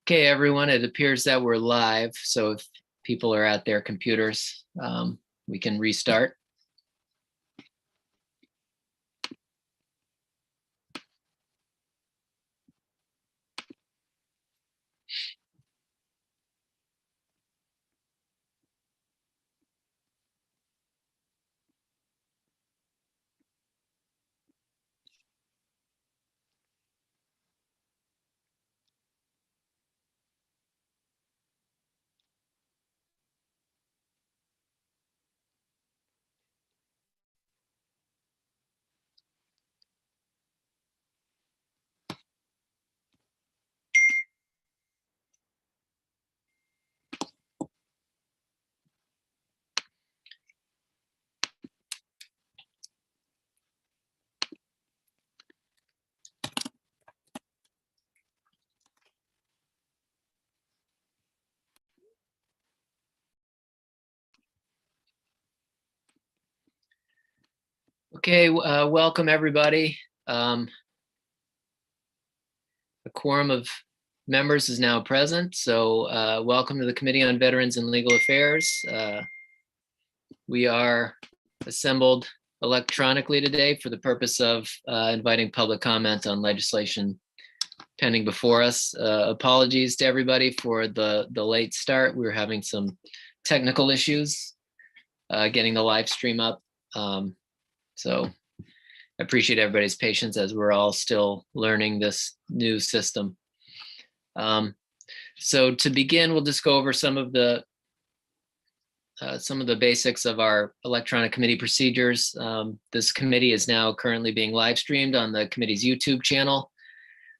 Okay, everyone, it appears that we're live. So if people are at their computers, we can restart. Okay, welcome everybody. A quorum of members is now present, so welcome to the Committee on Veterans and Legal Affairs. We are assembled electronically today for the purpose of inviting public comment on legislation pending before us. Apologies to everybody for the late start. We were having some technical issues getting the live stream up. So I appreciate everybody's patience as we're all still learning this new system. So to begin, we'll just go over some of the basics of our electronic committee procedures. This committee is now currently being live streamed on the committee's YouTube channel.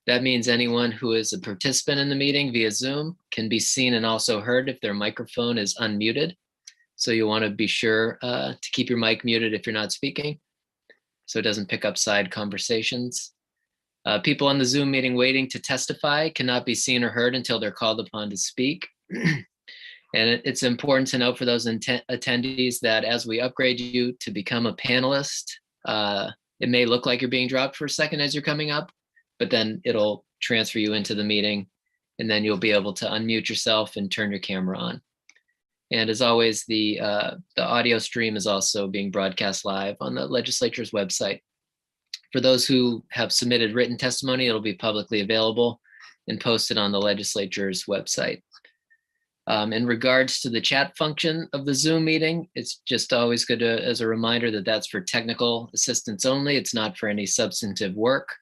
That means anyone who is a participant in the meeting via Zoom can be seen and also heard if their microphone is unmuted. So you want to be sure to keep your mic muted if you're not speaking, so it doesn't pick up side conversations. People on the Zoom meeting waiting to testify cannot be seen or heard until they're called upon to speak. And it's important to note for those attendees that as we upgrade you to become a panelist, it may look like you're being dropped for a second as you're coming up, but then it'll transfer you into the meeting, and then you'll be able to unmute yourself and turn your camera on. And as always, the audio stream is also being broadcast live on the legislature's website. For those who have submitted written testimony, it'll be publicly available and posted on the legislature's website. In regards to the chat function of the Zoom meeting, it's just always good to, as a reminder, that that's for technical assistance only. It's not for any substantive work.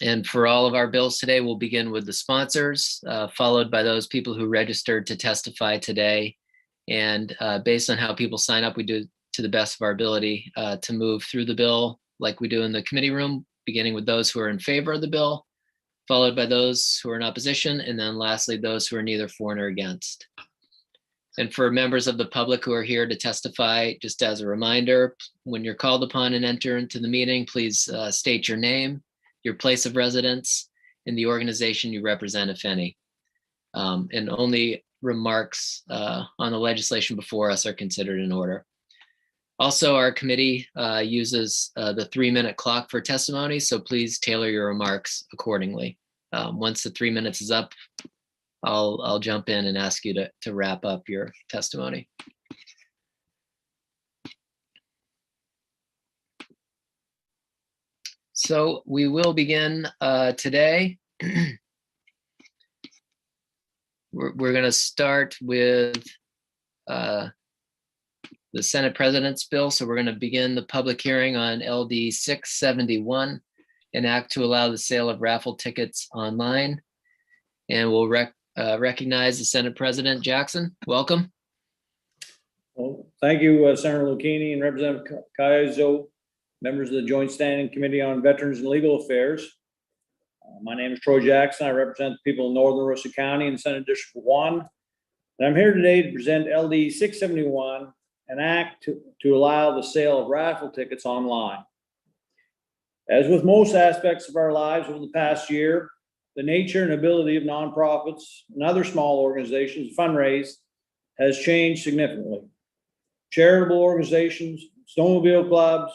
And for all of our bills today, we'll begin with the sponsors, followed by those people who registered to testify today. And based on how people sign up, we do to the best of our ability to move through the bill like we do in the committee room, beginning with those who are in favor of the bill, followed by those who are in opposition, and then lastly, those who are neither for nor against. And for members of the public who are here to testify, just as a reminder, when you're called upon and enter into the meeting, please state your name, your place of residence, and the organization you represent, if any. And only remarks on the legislation before us are considered in order. Also, our committee uses the 3-minute clock for testimony, so please tailor your remarks accordingly. Once the 3 minutes is up, I'll jump in and ask you to wrap up your testimony. So we will begin today. We're going to start with the Senate President's Bill. So we're going to begin the public hearing on LD 671, an act to allow the sale of raffle tickets online. And we'll recognize the Senate President. Jackson, welcome. Well, thank you, Senator Lucchini and Representative Caiazzo, members of the Joint Standing Committee on Veterans and Legal Affairs. My name is Troy Jackson. I represent the people of Northern Aroostook County in Senate District 1. And I'm here today to present LD 671, an act to allow the sale of raffle tickets online. As with most aspects of our lives over the past year, the nature and ability of nonprofits and other small organizations to fundraise has changed significantly. Charitable organizations, snowmobile clubs,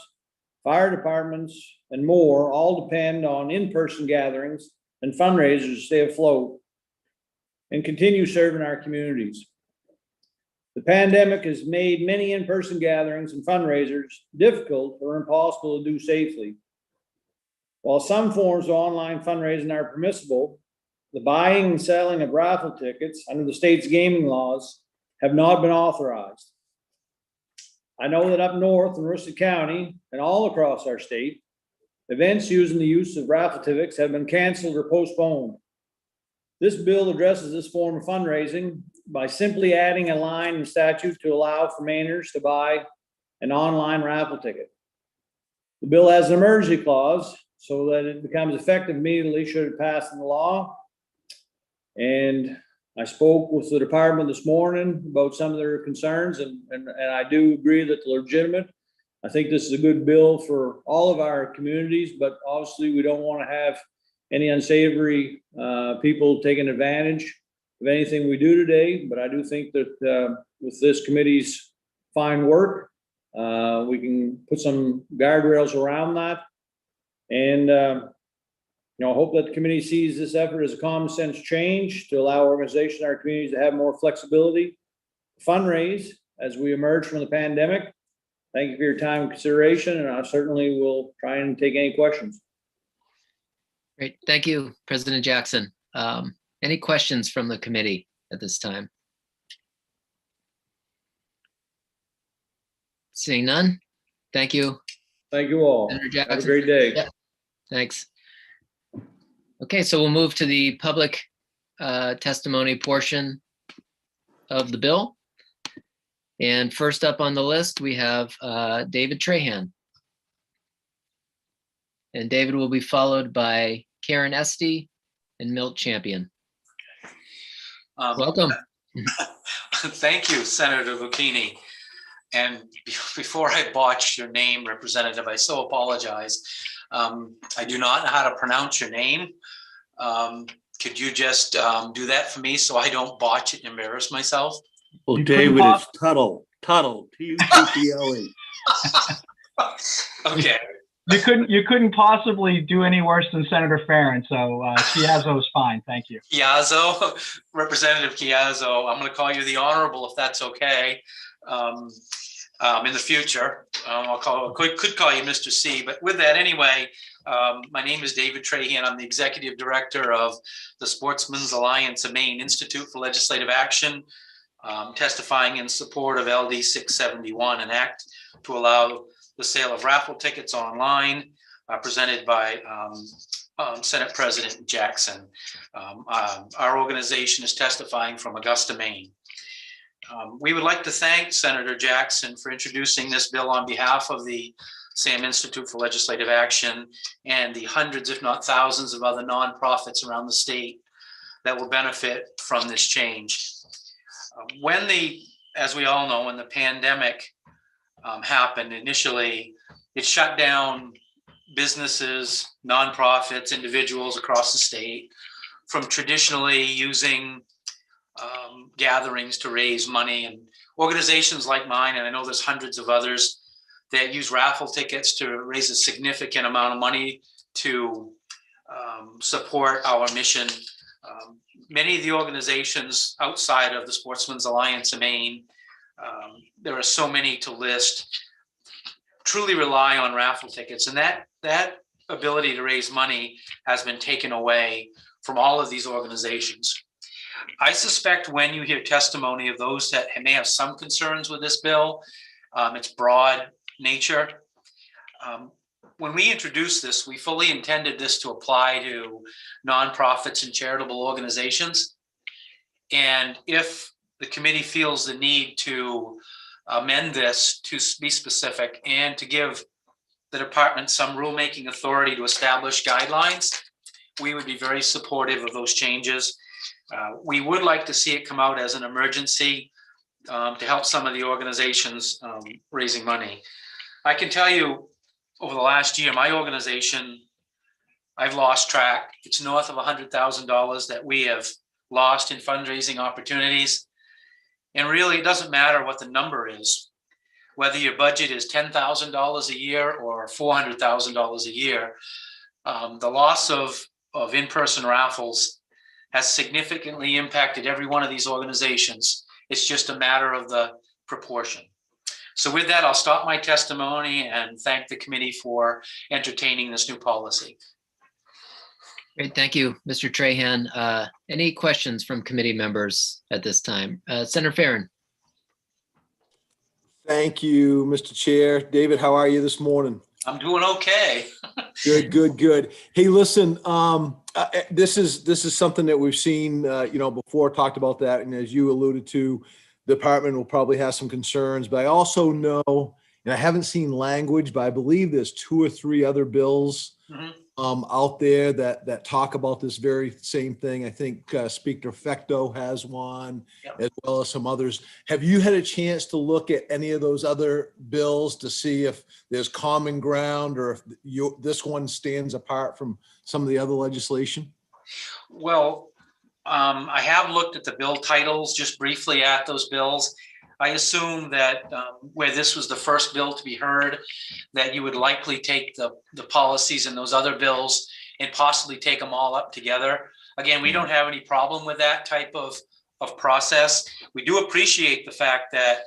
fire departments, and more all depend on in-person gatherings and fundraisers to stay afloat and continue serving our communities. The pandemic has made many in-person gatherings and fundraisers difficult or impossible to do safely. While some forms of online fundraising are permissible, the buying and selling of raffle tickets under the state's gaming laws have not been authorized. I know that up north in Aroostook County and all across our state, events using the use of raffle tickets have been canceled or postponed. This bill addresses this form of fundraising by simply adding a line in statute to allow for Mainers to buy an online raffle ticket. The bill has an emergency clause so that it becomes effective immediately should it pass in the law. And I spoke with the department this morning about some of their concerns, and I do agree that they're legitimate. I think this is a good bill for all of our communities, but obviously we don't want to have any unsavory people taking advantage of anything we do today. But I do think that with this committee's fine work, we can put some guardrails around that. And I hope that the committee sees this effort as a common sense change to allow organizations in our communities to have more flexibility, fundraise as we emerge from the pandemic. Thank you for your time and consideration, and I certainly will try and take any questions. Great. Thank you, President Jackson. Any questions from the committee at this time? Seeing none. Thank you. Thank you all. Senator Jackson. Have a great day. Yeah. Thanks. Okay, so we'll move to the public testimony portion of the bill. And first up on the list, we have David Trahan. And David will be followed by Karen Esty and Milt Champion. Welcome. Thank you, Senator Lucchini. And before I botch your name, Representative, I so apologize. I do not know how to pronounce your name. Could you just do that for me so I don't botch it and embarrass myself? Well, David, it's Tuttle, T-U-T-T-L-E. Okay. You couldn't possibly do any worse than Senator Farron, so Chiazzo is fine. Thank you. Chiazzo, Representative Chiazzo, I'm going to call you the Honorable if that's okay. In the future, could call you Mr. C, but with that anyway, my name is David Trahan. I'm the Executive Director of the Sportsmen's Alliance of Maine Institute for Legislative Action, testifying in support of LD 671, an act to allow the sale of raffle tickets online, presented by Senate President Jackson. Our organization is testifying from Augusta, Maine. We would like to thank Senator Jackson for introducing this bill on behalf of the SAM Institute for Legislative Action and the hundreds, if not thousands, of other nonprofits around the state that will benefit from this change. As we all know, when the pandemic happened initially, it shut down businesses, nonprofits, individuals across the state from traditionally using gatherings to raise money, and organizations like mine, and I know there's hundreds of others that use raffle tickets to raise a significant amount of money to support our mission. Many of the organizations outside of the Sportsmen's Alliance of Maine, there are so many to list, truly rely on raffle tickets, and that ability to raise money has been taken away from all of these organizations. I suspect when you hear testimony of those that may have some concerns with this bill, its broad nature. When we introduced this, we fully intended this to apply to nonprofits and charitable organizations. And if the committee feels the need to amend this to be specific and to give the department some rulemaking authority to establish guidelines, we would be very supportive of those changes. We would like to see it come out as an emergency to help some of the organizations raising money. I can tell you over the last year, my organization, I've lost track. It's north of $100,000 that we have lost in fundraising opportunities. And really, it doesn't matter what the number is, whether your budget is $10,000 a year or $400,000 a year. The loss of of in-person raffles has significantly impacted every one of these organizations. It's just a matter of the proportion. So with that, I'll stop my testimony and thank the committee for entertaining this new policy. Great, thank you, Mr. Trahan. Any questions from committee members at this time? Senator Farren. Thank you, Mr. Chair. David, how are you this morning? I'm doing okay. Good, good, good. Hey, listen, this is something that we've seen, before, talked about that. And as you alluded to, the department will probably have some concerns, but I also know, and I haven't seen language, but I believe there's 2 or 3 other bills out there that talk about this very same thing. I think Speaker Fecto has one, as well as some others. Have you had a chance to look at any of those other bills to see if there's common ground or if this one stands apart from some of the other legislation? Well, I have looked at the bill titles, just briefly at those bills. I assume that where this was the first bill to be heard, that you would likely take the policies in those other bills and possibly take them all up together. Again, we don't have any problem with that type of process. We do appreciate the fact that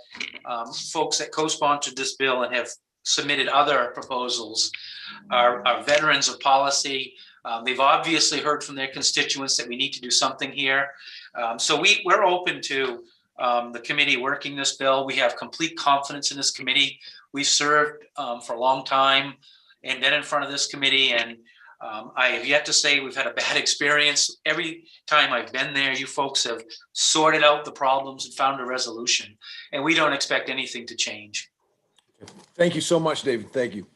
folks that co-sponsored this bill and have submitted other proposals are veterans of policy. They've obviously heard from their constituents that we need to do something here. So we're open to the committee working this bill. We have complete confidence in this committee. We've served for a long time and been in front of this committee, and I have yet to say we've had a bad experience. Every time I've been there, you folks have sorted out the problems and found a resolution, and we don't expect anything to change. Thank you so much, David. Thank you.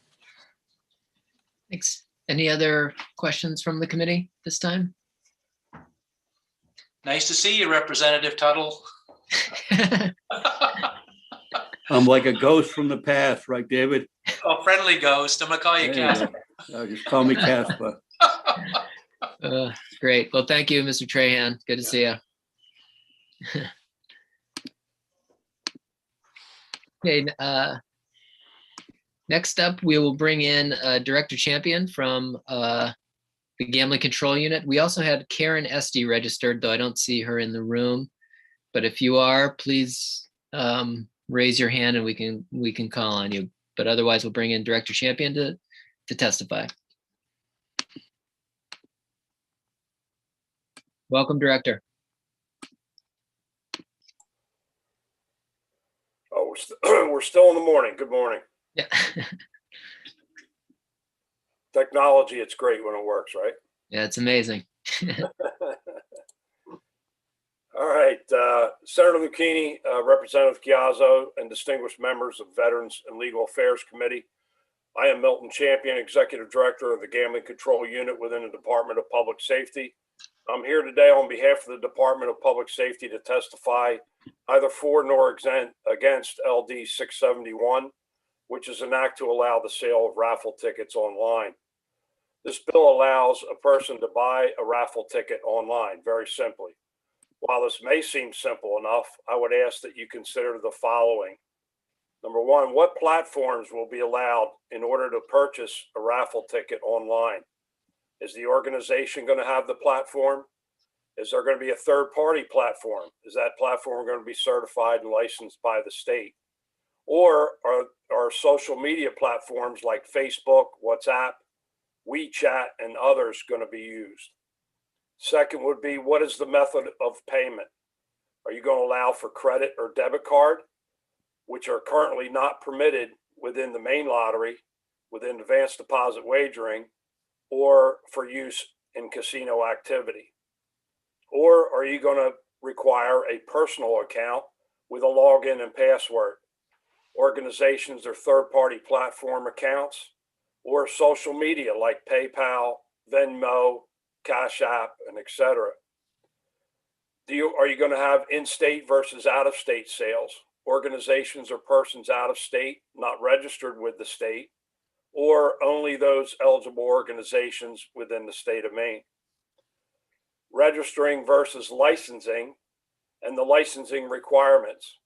Thanks. Any other questions from the committee this time? Nice to see you, Representative Tuttle. I'm like a ghost from the past, right, David? Oh, friendly ghost. I'm gonna call you Casper. Just call me Casper. Great. Well, thank you, Mr. Trahan. Good to see you. Okay. Next up, we will bring in Director Champion from the Gambling Control Unit. We also had Karen Esty registered, though I don't see her in the room. But if you are, please raise your hand and we can call on you. But otherwise, we'll bring in Director Champion to testify. Welcome, Director. Oh, we're still in the morning. Good morning. Yeah. Technology, it's great when it works, right? Yeah, it's amazing. All right, Senator Lucchini, Representative Chiazzo, and distinguished members of Veterans and Legal Affairs Committee. I am Milton Champion, Executive Director of the Gambling Control Unit within the Department of Public Safety. I'm here today on behalf of the Department of Public Safety to testify either for nor against LD 671, which is an act to allow the sale of raffle tickets online. This bill allows a person to buy a raffle ticket online, very simply. While this may seem simple enough, I would ask that you consider the following. Number one, what platforms will be allowed in order to purchase a raffle ticket online? Is the organization going to have the platform? Is there going to be a third-party platform? Is that platform going to be certified and licensed by the state? Or are social media platforms like Facebook, WhatsApp, WeChat, and others going to be used? Second would be, what is the method of payment? Are you going to allow for credit or debit card, which are currently not permitted within the main lottery, within advanced deposit wagering, or for use in casino activity? Or are you going to require a personal account with a login and password? Organizations or third-party platform accounts, or social media like PayPal, Venmo, Cash App, and etc. Are you going to have in-state versus out-of-state sales? Organizations or persons out of state not registered with the state, or only those eligible organizations within the state of Maine? Registering versus licensing and the licensing requirements.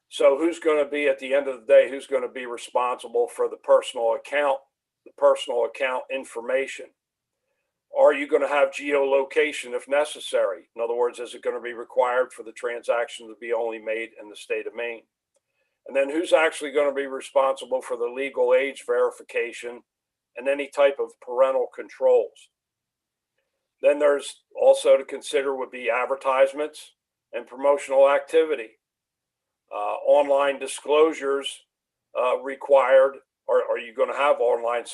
So who's going to be, at the end of the day, who's going to be responsible for the personal account information? Are you going to have geolocation if necessary? In other words, is it going to be required for the transaction to be only made in the state of Maine? And then who's actually going to be responsible for the legal age verification and any type of parental controls? Then there's also to consider would be advertisements and promotional activity. Online disclosures required. Are you going to have online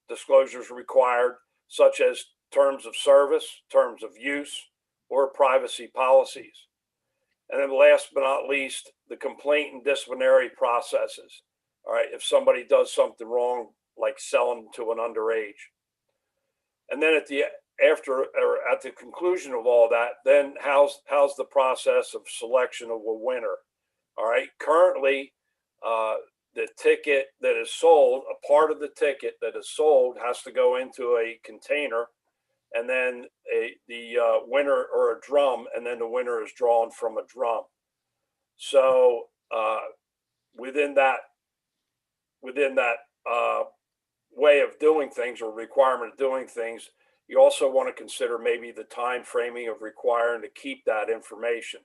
disclosures required, such as terms of service, terms of use, or privacy policies? And then last but not least, the complaint and disciplinary processes. All right, if somebody does something wrong, like selling to an underage. And then at the conclusion of all that, then how's the process of selection of a winner? All right, currently, the ticket that is sold, a part of the ticket that is sold has to go into a container, and then the winner, or a drum, and then the winner is drawn from a drum. So within that way of doing things, or requirement of doing things, you also want to consider maybe the time framing of requiring to keep that information.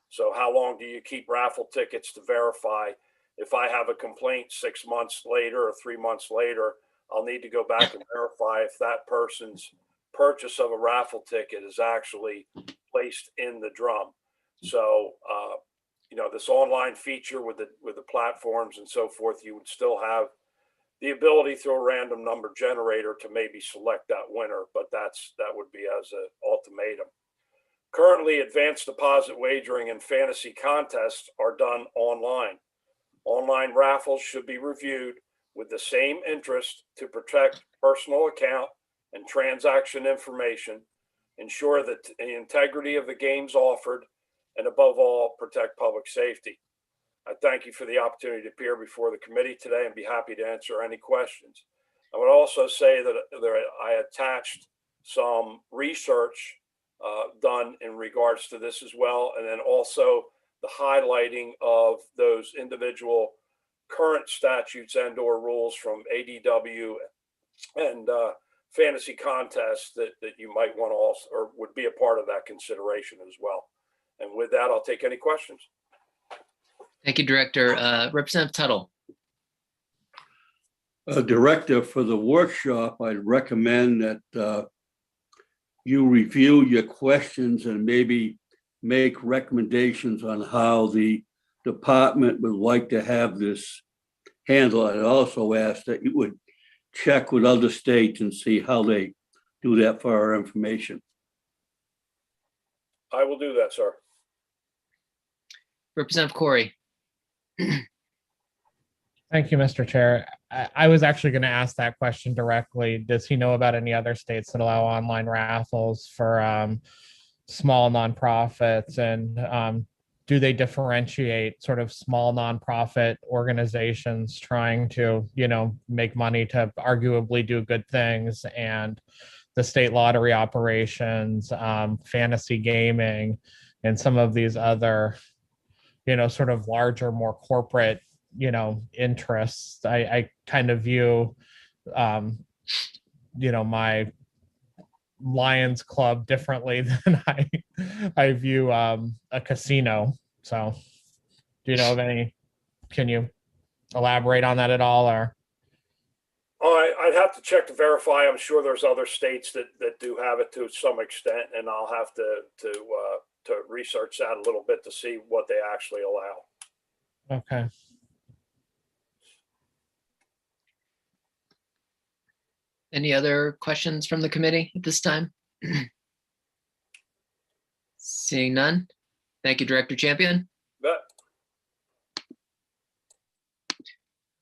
So how long do you keep raffle tickets to verify? If I have a complaint 6 months later or 3 months later, I'll need to go back and verify if that person's purchase of a raffle ticket is actually placed in the drum. So, this online feature with the platforms and so forth, you would still have the ability through a random number generator to maybe select that winner, but that would be as an ultimatum. Currently, advanced deposit wagering and fantasy contests are done online. Online raffles should be reviewed with the same interest to protect personal account and transaction information, ensure that the integrity of the games offered, and above all, protect public safety. I thank you for the opportunity to appear before the committee today and be happy to answer any questions. I would also say that I attached some research done in regards to this as well, and then also the highlighting of those individual current statutes and or rules from ADW and fantasy contests that you might want to also, or would be a part of that consideration as well. And with that, I'll take any questions. Thank you, Director. Representative Tuttle. Director, for the workshop, I'd recommend that you review your questions and maybe make recommendations on how the department would like to have this handled. I'd also ask that you would check with other states and see how they do that for our information. I will do that, sir. Representative Corey. Thank you, Mr. Chair. I was actually going to ask that question directly. Does he know about any other states that allow online raffles for small nonprofits? And do they differentiate sort of small nonprofit organizations trying to, make money to arguably do good things, and the state lottery operations, fantasy gaming, and some of these other, sort of larger, more corporate, interests? I kind of view, my Lions Club differently than I view a casino. So do you know of any? Can you elaborate on that at all? Or I'd have to check to verify. I'm sure there's other states that do have it to some extent, and I'll have to research that a little bit to see what they actually allow. Okay. Any other questions from the committee at this time? Seeing none. Thank you, Director Champion. But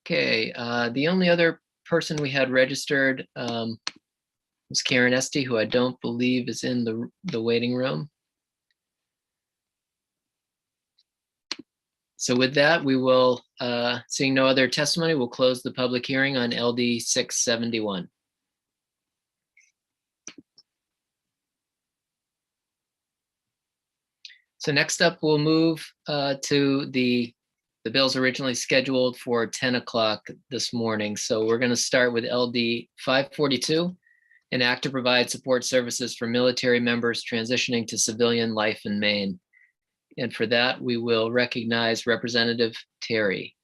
Okay, the only other person we had registered was Karen Esty, who I don't believe is in the waiting room. So with that, we will, seeing no other testimony, we'll close the public hearing on LD 671. So next up, we'll move to the bills originally scheduled for 10 o'clock this morning. So we're going to start with LD 542, An act to provide support services for military members transitioning to civilian life in Maine. And for that, we will recognize Representative Terry.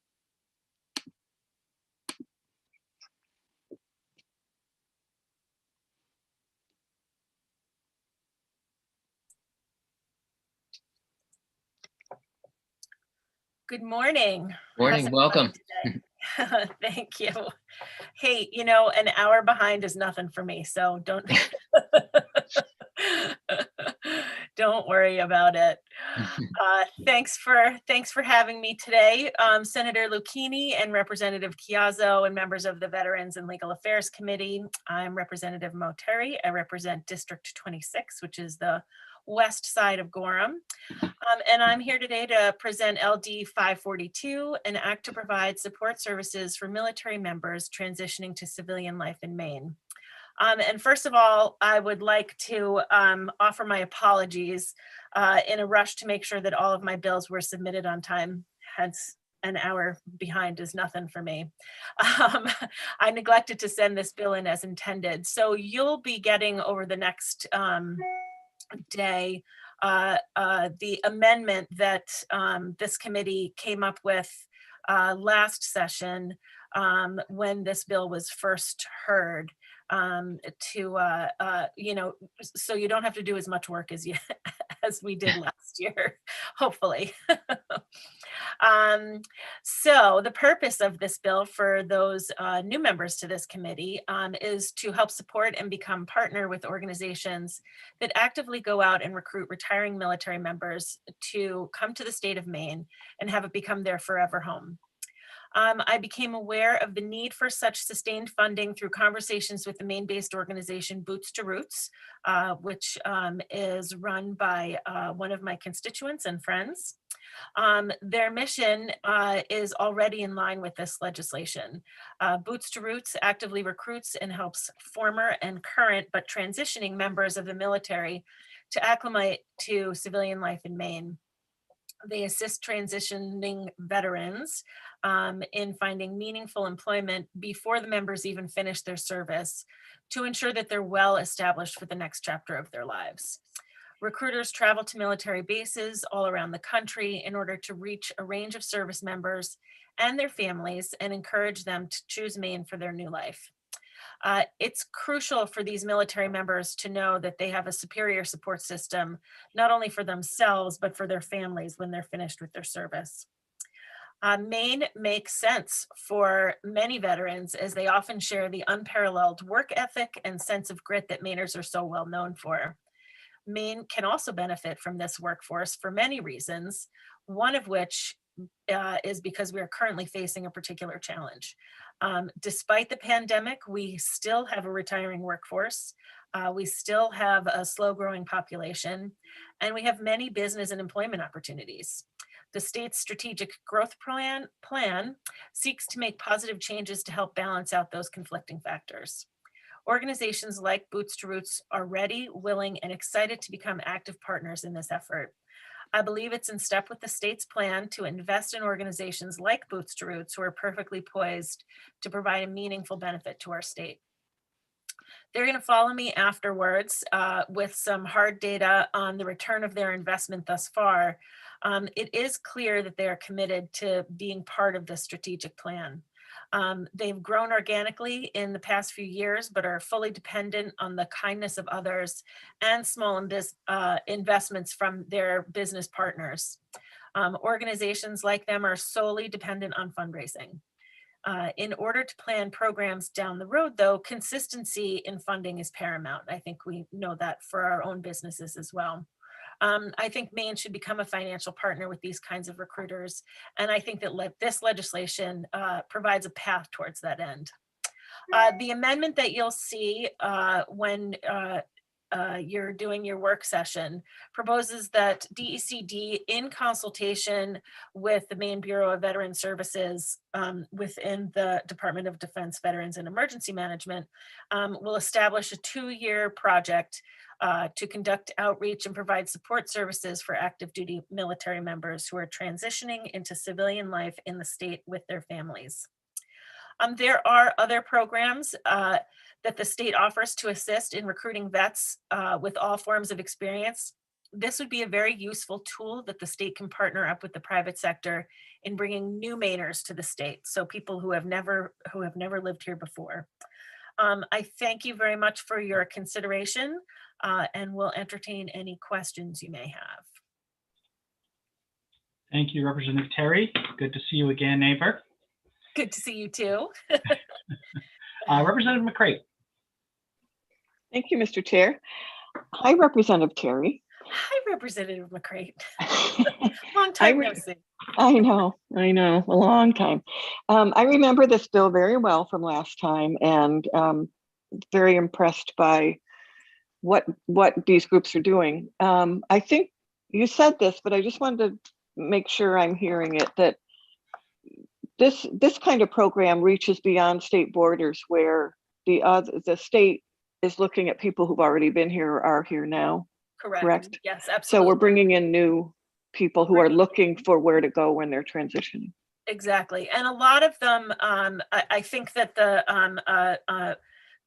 Good morning. Morning, How's welcome. everybody today? Thank you. Hey, you know, an hour behind is nothing for me, so don't don't worry about it. Thanks for having me today, Senator Lucchini and Representative Chiazzo and members of the Veterans and Legal Affairs Committee. I'm Representative Moteri. I represent District 26, which is the west side of Gorham. And I'm here today to present LD 542, an act to provide support services for military members transitioning to civilian life in Maine. And first of all, I would like to offer my apologies in a rush to make sure that all of my bills were submitted on time. Hence, an hour behind is nothing for me. I neglected to send this bill in as intended. So you'll be getting over the next day the amendment that this committee came up with last session when this bill was first heard, you know, so you don't have to do as much work as we did last year, hopefully. So the purpose of this bill for those new members to this committee is to help support and become partner with organizations that actively go out and recruit retiring military members to come to the state of Maine and have it become their forever home. I became aware of the need for such sustained funding through conversations with the Maine-based organization Boots to Roots, which is run by one of my constituents and friends. Their mission is already in line with this legislation. Boots to Roots actively recruits and helps former and current but transitioning members of the military to acclimate to civilian life in Maine. They assist transitioning veterans in finding meaningful employment before the members even finish their service to ensure that they're well established for the next chapter of their lives. Recruiters travel to military bases all around the country in order to reach a range of service members and their families and encourage them to choose Maine for their new life. It's crucial for these military members to know that they have a superior support system, not only for themselves, but for their families when they're finished with their service. Maine makes sense for many veterans as they often share the unparalleled work ethic and sense of grit that Mainers are so well known for. Maine can also benefit from this workforce for many reasons, one of which is because we are currently facing a particular challenge. Despite the pandemic, we still have a retiring workforce. We still have a slow growing population, and we have many business and employment opportunities. The state's strategic growth plan seeks to make positive changes to help balance out those conflicting factors. Organizations like Boots to Roots are ready, willing, and excited to become active partners in this effort. I believe it's in step with the state's plan to invest in organizations like Boots to Roots who are perfectly poised to provide a meaningful benefit to our state. They're going to follow me afterwards with some hard data on the return of their investment thus far. It is clear that they are committed to being part of the strategic plan. They've grown organically in the past few years, but are fully dependent on the kindness of others and small investments from their business partners. Organizations like them are solely dependent on fundraising. In order to plan programs down the road, though, consistency in funding is paramount. I think we know that for our own businesses as well. I think Maine should become a financial partner with these kinds of recruiters. And I think that this legislation provides a path towards that end. The amendment that you'll see when you're doing your work session proposes that DECD, in consultation with the Maine Bureau of Veteran Services within the Department of Defense Veterans and Emergency Management, will establish a 2-year project to conduct outreach and provide support services for active duty military members who are transitioning into civilian life in the state with their families. There are other programs that the state offers to assist in recruiting vets with all forms of experience. This would be a very useful tool that the state can partner up with the private sector in bringing new Mainers to the state. So people who have never lived here before. I thank you very much for your consideration and will entertain any questions you may have. Thank you, Representative Terry. Good to see you again, neighbor. Good to see you too. Representative McCray. Thank you, Mr. Chair. Hi, Representative Terry. Hi, Representative McCray. Long time no see. I know, a long time. I remember this bill very well from last time, and very impressed by what these groups are doing. I think you said this, but I just wanted to make sure I'm hearing it, that this kind of program reaches beyond state borders, where the state is looking at people who've already been here or are here now. Correct? Yes, absolutely. So we're bringing in new people who are looking for where to go when they're transitioning. Exactly. And a lot of them, I think that the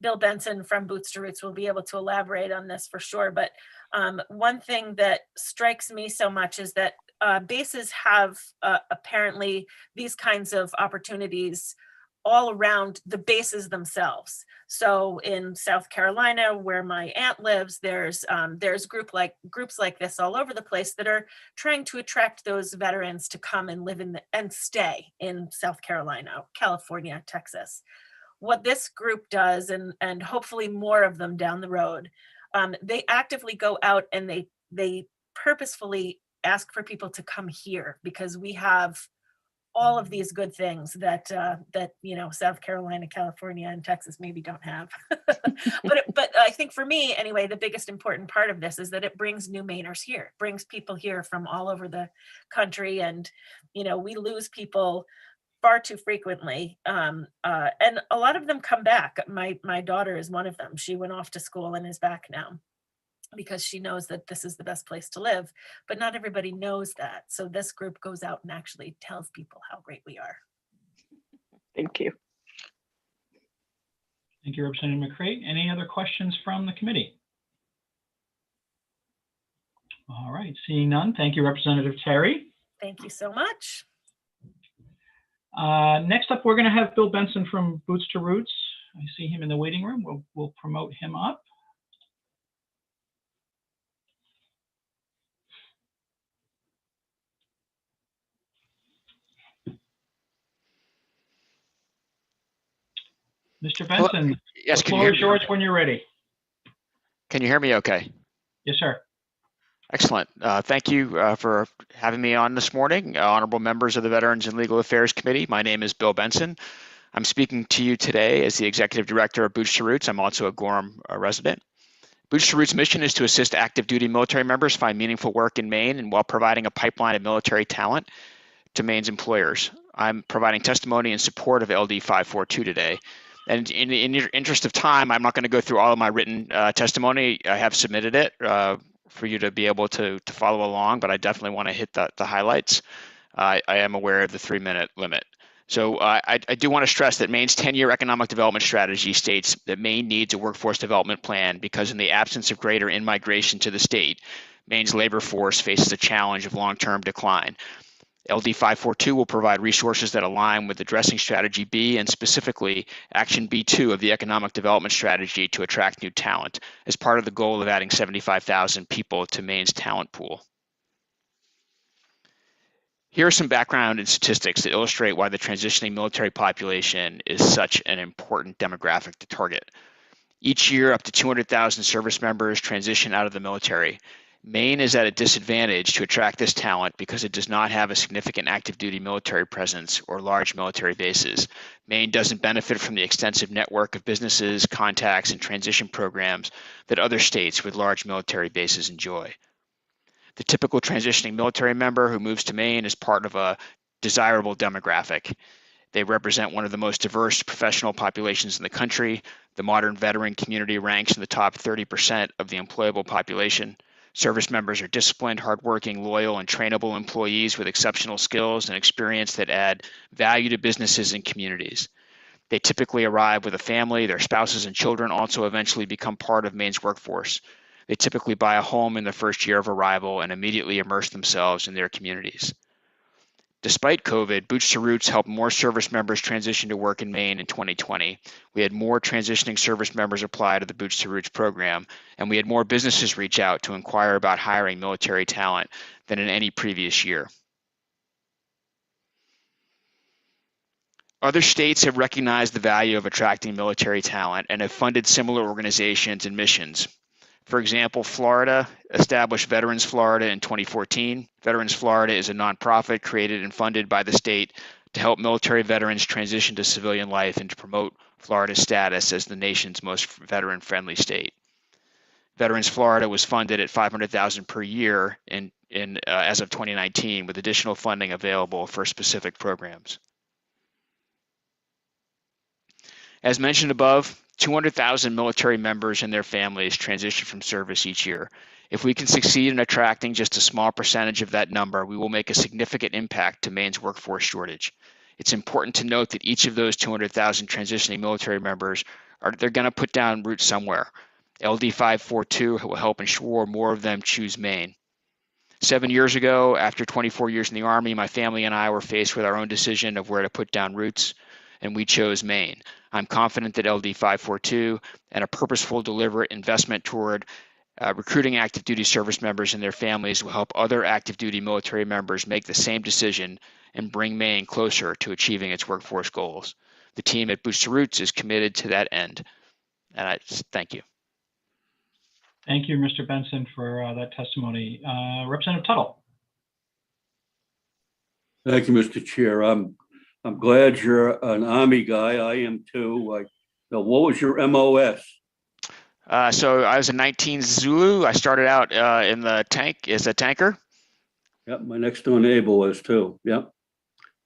Bill Benson from Boots to Roots will be able to elaborate on this for sure. But one thing that strikes me so much is that bases have apparently these kinds of opportunities all around the bases themselves. So in South Carolina, where my aunt lives, there's groups like this all over the place that are trying to attract those veterans to come and live and stay in South Carolina, California, Texas. What this group does, and hopefully more of them down the road, they actively go out and they purposefully ask for people to come here, because we have all of these good things that South Carolina, California, and Texas maybe don't have. but I think for me anyway, the biggest important part of this is that it brings new Mainers here, brings people here from all over the country, and we lose people far too frequently, and a lot of them come back. My daughter is one of them. She went off to school and is back now, because she knows that this is the best place to live, but not everybody knows that. So this group goes out and actually tells people how great we are. Thank you. Thank you, Representative McCray. Any other questions from the committee? All right, seeing none. Thank you, Representative Terry. Thank you so much. Next up, we're going to have Bill Benson from Boots to Roots. I see him in the waiting room. We'll promote him up. Mr. Benson, yes, the floor is yours when you're ready. Can you hear me okay? Yes, sir. Excellent. Thank you for having me on this morning. Honorable members of the Veterans and Legal Affairs Committee, my name is Bill Benson. I'm speaking to you today as the Executive Director of Boots to Roots. I'm also a Gorham resident. Boots to Roots' mission is to assist active duty military members find meaningful work in Maine, and while providing a pipeline of military talent to Maine's employers. I'm providing testimony in support of LD 542 today. And in the interest of time, I'm not going to go through all of my written testimony. I have submitted it for you to be able to follow along, but I definitely want to hit the highlights. I am aware of the 3-minute limit. So I do want to stress that Maine's 10-year economic development strategy states that Maine needs a workforce development plan, because in the absence of greater in-migration to the state, Maine's labor force faces a challenge of long-term decline. LD 542 will provide resources that align with addressing Strategy B, and specifically Action B2 of the Economic Development Strategy, to attract new talent as part of the goal of adding 75,000 people to Maine's talent pool. Here are some background and statistics that illustrate why the transitioning military population is such an important demographic to target. Each year, up to 200,000 service members transition out of the military. Maine is at a disadvantage to attract this talent because it does not have a significant active duty military presence or large military bases. Maine doesn't benefit from the extensive network of businesses, contacts, and transition programs that other states with large military bases enjoy. The typical transitioning military member who moves to Maine is part of a desirable demographic. They represent one of the most diverse professional populations in the country. The modern veteran community ranks in the top 30% of the employable population. Service members are disciplined, hardworking, loyal, and trainable employees with exceptional skills and experience that add value to businesses and communities. They typically arrive with a family. Their spouses and children also eventually become part of Maine's workforce. They typically buy a home in the first year of arrival and immediately immerse themselves in their communities. Despite COVID, Boots to Roots helped more service members transition to work in Maine in 2020. We had more transitioning service members apply to the Boots to Roots program, and we had more businesses reach out to inquire about hiring military talent than in any previous year. Other states have recognized the value of attracting military talent and have funded similar organizations and missions. For example, Florida established Veterans Florida in 2014. Veterans Florida is a nonprofit created and funded by the state to help military veterans transition to civilian life and to promote Florida's status as the nation's most veteran-friendly state. Veterans Florida was funded at $500,000 per year as of 2019, with additional funding available for specific programs. As mentioned above, 200,000 military members and their families transition from service each year. If we can succeed in attracting just a small percentage of that number, we will make a significant impact to Maine's workforce shortage. It's important to note that each of those 200,000 transitioning military members they're going to put down roots somewhere. LD 542 will help ensure more of them choose Maine. 7 years ago, after 24 years in the Army, my family and I were faced with our own decision of where to put down roots, and we chose Maine. I'm confident that LD 542 and a purposeful, deliberate investment toward recruiting active duty service members and their families will help other active duty military members make the same decision and bring Maine closer to achieving its workforce goals. The team at Boots to Roots is committed to that end. And I thank you. Thank you, Mr. Benson, for that testimony. Representative Tuttle. Thank you, Mr. Chair. I'm glad you're an Army guy. I am too. What was your MOS? So I was a 19 Zulu. I started out in the tank as a tanker. Yep, my next door neighbor was too. Yep.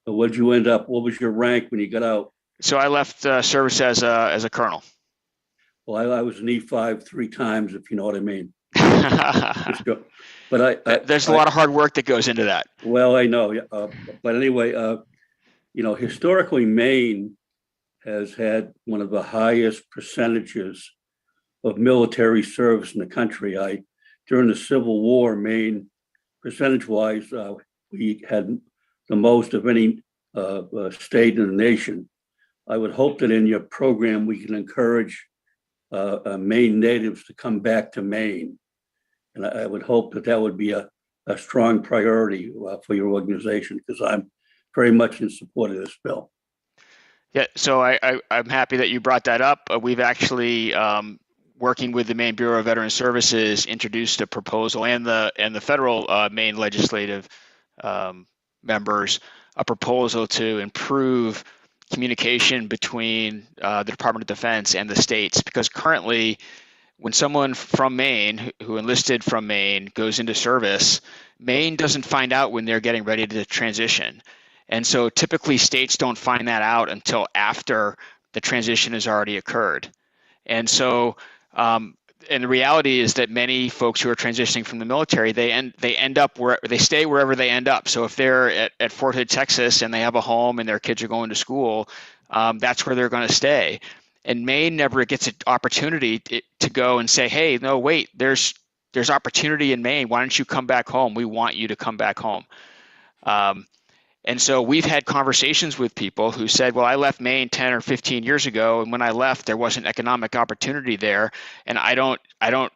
So what did you end up? What was your rank when you got out? So I left service as a colonel. Well, I was an E5 3 times, if you know what I mean. But there's a lot of hard work that goes into that. Well, I know. But anyway, historically, Maine has had one of the highest percentages of military service in the country. During the Civil War, Maine, percentage-wise, we had the most of any state in the nation. I would hope that in your program we can encourage Maine natives to come back to Maine, and I would hope that would be a strong priority for your organization, because I'm very much in support of this bill. Yeah, so I'm happy that you brought that up. We've actually, working with the Maine Bureau of Veteran Services, introduced a proposal, and the federal Maine legislative members, a proposal to improve communication between the Department of Defense and the states, because currently when someone from Maine who enlisted from Maine goes into service, Maine doesn't find out when they're getting ready to transition. And so typically states don't find that out until after the transition has already occurred. And so, and the reality is that many folks who are transitioning from the military, they end up where they stay wherever they end up. So if they're at Fort Hood, Texas, and they have a home and their kids are going to school, that's where they're going to stay. And Maine never gets an opportunity to go and say, hey, no, wait, there's opportunity in Maine. Why don't you come back home? We want you to come back home. And so we've had conversations with people who said, well, I left Maine 10 or 15 years ago, and when I left, there wasn't economic opportunity there. And I don't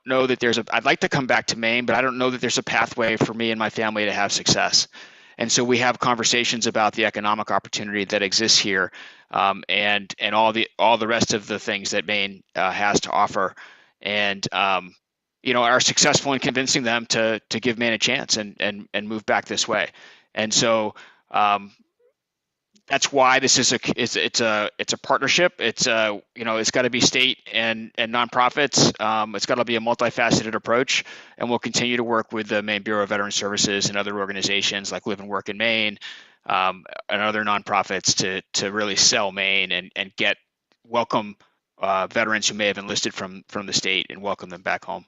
know that I'd like to come back to Maine, but I don't know that there's a pathway for me and my family to have success. And so we have conversations about the economic opportunity that exists here, and all the rest of the things that Maine has to offer, and are successful in convincing them to give Maine a chance and move back this way. And so that's why this is it's a partnership. It's got to be state and nonprofits. It's got to be a multifaceted approach, and we'll continue to work with the Maine Bureau of Veteran Services and other organizations like Live and Work in Maine, and other nonprofits to really sell Maine and welcome veterans who may have enlisted from the state and welcome them back home.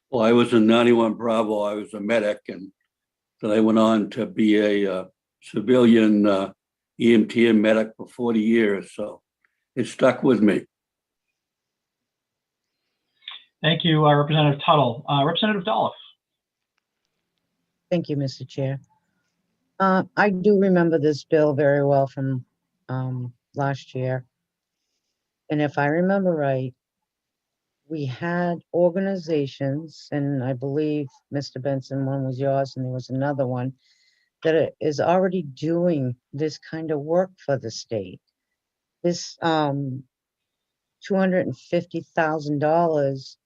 Well, I was in 91 Bravo. I was a medic, and then I went on to be a civilian EMT and medic for 40 years, so it stuck with me. Thank you, Representative Tuttle. Representative Dolph. Thank you, Mr. Chair. I do remember this bill very well from last year. And if I remember right, we had organizations, and I believe, Mr. Benson, one was yours and there was another one, that is already doing this kind of work for the state. This $250,000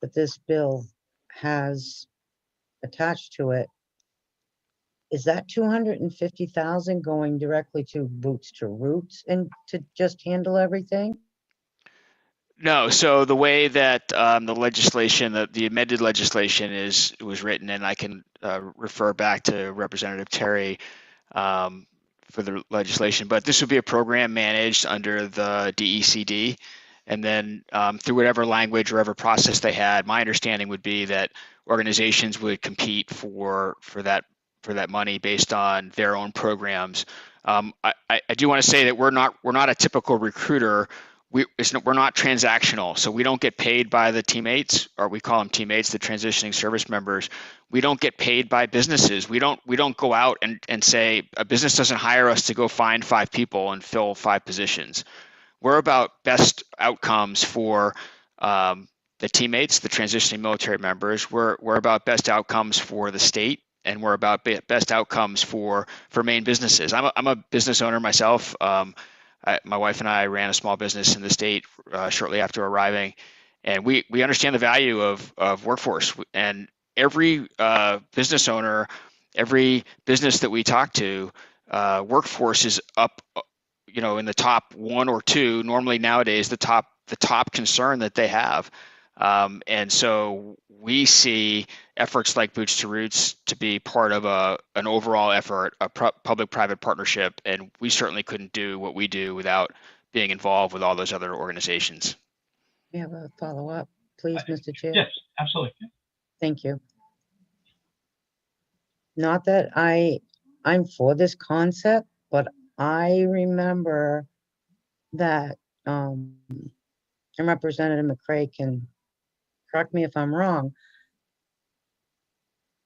that this bill has attached to it, is that 250,000 going directly to Boots to Roots and to just handle everything? No, so the way that the legislation, the amended legislation was written, and I can refer back to Representative Terry for the legislation, but this would be a program managed under the DECD, and then through whatever language or whatever process they had, my understanding would be that organizations would compete for that money based on their own programs. I do want to say that we're not a typical recruiter. We're not transactional, so we don't get paid by the teammates, or we call them teammates, the transitioning service members. We don't get paid by businesses. We don't go out and say a business doesn't hire us to go find 5 people and fill 5 positions. We're about best outcomes for the teammates, the transitioning military members. We're about best outcomes for the state, and we're about best outcomes for Maine businesses. I'm a business owner myself. My wife and I ran a small business in the state shortly after arriving, and we understand the value of workforce. And every business owner, every business that we talk to, workforce is up, in the top 1 or 2. Normally nowadays, the top concern that they have. And so we see efforts like Boots to Roots to be part of an overall effort, a public-private partnership, and we certainly couldn't do what we do without being involved with all those other organizations. We have a follow-up, please, Mr. Chair. Yes, absolutely. Thank you. Not that I'm for this concept, but I remember that, and Representative McCray can correct me if I'm wrong,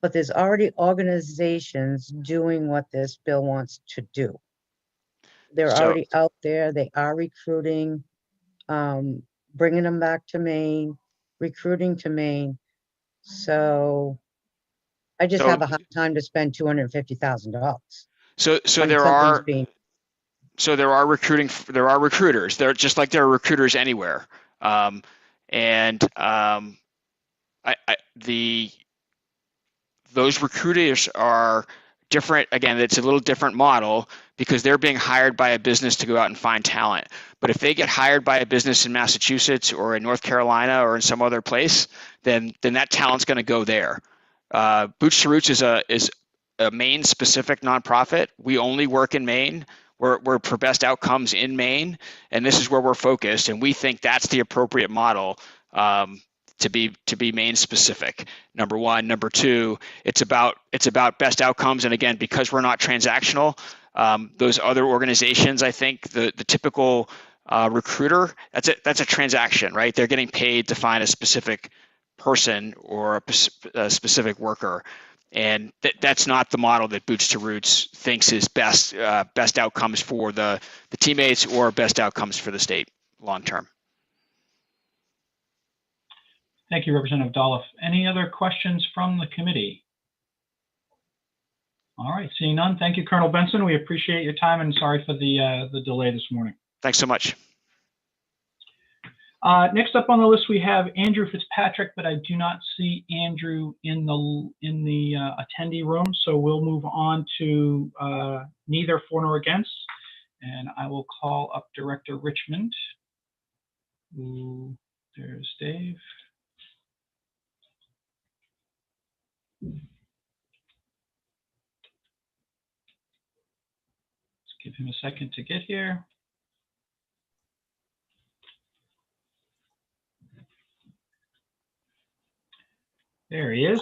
but there's already organizations doing what this bill wants to do. They're already out there. They are recruiting, bringing them back to Maine, recruiting to Maine. So I just have a hard time to spend $250,000. So there are recruiters. They're just like there are recruiters anywhere. Those recruiters are different. Again, it's a little different model because they're being hired by a business to go out and find talent. But if they get hired by a business in Massachusetts or in North Carolina or in some other place, then that talent's going to go there. Boots to Roots is a Maine-specific nonprofit. We only work in Maine. We're for best outcomes in Maine, and this is where we're focused. And we think that's the appropriate model to be Maine specific. Number one. Number two, it's about best outcomes. And again, because we're not transactional, those other organizations, I think the typical recruiter, that's a transaction, right? They're getting paid to find a specific person or a specific worker. And that's not the model that Boots to Roots thinks is best outcomes for the teammates or best outcomes for the state long term. Thank you, Representative Dolph. Any other questions from the committee? All right, seeing none. Thank you, Colonel Benson. We appreciate your time and sorry for the delay this morning. Thanks so much. Next up on the list, we have Andrew Fitzpatrick, but I do not see Andrew in the attendee room. So we'll move on to neither for nor against. And I will call up Director Richmond. Ooh, there's Dave. Let's give him a second to get here. There he is.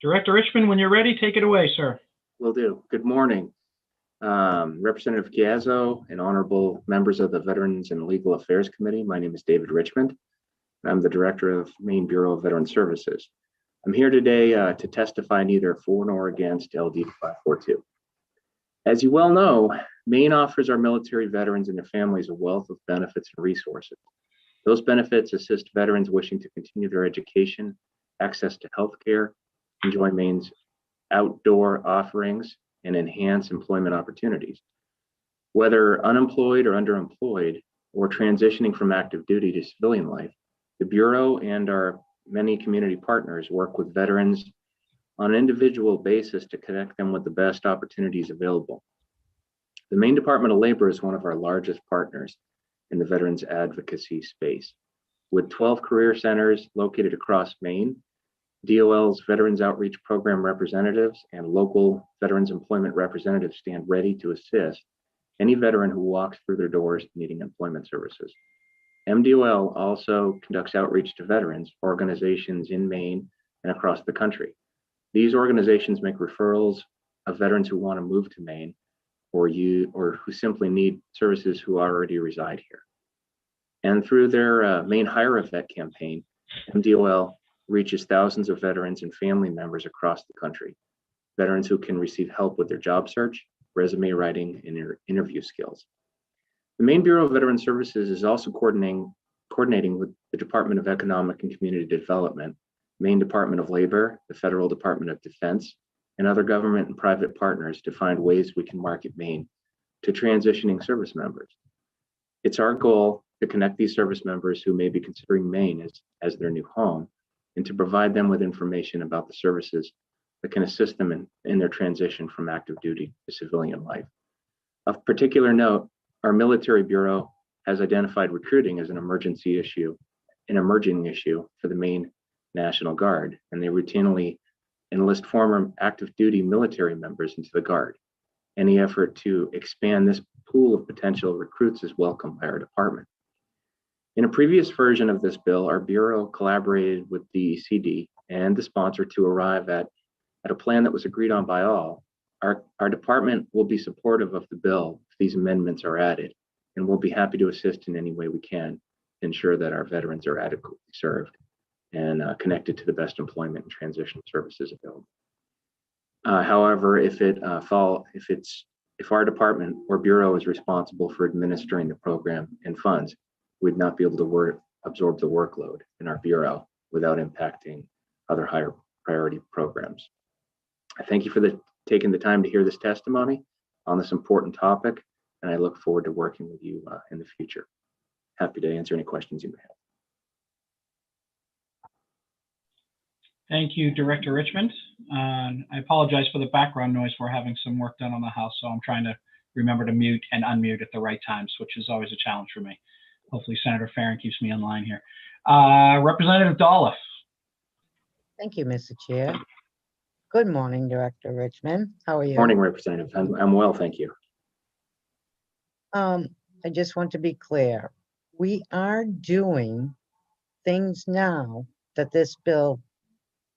Director Richmond, when you're ready, take it away, sir. Will do. Good morning. Representative Chiazzo and honorable members of the Veterans and Legal Affairs Committee. My name is David Richmond. I'm the Director of Maine Bureau of Veteran Services. I'm here today to testify neither for nor against LD 542. As you well know, Maine offers our military veterans and their families a wealth of benefits and resources. Those benefits assist veterans wishing to continue their education, access to health care, enjoy Maine's outdoor offerings, and enhance employment opportunities. Whether unemployed or underemployed, or transitioning from active duty to civilian life, the Bureau and our many community partners work with veterans on an individual basis to connect them with the best opportunities available. The Maine Department of Labor is one of our largest partners in the veterans advocacy space. With 12 career centers located across Maine, DOL's Veterans Outreach Program representatives and local veterans employment representatives stand ready to assist any veteran who walks through their doors needing employment services. MDOL also conducts outreach to veterans organizations in Maine and across the country. These organizations make referrals of veterans who want to move to Maine or who simply need services who already reside here. And through their Maine Hire a Vet campaign, MDOL reaches thousands of veterans and family members across the country. Veterans who can receive help with their job search, resume writing, and interview skills. The Maine Bureau of Veteran Services is also coordinating with the Department of Economic and Community Development, Maine Department of Labor, the Federal Department of Defense, and other government and private partners to find ways we can market Maine to transitioning service members. It's our goal to connect these service members who may be considering Maine as their new home, and to provide them with information about the services that can assist them in their transition from active duty to civilian life. Of particular note, our military bureau has identified recruiting as an emerging issue for the Maine National Guard, and they routinely enlist former active duty military members into the Guard. Any effort to expand this pool of potential recruits is welcome by our department. In a previous version of this bill, our Bureau collaborated with the ECD and the sponsor to arrive at a plan that was agreed on by all. Our department will be supportive of the bill if these amendments are added, and we'll be happy to assist in any way we can to ensure that our veterans are adequately served and connected to the best employment and transition services available. However, if our department or bureau is responsible for administering the program and funds, we'd not be able to absorb the workload in our bureau without impacting other higher priority programs. I thank you for taking the time to hear this testimony on this important topic, and I look forward to working with you in the future. Happy to answer any questions you may have. Thank you, Director Richmond. I apologize for the background noise. We're having some work done on the house, so I'm trying to remember to mute and unmute at the right times, which is always a challenge for me. Hopefully Senator Farren keeps me in line here. Representative Dolph. Thank you, Mr. Chair. Good morning, Director Richmond. How are you? Morning, Representative. I'm well, thank you. I just want to be clear. We are doing things now that this bill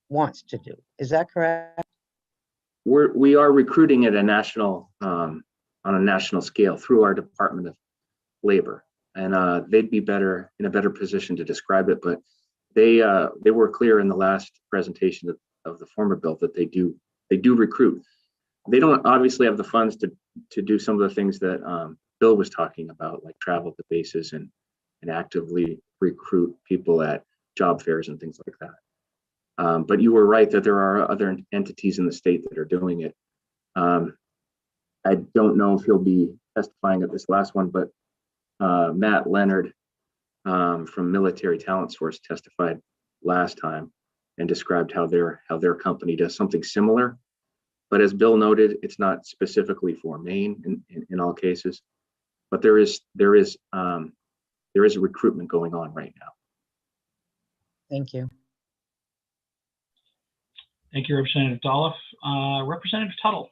wants to do. Is that correct? We are recruiting at a national on a national scale through our Department of Labor, and they'd be in a better position to describe it. But they were clear in the last presentation of the former bill that they do recruit. They don't obviously have the funds to do some of the things that Bill was talking about, like travel to bases and actively recruit people at job fairs and things like that. But you were right that there are other entities in the state that are doing it. I don't know if he'll be testifying at this last one, but Matt Leonard from Military Talent Source testified last time and described how their company does something similar. But as Bill noted, it's not specifically for Maine in all cases, but there is a recruitment going on right now. Thank you. Thank you, Representative Dolph. Representative Tuttle.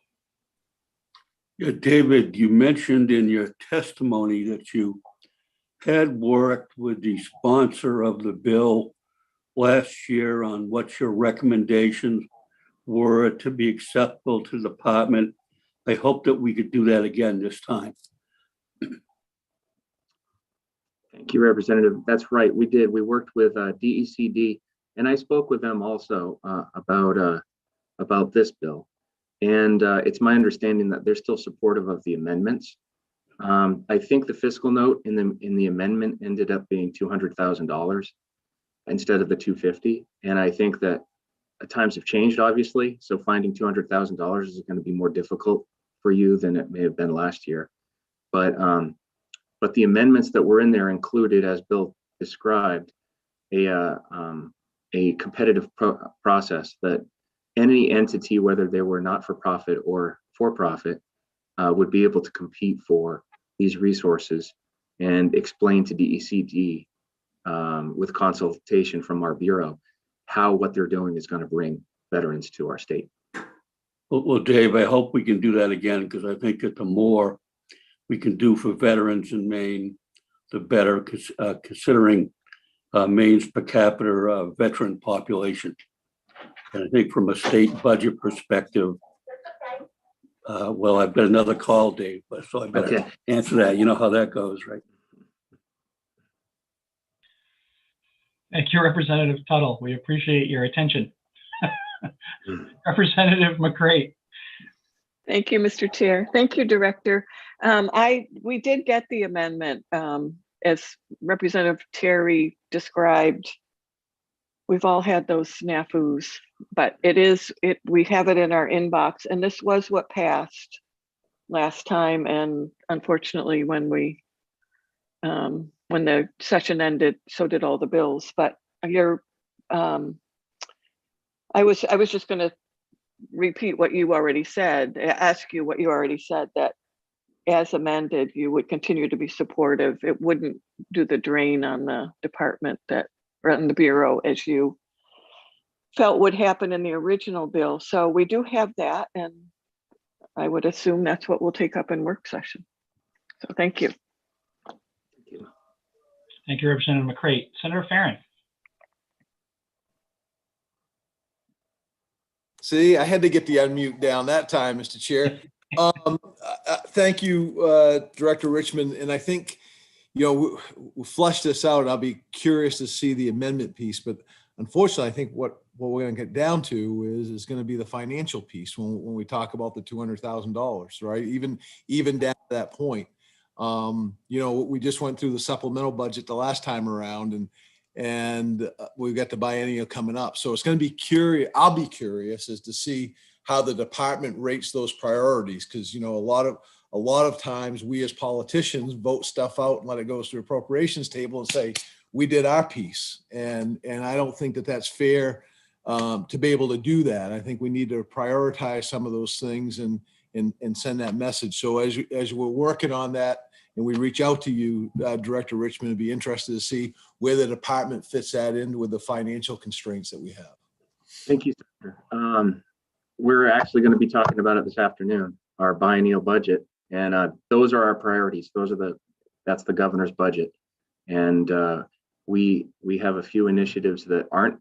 Yeah, David, you mentioned in your testimony that you had worked with the sponsor of the bill last year on what your recommendations were to be acceptable to the department I hope that we could do that again this time. Thank you, Representative. That's right. We did. We worked with DECD, and I spoke with them also about this bill. And it's my understanding that they're still supportive of the amendments. I think the fiscal note in the amendment ended up being $200,000 instead of the 250. And I think that times have changed, obviously. So finding $200,000 is going to be more difficult for you than it may have been last year. But the amendments that were in there included, as Bill described, a competitive process that any entity, whether they were not-for-profit or for-profit, would be able to compete for these resources and explain to DECD with consultation from our Bureau how what they're doing is going to bring veterans to our state. Well, Dave, I hope we can do that again, because I think that the more we can do for veterans in Maine, the better, considering Maine's per capita veteran population. And I think from a state budget perspective, well, I've got another call, Dave, so I better answer that. You know how that goes, right? Thank you, Representative Tuttle. We appreciate your attention. Representative McCray. Thank you, Mr. Chair. Thank you, Director. We did get the amendment as Representative Terry described. We've all had those snafus, but we have it in our inbox, and this was what passed last time. And unfortunately, when the session ended, so did all the bills. But I was just going to repeat what you already said, ask you what you already said, that as amended, you would continue to be supportive. It wouldn't do the drain on the department or on the Bureau as you felt would happen in the original bill. So we do have that, and I would assume that's what we'll take up in work session. So thank you. Thank you, Representative McCray. Senator Farren. See, I had to get the unmute down that time, Mr. Chair. Thank you, Director Richmond. And I think, we'll flush this out. I'll be curious to see the amendment piece, but unfortunately, I think what we're going to get down to is going to be the financial piece when we talk about the $200,000, right? Even down to that point. We just went through the supplemental budget the last time around, and we've got the biennial coming up. So it's going to be curious. I'll be curious as to see how the department rates those priorities, because a lot of times we as politicians vote stuff out and let it go to the appropriations table and say we did our piece, and I don't think that that's fair to be able to do that. I think we need to prioritize some of those things and send that message. So as we're working on that, and we reach out to you, Director Richmond, would be interested to see where the department fits that in with the financial constraints that we have. Thank you, sir. We're actually going to be talking about it this afternoon, our biennial budget, and those are our priorities. That's the governor's budget, and we have a few initiatives that aren't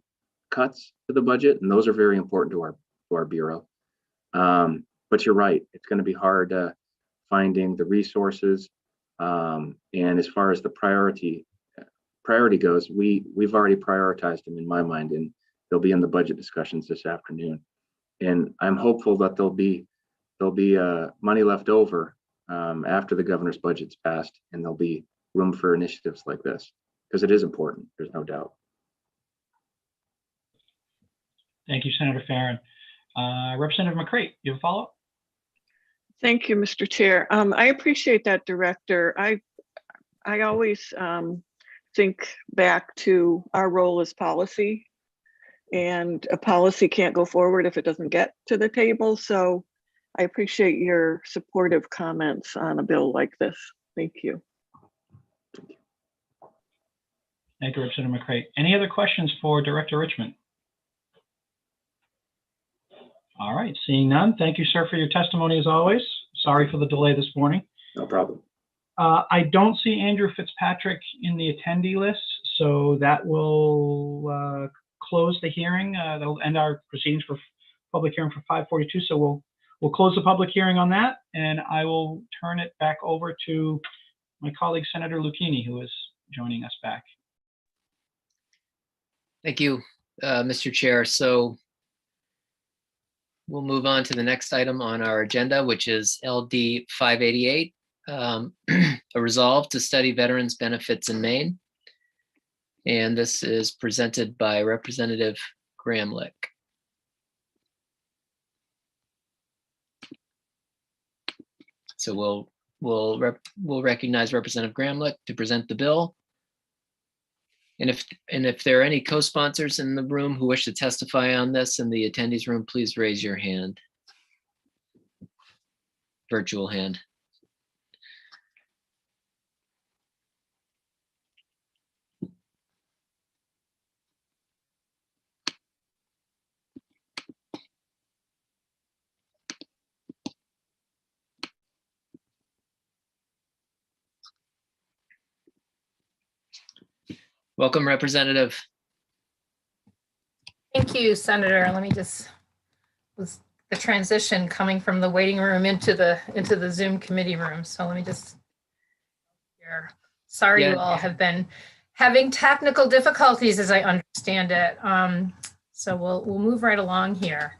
cuts to the budget, and those are very important to our Bureau. But you're right; it's going to be hard finding the resources. And as far as the priority goes, we've already prioritized them in my mind, and they'll be in the budget discussions this afternoon. And I'm hopeful that there'll be money left over after the governor's budget's passed, and there'll be room for initiatives like this, because it is important. There's no doubt. Thank you, Senator Farren. Representative McCray, you have a follow-up? Thank you, Mr. Chair. I appreciate that, Director. I always think back to our role as policy, and a policy can't go forward if it doesn't get to the table. So I appreciate your supportive comments on a bill like this. Thank you. Thank you, Representative McCray. Any other questions for Director Richmond? All right, seeing none. Thank you, sir, for your testimony as always. Sorry for the delay this morning. No problem. I don't see Andrew Fitzpatrick in the attendee list, so that will close the hearing. That'll end our proceedings for public hearing for 5:42. So we'll we'll close the public hearing on that, and I will turn it back over to my colleague, Senator Lucchini, who is joining us back. Thank you, Mr. Chair. So we'll move on to the next item on our agenda, which is LD 588, a resolve to study veterans benefits in Maine. And this is presented by Representative Gramlich. So we'll recognize Representative Gramlich to present the bill. And if there are any co-sponsors in the room who wish to testify on this in the attendees room, please raise your hand. Virtual hand. Welcome, Representative. Thank you, Senator. Let me just, was the transition coming from the waiting room into the Zoom committee room. So let me just, here. Sorry, Yeah. You all have been having technical difficulties as I understand it. So we'll move right along here.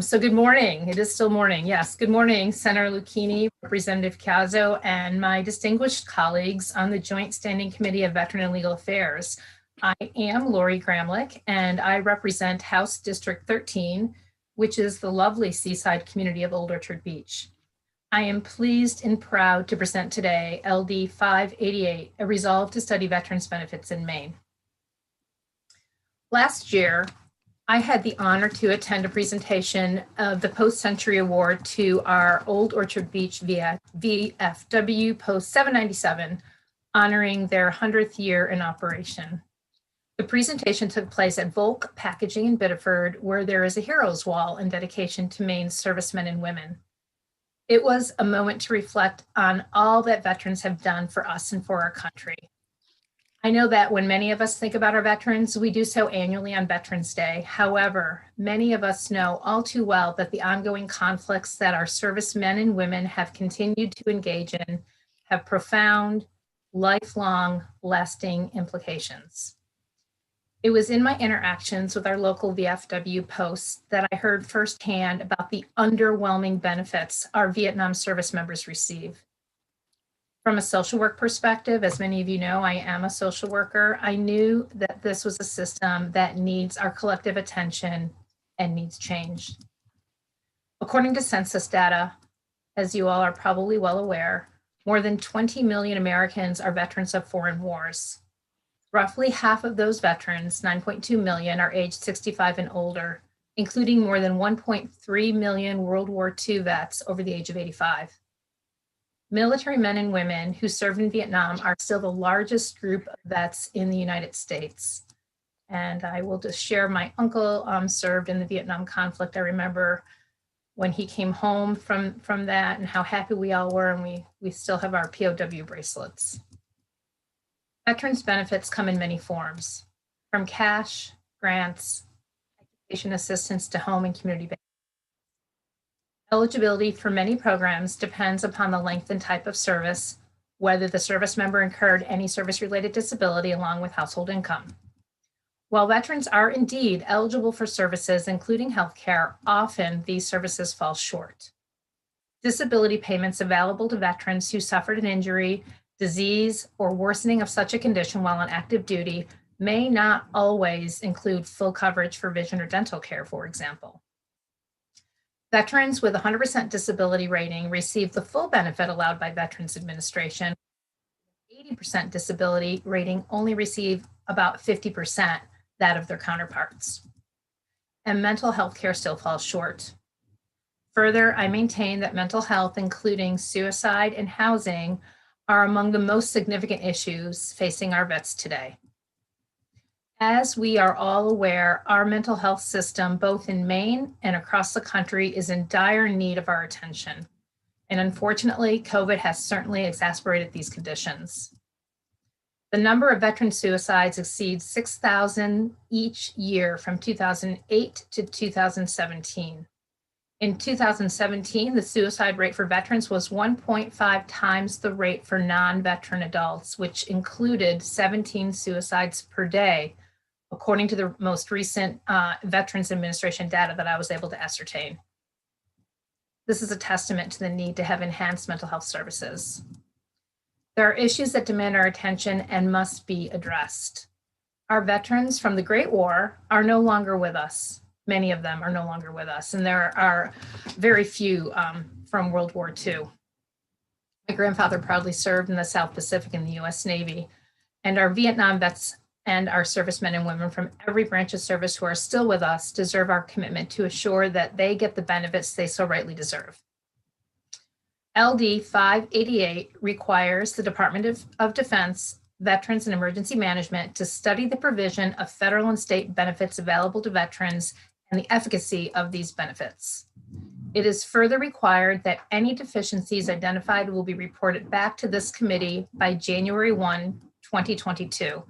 So good morning. It is still morning. Yes. Good morning, Senator Lucchini, Representative Cazzo, and my distinguished colleagues on the Joint Standing Committee of Veteran and Legal Affairs. I am Lori Gramlich, and I represent House District 13, which is the lovely seaside community of Old Orchard Beach. I am pleased and proud to present today LD 588, a resolve to study veterans benefits in Maine. Last year, I had the honor to attend a presentation of the Post-Century Award to our Old Orchard Beach VFW Post 797, honoring their 100th year in operation. The presentation took place at Volk Packaging in Biddeford, where there is a heroes wall in dedication to Maine's servicemen and women. It was a moment to reflect on all that veterans have done for us and for our country. I know that when many of us think about our veterans, we do so annually on Veterans Day. However, many of us know all too well that the ongoing conflicts that our servicemen and women have continued to engage in have profound, lifelong, lasting implications. It was in my interactions with our local VFW posts that I heard firsthand about the underwhelming benefits our Vietnam service members receive. From a social work perspective, as many of you know, I am a social worker. I knew that this was a system that needs our collective attention and needs change. According to census data, as you all are probably well aware, more than 20 million Americans are veterans of foreign wars. Roughly half of those veterans, 9.2 million, are aged 65 and older, including more than 1.3 million World War II vets over the age of 85. Military men and women who served in Vietnam are still the largest group of vets in the United States. And I will just share, my uncle served in the Vietnam conflict. I remember when he came home from that and how happy we all were, and we still have our POW bracelets. Veterans benefits come in many forms, from cash, grants, education assistance to home and community benefits. Eligibility for many programs depends upon the length and type of service, whether the service member incurred any service-related disability along with household income. While veterans are indeed eligible for services, including healthcare, often these services fall short. Disability payments available to veterans who suffered an injury, disease, or worsening of such a condition while on active duty may not always include full coverage for vision or dental care, for example. Veterans with 100% disability rating receive the full benefit allowed by Veterans Administration. 80% disability rating only receive about 50% that of their counterparts. And mental health care still falls short. Further, I maintain that mental health, including suicide and housing, are among the most significant issues facing our vets today. As we are all aware, our mental health system, both in Maine and across the country, is in dire need of our attention. And unfortunately, COVID has certainly exacerbated these conditions. The number of veteran suicides exceeds 6,000 each year from 2008 to 2017. In 2017, the suicide rate for veterans was 1.5 times the rate for non-veteran adults, which included 17 suicides per day, according to the most recent Veterans Administration data that I was able to ascertain. This is a testament to the need to have enhanced mental health services. There are issues that demand our attention and must be addressed. Our veterans from the Great War are no longer with us. Many of them are no longer with us, and there are very few from World War II. My grandfather proudly served in the South Pacific in the US Navy, and our Vietnam vets and our servicemen and women from every branch of service who are still with us deserve our commitment to assure that they get the benefits they so rightly deserve. LD 588 requires the Department of Defense, Veterans and Emergency Management to study the provision of federal and state benefits available to veterans and the efficacy of these benefits. It is further required that any deficiencies identified will be reported back to this committee by January 1, 2022.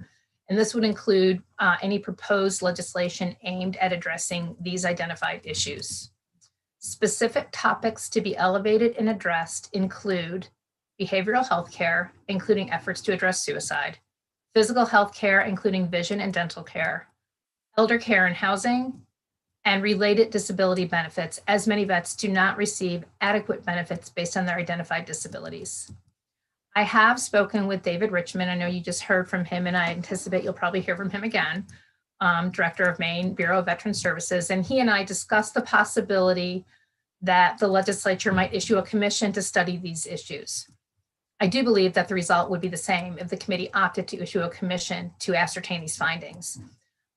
And this would include any proposed legislation aimed at addressing these identified issues. Specific topics to be elevated and addressed include behavioral health care, including efforts to address suicide, physical health care, including vision and dental care, elder care and housing, and related disability benefits, as many vets do not receive adequate benefits based on their identified disabilities. I have spoken with David Richmond. I know you just heard from him, and I anticipate you'll probably hear from him again, Director of Maine Bureau of Veteran Services, and he and I discussed the possibility that the legislature might issue a commission to study these issues. I do believe that the result would be the same if the committee opted to issue a commission to ascertain these findings.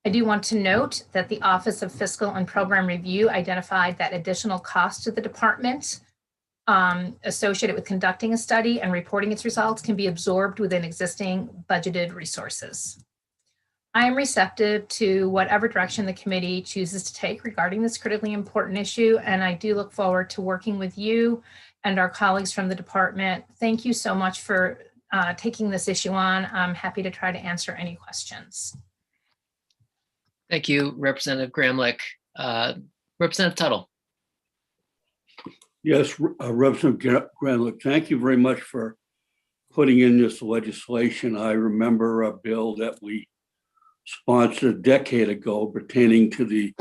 I do want to note that the Office of Fiscal and Program Review identified that additional costs to the department associated with conducting a study and reporting its results can be absorbed within existing budgeted resources. I am receptive to whatever direction the committee chooses to take regarding this critically important issue, and I do look forward to working with you and our colleagues from the department. Thank you so much for taking this issue on. I'm happy to try to answer any questions. Thank you, Representative Gramlich. Representative Tuttle. Yes, Representative Gramlich, thank you very much for putting in this legislation. I remember a bill that we sponsored a decade ago pertaining to the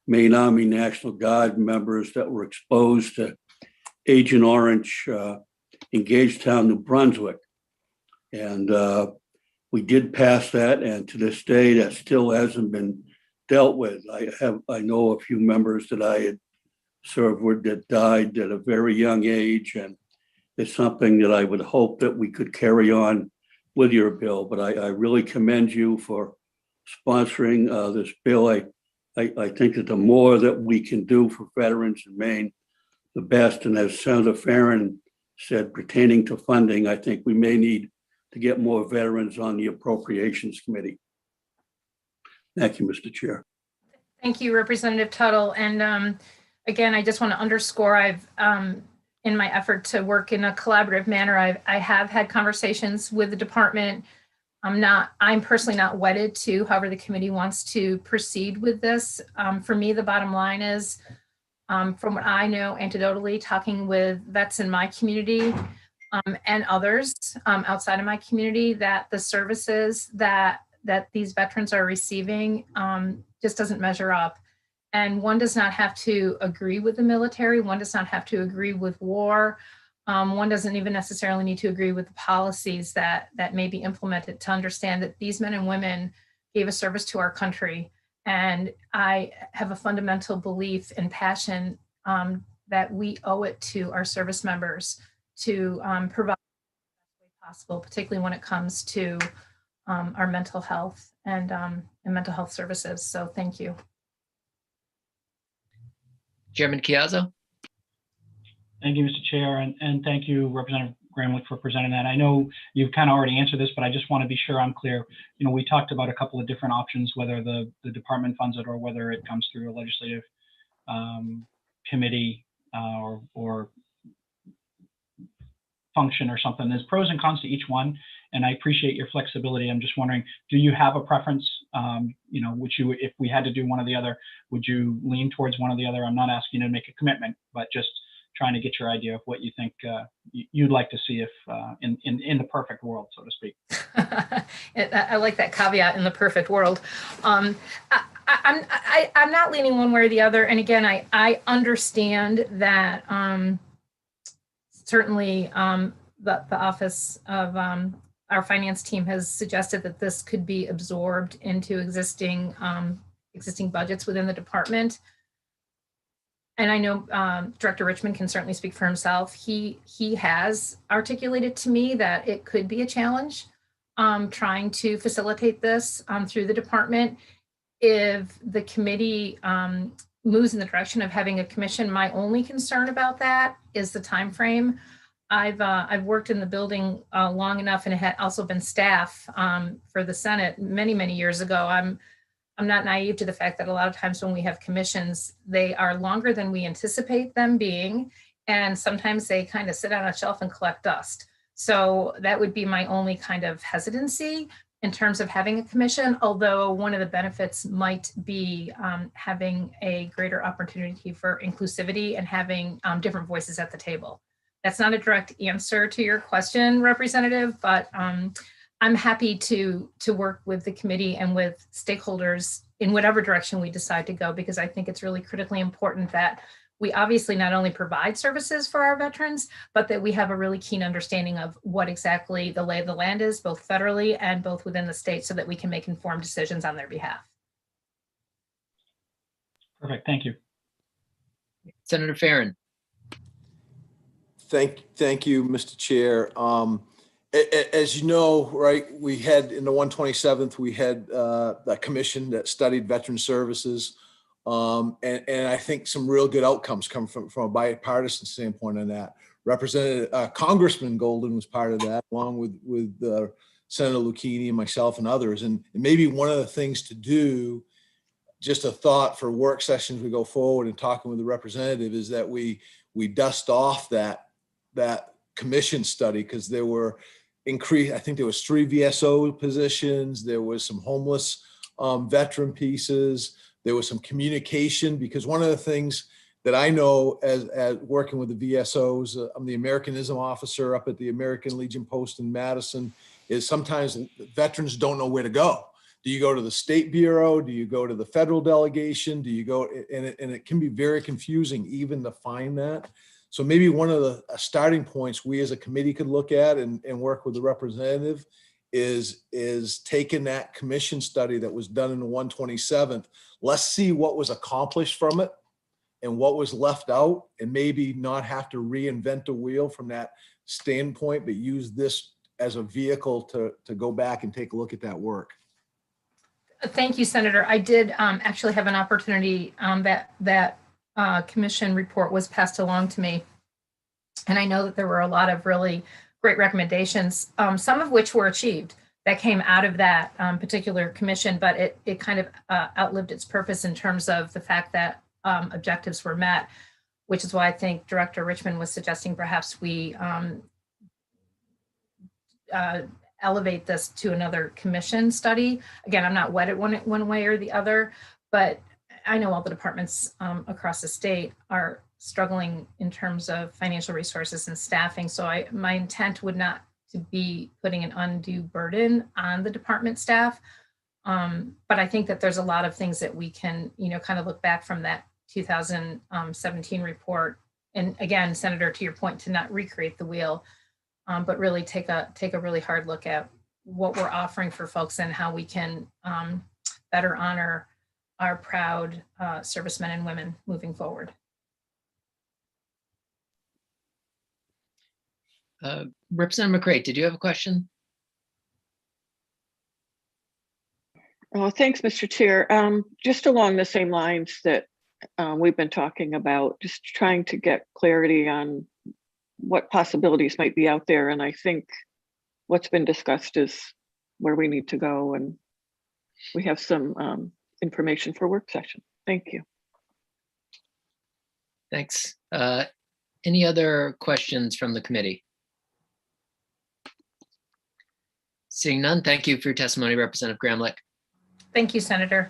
Maine Army National Guard members that were exposed to Agent Orange in Gagetown, New Brunswick. And we did pass that, and to this day, that still hasn't been dealt with. I know a few members that I had served with that died at a very young age, and it's something that I would hope that we could carry on with your bill. But I really commend you for sponsoring this bill. I think that the more that we can do for veterans in Maine, the best. And as Senator Farron said, pertaining to funding, I think we may need to get more veterans on the Appropriations Committee. Thank you, Mr. Chair. Thank you, Representative Tuttle. And again, I just want to underscore, in my effort to work in a collaborative manner, I have had conversations with the department. I'm personally not wedded to however the committee wants to proceed with this. For me, the bottom line is, from what I know anecdotally, talking with vets in my community and others outside of my community, that the services that these veterans are receiving just doesn't measure up. And one does not have to agree with the military. One does not have to agree with war. One doesn't even necessarily need to agree with the policies that may be implemented to understand that these men and women gave a service to our country. And I have a fundamental belief and passion that we owe it to our service members to provide the best way possible, particularly when it comes to our mental health and mental health services. So thank you. Chairman Chiazzo. Thank you, Mr. Chair, and thank you, Representative Gramlich, for presenting that. I know you've kind of already answered this, but I just want to be sure I'm clear. You know, we talked about a couple of different options, whether the department funds it or whether it comes through a legislative committee or function or something. There's pros and cons to each one. and I appreciate your flexibility. I'm just wondering, do you have a preference? Would you, if we had to do one or the other, would you lean towards one or the other? I'm not asking you to make a commitment, but just trying to get your idea of what you think you'd like to see if in the perfect world, so to speak. I like that caveat, in the perfect world. I'm not leaning one way or the other. And again, I understand that certainly the office of our finance team has suggested that this could be absorbed into existing budgets within the department. And I know Director Richmond can certainly speak for himself. He has articulated to me that it could be a challenge trying to facilitate this through the department. If the committee moves in the direction of having a commission, my only concern about that is the time frame. I've worked in the building long enough, and it had also been staff for the Senate many years ago. I'm not naive to the fact that a lot of times when we have commissions, they are longer than we anticipate them being, and sometimes they kind of sit on a shelf and collect dust. So that would be my only kind of hesitancy in terms of having a commission, although one of the benefits might be having a greater opportunity for inclusivity and having different voices at the table. That's not a direct answer to your question, Representative, but I'm happy to work with the committee and with stakeholders in whatever direction we decide to go, because I think it's really critically important that we obviously not only provide services for our veterans, but that we have a really keen understanding of what exactly the lay of the land is, both federally and both within the state, so that we can make informed decisions on their behalf. Perfect. Thank you. Senator Farren. Thank you, Mr. Chair. As you know, right, we had in the 127th, we had a commission that studied veteran services. And I think some real good outcomes come from a bipartisan standpoint on that. Representative Congressman Golden was part of that, along with Senator Lucchini and myself and others. And maybe one of the things to do, just a thought for work sessions we go forward and talking with the representative, is that we dust off that commission study, because there were I think there was 3 VSO positions, there was some homeless veteran pieces, there was some communication, because one of the things that I know as working with the VSOs, I'm the Americanism officer up at the American Legion Post in Madison, is sometimes veterans don't know where to go. Do you go to the State Bureau? Do you go to the federal delegation? Do you go, and it can be very confusing even to find that. So maybe one of the starting points we as a committee could look at and work with the representative is taking that commission study that was done in the 127th. Let's see what was accomplished from it and what was left out, and maybe not have to reinvent the wheel from that standpoint, but use this as a vehicle to go back and take a look at that work. Thank you, Senator. I did actually have an opportunity that commission report was passed along to me. And I know that there were a lot of really great recommendations, some of which were achieved that came out of that particular commission, but it kind of outlived its purpose in terms of the fact that objectives were met, which is why I think Director Richmond was suggesting perhaps we elevate this to another commission study. Again, I'm not wedded one way or the other, but I know all the departments across the state are struggling in terms of financial resources and staffing. So my intent would not to be putting an undue burden on the department staff. But I think that there's a lot of things that we can, kind of look back from that 2017 report. And again, Senator, to your point, to not recreate the wheel, but really take a really hard look at what we're offering for folks and how we can better honor our proud servicemen and women moving forward. Representative McCray, did you have a question? Oh, thanks, Mr. Chair. Just along the same lines that we've been talking about, just trying to get clarity on what possibilities might be out there. And I think what's been discussed is where we need to go. And we have some information for work session. Thank you. Thanks. Any other questions from the committee? Seeing none, thank you for your testimony, Representative Gramlich. Thank you, Senator.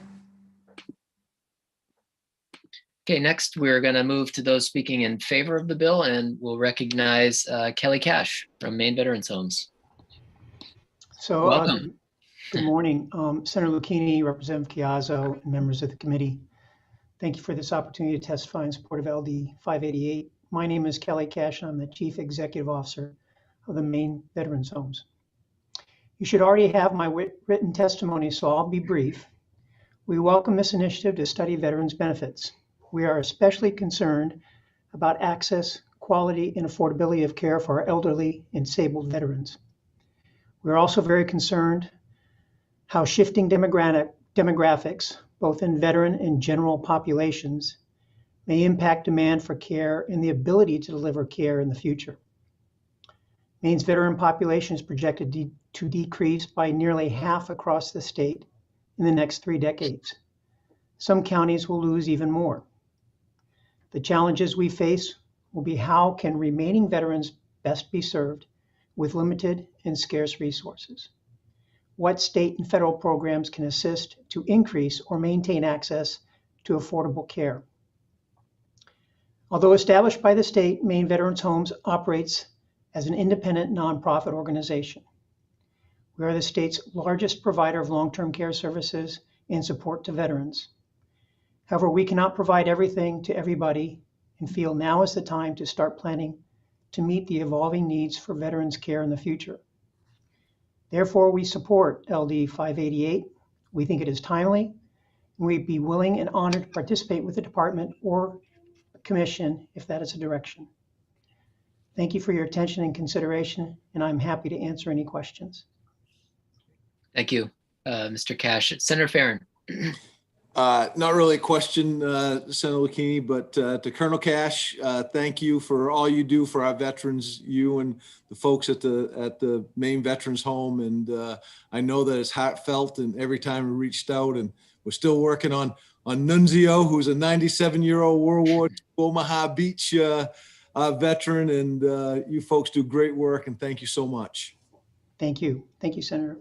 Okay, next we're going to move to those speaking in favor of the bill, and we'll recognize Kelly Cash from Maine Veterans Homes. So, Welcome. good morning, Senator Lucchini, Representative Chiazzo, and members of the committee. Thank you for this opportunity to testify in support of LD 588. My name is Kelly Cash, and I'm the Chief Executive Officer of the Maine Veterans Homes. You should already have my written testimony, so I'll be brief. We welcome this initiative to study veterans' benefits. We are especially concerned about access, quality, and affordability of care for our elderly and disabled veterans. We're also very concerned how shifting demographics, both in veteran and general populations, may impact demand for care and the ability to deliver care in the future. Maine's veteran population is projected to decrease by nearly half across the state in the next 3 decades. Some counties will lose even more. The challenges we face will be how can remaining veterans best be served with limited and scarce resources? What state and federal programs can assist to increase or maintain access to affordable care? Although established by the state, Maine Veterans Homes operates as an independent nonprofit organization. We are the state's largest provider of long-term care services and support to veterans. However, we cannot provide everything to everybody and feel now is the time to start planning to meet the evolving needs for veterans care in the future. Therefore, we support LD 588. We think it is timely, and we'd be willing and honored to participate with the department or commission if that is a direction. Thank you for your attention and consideration, and I'm happy to answer any questions. Thank you, Mr. Cash. Senator Farren. Not really a question, Senator Lucchini, but to Colonel Cash, thank you for all you do for our veterans, you and the folks at the Maine Veterans Home. And I know that it's heartfelt, and every time we reached out, and we're still working on Nunzio, who's a 97-year-old World War II Omaha Beach veteran. And you folks do great work, and thank you so much. Thank you. Thank you, Senator.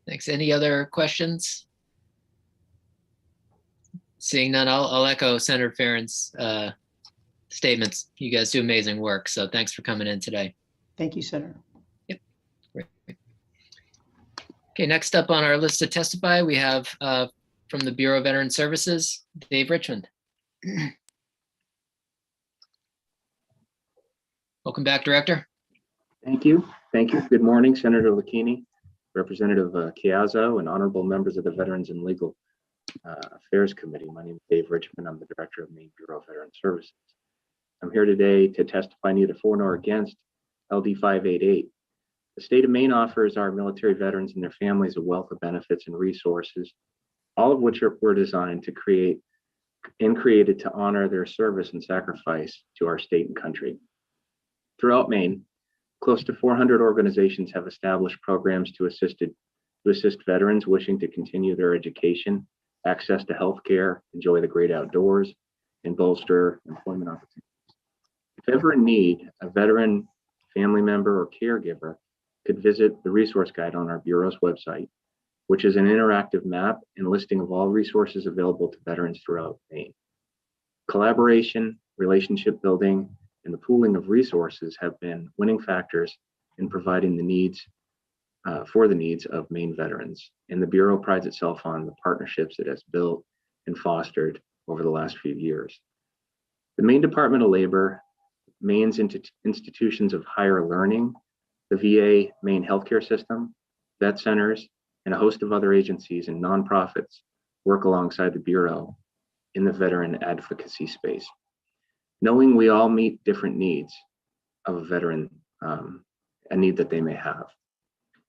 Thanks. Any other questions? Seeing none, I'll echo Senator Farren's statements. You guys do amazing work, so thanks for coming in today. Thank you, Senator. Yep. Great. Okay, next up on our list to testify, we have from the Bureau of Veteran Services, Dave Richmond. Welcome back, Director. Thank you. Thank you. Good morning, Senator Lucchini, Representative Chiazzo, and honorable members of the Veterans and Legal Affairs Committee. My name is Dave Richmond. I'm the Director of Maine Bureau of Veteran Services. I'm here today to testify neither for nor against LD 588. The state of Maine offers our military veterans and their families a wealth of benefits and resources, all of which were designed to created to honor their service and sacrifice to our state and country. Throughout Maine, close to 400 organizations have established programs to assist veterans wishing to continue their education, access to health care, enjoy the great outdoors, and bolster employment opportunities. If ever in need, a veteran, family member, or caregiver could visit the resource guide on our Bureau's website, which is an interactive map and listing of all resources available to veterans throughout Maine. Collaboration, relationship building, and the pooling of resources have been winning factors in providing the needs of Maine veterans. And the Bureau prides itself on the partnerships it has built and fostered over the last few years. The Maine Department of Labor, Maine's institutions of higher learning, the VA Maine healthcare system, vet centers, and a host of other agencies and nonprofits work alongside the Bureau in the veteran advocacy space. Knowing we all meet different needs of a veteran, a need that they may have.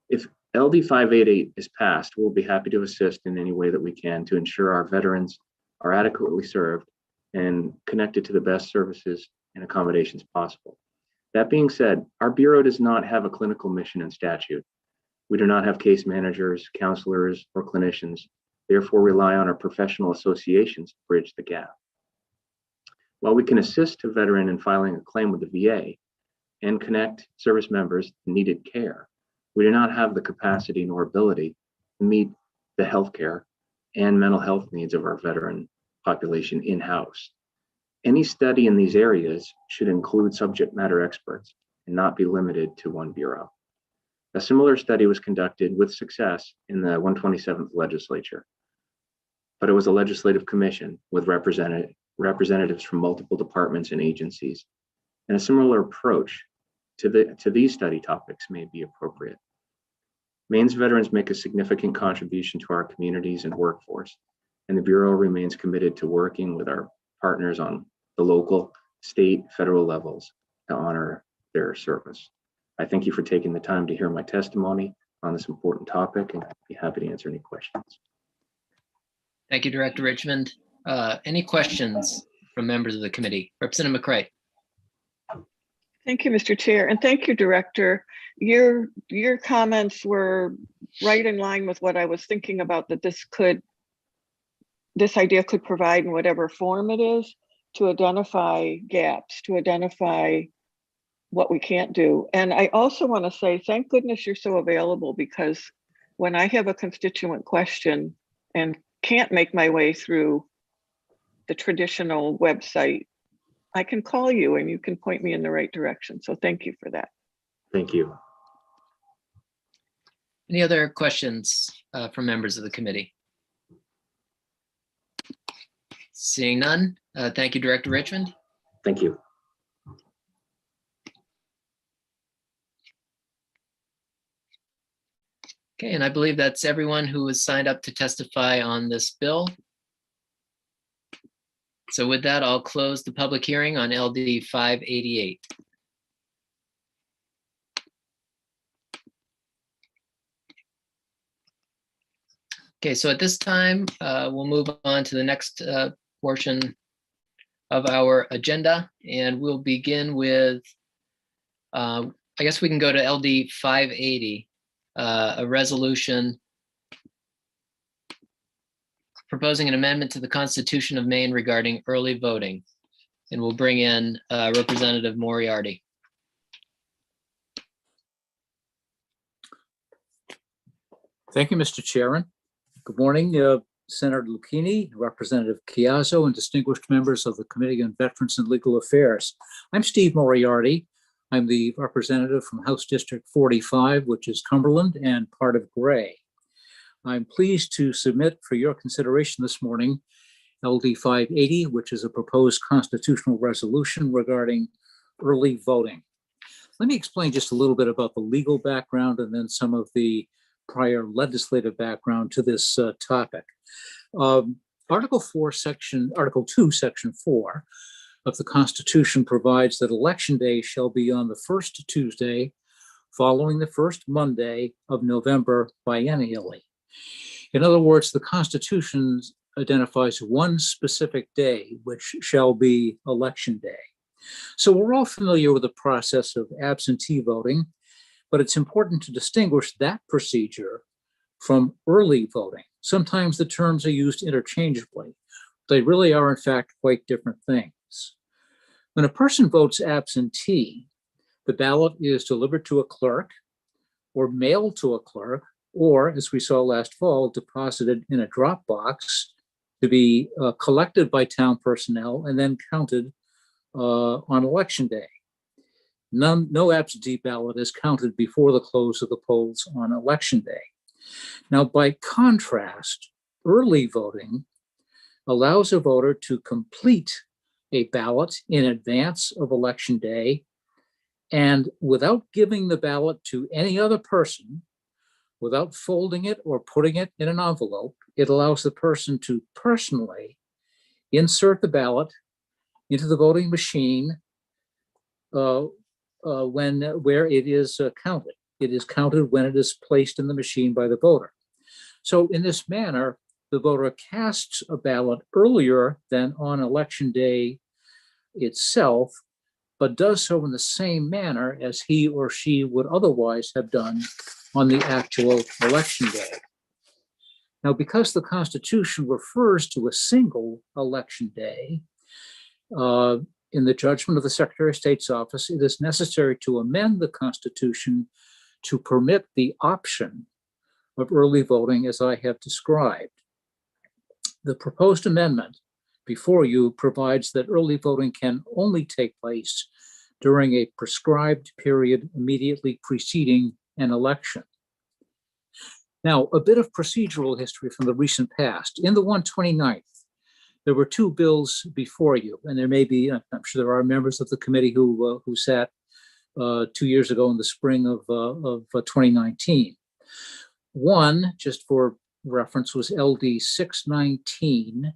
If LD 588 is passed, we'll be happy to assist in any way that we can to ensure our veterans are adequately served and connected to the best services and accommodations possible. That being said, our Bureau does not have a clinical mission and statute. We do not have case managers, counselors, or clinicians, therefore rely on our professional associations to bridge the gap. While we can assist a veteran in filing a claim with the VA, and connect service members to needed care, we do not have the capacity nor ability to meet the healthcare and mental health needs of our veteran population in-house. Any study in these areas should include subject matter experts and not be limited to one bureau. A similar study was conducted with success in the 127th legislature, but it was a legislative commission with representatives from multiple departments and agencies. And a similar approach to these study topics may be appropriate. Maine's veterans make a significant contribution to our communities and workforce, and the Bureau remains committed to working with our partners on the local, state, federal levels to honor their service. I thank you for taking the time to hear my testimony on this important topic, and I'd be happy to answer any questions. Thank you, Director Richmond. Any questions from members of the committee? Representative McCray. Thank you, Mr. Chair, and thank you, Director. Your comments were right in line with what I was thinking about, that this idea could provide in whatever form it is to identify gaps, to identify what we can't do. And I also want to say, thank goodness you're so available, because when I have a constituent question and can't make my way through the traditional website, I can call you and you can point me in the right direction. So thank you for that. Thank you. Any other questions from members of the committee? Seeing none, thank you, Director Richmond. Thank you. Okay, and I believe that's everyone who was signed up to testify on this bill. So with that, I'll close the public hearing on LD 588. Okay, so at this time, we'll move on to the next portion of our agenda, and we'll begin with, I guess we can go to LD 580, a resolution proposing an amendment to the Constitution of Maine regarding early voting. And we'll bring in Representative Moriarty. Thank you, Mr. Chairman. Good morning, Senator Lucchini, Representative Chiazzo, and distinguished members of the Committee on Veterans and Legal Affairs. I'm Steve Moriarty. I'm the representative from House District 45, which is Cumberland and part of Gray. I'm pleased to submit for your consideration this morning LD 580, which is a proposed constitutional resolution regarding early voting. Let me explain just a little bit about the legal background and then some of the prior legislative background to this topic. Article 2, Section 4 of the Constitution provides that Election Day shall be on the first Tuesday following the first Monday of November biennially. In other words, the Constitution identifies one specific day, which shall be Election Day. So we're all familiar with the process of absentee voting, but it's important to distinguish that procedure from early voting. Sometimes the terms are used interchangeably. They really are, in fact, quite different things. When a person votes absentee, the ballot is delivered to a clerk or mailed to a clerk, or, as we saw last fall, deposited in a drop box to be collected by town personnel and then counted on Election Day. No absentee ballot is counted before the close of the polls on Election Day. Now, by contrast, early voting allows a voter to complete a ballot in advance of Election Day, and without giving the ballot to any other person, without folding it or putting it in an envelope, it allows the person to personally insert the ballot into the voting machine where it is counted. It is counted when it is placed in the machine by the voter. So in this manner, the voter casts a ballot earlier than on Election Day itself, but does so in the same manner as he or she would otherwise have done on the actual Election Day. Now, because the Constitution refers to a single Election Day, in the judgment of the Secretary of State's office, it is necessary to amend the Constitution to permit the option of early voting as I have described. The proposed amendment before you provides that early voting can only take place during a prescribed period immediately preceding an election. Now, a bit of procedural history from the recent past. In the 129th, there were two bills before you, and there may be, I'm sure there are members of the committee who sat 2 years ago in the spring of 2019. One, just for reference, was LD 619,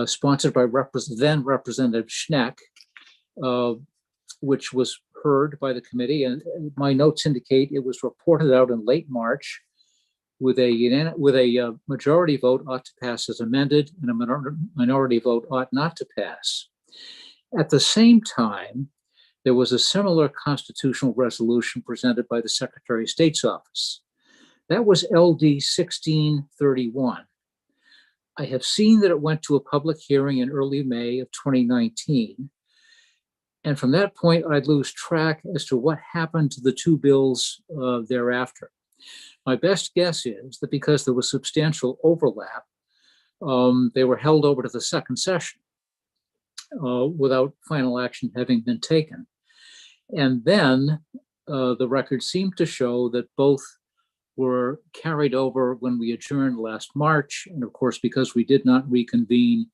sponsored by then Representative Schneck, which was heard by the committee. And my notes indicate it was reported out in late March with a majority vote ought to pass as amended and a minority vote ought not to pass. At the same time, there was a similar constitutional resolution presented by the Secretary of State's office. That was LD 1631. I have seen that it went to a public hearing in early May of 2019. And from that point, I'd lose track as to what happened to the two bills thereafter. My best guess is that because there was substantial overlap, they were held over to the second session without final action having been taken. And then the record seemed to show that both were carried over when we adjourned last March. And of course, because we did not reconvene,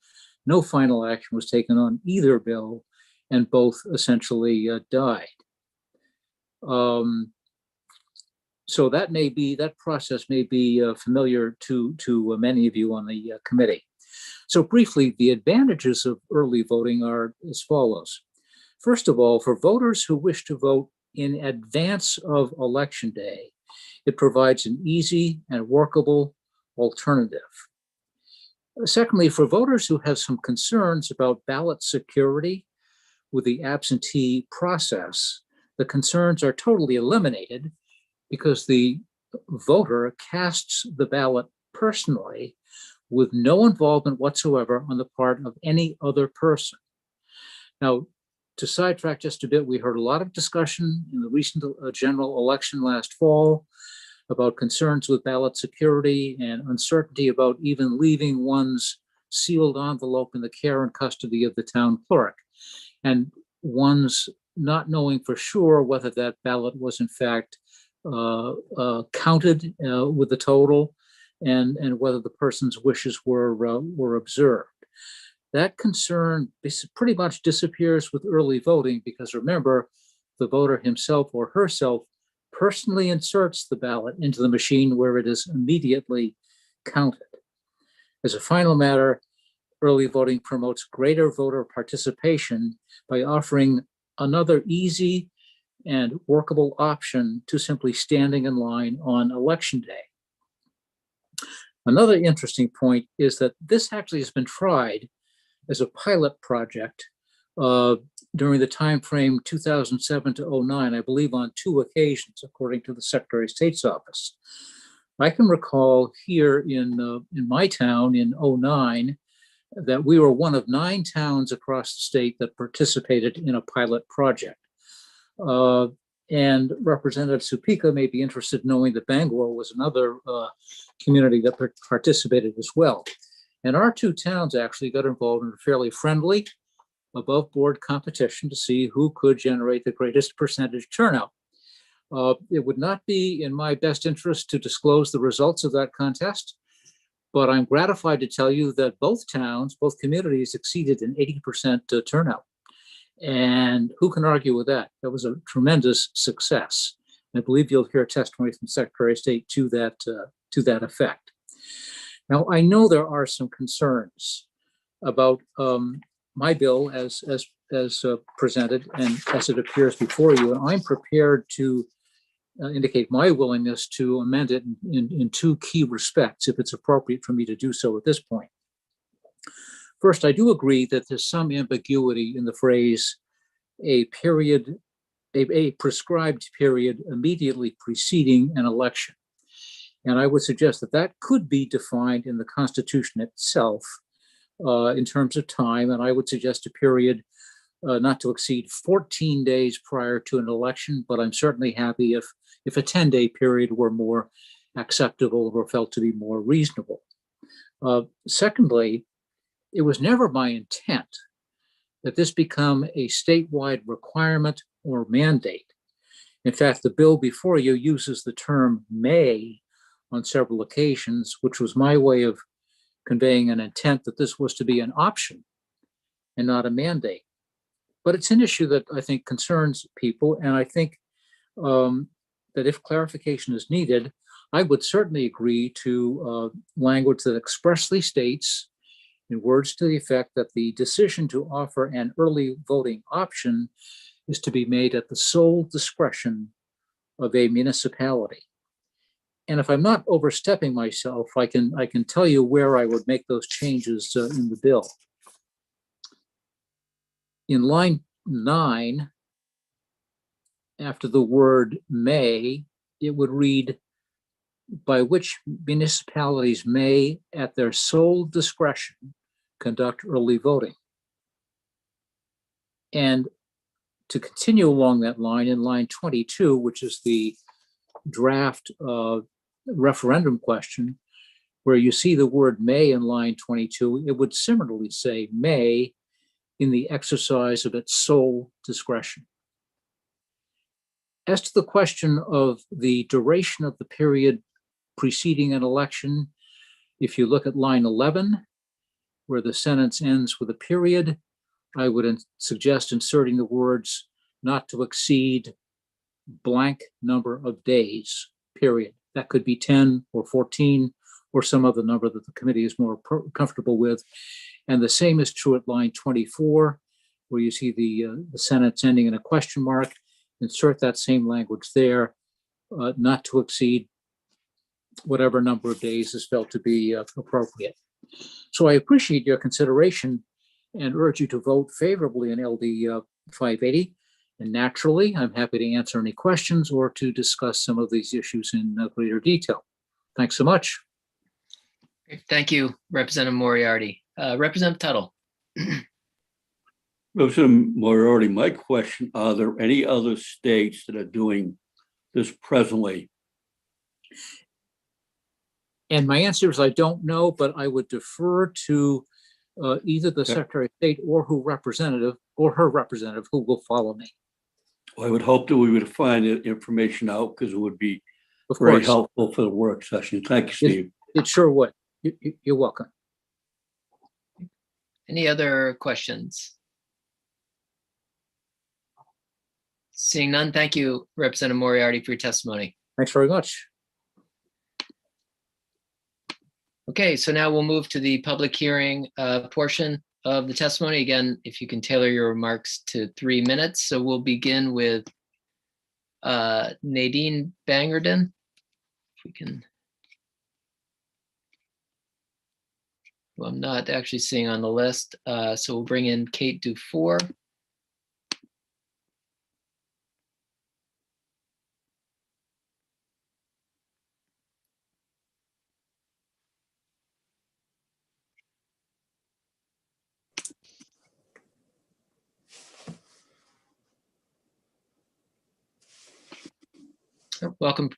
no final action was taken on either bill, and both essentially died. So that process may be familiar to many of you on the committee. So briefly, the advantages of early voting are as follows. First of all, for voters who wish to vote in advance of Election Day, it provides an easy and workable alternative. Secondly, for voters who have some concerns about ballot security with the absentee process, the concerns are totally eliminated because the voter casts the ballot personally with no involvement whatsoever on the part of any other person. Now, to sidetrack just a bit, we heard a lot of discussion in the recent general election last fall about concerns with ballot security and uncertainty about even leaving one's sealed envelope in the care and custody of the town clerk, and one's not knowing for sure whether that ballot was in fact counted with the total and whether the person's wishes were observed. That concern pretty much disappears with early voting because remember, the voter himself or herself personally inserts the ballot into the machine where it is immediately counted. As a final matter, early voting promotes greater voter participation by offering another easy and workable option to simply standing in line on Election Day. Another interesting point is that this actually has been tried as a pilot project during the time frame 2007 to 09, I believe on 2 occasions, according to the Secretary of State's office. I can recall here in my town in 09 that we were one of 9 towns across the state that participated in a pilot project. And Representative Supika may be interested in knowing that Bangor was another community that participated as well. And our 2 towns actually got involved in a fairly friendly, above board competition to see who could generate the greatest percentage turnout. It would not be in my best interest to disclose the results of that contest, but I'm gratified to tell you that both towns, both communities exceeded an 80% turnout. And who can argue with that? That was a tremendous success. I believe you'll hear testimony from Secretary of State to that effect. Now, I know there are some concerns about my bill as presented and as it appears before you, and I'm prepared to indicate my willingness to amend it in 2 key respects, if it's appropriate for me to do so at this point. First, I do agree that there's some ambiguity in the phrase a prescribed period immediately preceding an election. And I would suggest that that could be defined in the Constitution itself in terms of time. And I would suggest a period not to exceed 14 days prior to an election, but I'm certainly happy if a 10-day period were more acceptable or felt to be more reasonable. Secondly, it was never my intent that this become a statewide requirement or mandate. In fact, the bill before you uses the term may on several occasions, which was my way of conveying an intent that this was to be an option and not a mandate. But it's an issue that I think concerns people, and I think that if clarification is needed, I would certainly agree to language that expressly states, in words to the effect that the decision to offer an early voting option is to be made at the sole discretion of a municipality. And if I'm not overstepping myself, I can tell you where I would make those changes in the bill. In line 9, after the word may, it would read, by which municipalities may, at their sole discretion, conduct early voting. And to continue along that line, in line 22, which is the draft referendum question, where you see the word may in line 22, it would similarly say may in the exercise of its sole discretion. As to the question of the duration of the period preceding an election, if you look at line 11, where the sentence ends with a period, I would suggest inserting the words not to exceed blank number of days, period. That could be 10 or 14 or some other number that the committee is more comfortable with. And the same is true at line 24, where you see the sentence ending in a question mark. Insert that same language there, not to exceed whatever number of days is felt to be appropriate. So I appreciate your consideration and urge you to vote favorably in LD 580. And naturally, I'm happy to answer any questions or to discuss some of these issues in greater detail. Thanks so much. Thank you, Representative Moriarty. Representative Tuttle. Representative Moriarty, my question, are there any other states that are doing this presently? And my answer is I don't know, but I would defer to either the Secretary of State or her representative who will follow me. Well, I would hope that we would find that information out because it would be Of very course. helpful for the work session. Thank you, Steve. It sure would. You're welcome. Any other questions? Seeing none, thank you, Representative Moriarty, for your testimony. Thanks very much. Okay, so now we'll move to the public hearing portion of the testimony. Again, if you can tailor your remarks to 3 minutes. So we'll begin with Nadine Bangerden. If we can. Who I'm not actually seeing on the list. So we'll bring in Kate Dufour. Welcome,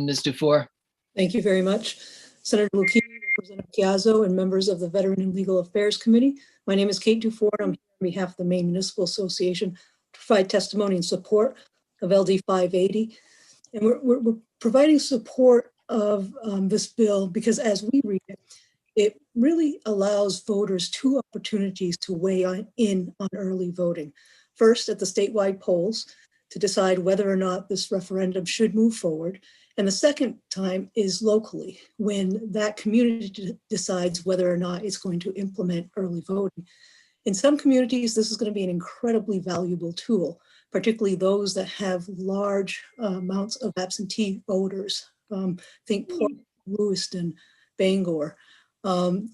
Ms. Dufour. Thank you very much. Senator Lucchini, Representative Chiazzo, and members of the Veteran and Legal Affairs Committee. My name is Kate Dufour. I'm here on behalf of the Maine Municipal Association to provide testimony in support of LD 580. And we're providing support of this bill because as we read it, it really allows voters 2 opportunities to weigh in on early voting. First, at the statewide polls, to decide whether or not this referendum should move forward. And the second time is locally, when that community decides whether or not it's going to implement early voting. In some communities, this is going to be an incredibly valuable tool, particularly those that have large amounts of absentee voters. Think Portland, Lewiston, Bangor. And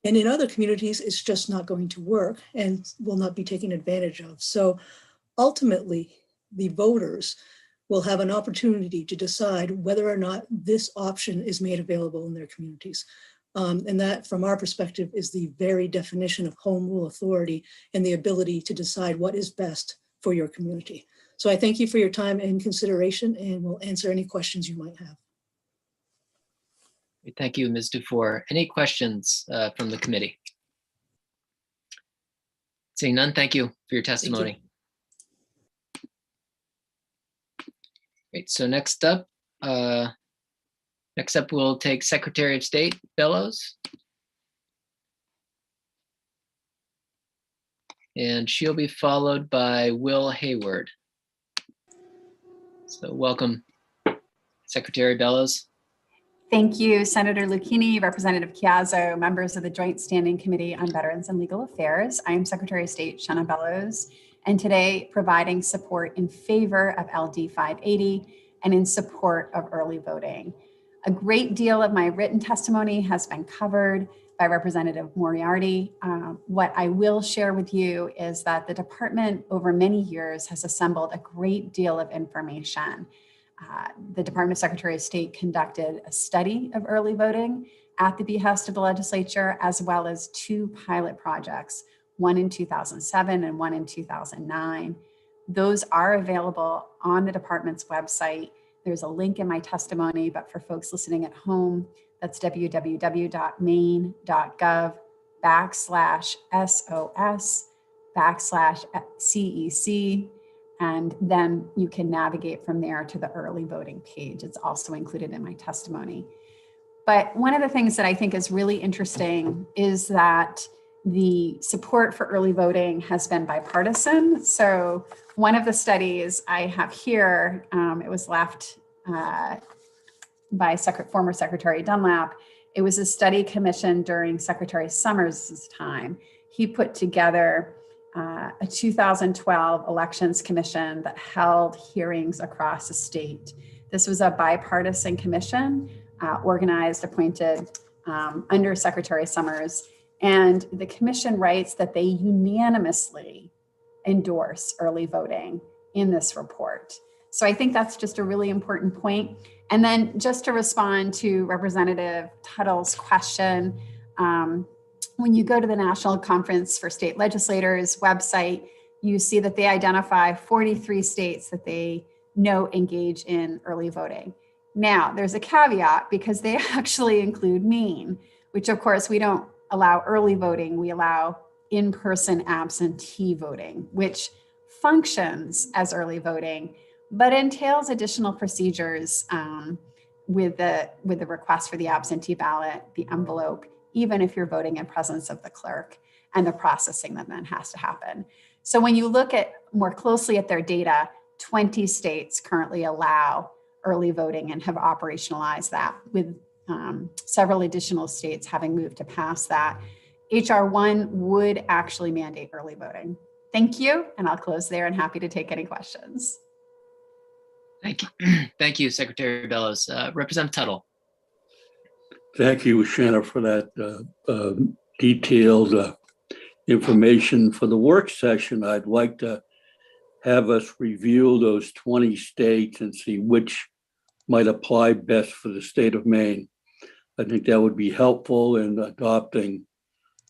in other communities, it's just not going to work and will not be taken advantage of. So ultimately, the voters will have an opportunity to decide whether or not this option is made available in their communities. And that, from our perspective, is the very definition of home rule authority and the ability to decide what is best for your community. So I thank you for your time and consideration, and will answer any questions you might have. Thank you, Ms. Dufour. Any questions from the committee? Seeing none, thank you for your testimony. Great. So next up, we'll take Secretary of State Bellows. And she'll be followed by Will Hayward. So welcome, Secretary Bellows. Thank you, Senator Lucchini, Representative Chiazzo, members of the Joint Standing Committee on Veterans and Legal Affairs. I am Secretary of State Shanna Bellows, and today providing support in favor of LD 580 and in support of early voting. A great deal of my written testimony has been covered by Representative Moriarty. What I will share with you is that the department over many years has assembled a great deal of information. The Department of Secretary of State conducted a study of early voting at the behest of the legislature, as well as 2 pilot projects, one in 2007 and one in 2009. Those are available on the department's website. There's a link in my testimony, but for folks listening at home, that's www.maine.gov/SOS/CEC. And then you can navigate from there to the early voting page. It's also included in my testimony. But one of the things that I think is really interesting is that the support for early voting has been bipartisan. So one of the studies I have here, it was left by former Secretary Dunlap. It was a study commissioned during Secretary Summers' time. He put together a 2012 elections commission that held hearings across the state. This was a bipartisan commission, organized, appointed under Secretary Summers. And the commission writes that they unanimously endorse early voting in this report. So I think that's just a really important point. And then just to respond to Representative Tuttle's question, when you go to the National Conference for State Legislators website, you see that they identify 43 states that they know engage in early voting. Now, there's a caveat because they actually include Maine, which of course we don't allow early voting, we allow in-person absentee voting, which functions as early voting, but entails additional procedures with the request for the absentee ballot, the envelope, even if you're voting in presence of the clerk, and the processing that then has to happen. So when you look at more closely at their data, 20 states currently allow early voting and have operationalized that, with several additional states having moved to pass that. HR 1 would actually mandate early voting. Thank you, and I'll close there and happy to take any questions. Thank you. Thank you, Secretary Bellows. Representative Tuttle. Thank you, Shanna, for that detailed information. For the work session, I'd like to have us review those 20 states and see which might apply best for the state of Maine. I think that would be helpful in adopting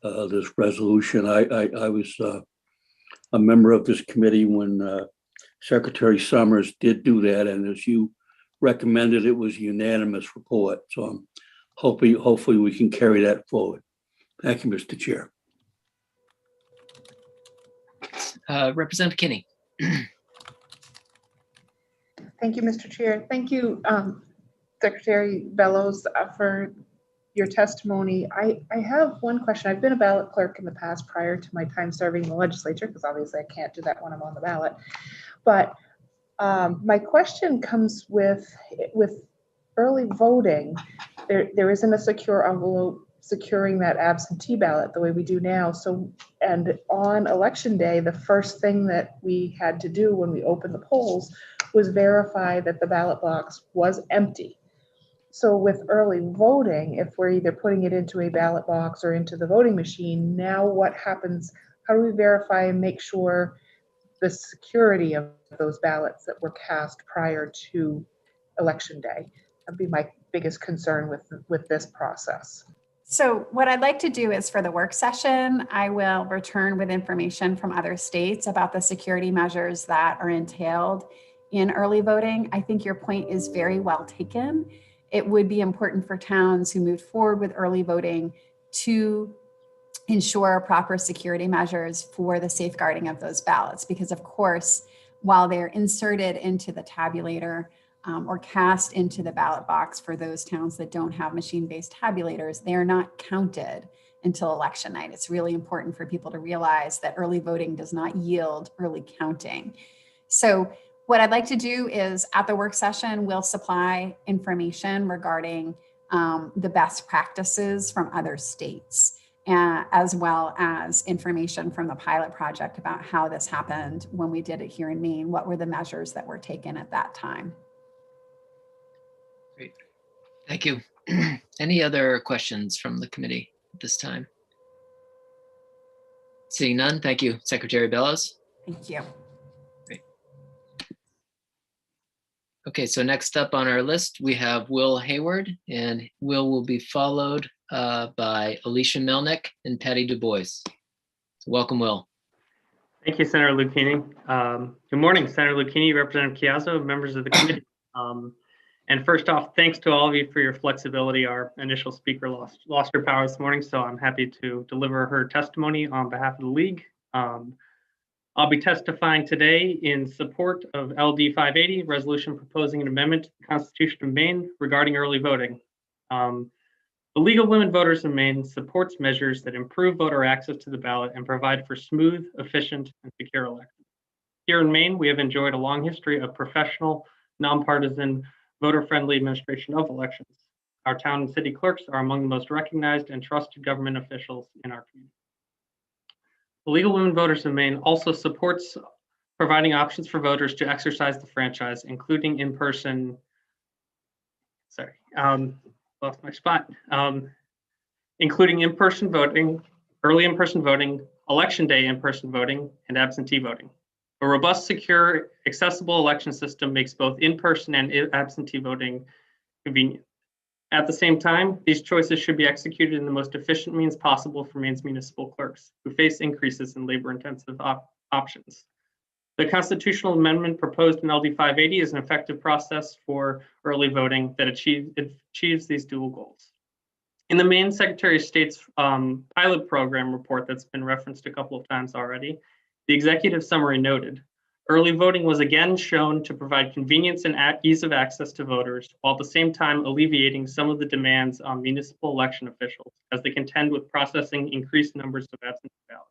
this resolution. I was a member of this committee when Secretary Summers did do that, and as you recommended, it was a unanimous report. So I'm hopefully we can carry that forward. Thank you, Mr. Chair. Representative Kinney. Thank you, Mr. Chair. Thank you, Secretary Bellows, for your testimony. I have one question. I've been a ballot clerk in the past prior to my time serving in the legislature, because obviously I can't do that when I'm on the ballot. But my question comes with early voting. There isn't a secure envelope securing that absentee ballot the way we do now. So, and on election day, the first thing that we had to do when we opened the polls was verify that the ballot box was empty. So with early voting, if we're either putting it into a ballot box or into the voting machine, now what happens? How do we verify and make sure the security of those ballots that were cast prior to election day? That'd be my biggest concern with this process. So what I'd like to do is for the work session, I will return with information from other states about the security measures that are entailed in early voting. I think your point is very well taken. It would be important for towns who moved forward with early voting to ensure proper security measures for the safeguarding of those ballots, because of course, while they're inserted into the tabulator or cast into the ballot box for those towns that don't have machine-based tabulators, they are not counted until election night. It's really important for people to realize that early voting does not yield early counting. So what I'd like to do is at the work session, we'll supply information regarding the best practices from other states, as well as information from the pilot project about how this happened when we did it here in Maine. What were the measures that were taken at that time? Great. Thank you. Any other questions from the committee at this time? Seeing none, thank you, Secretary Bellows. Thank you. Great. Okay, so next up on our list, we have Will Hayward, and Will will be followed by Alicia Melnick and Patty Du Bois. So welcome, Will. Thank you, Senator Lucchini. Good morning, Senator Lucchini, Representative Chiazzo, members of the committee. And first off, thanks to all of you for your flexibility. Our initial speaker lost her power this morning, so I'm happy to deliver her testimony on behalf of the league. I'll be testifying today in support of LD 580, resolution proposing an amendment to the Constitution of Maine regarding early voting. The League of Women Voters in Maine supports measures that improve voter access to the ballot and provide for smooth, efficient, and secure elections. Here in Maine, we have enjoyed a long history of professional, nonpartisan, voter-friendly administration of elections. Our town and city clerks are among the most recognized and trusted government officials in our community. The League of Women Voters in Maine also supports providing options for voters to exercise the franchise, including in-person, lost my spot, including in-person voting, early in-person voting, election day in-person voting, and absentee voting. A robust, secure, accessible election system makes both in-person and absentee voting convenient. At the same time, these choices should be executed in the most efficient means possible for Maine's municipal clerks, who face increases in labor-intensive options. The constitutional amendment proposed in LD 580 is an effective process for early voting that achieves these dual goals. In the Maine Secretary of State's pilot program report that's been referenced a couple of times already, the executive summary noted, early voting was again shown to provide convenience and ease of access to voters, while at the same time alleviating some of the demands on municipal election officials as they contend with processing increased numbers of absentee ballots.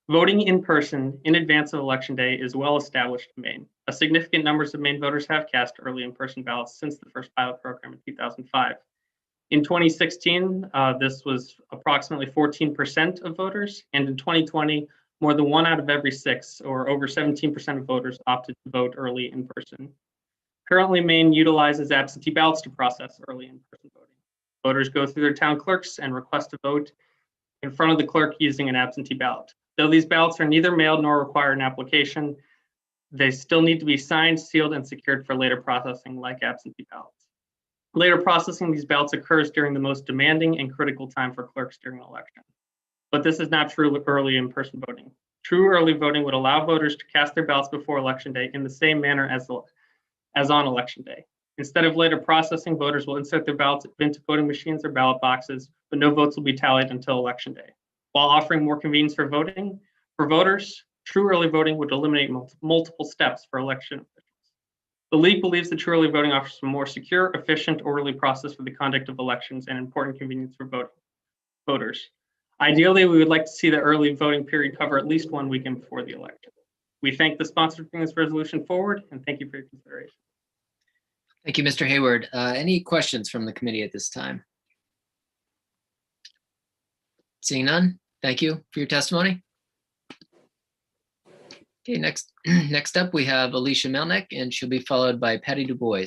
Voting in person in advance of Election Day is well established in Maine. A significant numbers of Maine voters have cast early in-person ballots since the first pilot program in 2005. In 2016, this was approximately 14% of voters, and in 2020, more than 1 out of every 6, or over 17% of voters, opted to vote early in person. Currently, Maine utilizes absentee ballots to process early in-person voting. Voters go through their town clerks and request to vote in front of the clerk using an absentee ballot. Though these ballots are neither mailed nor require an application, they still need to be signed, sealed, and secured for later processing, like absentee ballots. Later processing these ballots occurs during the most demanding and critical time for clerks during an election. But this is not true with early in-person voting. True early voting would allow voters to cast their ballots before Election Day in the same manner as on Election Day. Instead of later processing, voters will insert their ballots into voting machines or ballot boxes, but no votes will be tallied until Election Day. While offering more convenience for voters, true early voting would eliminate multiple steps for election officials. The League believes that true early voting offers a more secure, efficient, orderly process for the conduct of elections and important convenience for voters. Ideally, we would like to see the early voting period cover at least 1 weekend before the election. We thank the sponsor for bringing this resolution forward, and thank you for your consideration. Thank you, Mr. Hayward. Any questions from the committee at this time? Seeing none, thank you for your testimony. Okay, next up we have Alicia Melnick, and she'll be followed by Patty Du Bois.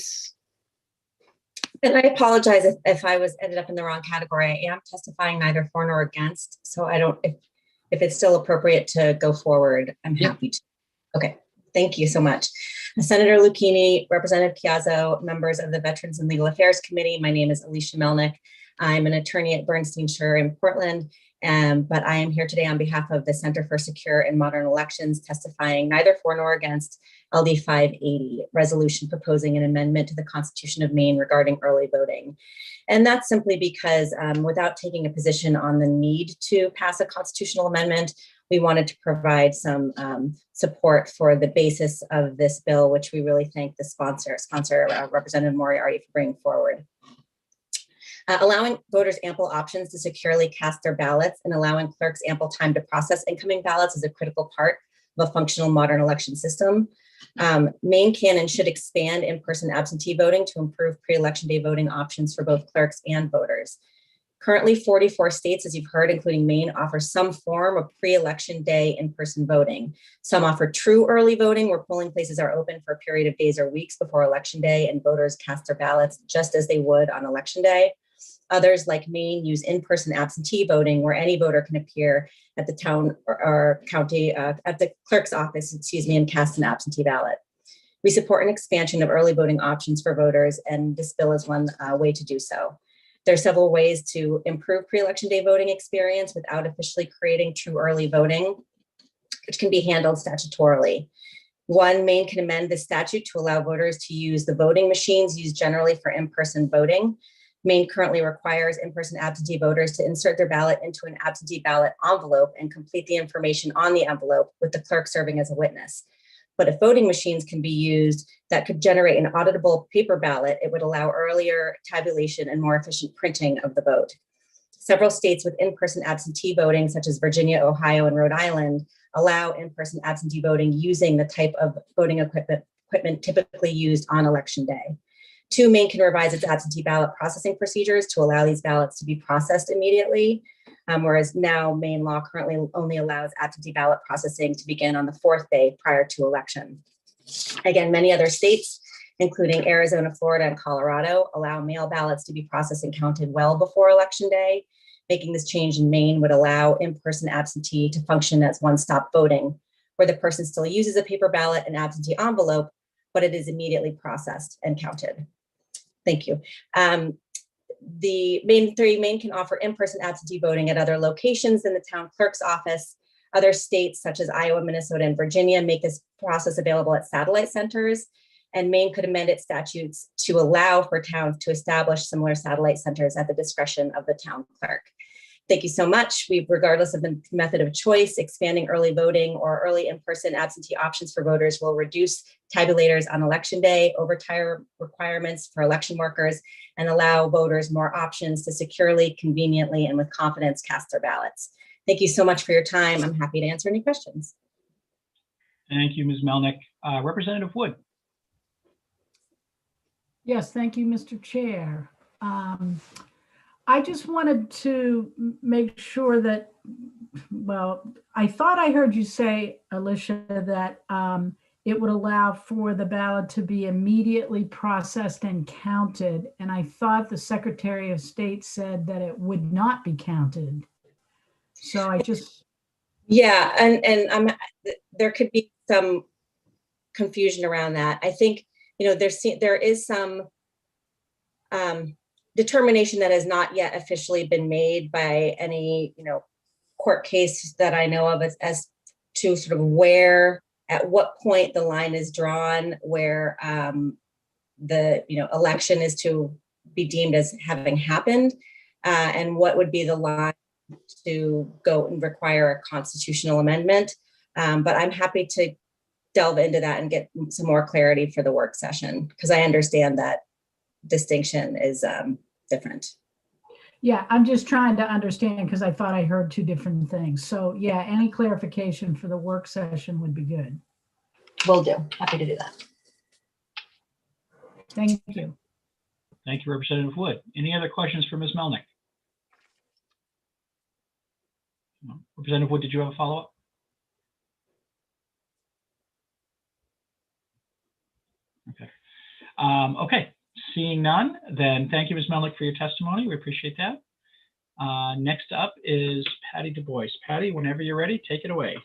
And I apologize if I ended up in the wrong category. I am testifying neither for nor against, so I don't, if it's still appropriate to go forward, I'm happy to. Okay, thank you so much. Senator Lucchini, Representative Chiazzo, members of the Veterans and Legal Affairs Committee, my name is Alicia Melnick. I'm an attorney at Bernstein Scher in Portland, but I am here today on behalf of the Center for Secure and Modern Elections, testifying neither for nor against LD 580, resolution proposing an amendment to the Constitution of Maine regarding early voting. And that's simply because without taking a position on the need to pass a constitutional amendment, we wanted to provide some support for the basis of this bill, which we really thank the sponsor Representative Moriarty, for bringing forward. Allowing voters ample options to securely cast their ballots and allowing clerks ample time to process incoming ballots is a critical part of a functional modern election system. Maine can and should expand in-person absentee voting to improve pre-election day voting options for both clerks and voters. Currently, 44 states, as you've heard, including Maine, offer some form of pre-election day in-person voting. Some offer true early voting, where polling places are open for a period of days or weeks before election day and voters cast their ballots just as they would on election day. Others, like Maine, use in-person absentee voting, where any voter can appear at the town or county, at the clerk's office, and cast an absentee ballot. We support an expansion of early voting options for voters, and this bill is one way to do so. There are several ways to improve pre-election day voting experience without officially creating true early voting, which can be handled statutorily. One, Maine can amend the statute to allow voters to use the voting machines used generally for in-person voting. Maine currently requires in-person absentee voters to insert their ballot into an absentee ballot envelope and complete the information on the envelope, with the clerk serving as a witness. But if voting machines can be used that could generate an auditable paper ballot, it would allow earlier tabulation and more efficient printing of the vote. Several states with in-person absentee voting, such as Virginia, Ohio, and Rhode Island, allow in-person absentee voting using the type of voting equipment typically used on election day. Two, Maine can revise its absentee ballot processing procedures to allow these ballots to be processed immediately, whereas now Maine law currently only allows absentee ballot processing to begin on the 4th day prior to election. Again, many other states, including Arizona, Florida, and Colorado, allow mail ballots to be processed and counted well before election day. Making this change in Maine would allow in-person absentee to function as one-stop voting, where the person still uses a paper ballot and absentee envelope, but it is immediately processed and counted. Thank you. The Maine can offer in-person absentee voting at other locations than the town clerk's office. Other states, such as Iowa, Minnesota, and Virginia, make this process available at satellite centers, and Maine could amend its statutes to allow for towns to establish similar satellite centers at the discretion of the town clerk. Thank you so much. Regardless of the method of choice, expanding early voting or early in-person absentee options for voters will reduce tabulators on election day, overtime requirements for election workers, and allow voters more options to securely, conveniently, and with confidence cast their ballots. Thank you so much for your time. I'm happy to answer any questions. Thank you, Ms. Melnick. Representative Wood. Yes, thank you, Mr. Chair. I just wanted to make sure that, well, I thought I heard you say, Alicia, that it would allow for the ballot to be immediately processed and counted. And I thought the Secretary of State said that it would not be counted. So I just. Yeah, and there could be some confusion around that. I think, there is some determination that has not yet officially been made by any, court case that I know of as to sort of where, at what point the line is drawn, where the election is to be deemed as having happened, and what would be the line to go and require a constitutional amendment. But I'm happy to delve into that and get some more clarity for the work session, because I understand that distinction is different. Yeah, I'm just trying to understand, because I thought I heard two different things. So yeah, any clarification for the work session would be good. Will do. Happy to do that. Thank you. Thank you, Representative Wood. Any other questions for Ms. Melnick? No. Representative Wood, did you have a follow-up? Okay. Okay. Seeing none, then thank you, Ms. Melnick, for your testimony. We appreciate that. Next up is Patty Du Bois. Patty, whenever you're ready, take it away.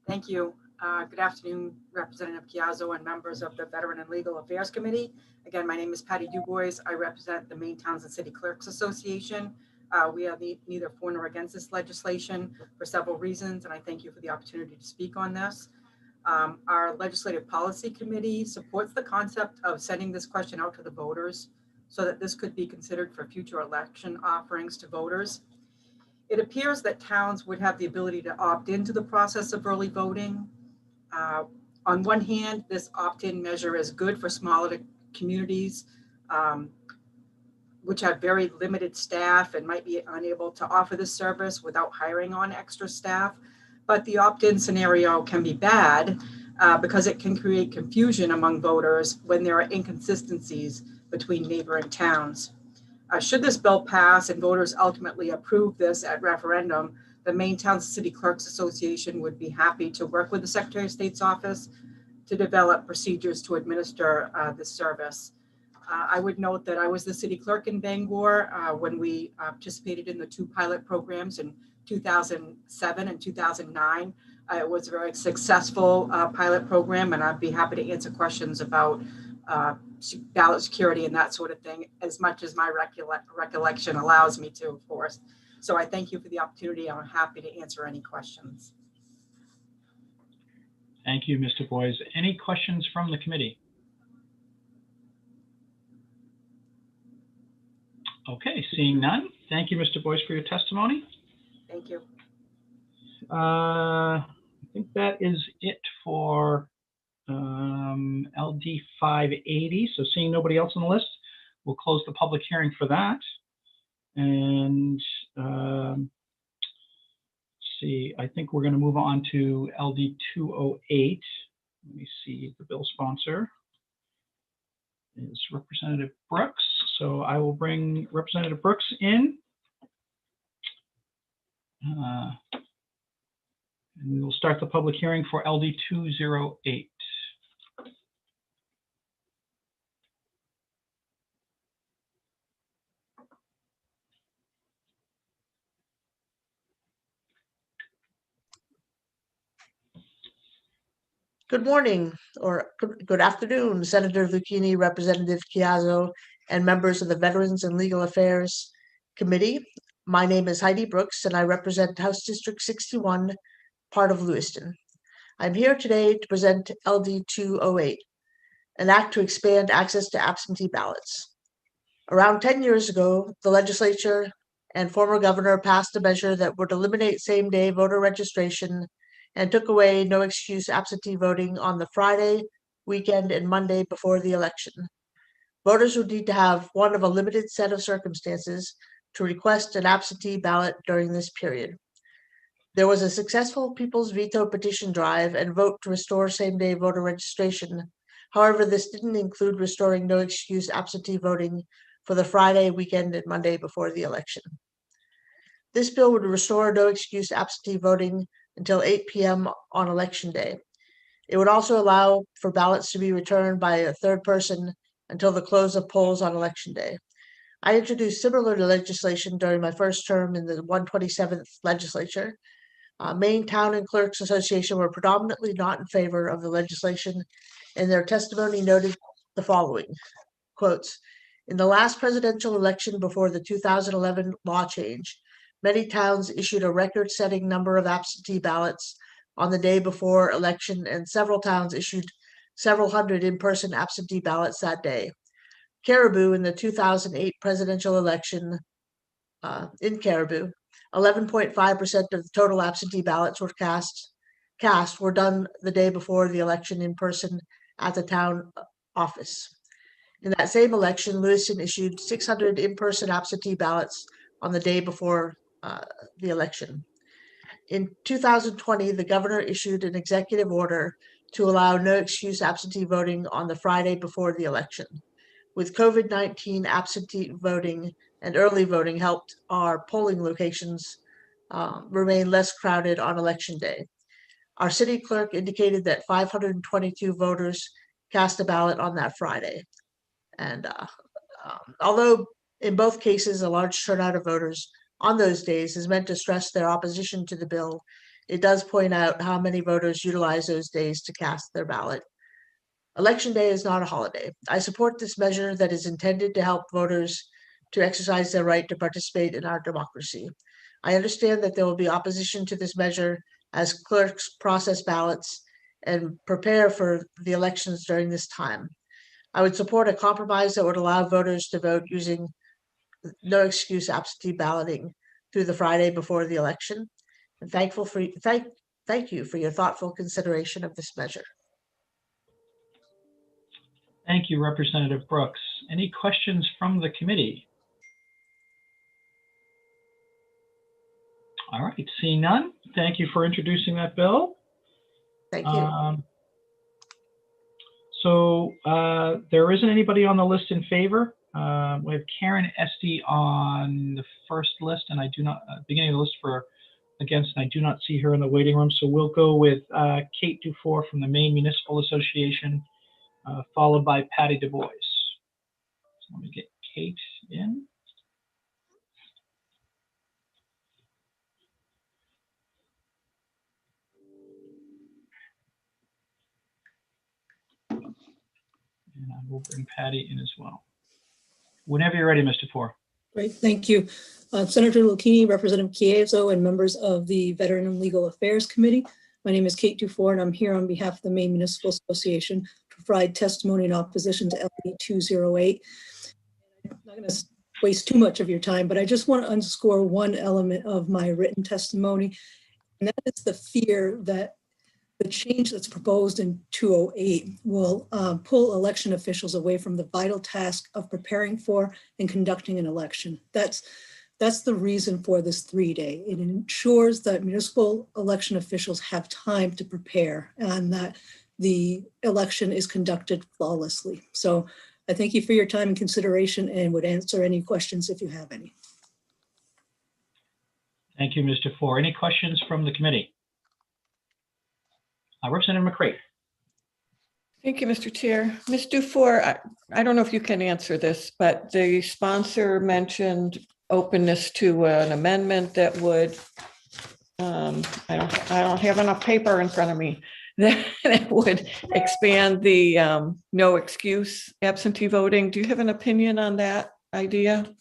Thank you. Good afternoon, Representative Chiazzo and members of the Veteran and Legal Affairs Committee. Again, my name is Patty Dubois. I represent the Maine Towns and City Clerks Association. We are neither for nor against this legislation for several reasons, and I thank you for the opportunity to speak on this. Our Legislative Policy Committee supports the concept of sending this question out to the voters so that this could be considered for future election offerings to voters. It appears that towns would have the ability to opt into the process of early voting. On one hand, this opt-in measure is good for smaller communities, which have very limited staff and might be unable to offer this service without hiring on extra staff. But the opt-in scenario can be bad because it can create confusion among voters when there are inconsistencies between neighboring towns. Should this bill pass and voters ultimately approve this at referendum, the Maine Towns and City Clerks Association would be happy to work with the Secretary of State's office to develop procedures to administer this service. I would note that I was the city clerk in Bangor when we participated in the 2 pilot programs in 2007 and 2009. It was a very successful pilot program, and I'd be happy to answer questions about ballot security and that sort of thing, as much as my recollection allows me to, of course. So I thank you for the opportunity. I'm happy to answer any questions. Thank you, Mr. Boyes. Any questions from the committee? Okay, seeing none. Thank you, Mr. Boyes, for your testimony. Thank you. I think that is it for LD 580. So seeing nobody else on the list, we'll close the public hearing for that. And let's see, I think we're going to move on to LD 208. Let me see, the bill sponsor is Representative Brooks. So I will bring Representative Brooks in. And we will start the public hearing for LD 208. Good morning or good afternoon, Senator Lucchini, Representative Chiazzo, and members of the Veterans and Legal Affairs Committee. My name is Heidi Brooks, and I represent House District 61, part of Lewiston. I'm here today to present LD 208, an act to expand access to absentee ballots. Around 10 years ago, the legislature and former governor passed a measure that would eliminate same-day voter registration and took away no excuse absentee voting on the Friday, weekend, and Monday before the election. Voters would need to have one of a limited set of circumstances to request an absentee ballot during this period. There was a successful People's Veto petition drive and vote to restore same-day voter registration. However, this didn't include restoring no excuse absentee voting for the Friday, weekend, and Monday before the election. This bill would restore no excuse absentee voting until 8 p.m. on election day. It would also allow for ballots to be returned by a third person until the close of polls on election day. I introduced similar legislation during my first term in the 127th legislature. Maine Town and Clerks Association were predominantly not in favor of the legislation, and their testimony noted the following, quotes, "In the last presidential election before the 2011 law change, many towns issued a record-setting number of absentee ballots on the day before election, and several towns issued several hundred in-person absentee ballots that day. Caribou in the 2008 presidential election in Caribou, 11.5% of the total absentee ballots were cast were done the day before the election in person at the town office. In that same election, Lewiston issued 600 in-person absentee ballots on the day before the election. In 2020, the governor issued an executive order to allow no excuse absentee voting on the Friday before the election. With COVID-19, absentee voting and early voting helped our polling locations remain less crowded on election day. Our city clerk indicated that 522 voters cast a ballot on that Friday. And although in both cases a large turnout of voters on those days is meant to stress their opposition to the bill, it does point out how many voters utilize those days to cast their ballot. Election day is not a holiday. I support this measure that is intended to help voters to exercise their right to participate in our democracy. I understand that there will be opposition to this measure as clerks process ballots and prepare for the elections during this time. I would support a compromise that would allow voters to vote using no excuse absentee balloting through the Friday before the election. And thank you for your thoughtful consideration of this measure. Thank you, Representative Brooks. Any questions from the committee? All right, seeing none, thank you for introducing that bill. Thank you. There isn't anybody on the list in favor. We have Karen Esty on the first list, and I do not, beginning of the list for against, and I do not see her in the waiting room. So we'll go with Kate Dufour from the Maine Municipal Association, followed by Patty Du Bois. So let me get Kate in. And I will bring Patty in as well. Whenever you're ready, Mr. Four. Great, thank you. Senator Lucchini, Representative Chiazzo, and members of the Veteran and Legal Affairs Committee. My name is Kate Dufour, and I'm here on behalf of the Maine Municipal Association to provide testimony in opposition to LD 208. I'm not going to waste too much of your time, but I just want to underscore one element of my written testimony, and that is the fear that the change that's proposed in 208 will pull election officials away from the vital task of preparing for and conducting an election. That's the reason for this 3-day. It ensures that municipal election officials have time to prepare and that the election is conducted flawlessly. So I thank you for your time and consideration and would answer any questions if you have any. Thank you, Mr. Four. Any questions from the committee? Representative McCray. Thank you, Mr. Chair. Ms. Dufour, I don't know if you can answer this, but the sponsor mentioned openness to an amendment that would, I don't have enough paper in front of me, that would expand the no excuse absentee voting. Do you have an opinion on that idea?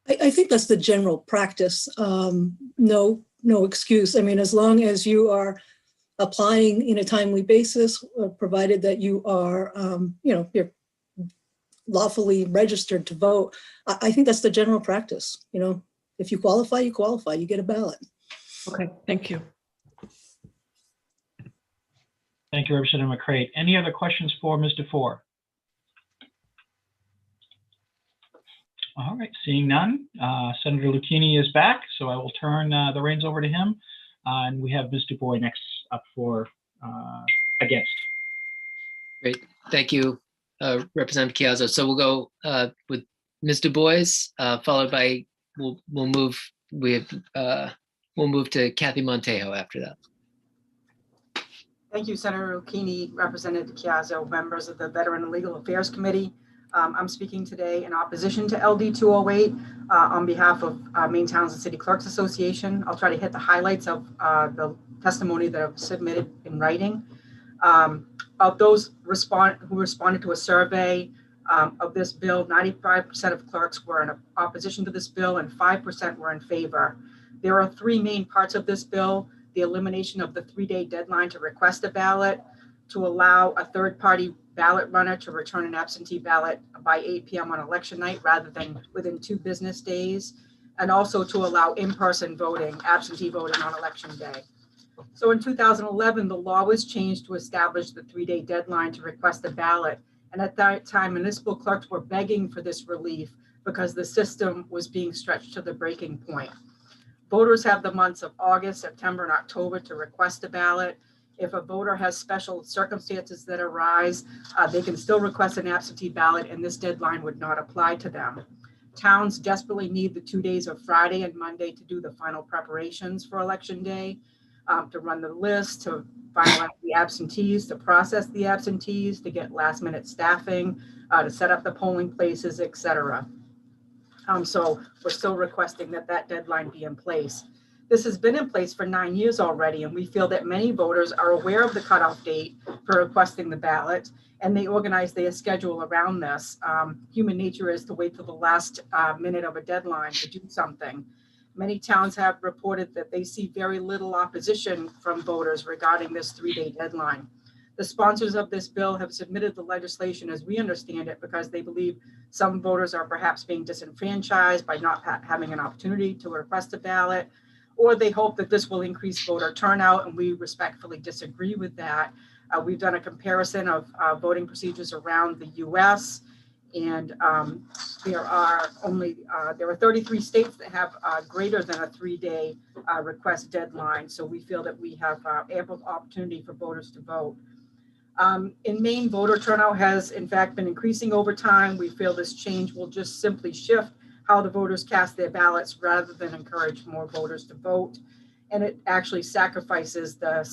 I think that's the general practice. No excuse. I mean, as long as you are applying in a timely basis, provided that you are, you're lawfully registered to vote. I think that's the general practice. If you qualify, you get a ballot. Okay, thank you. Thank you, Representative McCray. Any other questions for Mr. Four? All right, seeing none, Senator Lucchini is back, so I will turn the reins over to him. And we have Ms. Du Bois next up for against. Great, thank you, Representative Chiazzo. So we'll go with Ms. Du Bois, followed by we'll move to Kathy Montejo after that. Thank you, Senator Lucchini, Representative Chiazzo, members of the Veteran and Legal Affairs Committee. I'm speaking today in opposition to LD 208 on behalf of Maine Towns and City Clerks Association. I'll try to hit the highlights of the testimony that I've submitted in writing. Of those who responded to a survey of this bill, 95% of clerks were in opposition to this bill and 5% were in favor. There are 3 main parts of this bill: the elimination of the 3-day deadline to request a ballot, to allow a third-party ballot runner to return an absentee ballot by 8 p.m. on election night rather than within 2 business days, and also to allow in-person voting, absentee voting on election day. So in 2011, the law was changed to establish the 3-day deadline to request a ballot. And at that time, municipal clerks were begging for this relief because the system was being stretched to the breaking point. Voters have the months of August, September, and October to request a ballot. If a voter has special circumstances that arise, they can still request an absentee ballot and this deadline would not apply to them. Towns desperately need the 2 days of Friday and Monday to do the final preparations for election day, to run the list, to finalize the absentees, to process the absentees, to get last minute staffing, to set up the polling places, etc. So we're still requesting that deadline be in place. This has been in place for 9 years already, and we feel that many voters are aware of the cutoff date for requesting the ballot, and they organize their schedule around this. Human nature is to wait till the last minute of a deadline to do something. Many towns have reported that they see very little opposition from voters regarding this 3-day deadline. The sponsors of this bill have submitted the legislation as we understand it because they believe some voters are perhaps being disenfranchised by not having an opportunity to request a ballot, or they hope that this will increase voter turnout, and we respectfully disagree with that. We've done a comparison of voting procedures around the US, and there are 33 states that have greater than a 3-day request deadline. So we feel that we have ample opportunity for voters to vote. In Maine, voter turnout has in fact been increasing over time. We feel this change will just simply shift how the voters cast their ballots rather than encourage more voters to vote. And it actually sacrifices the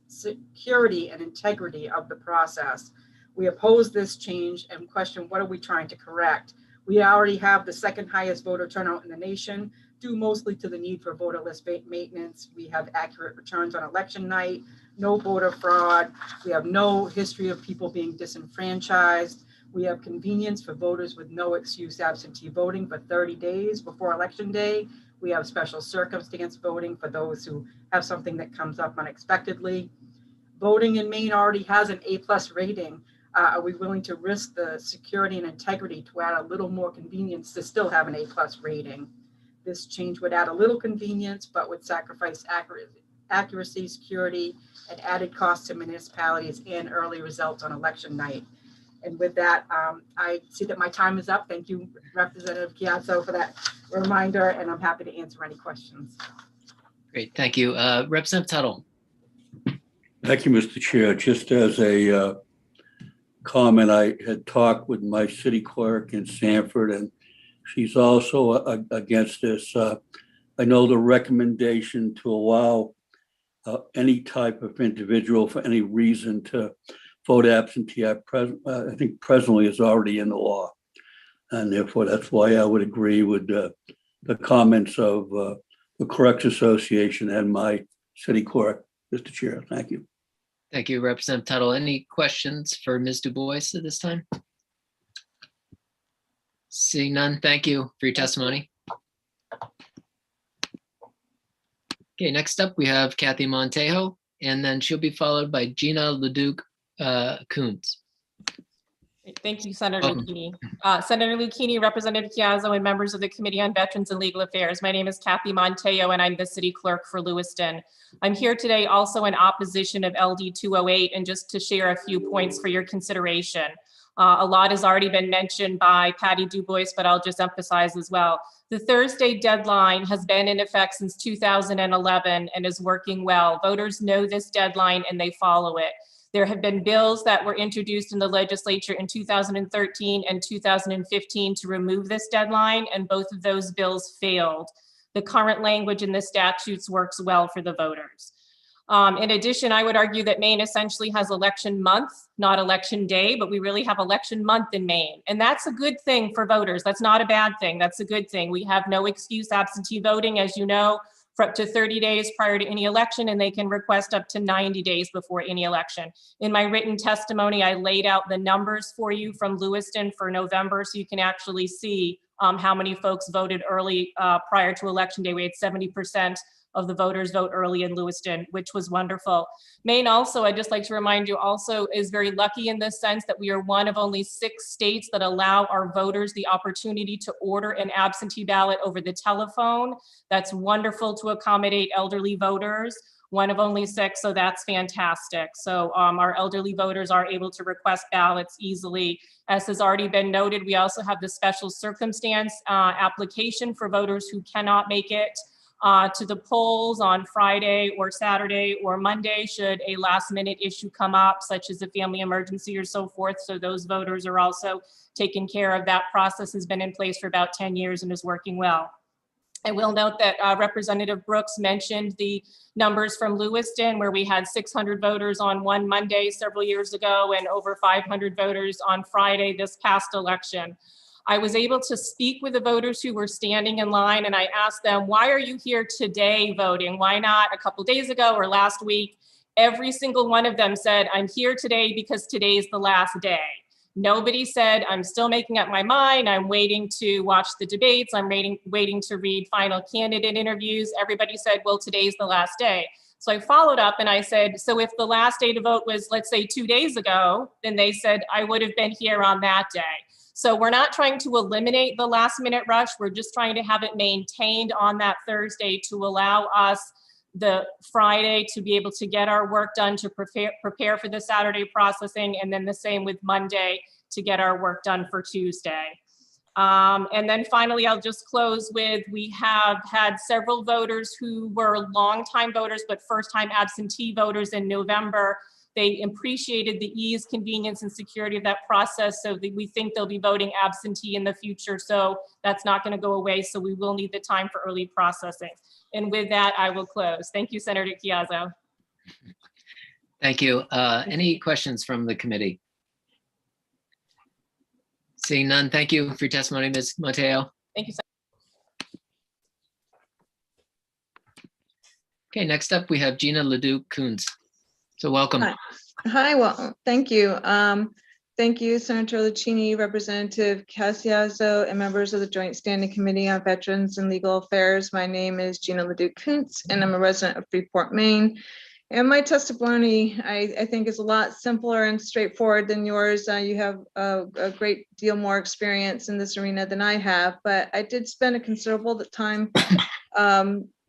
security and integrity of the process. We oppose this change and question, what are we trying to correct? We already have the second highest voter turnout in the nation, due mostly to the need for voter list maintenance. We have accurate returns on election night, no voter fraud. We have no history of people being disenfranchised. We have convenience for voters with no excuse absentee voting for 30 days before election day. We have special circumstance voting for those who have something that comes up unexpectedly. Voting in Maine already has an A+ rating. Are we willing to risk the security and integrity to add a little more convenience to still have an A+ rating? This change would add a little convenience, but would sacrifice accuracy, security, and added costs to municipalities and early results on election night. And with that, I see that my time is up. Thank you, Representative Chiazzo, for that reminder, and I'm happy to answer any questions. Great, thank you. Representative Tuttle. Thank you, Mr. Chair. Just as a comment, I had talked with my city clerk in Sanford, and she's also against this. I know the recommendation to allow any type of individual for any reason to vote absentee, I think presently is already in the law. And therefore, that's why I would agree with the comments of the Clerks Association and my city clerk, Mr. Chair. Thank you. Thank you, Representative Tuttle. Any questions for Ms. Du Bois at this time? Seeing none, thank you for your testimony. Okay, next up we have Kathy Montejo, and then she'll be followed by Gina Leduc Coons. Thank you, Senator Welcome. Lucchini. Senator Lucchini, Representative Chiazzo, and members of the Committee on Veterans and Legal Affairs. My name is Kathy Montejo, and I'm the city clerk for Lewiston. I'm here today also in opposition of LD 208, and just to share a few points for your consideration. A lot has already been mentioned by Patty Du Bois, but I'll just emphasize as well. The Thursday deadline has been in effect since 2011 and is working well. Voters know this deadline and they follow it. There have been bills that were introduced in the legislature in 2013 and 2015 to remove this deadline, and both of those bills failed. The current language in the statutes works well for the voters. In addition, I would argue that Maine essentially has election month, not election day, but we really have election month in Maine. And that's a good thing for voters. That's not a bad thing. That's a good thing. We have no excuse absentee voting, as you know, for up to 30 days prior to any election, and they can request up to 90 days before any election. In my written testimony, I laid out the numbers for you from Lewiston for November, so you can actually see how many folks voted early prior to election day. We had 70% of the voters vote early in Lewiston, which was wonderful. Maine also, I'd just like to remind you, also is very lucky in this sense that we are one of only 6 states that allow our voters the opportunity to order an absentee ballot over the telephone. That's wonderful to accommodate elderly voters. One of only 6, so that's fantastic. So our elderly voters are able to request ballots easily. As has already been noted, we also have the special circumstance application for voters who cannot make it to the polls on Friday or Saturday or Monday should a last minute issue come up, such as a family emergency or so forth. So those voters are also taken care of. That process has been in place for about 10 years and is working well. I will note that Representative Brooks mentioned the numbers from Lewiston, where we had 600 voters on one Monday several years ago and over 500 voters on Friday this past election. I was able to speak with the voters who were standing in line, and I asked them, why are you here today voting? Why not a couple days ago or last week? Every single one of them said, I'm here today because today's the last day. Nobody said, I'm still making up my mind. I'm waiting to watch the debates. I'm waiting to read final candidate interviews. Everybody said, well, today's the last day. So I followed up and I said, so if the last day to vote was, let's say 2 days ago, then they said, I would have been here on that day. So we're not trying to eliminate the last minute rush. We're just trying to have it maintained on that Thursday to allow us the Friday to be able to get our work done, to prepare for the Saturday processing, and then the same with Monday to get our work done for Tuesday. And then finally, I'll just close with, we have had several voters who were longtime voters, but first-time absentee voters in November. They appreciated the ease, convenience, and security of that process, so that we think they'll be voting absentee in the future. So that's not going to go away. So we will need the time for early processing. And with that, I will close. Thank you, Senator Chiazzo. Thank you. Any questions from the committee? Seeing none, thank you for your testimony, Ms. Mateo. Thank you, Senator. Okay, next up we have Gina Leduc-Coons. So welcome. Hi, well, thank you. Thank you, Senator Lucchini, Representative Casiazzo, and members of the Joint Standing Committee on Veterans and Legal Affairs. My name is Gina Leduc-Kuntz, and I'm a resident of Freeport, Maine. And my testimony, I think, is a lot simpler and straightforward than yours. You have a great deal more experience in this arena than I have, but I did spend a considerable time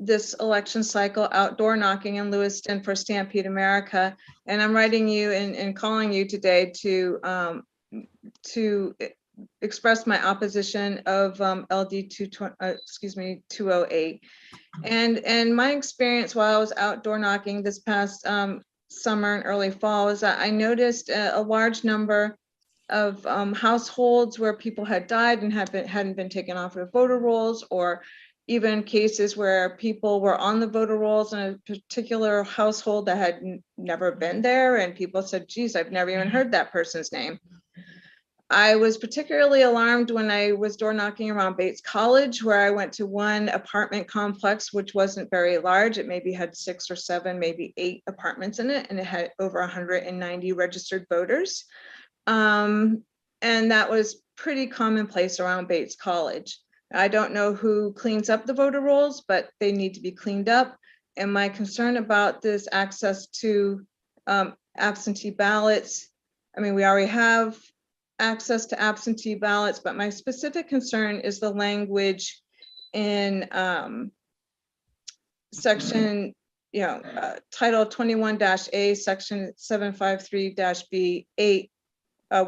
this election cycle outdoor knocking in Lewiston for Stampede America. And I'm writing you and calling you today to express my opposition of LD 208. And my experience while I was outdoor knocking this past summer and early fall is that I noticed a large number of households where people had died and hadn't been taken off of voter rolls, or even cases where people were on the voter rolls in a particular household that had never been there, and people said, geez, I've never even heard that person's name. I was particularly alarmed when I was door knocking around Bates College, where I went to one apartment complex, which wasn't very large. It maybe had 6 or 7, maybe 8 apartments in it, and it had over 190 registered voters. And that was pretty commonplace around Bates College. I don't know who cleans up the voter rolls, but they need to be cleaned up. And my concern about this access to absentee ballots, I mean, we already have access to absentee ballots, but my specific concern is the language in section, title 21-A, section 753-B8,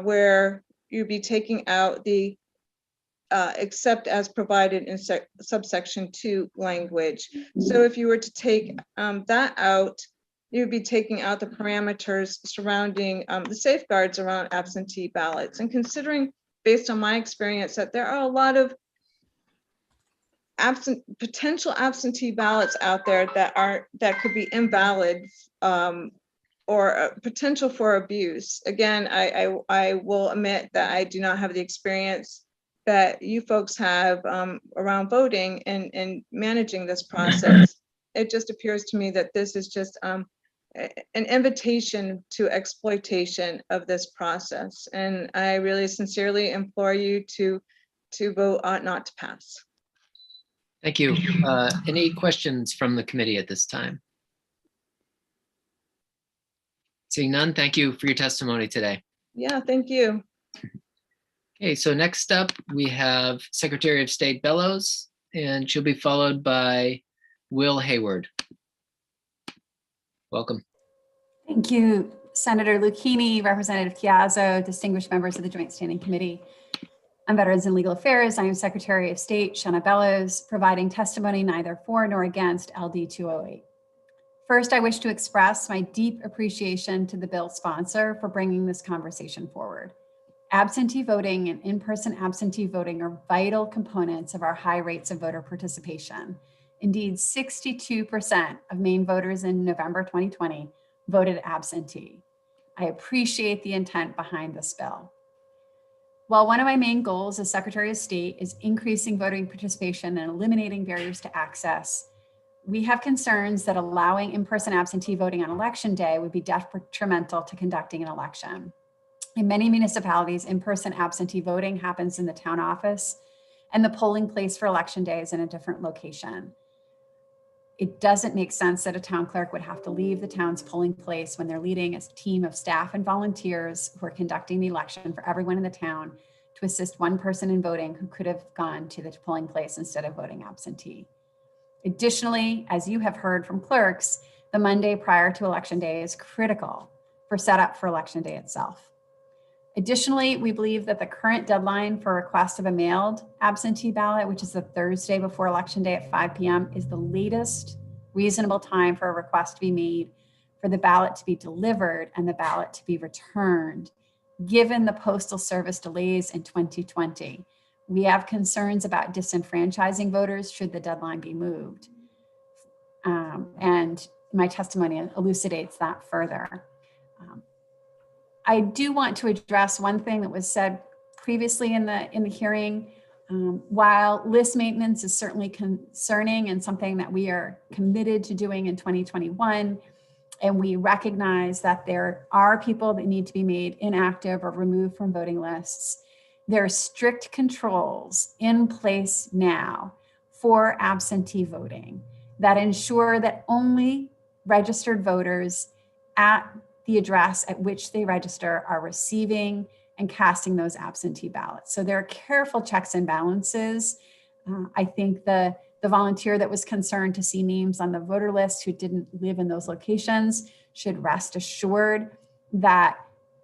where you'd be taking out the except as provided in subsection 2 language. So if you were to take that out, you'd be taking out the parameters surrounding the safeguards around absentee ballots. And considering, based on my experience, that there are a lot of potential absentee ballots out there that could be invalid or potential for abuse. Again, I will admit that I do not have the experience that you folks have around voting and managing this process. It just appears to me that this is just an invitation to exploitation of this process. And I really sincerely implore you to vote not to pass. Thank you. Any questions from the committee at this time? Seeing none, thank you for your testimony today. Yeah, thank you. Okay, so next up we have Secretary of State Bellows, and she'll be followed by Will Hayward. Welcome. Thank you, Senator Lucchini, Representative Chiazzo, distinguished members of the Joint Standing Committee on Veterans and Legal Affairs. I am Secretary of State Shana Bellows, providing testimony neither for nor against LD 208. First, I wish to express my deep appreciation to the bill sponsor for bringing this conversation forward. Absentee voting and in-person absentee voting are vital components of our high rates of voter participation. Indeed, 62% of Maine voters in November 2020 voted absentee. I appreciate the intent behind this bill. While one of my main goals as Secretary of State is increasing voting participation and eliminating barriers to access, we have concerns that allowing in-person absentee voting on election day would be detrimental to conducting an election. In many municipalities, in-person absentee voting happens in the town office, and the polling place for election day is in a different location. It doesn't make sense that a town clerk would have to leave the town's polling place when they're leading a team of staff and volunteers who are conducting the election for everyone in the town to assist one person in voting who could have gone to the polling place instead of voting absentee. Additionally, as you have heard from clerks, the Monday prior to election day is critical for setup for election day itself. Additionally, we believe that the current deadline for request of a mailed absentee ballot, which is the Thursday before election day at 5 p.m., is the latest reasonable time for a request to be made for the ballot to be delivered and the ballot to be returned, given the Postal Service delays in 2020. We have concerns about disenfranchising voters should the deadline be moved. And my testimony elucidates that further. I do want to address one thing that was said previously in the hearing. While list maintenance is certainly concerning and something that we are committed to doing in 2021, and we recognize that there are people that need to be made inactive or removed from voting lists, there are strict controls in place now for absentee voting that ensure that only registered voters at the address at which they register are receiving and casting those absentee ballots. So there are careful checks and balances. I think the volunteer that was concerned to see names on the voter list who didn't live in those locations should rest assured that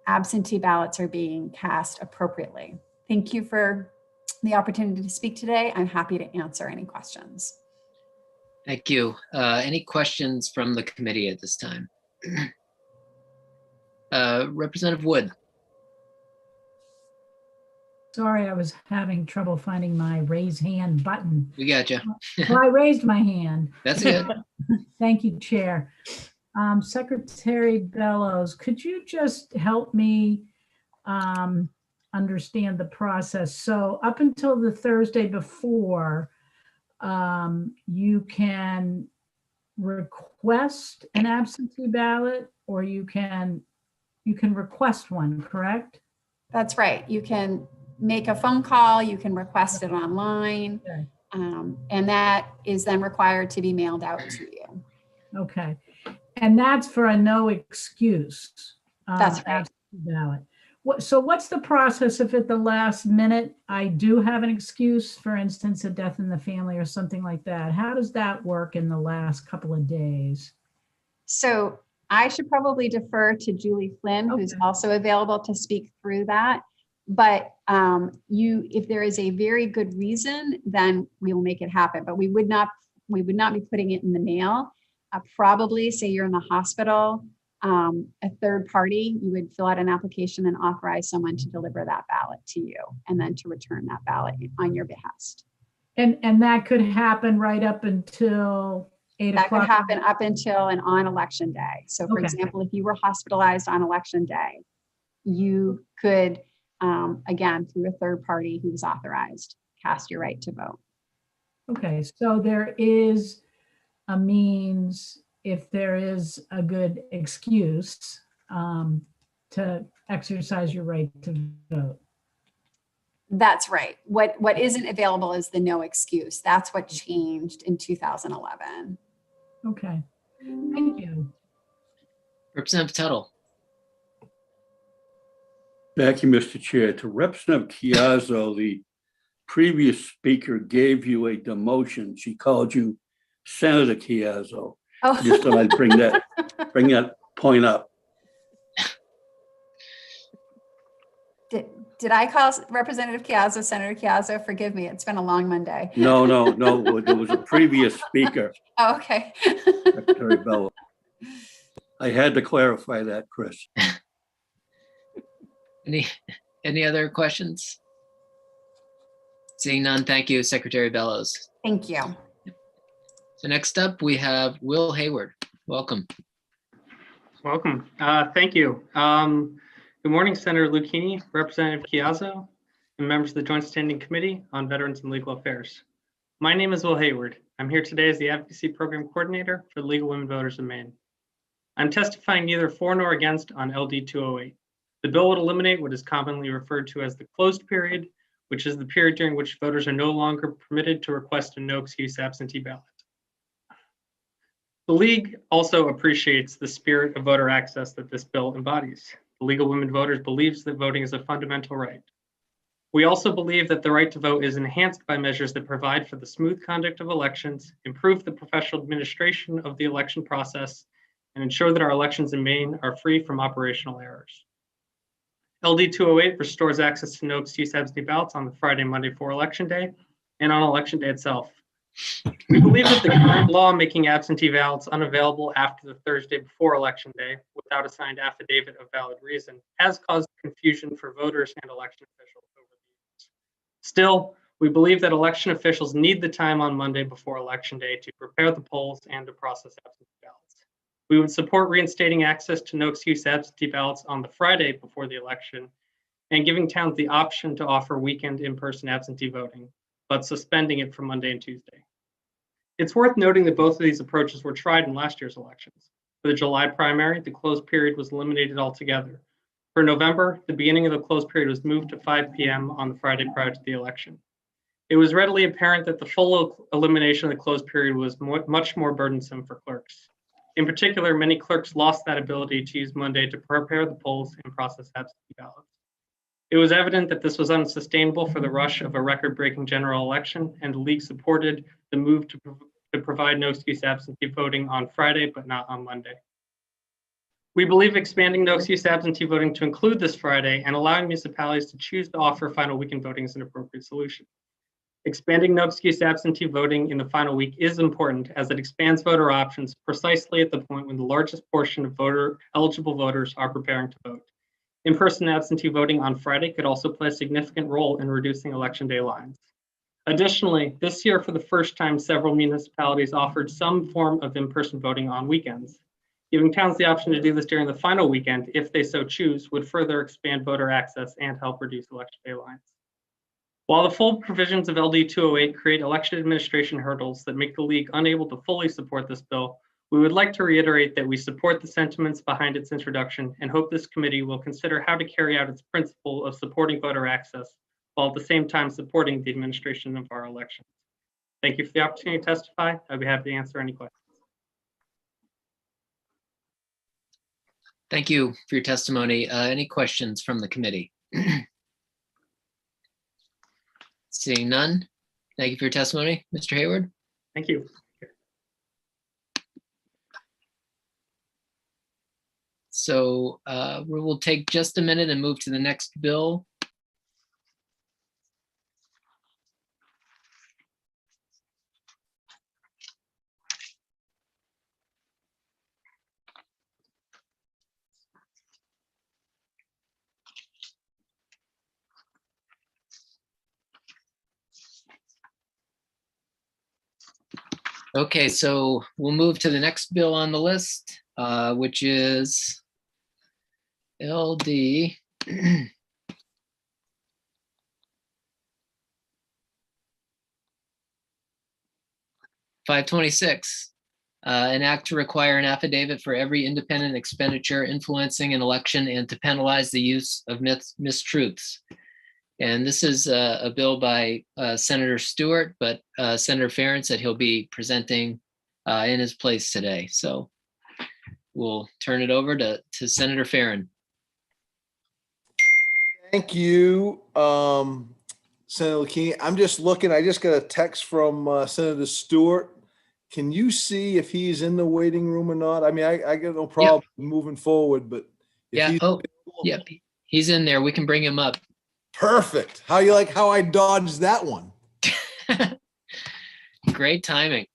absentee ballots are being cast appropriately. Thank you for the opportunity to speak today. I'm happy to answer any questions. Thank you. Any questions from the committee at this time? Representative Wood. Sorry, I was having trouble finding my raise hand button. We got you. Well, I raised my hand. That's good. Thank you, Chair. Secretary Bellows, could you just help me understand the process? So up until the Thursday before, you can request an absentee ballot, or you can request one, correct? That's right. You can make a phone call, you can request it online, Okay. And that is then required to be mailed out to you. Okay. And that's for a no excuse. That's right. Absentee ballot. So what's the process if at the last minute I do have an excuse, for instance, a death in the family or something like that? How does that work in the last couple of days? So I should probably defer to Julie Flynn, who's also available to speak through that. But if there is a very good reason, then we will make it happen. But we would not be putting it in the mail. Probably say you're in the hospital, a third party, you would fill out an application and authorize someone to deliver that ballot to you and then to return that ballot on your behest. And that could happen right up until 8 o'clock? That could happen up until and on election day. So for example, if you were hospitalized on election day, you could, again, through a third party who's authorized, cast your right to vote. Okay, so there is a means, if there is a good excuse, to exercise your right to vote. That's right. What isn't available is the no excuse. That's what changed in 2011. Okay, thank you. Representative Tuttle. Thank you, Mr. Chair. To Representative Chiazzo, the previous speaker gave you a demotion. She called you Senator Chiazzo. Oh. Just thought I'd bring that point up. Did I call Representative Chiazzo Senator Chiazzo? Forgive me. It's been a long Monday. No. There was a previous speaker. Oh, okay. Secretary Bellows. I had to clarify that, Chris. Any other questions? Seeing none, thank you, Secretary Bellows. Thank you. So next up, we have Will Hayward. Welcome. Welcome. Thank you. Good morning, Senator Lucchini, Representative Chiazzo, and members of the Joint Standing Committee on Veterans and Legal Affairs. My name is Will Hayward. I'm here today as the Advocacy Program Coordinator for the League of Women Voters of Maine. I'm testifying neither for nor against on LD 208. The bill would eliminate what is commonly referred to as the closed period, which is the period during which voters are no longer permitted to request a no excuse absentee ballot. The League also appreciates the spirit of voter access that this bill embodies. The League of Women Voters believes that voting is a fundamental right. We also believe that the right to vote is enhanced by measures that provide for the smooth conduct of elections, improve the professional administration of the election process, and ensure that our elections in Maine are free from operational errors. LD 208 restores access to no excuse absentee ballots on the Friday, Monday before Election Day, and on Election Day itself. We believe that the current law making absentee ballots unavailable after the Thursday before Election Day without a signed affidavit of valid reason has caused confusion for voters and election officials over the years. Still, we believe that election officials need the time on Monday before Election Day to prepare the polls and to process absentee ballots. We would support reinstating access to no excuse absentee ballots on the Friday before the election and giving towns the option to offer weekend in-person absentee voting, but suspending it for Monday and Tuesday. It's worth noting that both of these approaches were tried in last year's elections. For the July primary, the closed period was eliminated altogether. For November, the beginning of the closed period was moved to 5 p.m. on the Friday prior to the election. It was readily apparent that the full elimination of the closed period was much more burdensome for clerks. In particular, many clerks lost that ability to use Monday to prepare the polls and process absentee ballots. It was evident that this was unsustainable for the rush of a record-breaking general election, and the League supported the move to provide no excuse absentee voting on Friday, but not on Monday. We believe expanding no excuse absentee voting to include this Friday and allowing municipalities to choose to offer final weekend voting is an appropriate solution. Expanding no excuse absentee voting in the final week is important as it expands voter options precisely at the point when the largest portion of eligible voters are preparing to vote. In-person absentee voting on Friday could also play a significant role in reducing election day lines. Additionally, this year, for the first time, several municipalities offered some form of in-person voting on weekends. Giving towns the option to do this during the final weekend, if they so choose, would further expand voter access and help reduce election day lines. While the full provisions of LD 208 create election administration hurdles that make the League unable to fully support this bill, we would like to reiterate that we support the sentiments behind its introduction and hope this committee will consider how to carry out its principle of supporting voter access while at the same time supporting the administration of our elections. Thank you for the opportunity to testify. I'd be happy to answer any questions. Thank you for your testimony. Any questions from the committee? Seeing none. Thank you for your testimony, Mr. Hayward. Thank you. So we will take just a minute and move to the next bill. Okay, so we'll move to the next bill on the list, which is LD 526, an act to require an affidavit for every independent expenditure influencing an election and to penalize the use of mistruths. And this is a bill by Senator Stewart, but Senator Farren said he'll be presenting in his place today. So we'll turn it over to Senator Farren. Thank you, Senator Lucchini. I'm just looking, I just got a text from Senator Stewart. Can you see if he's in the waiting room or not? I mean, I got no problem moving forward, but if Yeah, he's yep, he's in there. We can bring him up. Perfect. How you like how I dodged that one? Great timing.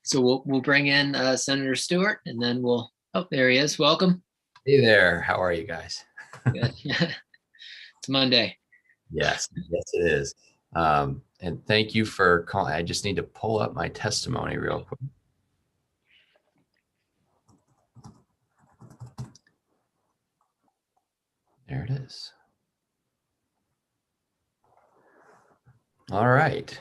So we'll bring in Senator Stewart, and then we'll. Oh, there he is. Welcome. Hey there. How are you guys? Good. It's Monday. Yes, yes, it is. And thank you for calling. I just need to pull up my testimony real quick. There it is. All right.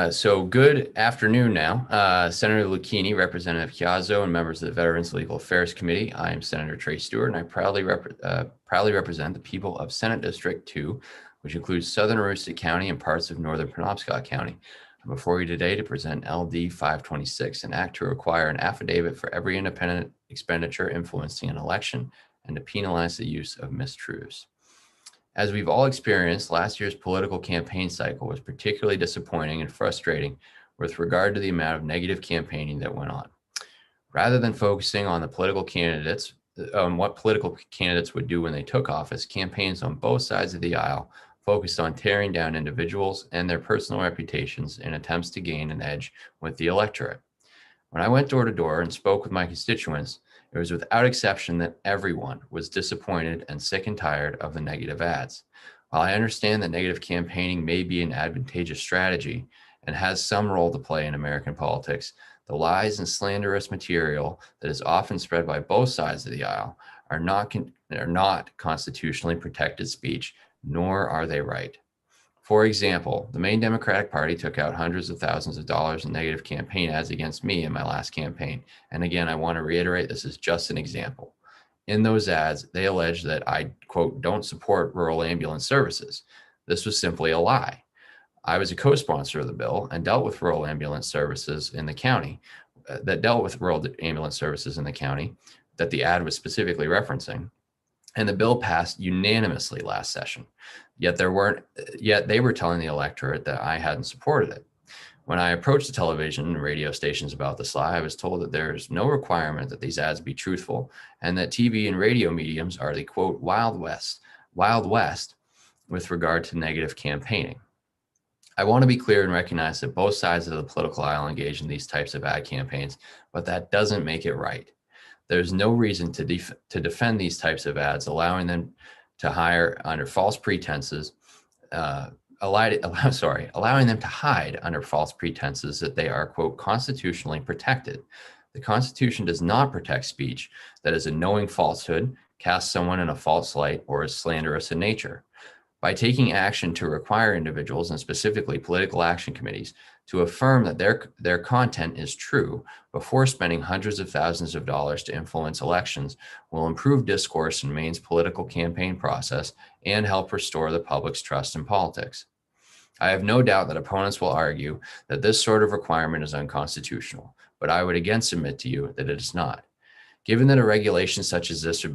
So good afternoon now. Senator Lucchini, Representative Chiazzo, and members of the Veterans Legal Affairs Committee. I am Senator Trey Stewart, and I proudly represent the people of Senate District 2, which includes Southern Aroostook County and parts of Northern Penobscot County. I'm before you today to present LD 526, an act to require an affidavit for every independent expenditure influencing an election and to penalize the use of mistruths. As we've all experienced, last year's political campaign cycle was particularly disappointing and frustrating with regard to the amount of negative campaigning that went on. Rather than focusing on the political candidates, what political candidates would do when they took office, campaigns on both sides of the aisle focused on tearing down individuals and their personal reputations in attempts to gain an edge with the electorate. When I went door to door and spoke with my constituents, it was without exception that everyone was disappointed and sick and tired of the negative ads. While I understand that negative campaigning may be an advantageous strategy and has some role to play in American politics, the lies and slanderous material that is often spread by both sides of the aisle are not constitutionally protected speech, nor are they right. For example, the Maine Democratic Party took out hundreds of thousands of dollars in negative campaign ads against me in my last campaign. And again, I want to reiterate, this is just an example. In those ads, they alleged that I, quote, don't support rural ambulance services. This was simply a lie. I was a co-sponsor of the bill and dealt with rural ambulance services in the county, that the ad was specifically referencing. And the bill passed unanimously last session. Yet they were telling the electorate that I hadn't supported it. When I approached the television and radio stations about this lie, I was told that there's no requirement that these ads be truthful and that TV and radio mediums are the, quote, Wild West with regard to negative campaigning. I want to be clear and recognize that both sides of the political aisle engage in these types of ad campaigns, but that doesn't make it right. There's no reason to defend these types of ads, allowing them to hire under false pretenses, allowing them to hide under false pretenses that they are, quote, constitutionally protected. The Constitution does not protect speech that is a knowing falsehood, casts someone in a false light, or is slanderous in nature. By taking action to require individuals, and specifically political action committees, to affirm that their content is true before spending hundreds of thousands of dollars to influence elections will improve discourse in Maine's political campaign process and help restore the public's trust in politics. I have no doubt that opponents will argue that this sort of requirement is unconstitutional, but I would again submit to you that it is not. Given that a regulation such as this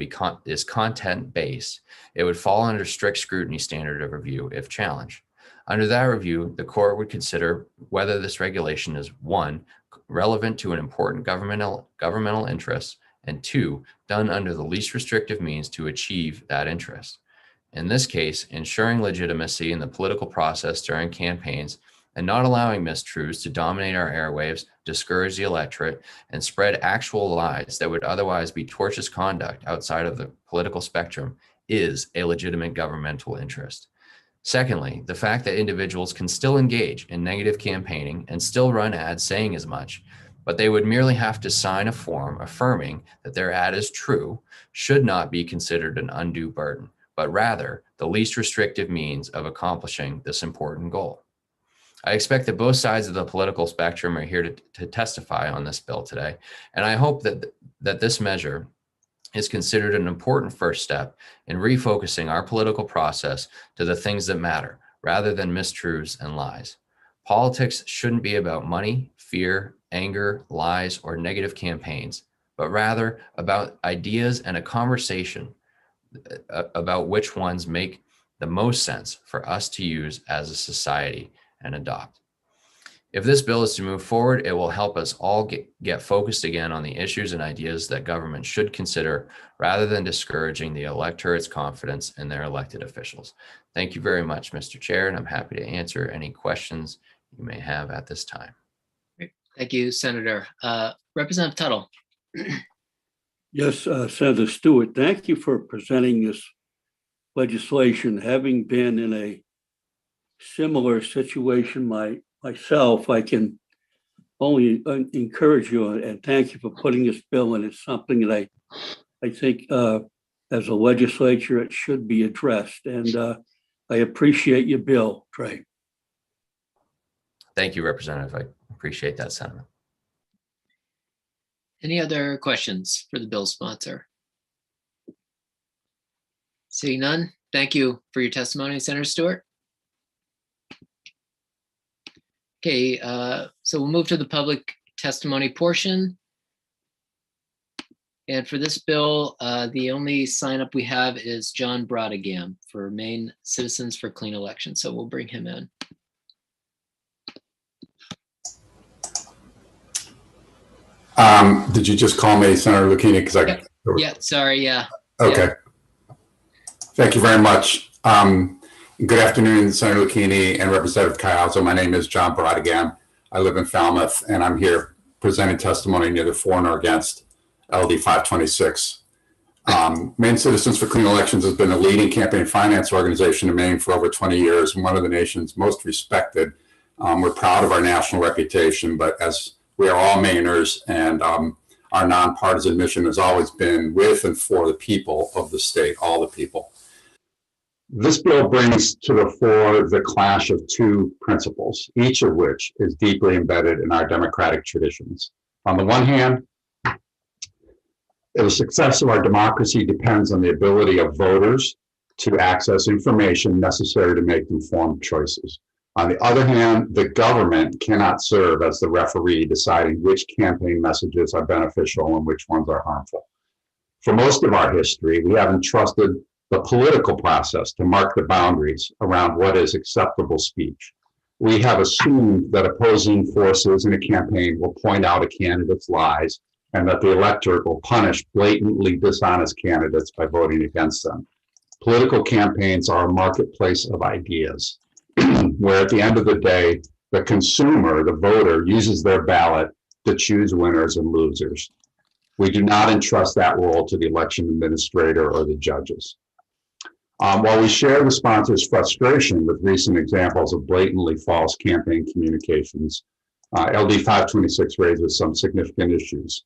is content-based, it would fall under strict scrutiny standard of review if challenged. Under that review, the court would consider whether this regulation is, 1, relevant to an important governmental interest, and 2, done under the least restrictive means to achieve that interest. In this case, ensuring legitimacy in the political process during campaigns and not allowing mistruths to dominate our airwaves, discourage the electorate, and spread actual lies that would otherwise be tortious conduct outside of the political spectrum is a legitimate governmental interest. Secondly, the fact that individuals can still engage in negative campaigning and still run ads saying as much, but they would merely have to sign a form affirming that their ad is true, should not be considered an undue burden, but rather the least restrictive means of accomplishing this important goal. I expect that both sides of the political spectrum are here to testify on this bill today, and I hope that this measure is considered an important first step in refocusing our political process to the things that matter, rather than mistruths and lies. Politics shouldn't be about money, fear, anger, lies, or negative campaigns, but rather about ideas and a conversation about which ones make the most sense for us to use as a society and adopt. If this bill is to move forward, it will help us all get focused again on the issues and ideas that government should consider, rather than discouraging the electorate's confidence in their elected officials. Thank you very much, Mr. Chair, and I'm happy to answer any questions you may have at this time. Great. Thank you, Senator. Representative Tuttle. Yes, Senator Stewart, thank you for presenting this legislation. Having been in a similar situation myself, I can only encourage you and thank you for putting this bill in. It's something that I think as a legislature, it should be addressed. And I appreciate your bill, Trey. Thank you, Representative. I appreciate that sentiment. Any other questions for the bill sponsor? Seeing none, thank you for your testimony, Senator Stewart. Okay, so we'll move to the public testimony portion. And for this bill, the only sign up we have is John Brodigan for Maine Citizens for Clean Elections. So we'll bring him in. Did you just call me Senator Lucchini? Because Yeah, sorry, yeah. Okay. Yeah. Thank you very much. Good afternoon, Senator Lucchini and Representative Caiazzo. My name is John Brodigan. I live in Falmouth, and I'm here presenting testimony neither for nor against LD 526. Maine Citizens for Clean Elections has been a leading campaign finance organization in Maine for over 20 years and one of the nation's most respected. We're proud of our national reputation, but as we are all Mainers, and our nonpartisan mission has always been with and for the people of the state, all the people. This bill brings to the fore the clash of two principles, each of which is deeply embedded in our democratic traditions. On the one hand, the success of our democracy depends on the ability of voters to access information necessary to make informed choices. On the other hand, the government cannot serve as the referee deciding which campaign messages are beneficial and which ones are harmful. For most of our history, we have entrusted the political process to mark the boundaries around what is acceptable speech. We have assumed that opposing forces in a campaign will point out a candidate's lies and that the electorate will punish blatantly dishonest candidates by voting against them. Political campaigns are a marketplace of ideas, where at the end of the day, the consumer, the voter, uses their ballot to choose winners and losers. We do not entrust that role to the election administrator or the judges. While we share the sponsor's frustration with recent examples of blatantly false campaign communications, LD 526 raises some significant issues.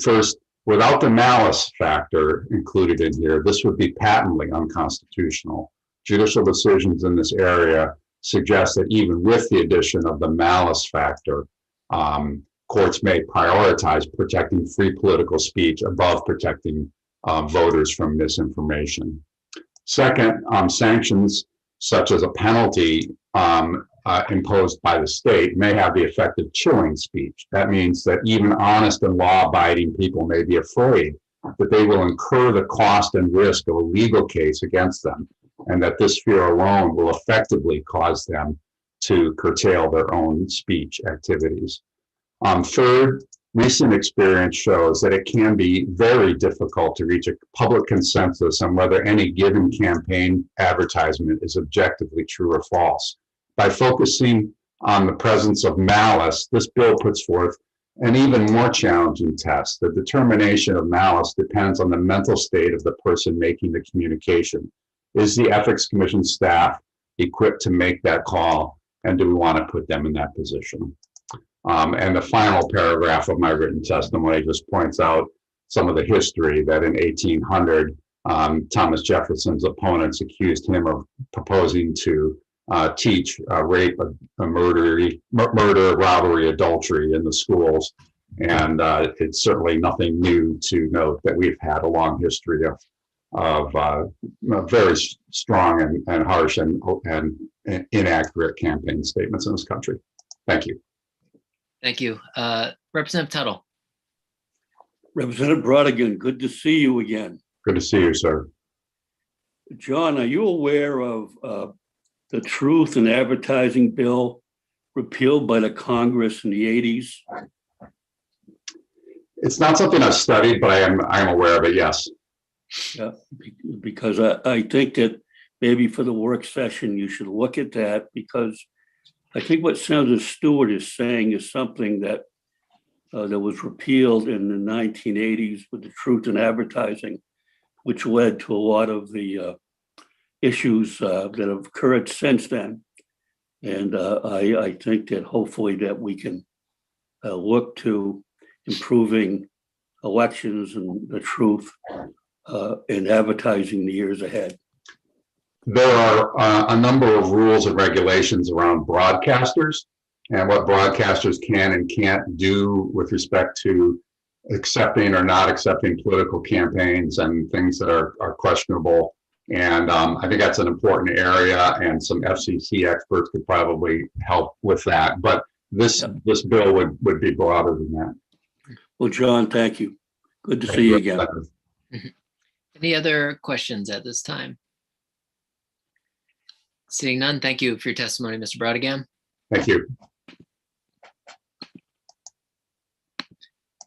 First, without the malice factor included in here, this would be patently unconstitutional. Judicial decisions in this area suggest that even with the addition of the malice factor, courts may prioritize protecting free political speech above protecting voters from misinformation. Second, sanctions such as a penalty imposed by the state may have the effect of chilling speech. That means that even honest and law-abiding people may be afraid that they will incur the cost and risk of a legal case against them, and that this fear alone will effectively cause them to curtail their own speech activities. Third, recent experience shows that it can be very difficult to reach a public consensus on whether any given campaign advertisement is objectively true or false. By focusing on the presence of malice, this bill puts forth an even more challenging test. The determination of malice depends on the mental state of the person making the communication. Is the Ethics Commission staff equipped to make that call, and do we want to put them in that position? And the final paragraph of my written testimony just points out some of the history that in 1800, Thomas Jefferson's opponents accused him of proposing to teach rape, murder, robbery, adultery in the schools. And it's certainly nothing new to note that we've had a long history of very strong and harsh and inaccurate campaign statements in this country. Thank you. Thank you. Representative Tuttle. Representative Brodigan, good to see you again. Good to see you, sir. John, are you aware of the Truth in Advertising bill repealed by the Congress in the 80s? It's not something I've studied, but I am aware of it, yes. Yeah, because I think that maybe for the work session, you should look at that, because I think what Senator Stewart is saying is something that was repealed in the 1980s with the Truth in Advertising, which led to a lot of the issues that have occurred since then. And I think that hopefully that we can look to improving elections and the truth in advertising the years ahead? There are a number of rules and regulations around broadcasters and what broadcasters can and can't do with respect to accepting or not accepting political campaigns and things that are questionable. And I think that's an important area, and some FCC experts could probably help with that. But this bill would be broader than that. Well, John, thank you. Good to see you again. Any other questions at this time? Seeing none, thank you for your testimony, Mr. Brodigan. Thank you.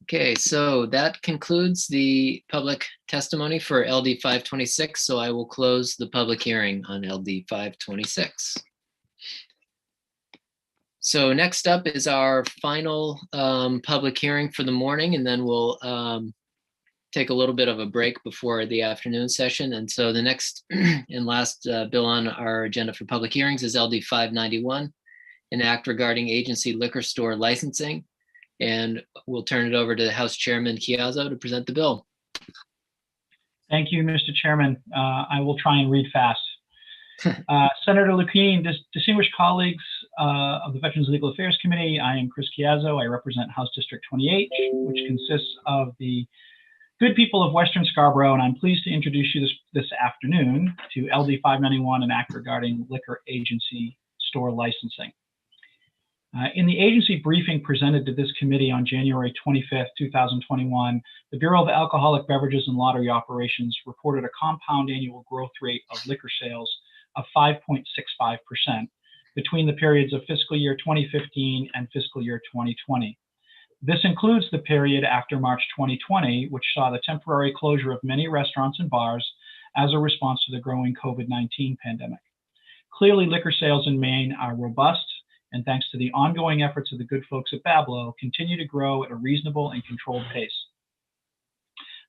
Okay, so that concludes the public testimony for LD 526. So I will close the public hearing on LD 526. So next up is our final public hearing for the morning, and then we'll take a little bit of a break before the afternoon session. And so the next and last bill on our agenda for public hearings is LD 591, an act regarding agency liquor store licensing. And we'll turn it over to House Chairman Chiazzo to present the bill. Thank you, Mr. Chairman. I will try and read fast. Senator Lucchini, distinguished colleagues of the Veterans Legal Affairs Committee, I am Chris Chiazzo. I represent House District 28, which consists of the good people of Western Scarborough, and I'm pleased to introduce you this afternoon to LD 591, an act regarding liquor agency store licensing. In the agency briefing presented to this committee on January 25th, 2021, the Bureau of Alcoholic Beverages and Lottery Operations reported a compound annual growth rate of liquor sales of 5.65% between the periods of fiscal year 2015 and fiscal year 2020. This includes the period after March 2020, which saw the temporary closure of many restaurants and bars as a response to the growing COVID-19 pandemic. Clearly, liquor sales in Maine are robust, and thanks to the ongoing efforts of the good folks at Bablo, continue to grow at a reasonable and controlled pace.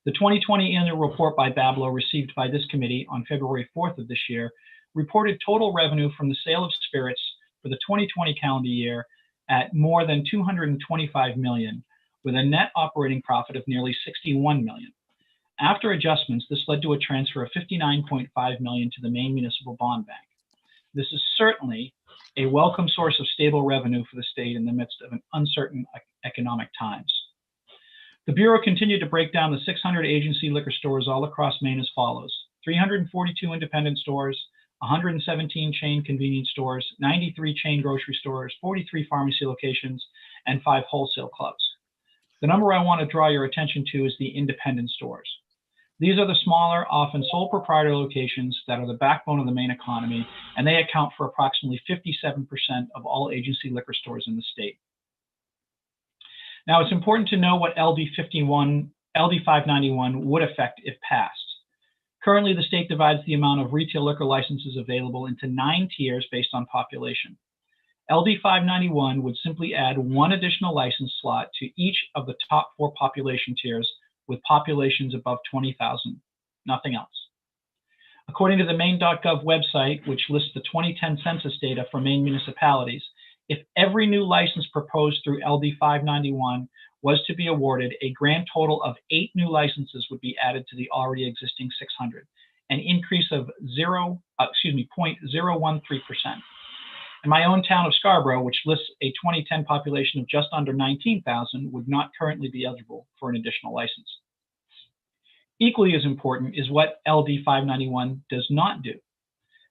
The 2020 annual report by Bablo, received by this committee on February 4th of this year, reported total revenue from the sale of spirits for the 2020 calendar year at more than $225 million, with a net operating profit of nearly $61 million. After adjustments, this led to a transfer of $59.5 million to the Maine Municipal Bond Bank. This is certainly a welcome source of stable revenue for the state in the midst of an uncertain economic times. The Bureau continued to break down the 600 agency liquor stores all across Maine as follows: 342 independent stores, 117 chain convenience stores, 93 chain grocery stores, 43 pharmacy locations, and 5 wholesale clubs. The number I want to draw your attention to is the independent stores. These are the smaller, often sole proprietor locations that are the backbone of the Maine economy, and they account for approximately 57% of all agency liquor stores in the state. Now, it's important to know what LD 591 would affect if passed. Currently, the state divides the amount of retail liquor licenses available into 9 tiers based on population. LD 591 would simply add 1 additional license slot to each of the top 4 population tiers with populations above 20,000, nothing else. According to the Maine.gov website, which lists the 2010 census data for Maine municipalities, if every new license proposed through LD 591 was to be awarded, a grand total of 8 new licenses would be added to the already existing 600, an increase of 0.013%. In my own town of Scarborough, which lists a 2010 population of just under 19,000, would not currently be eligible for an additional license. Equally as important is what LD 591 does not do.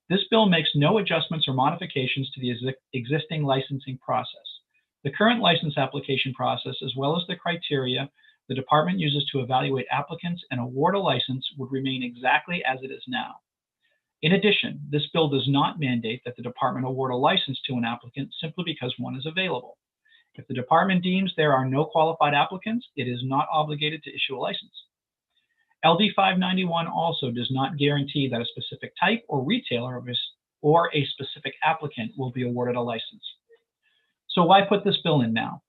This bill makes no adjustments or modifications to the existing licensing process. The current license application process, as well as the criteria the department uses to evaluate applicants and award a license, would remain exactly as it is now. In addition, this bill does not mandate that the department award a license to an applicant simply because one is available. If the department deems there are no qualified applicants, it is not obligated to issue a license. LD 591 also does not guarantee that a specific type or retailer or a specific applicant will be awarded a license. So why put this bill in now?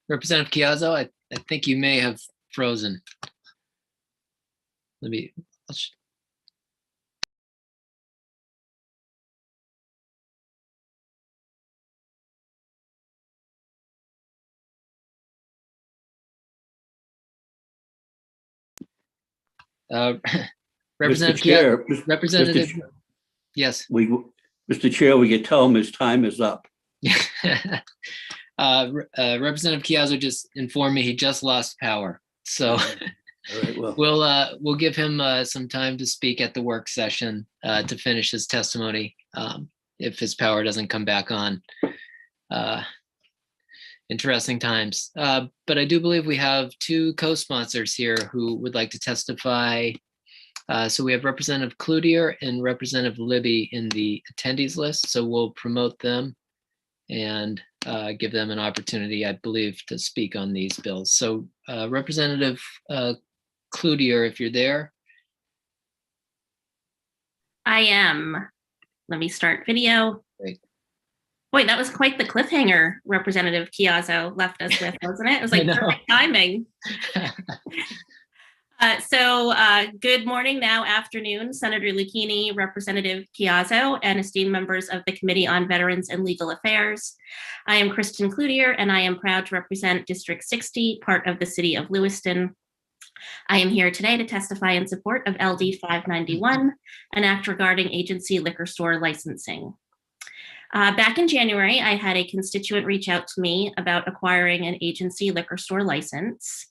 Representative Chiazzo, I think you may have frozen. Let me Representative, Chair, Representative, yes. Mr. Chair, we can tell him his time is up. Representative Chiazzo just informed me he just lost power. So All right, well, we'll give him some time to speak at the work session to finish his testimony if his power doesn't come back on. Interesting times. But I do believe we have two co-sponsors here who would like to testify. So we have Representative Cloutier and Representative Libby in the attendees list. So we'll promote them and give them an opportunity, I believe, to speak on these bills. So Representative Cloutier, if you're there. I am. Let me start video. Great. Boy, that was quite the cliffhanger Representative Chiazzo left us with, wasn't it? It was like perfect timing. Good morning now, afternoon, Senator Lucchini, Representative Chiazzo, and esteemed members of the Committee on Veterans and Legal Affairs. I am Kristen Cloutier, and I am proud to represent District 60, part of the City of Lewiston. I am here today to testify in support of LD 591, an act regarding agency liquor store licensing. Back in January, I had a constituent reach out to me about acquiring an agency liquor store license.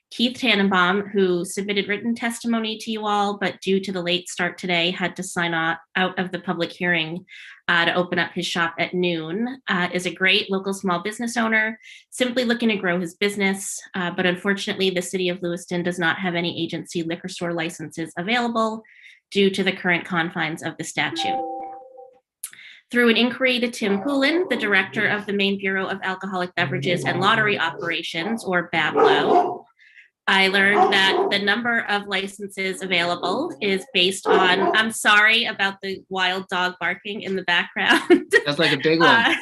Keith Tannenbaum, who submitted written testimony to you all, but due to the late start today, had to sign out of the public hearing to open up his shop at noon, is a great local small business owner, simply looking to grow his business. But unfortunately, the City of Lewiston does not have any agency liquor store licenses available due to the current confines of the statute. Through an inquiry to Tim Poulin, the director of the Maine Bureau of Alcoholic Beverages and Lottery Operations, or BABLO, I learned that the number of licenses available is based on, I'm sorry about the wild dog barking in the background. That's like a big one.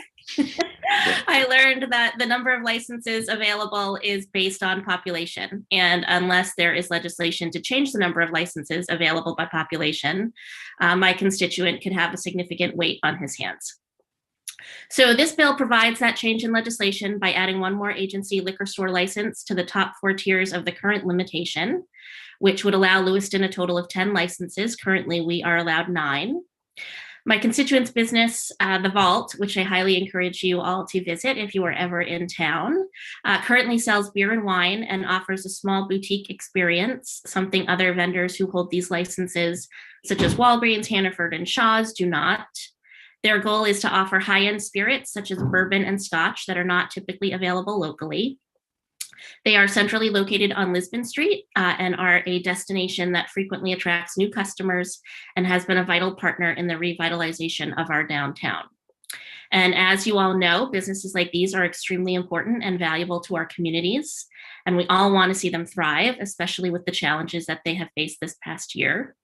I learned that the number of licenses available is based on population. And unless there is legislation to change the number of licenses available by population, my constituent could have a significant weight on his hands. So this bill provides that change in legislation by adding one more agency liquor store license to the top 4 tiers of the current limitation, which would allow Lewiston a total of 10 licenses. Currently, we are allowed 9. My constituent's business, The Vault, which I highly encourage you all to visit if you are ever in town, currently sells beer and wine and offers a small boutique experience, something other vendors who hold these licenses, such as Walgreens, Hannaford, and Shaw's, do not. Their goal is to offer high-end spirits, such as bourbon and scotch, that are not typically available locally. They are centrally located on Lisbon Street and are a destination that frequently attracts new customers and has been a vital partner in the revitalization of our downtown. And as you all know, businesses like these are extremely important and valuable to our communities, and we all want to see them thrive, especially with the challenges that they have faced this past year.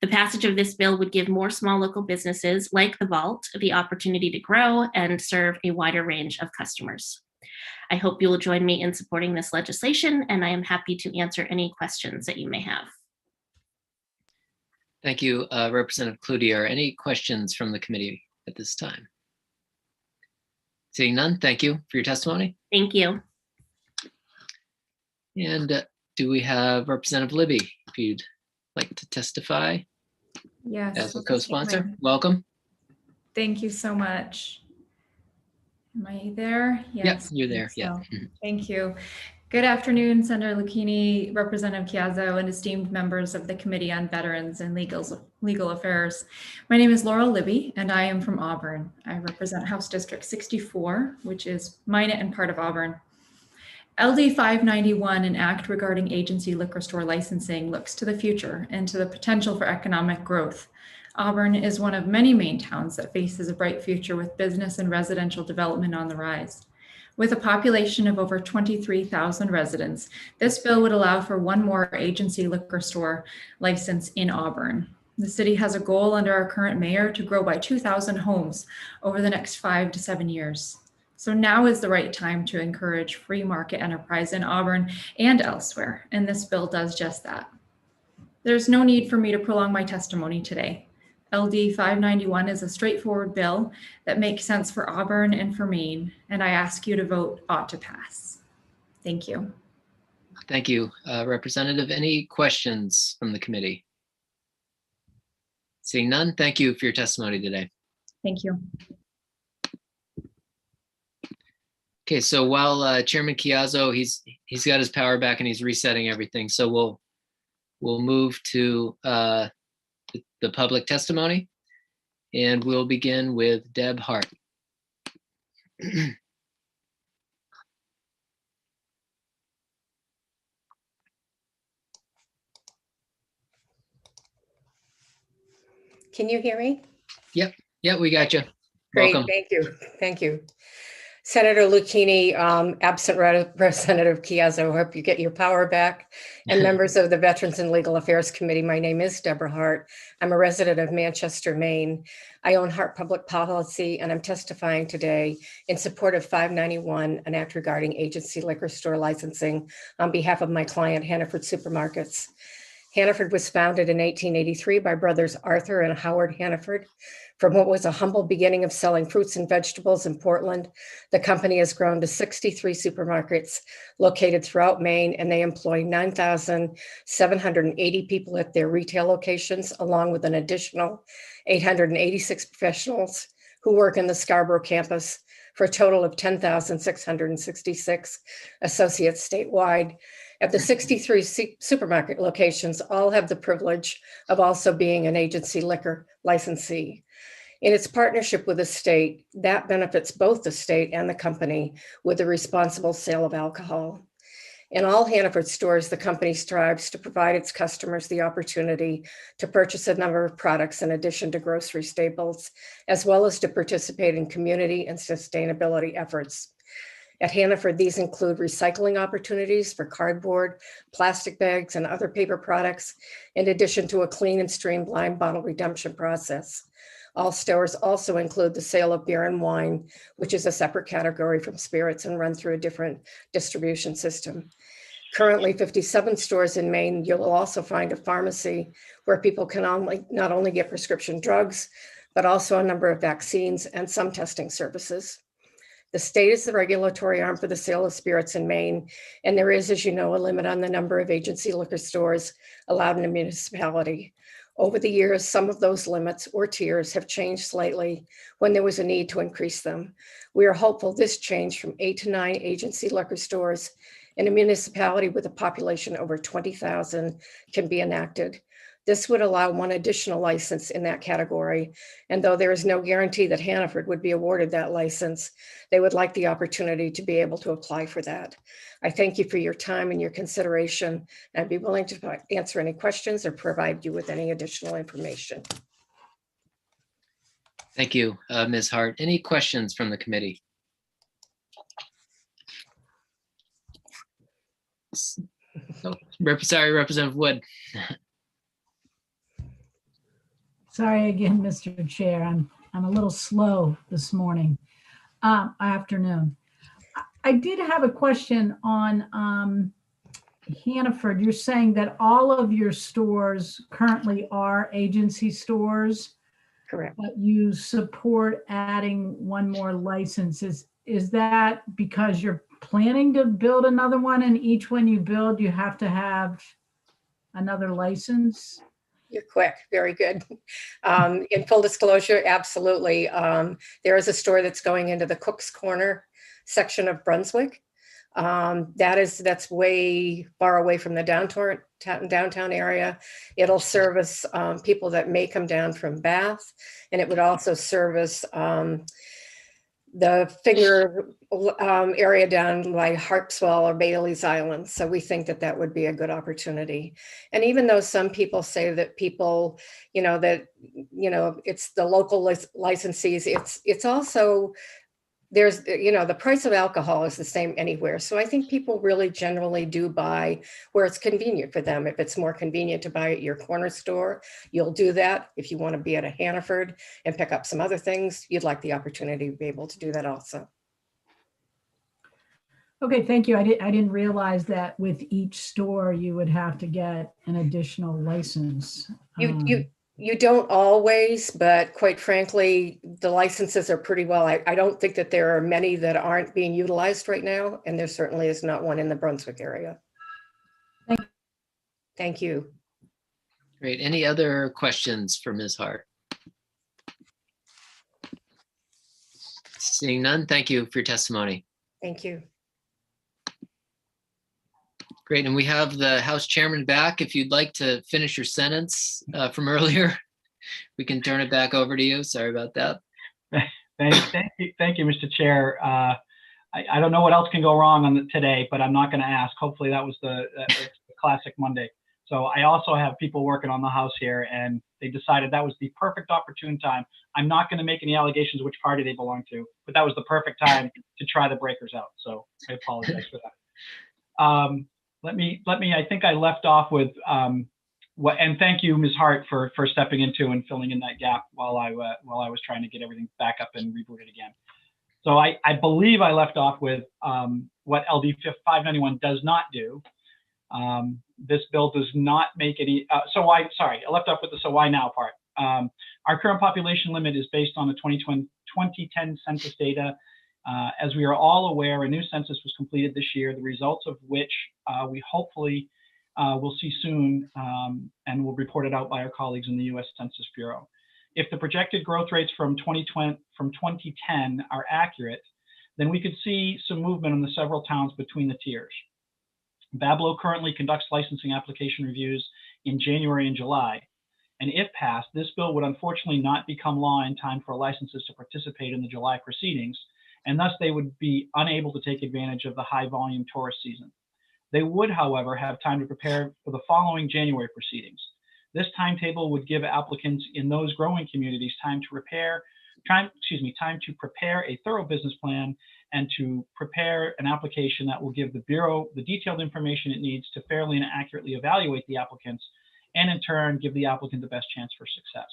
The passage of this bill would give more small local businesses like The Vault the opportunity to grow and serve a wider range of customers. I hope you will join me in supporting this legislation, and I am happy to answer any questions that you may have. Thank you, Representative Cloutier. Any questions from the committee at this time? Seeing none, thank you for your testimony. Thank you. And do we have Representative Libby, if you'd like to testify? Yes. As a co-sponsor, welcome. Thank you so much. Am I there? Yes, you're there. So, yeah. Thank you. Good afternoon, Senator Lucchini, Representative Chiazzo, and esteemed members of the Committee on Veterans and Legal Affairs. My name is Laurel Libby, and I am from Auburn. I represent House District 64, which is Minot and part of Auburn. LD 591, an act regarding agency liquor store licensing, looks to the future and to the potential for economic growth. Auburn is one of many Maine towns that faces a bright future with business and residential development on the rise. With a population of over 23,000 residents, this bill would allow for one more agency liquor store license in Auburn. The city has a goal under our current mayor to grow by 2,000 homes over the next 5 to 7 years. So now is the right time to encourage free market enterprise in Auburn and elsewhere, and this bill does just that. There's no need for me to prolong my testimony today. LD 591 is a straightforward bill that makes sense for Auburn and for Maine, and I ask you to vote ought to pass. Thank you. Thank you. Representative, any questions from the committee? Seeing none, thank you for your testimony today. Thank you. Okay, so while Chairman Chiazzo, he's got his power back and he's resetting everything. So we'll move to the public testimony, and we'll begin with Deb Hart. Can you hear me? Yep, we got you. Great, Welcome. thank you. Senator Lucchini, absent Representative Chiazzo, hope you get your power back. And members of the Veterans and Legal Affairs Committee, my name is Deborah Hart. I'm a resident of Manchester, Maine. I own Hart Public Policy, and I'm testifying today in support of 591, an act regarding agency liquor store licensing on behalf of my client, Hannaford Supermarkets. Hannaford was founded in 1883 by brothers Arthur and Howard Hannaford. From what was a humble beginning of selling fruits and vegetables in Portland, the company has grown to 63 supermarkets located throughout Maine, and they employ 9,780 people at their retail locations, along with an additional 886 professionals who work in the Scarborough campus, for a total of 10,666 associates statewide. At the 63 supermarket locations, all have the privilege of also being an agency liquor licensee. In its partnership with the state, that benefits both the state and the company with the responsible sale of alcohol. In all Hannaford stores, the company strives to provide its customers the opportunity to purchase a number of products in addition to grocery staples, as well as to participate in community and sustainability efforts. At Hannaford, these include recycling opportunities for cardboard, plastic bags, and other paper products, in addition to a clean and streamlined bottle redemption process. All stores also include the sale of beer and wine, which is a separate category from spirits and run through a different distribution system. Currently, 57 stores in Maine, you'll also find a pharmacy where people can not only get prescription drugs, but also a number of vaccines and some testing services. The state is the regulatory arm for the sale of spirits in Maine, and there is, as you know, a limit on the number of agency liquor stores allowed in a municipality. Over the years, some of those limits or tiers have changed slightly when there was a need to increase them. We are hopeful this change from 8 to 9 agency liquor stores in a municipality with a population over 20,000 can be enacted. This would allow one additional license in that category. And though there is no guarantee that Hannaford would be awarded that license, they would like the opportunity to be able to apply for that. I thank you for your time and your consideration. I'd be willing to answer any questions or provide you with any additional information. Thank you, Ms. Hart. Any questions from the committee? Sorry, Representative Wood. Sorry again, Mr. Chair. I'm a little slow this morning, afternoon. I did have a question on Hannaford. You're saying that all of your stores currently are agency stores? Correct. But you support adding one more license. Is that because you're planning to build another one, and each one you build, you have to have another license? You're quick, very good. In full disclosure, absolutely. There is a store that's going into the Cook's Corner section of Brunswick. That's way far away from the downtown area. It'll service people that may come down from Bath, and it would also service the Finger area down by Harpswell or Bailey's Island. So we think that that would be a good opportunity. And even though some people say that people, it's the local licensees, it's also, there's, the price of alcohol is the same anywhere. So I think people really generally do buy where it's convenient for them. If it's more convenient to buy at your corner store, you'll do that. If you want to be at a Hannaford and pick up some other things, you'd like the opportunity to be able to do that also. Okay, thank you. I didn't realize that with each store you would have to get an additional license. You don't always, but quite frankly, the licenses are pretty well. I don't think that there are many that aren't being utilized right now, and there certainly is not one in the Brunswick area. Thank you. Great. Any other questions for Ms. Hart? Seeing none, thank you for your testimony. Thank you. Great. And we have the House Chairman back. If you'd like to finish your sentence from earlier, we can turn it back over to you. Sorry about that. Thank you, Mr. Chair. I don't know what else can go wrong on today, but I'm not going to ask. Hopefully that was the classic Monday. So I also have people working on the House here, and they decided that was the perfect opportune time. I'm not going to make any allegations which party they belong to, but that was the perfect time to try the breakers out. So I apologize for that. Let me, I think I left off with and thank you, Ms. Hart, for stepping into and filling in that gap while I was trying to get everything back up and rebooted again. So I believe I left off with what LD 591 does not do. This bill does not make any, I left off with the so why now part. Our current population limit is based on the 2010 census data. As we are all aware, a new census was completed this year, the results of which we hopefully will see soon and will report it out by our colleagues in the U.S. Census Bureau. If the projected growth rates from 2010 are accurate, then we could see some movement in the several towns between the tiers. Bablo currently conducts licensing application reviews in January and July. And if passed, this bill would unfortunately not become law in time for licenses to participate in the July proceedings, and thus they would be unable to take advantage of the high volume tourist season. They would, however, have time to prepare for the following January proceedings. This timetable would give applicants in those growing communities time to prepare a thorough business plan and to prepare an application that will give the Bureau the detailed information it needs to fairly and accurately evaluate the applicants, and in turn, give the applicant the best chance for success.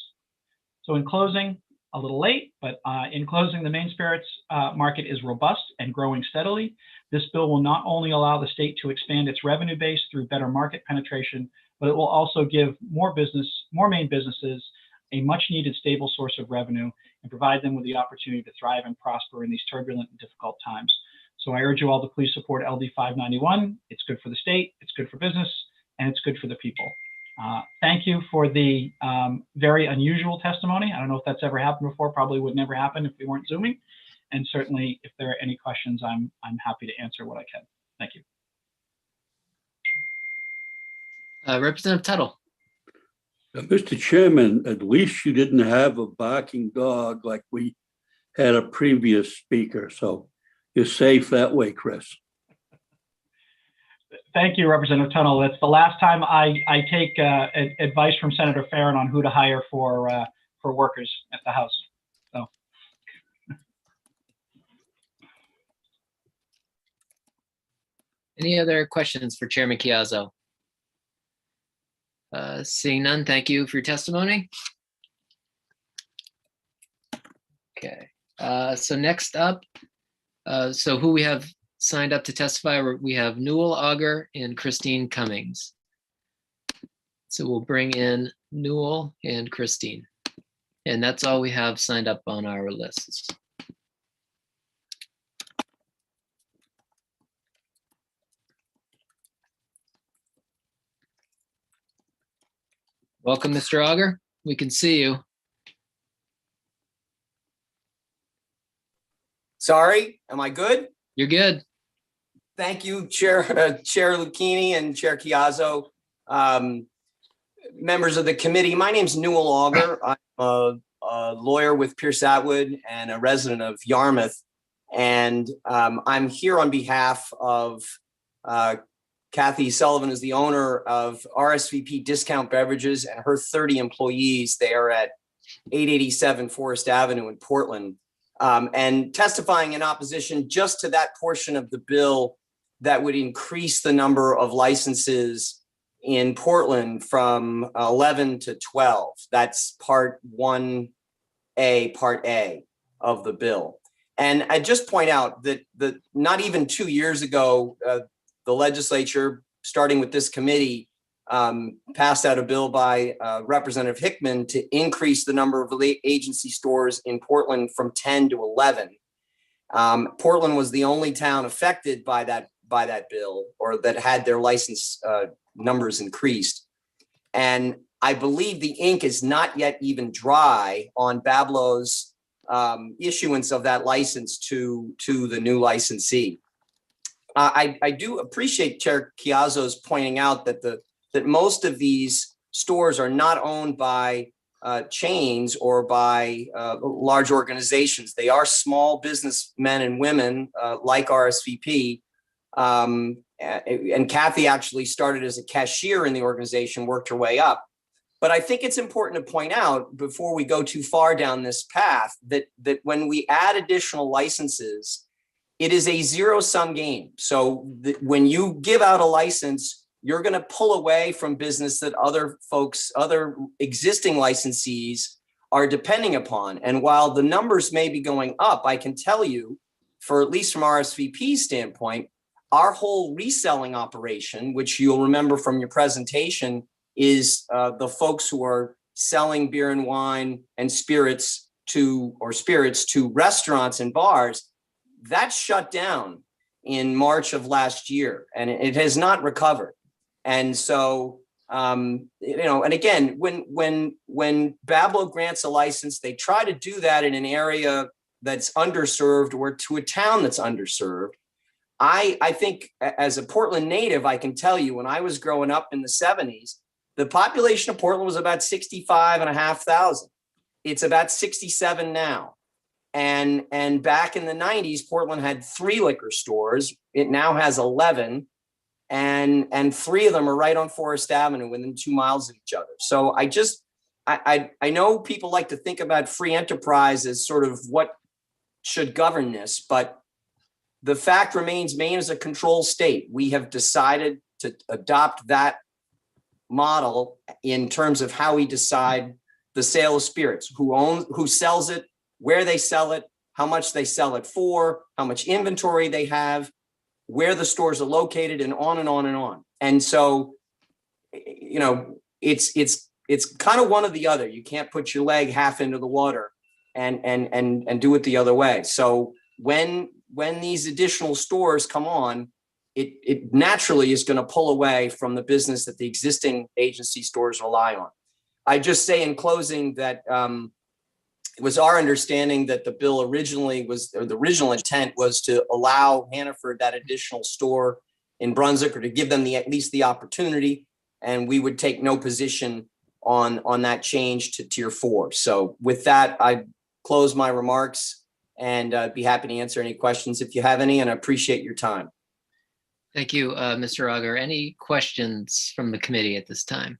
So in closing, a little late, but in closing, the Maine spirits market is robust and growing steadily. This bill will not only allow the state to expand its revenue base through better market penetration, but it will also give more Maine businesses a much needed stable source of revenue and provide them with the opportunity to thrive and prosper in these turbulent and difficult times. So I urge you all to please support LD 591. It's good for the state, it's good for business, and it's good for the people. Thank you for the very unusual testimony. I don't know if that's ever happened before, probably would never happen if we weren't Zooming. And certainly if there are any questions, I'm happy to answer what I can. Thank you. Representative Tuttle. Mr. Chairman, at least you didn't have a barking dog like we had a previous speaker. So you're safe that way, Chris. Thank you, Representative Tunnell. That's the last time I take advice from Senator Farron on who to hire for workers at the House. So. Any other questions for Chairman Chiazzo? Seeing none, thank you for your testimony. Okay, so next up, so who we have signed up to testify, we have Newell Auger and Christine Cummings. So we'll bring in Newell and Christine. And that's all we have signed up on our lists. Welcome, Mr. Auger. We can see you. Sorry, am I good? You're good. Thank you, Chair Lucchini and Chair Chiazzo, members of the committee. My name's Newell Auger. I'm a lawyer with Pierce Atwood and a resident of Yarmouth. And I'm here on behalf of Kathy Sullivan, is the owner of RSVP Discount Beverages, and her 30 employees. They are at 887 Forest Avenue in Portland. And testifying in opposition just to that portion of the bill that would increase the number of licenses in Portland from 11 to 12. That's part 1A, part A of the bill. And I just point out that not even 2 years ago, the legislature, starting with this committee, passed out a bill by Representative Hickman to increase the number of agency stores in Portland from 10 to 11. Portland was the only town affected by that bill, or that had their license numbers increased. And I believe the ink is not yet even dry on Bablo's issuance of that license to the new licensee. I do appreciate Chair Chiazzo's pointing out that most of these stores are not owned by chains or by large organizations. They are small businessmen and women like RSVP. And Kathy actually started as a cashier in the organization, worked her way up. But I think it's important to point out, before we go too far down this path, that when we add additional licenses, it is a zero-sum game. So when you give out a license, you're going to pull away from business that other existing licensees are depending upon. And while the numbers may be going up, I can tell you, for at least from RSVP's standpoint, our whole reselling operation, which you'll remember from your presentation, is the folks who are selling beer and wine and spirits to restaurants and bars. That shut down in March of last year, and it has not recovered. And so, and again, when Bablo grants a license, they try to do that in an area that's underserved or to a town that's underserved. I think, as a Portland native, I can tell you, when I was growing up in the 70s, the population of Portland was about 65,500. It's about 67 now. And back in the 90s, Portland had 3 liquor stores. It now has 11. And 3 of them are right on Forest Avenue, within 2 miles of each other. So I know people like to think about free enterprise as sort of what should govern this, but the fact remains, Maine is a control state. We have decided to adopt that model in terms of how we decide the sale of spirits, who sells it, where they sell it, how much they sell it for, how much inventory they have, where the stores are located, and on and on and on. And so, it's kind of one or the other. You can't put your leg half into the water and do it the other way. So when these additional stores come on, it naturally is going to pull away from the business that the existing agency stores rely on. I just say in closing that it was our understanding that the bill the original intent was to allow Hannaford that additional store in Brunswick, or to give them at least the opportunity, and we would take no position on that change to Tier 4. So with that, I close my remarks, and I'd be happy to answer any questions if you have any, and I appreciate your time. Thank you, Mr. Auger. Any questions from the committee at this time?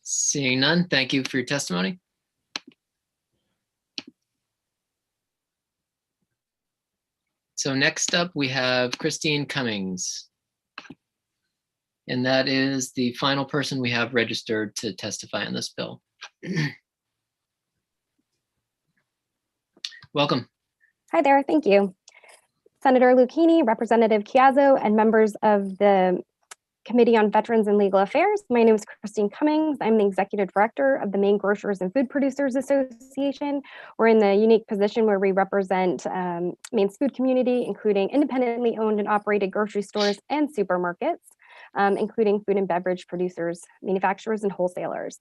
Seeing none, thank you for your testimony. So next up, we have Christine Cummings. And that is the final person we have registered to testify on this bill. Welcome. Hi there, thank you. Senator Lucchini, Representative Chiazzo, and members of the Committee on Veterans and Legal Affairs. My name is Christine Cummings. I'm the Executive Director of the Maine Grocers and Food Producers Association. We're in the unique position where we represent Maine's food community, including independently owned and operated grocery stores and supermarkets, including food and beverage producers, manufacturers, and wholesalers.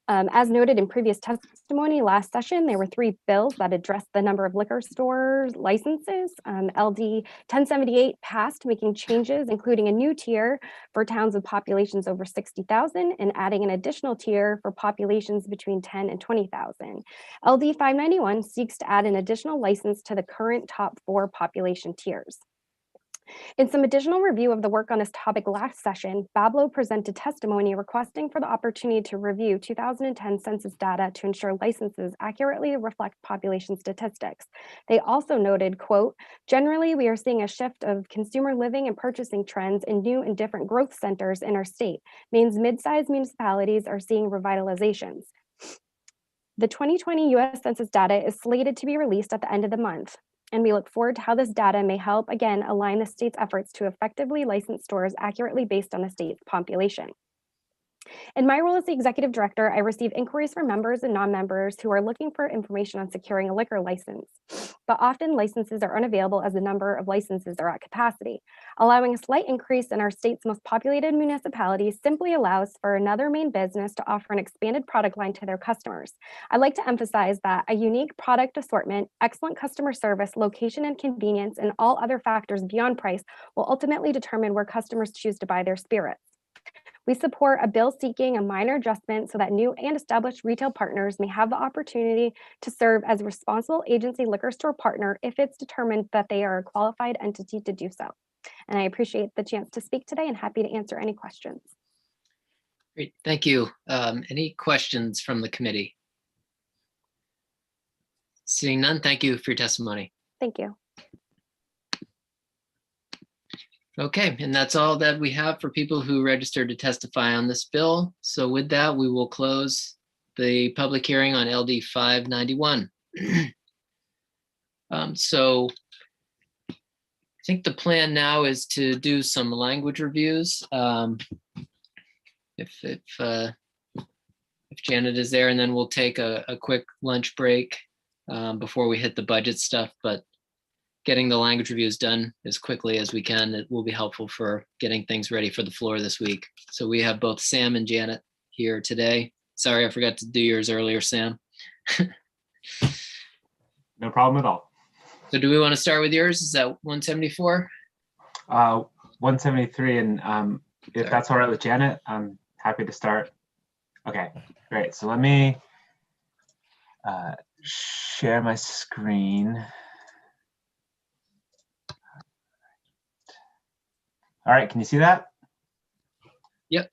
As noted in previous testimony last session, there were 3 bills that addressed the number of liquor stores licenses. LD 1078 passed, making changes, including a new tier for towns with populations over 60,000 and adding an additional tier for populations between 10 and 20,000. LD 591 seeks to add an additional license to the current top 4 population tiers. In some additional review of the work on this topic last session, Bablo presented testimony requesting for the opportunity to review 2010 census data to ensure licenses accurately reflect population statistics. They also noted, quote, generally, we are seeing a shift of consumer living and purchasing trends in new and different growth centers in our state. Maine's mid-sized municipalities are seeing revitalizations. The 2020 US Census data is slated to be released at the end of the month, and we look forward to how this data may help again align the state's efforts to effectively license stores accurately based on the state's population. In my role as the executive director, I receive inquiries from members and non-members who are looking for information on securing a liquor license, but often licenses are unavailable as the number of licenses are at capacity. Allowing a slight increase in our state's most populated municipalities simply allows for another main business to offer an expanded product line to their customers. I'd like to emphasize that a unique product assortment, excellent customer service, location and convenience, and all other factors beyond price will ultimately determine where customers choose to buy their spirits. We support a bill seeking a minor adjustment so that new and established retail partners may have the opportunity to serve as a responsible agency liquor store partner if it's determined that they are a qualified entity to do so. And I appreciate the chance to speak today and happy to answer any questions. Great, thank you. Any questions from the committee? Seeing none, thank you for your testimony. Thank you. Okay, and that's all that we have for people who registered to testify on this bill. So with that, we will close the public hearing on LD 591. So I think the plan now is to do some language reviews. If Janet is there, and then we'll take a quick lunch break before we hit the budget stuff, but getting the language reviews done as quickly as we can, it will be helpful for getting things ready for the floor this week. So we have both Sam and Janet here today. Sorry, I forgot to do yours earlier, Sam. No problem at all. So do we want to start with yours? Is that 174? 173, and if that's all right with Janet, I'm happy to start. Okay, great. So let me share my screen. All right, can you see that? Yep.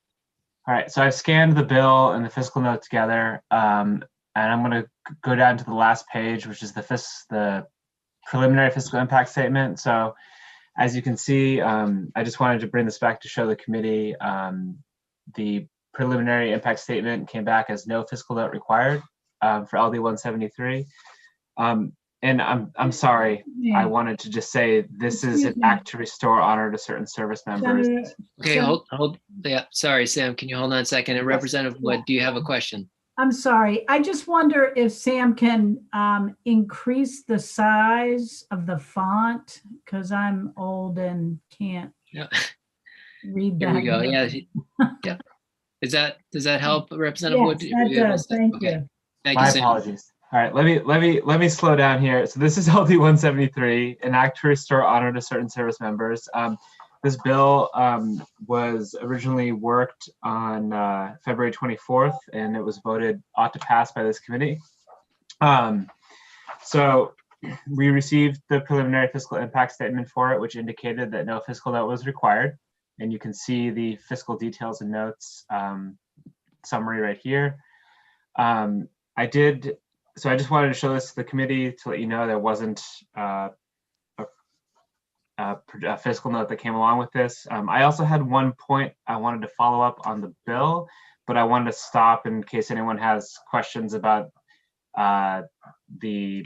All right, so I've scanned the bill and the fiscal note together, and I'm going to go down to the last page, which is the preliminary fiscal impact statement. So as you can see, I just wanted to bring this back to show the committee the preliminary impact statement came back as no fiscal note required for LD 173. And I'm sorry, I wanted to just say this is an act to restore honor to certain service members. Okay, hold. Yeah, sorry, Sam, can you hold on a second? And Representative Wood, do you have a question? I'm sorry. I just wonder if Sam can increase the size of the font, because I'm old and can't read that. Here we go. Yeah. Yeah. Does that help, Representative Wood? Yes, that does. Thank you. Thank you, My Sam. apologies. All right, let me slow down here. So this is LD 173, an act to restore honor to certain service members. This bill was originally worked on February 24th, and it was voted ought to pass by this committee. So we received the preliminary fiscal impact statement for it, which indicated that no fiscal note was required. And you can see the fiscal details and notes summary right here. So I just wanted to show this to the committee to let you know there wasn't a fiscal note that came along with this. I also had one point I wanted to follow up on the bill, but I wanted to stop in case anyone has questions about the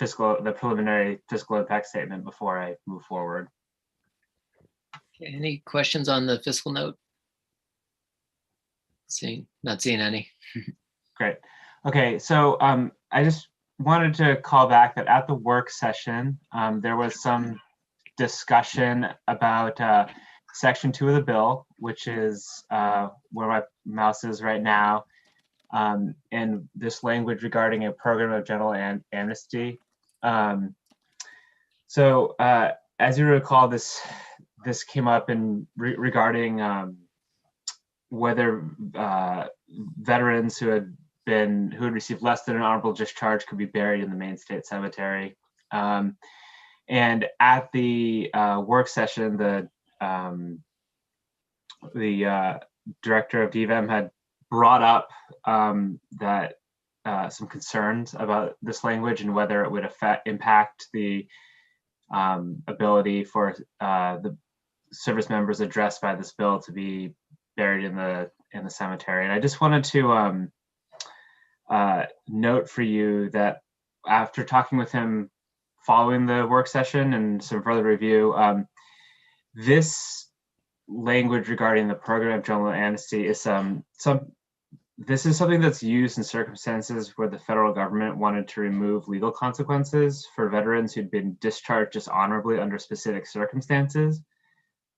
preliminary fiscal impact statement before I move forward. Okay, any questions on the fiscal note? Not seeing any. Great. Okay, so I just wanted to call back that at the work session, there was some discussion about Section 2 of the bill, which is where my mouse is right now, and this language regarding a program of general amnesty. So as you recall, this came up in regarding whether veterans who had received less than an honorable discharge could be buried in the main state cemetery. And at the work session, the director of DVM had brought up that some concerns about this language and whether it would impact the ability for the service members addressed by this bill to be buried in the cemetery. And I just wanted to note for you that after talking with him following the work session and some further review, this language regarding the program of general amnesty is this is something that's used in circumstances where the federal government wanted to remove legal consequences for veterans who'd been discharged dishonorably under specific circumstances,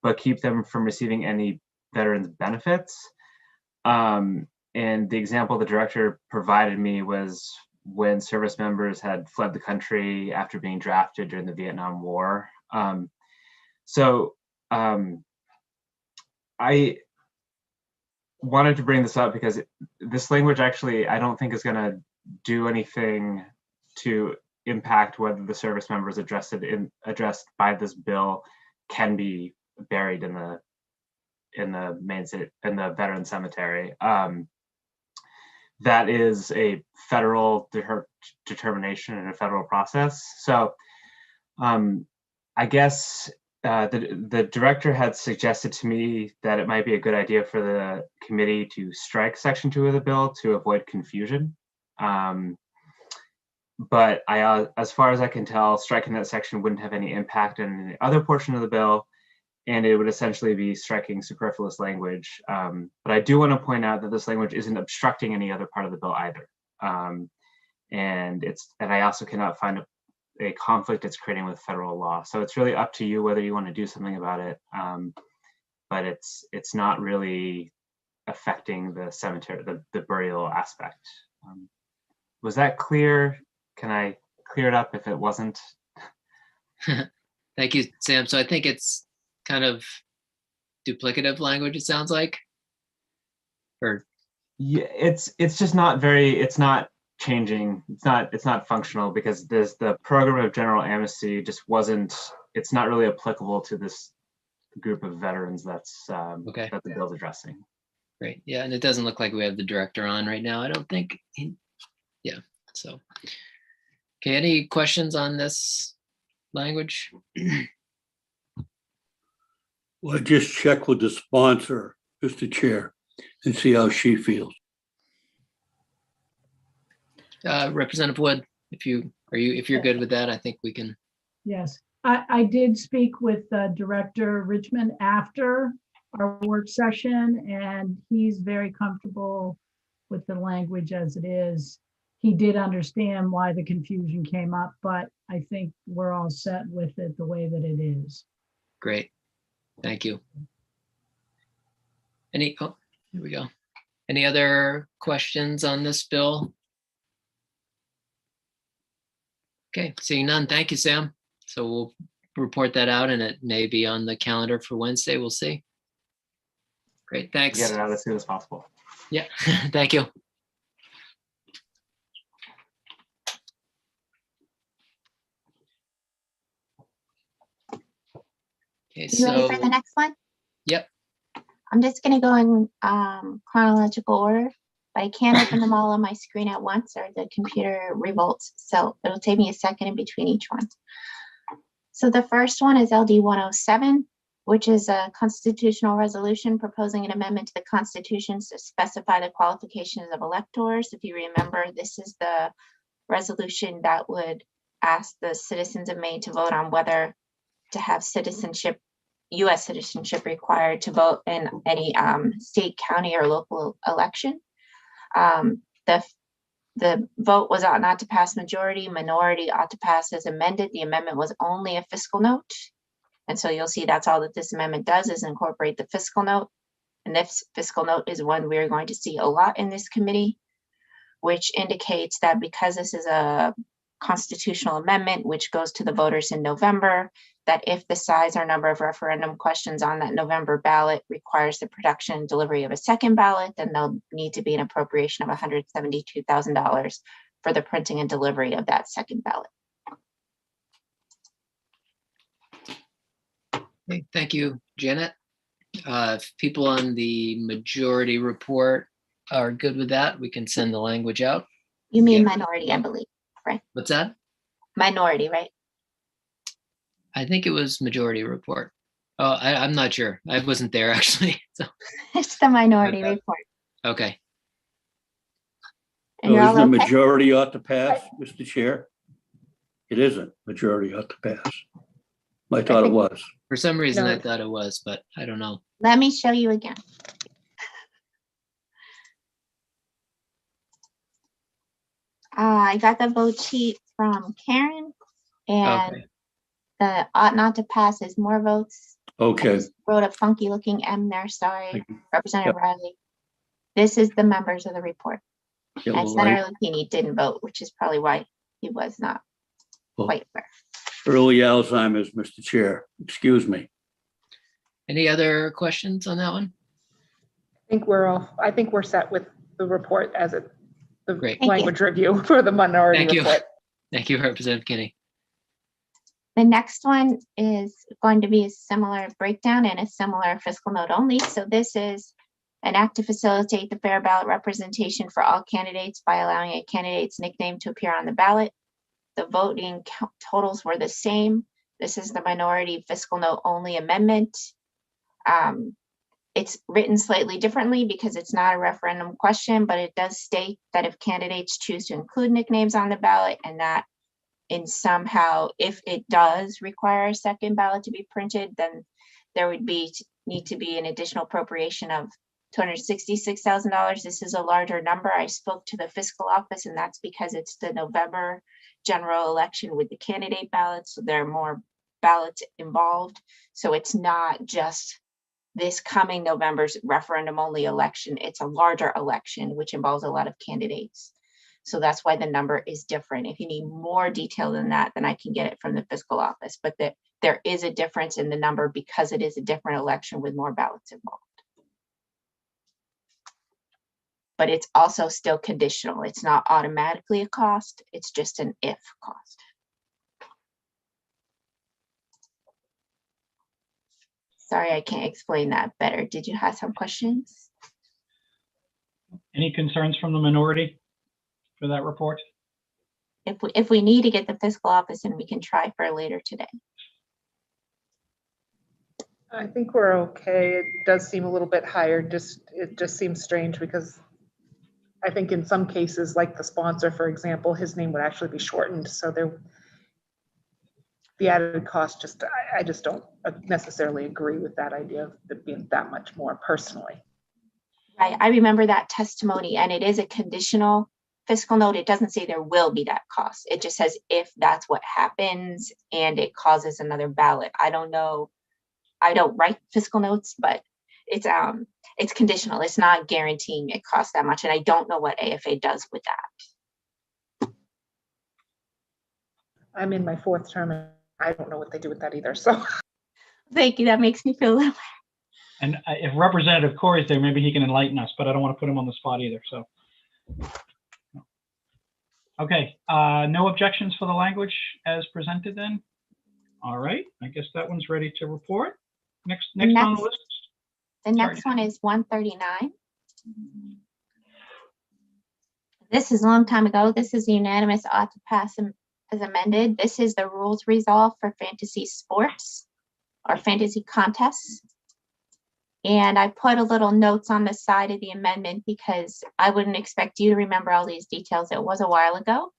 but keep them from receiving any veterans benefits. And the example the director provided me was when service members had fled the country after being drafted during the Vietnam War. I wanted to bring this up because this language actually, I don't think is going to do anything to impact whether the service members addressed by this bill can be buried in the veteran cemetery. That is a federal determination and a federal process. So I guess the director had suggested to me that it might be a good idea for the committee to strike Section 2 of the bill to avoid confusion. But as far as I can tell, striking that section wouldn't have any impact on the other portion of the bill, and it would essentially be striking superfluous language. But I do want to point out that this language isn't obstructing any other part of the bill either. And I also cannot find a conflict it's creating with federal law. So it's really up to you whether you want to do something about it. But it's not really affecting the cemetery, the burial aspect. Was that clear? Can I clear it up if it wasn't? Thank you, Sam. So I think it's kind of duplicative language, it sounds like. Or yeah, it's just not it's not changing. It's not functional because the program of general amnesty just it's not really applicable to this group of veterans that the bill's addressing. Great. Yeah, and it doesn't look like we have the director on right now, I don't think. Yeah, so. Okay, any questions on this language? Well, just check with the sponsor, Mr. Chair, and see how she feels. Representative Wood, if you're good with that, I think we can. Yes, I did speak with Director Richmond after our work session, and he's very comfortable with the language as it is. He did understand why the confusion came up, but I think we're all set with it the way that it is. Great, thank you. Here we go. Any other questions on this bill? Okay, seeing none, thank you, Sam. So we'll report that out and it may be on the calendar for Wednesday, we'll see. Great, thanks. Get it out as soon as possible. Yeah, thank you. Okay, you ready for the next one? Yep. I'm just going to go in chronological order, but I can't open them all on my screen at once or the computer revolts. So it'll take me a second in between each one. So the first one is LD 107, which is a constitutional resolution proposing an amendment to the Constitution to specify the qualifications of electors. If you remember, this is the resolution that would ask the citizens of Maine to vote on whether to have citizenship, U.S. citizenship required to vote in any state, county, or local election. The vote was ought not to pass majority. Minority ought to pass as amended. The amendment was only a fiscal note. And so you'll see that's all that this amendment does is incorporate the fiscal note. And this fiscal note is one we're going to see a lot in this committee, which indicates that because this is a constitutional amendment, which goes to the voters in November, that if the size or number of referendum questions on that November ballot requires the production and delivery of a second ballot, then there'll need to be an appropriation of $172,000 for the printing and delivery of that second ballot. Okay, thank you, Janet. If people on the majority report are good with that, we can send the language out. You mean minority, I believe, right? What's that? Minority, right? I think it was majority report. Oh, I'm not sure. I wasn't there actually. So. It's the minority report. Okay. And you're isn't all a okay? majority ought to pass, Mr. Chair? It isn't. Majority ought to pass. I thought it was. For some reason, No. I thought it was, but I don't know. Let me show you again. I got the vote sheet from Karen, and Okay. the ought not to pass is more votes. Okay. Wrote a funky looking M there, sorry. Thank you. Representative Yep. Riley. This is the members of the report. Yeah, And well, Senator Lucchini didn't vote, which is probably why he was not quite fair. early Alzheimer's, Mr. Chair. Excuse me. Any other questions on that one? I think we're set with the report as the Great. language review for the minority Thank you. report. Thank you, Representative Kinney. The next one is going to be a similar breakdown and a similar fiscal note only. So this is an act to facilitate the fair ballot representation for all candidates by allowing a candidate's nickname to appear on the ballot. The voting totals were the same. This is the minority fiscal note only amendment. It's written slightly differently because it's not a referendum question, but it does state that if candidates choose to include nicknames on the ballot, and that in somehow, if it does require a second ballot to be printed, then there would need to be an additional appropriation of $266,000. This is a larger number. I spoke to the fiscal office, and that's because it's the November general election with the candidate ballots. So there are more ballots involved. So it's not just this coming November's referendum only election. It's a larger election, which involves a lot of candidates. So that's why the number is different. If you need more detail than that, then I can get it from the fiscal office. But there is a difference in the number because it is a different election with more ballots involved. But it's also still conditional. It's not automatically a cost. It's just an if cost. Sorry, I can't explain that better. Did you have some questions? Any concerns from the minority for that report? If we need to get the fiscal office in, we can try for later today. I think we're okay. It does seem a little bit higher. It just seems strange because I think in some cases, like the sponsor, for example, his name would actually be shortened. So the added cost, I just don't necessarily agree with that idea of it being that much more personally. Right, I remember that testimony, and it is a conditional fiscal note. It doesn't say there will be that cost. It just says if that's what happens and it causes another ballot. I don't know. I don't write fiscal notes, but it's conditional. It's not guaranteeing it costs that much, and I don't know what AFA does with that. I'm in my fourth term, and I don't know what they do with that either. So, thank you. That makes me feel a little. And if Representative Corey's there, maybe he can enlighten us, but I don't want to put him on the spot either. So, okay, no objections for the language as presented then? All right, I guess that one's ready to report. Next on the list. The next one is 139. This is a long time ago. This is unanimous ought to pass as amended. This is the rules resolve for fantasy sports or fantasy contests. And I put a little notes on the side of the amendment because I wouldn't expect you to remember all these details. It was a while ago.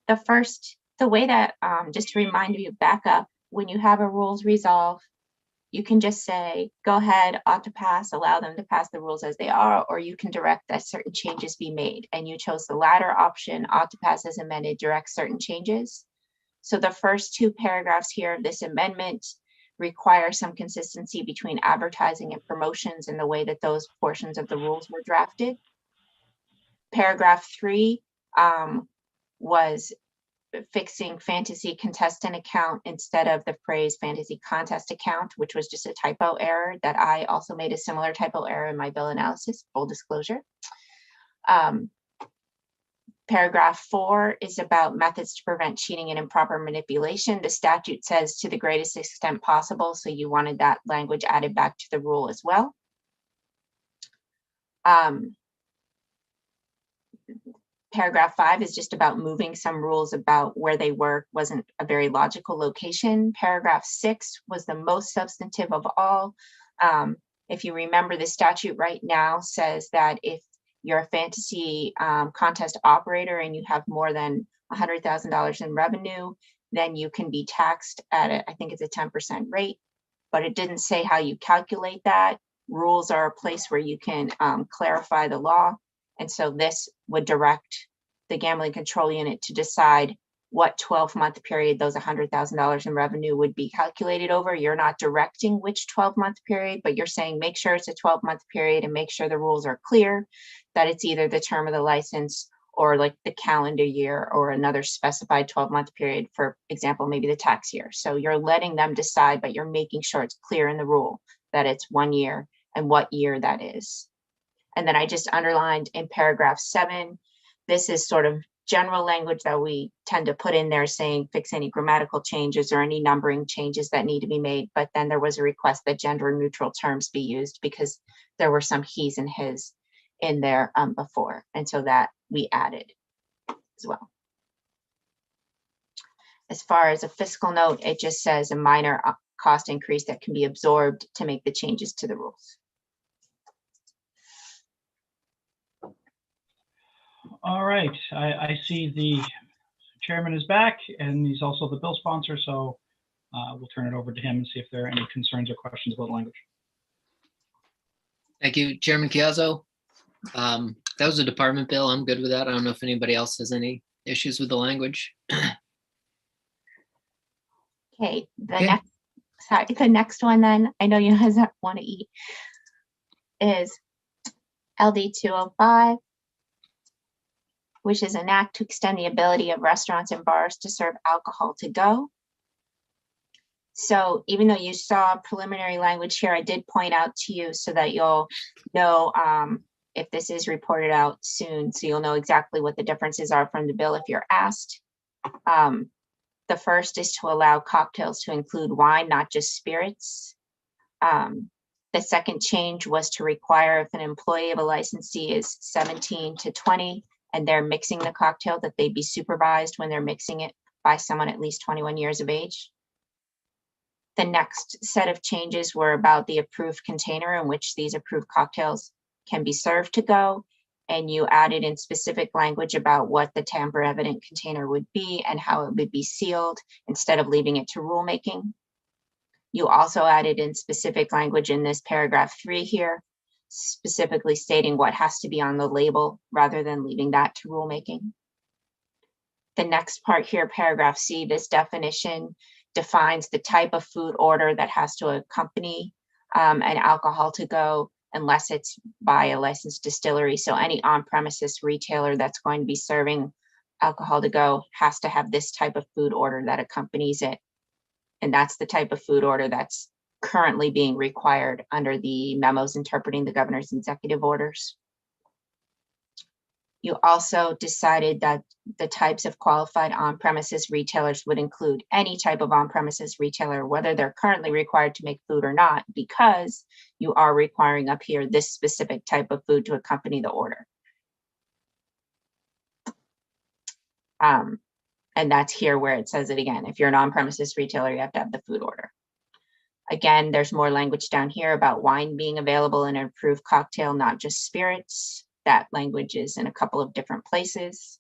The way that, just to remind you, back up, when you have a rules resolve, you can just say, go ahead, ought to pass, allow them to pass the rules as they are, or you can direct that certain changes be made. And you chose the latter option, ought to pass as amended, direct certain changes. So the first two paragraphs here of this amendment require some consistency between advertising and promotions in the way that those portions of the rules were drafted. Paragraph 3 was fixing fantasy contestant account instead of the phrase fantasy contest account, which was just a typo error that I also made a similar typo error in my bill analysis, full disclosure. Paragraph 4 is about methods to prevent cheating and improper manipulation. The statute says to the greatest extent possible, so you wanted that language added back to the rule as well. Paragraph 5 is just about moving some rules about where they were, wasn't a very logical location. Paragraph 6 was the most substantive of all. If you remember, the statute right now says that if you're a fantasy contest operator and you have more than $100,000 in revenue, then you can be taxed at I think it's a 10% rate, but it didn't say how you calculate that. Rules are a place where you can clarify the law. And so this would direct the Gambling Control Unit to decide what 12-month period those $100,000 in revenue would be calculated over. You're not directing which 12-month period, but you're saying make sure it's a 12-month period and make sure the rules are clear, that it's either the term of the license or like the calendar year or another specified 12-month period, for example, maybe the tax year. So you're letting them decide, but you're making sure it's clear in the rule that it's 1 year and what year that is. And then I just underlined in paragraph 7, this is sort of general language that we tend to put in there saying fix any grammatical changes or any numbering changes that need to be made. But then there was a request that gender neutral terms be used because there were some he's and his in there before. And so that we added as well. As far as a fiscal note, it just says a minor cost increase that can be absorbed to make the changes to the rules. All right, I see the chairman is back and he's also the bill sponsor, so we'll turn it over to him and see if there are any concerns or questions about language. Thank you, Chairman Chiazzo. That was a department bill. I'm good with that. I don't know if anybody else has any issues with the language. Okay, the next one then, I know you guys want to eat, is LD 205, which is an act to extend the ability of restaurants and bars to serve alcohol to go. So even though you saw preliminary language here, I did point out to you so that you'll know if this is reported out soon, so you'll know exactly what the differences are from the bill if you're asked. The first is to allow cocktails to include wine, not just spirits. The second change was to require if an employee of a licensee is 17 to 20 and they're mixing the cocktail, that they be supervised when they're mixing it by someone at least 21 years of age. The next set of changes were about the approved container in which these approved cocktails can be served to go. And you added in specific language about what the tamper evident container would be and how it would be sealed instead of leaving it to rulemaking. You also added in specific language in this paragraph 3 here, specifically stating what has to be on the label rather than leaving that to rulemaking. The next part here, paragraph C, this definition defines the type of food order that has to accompany an alcohol to go unless it's by a licensed distillery. So any on-premises retailer that's going to be serving alcohol to go has to have this type of food order that accompanies it. And that's the type of food order that's currently being required under the memos interpreting the governor's executive orders. You also decided that the types of qualified on-premises retailers would include any type of on-premises retailer, whether they're currently required to make food or not, because you are requiring up here this specific type of food to accompany the order. And that's here where it says it again. If you're an on-premises retailer, you have to have the food order. Again, there's more language down here about wine being available in an approved cocktail, not just spirits. That language is in a couple of different places.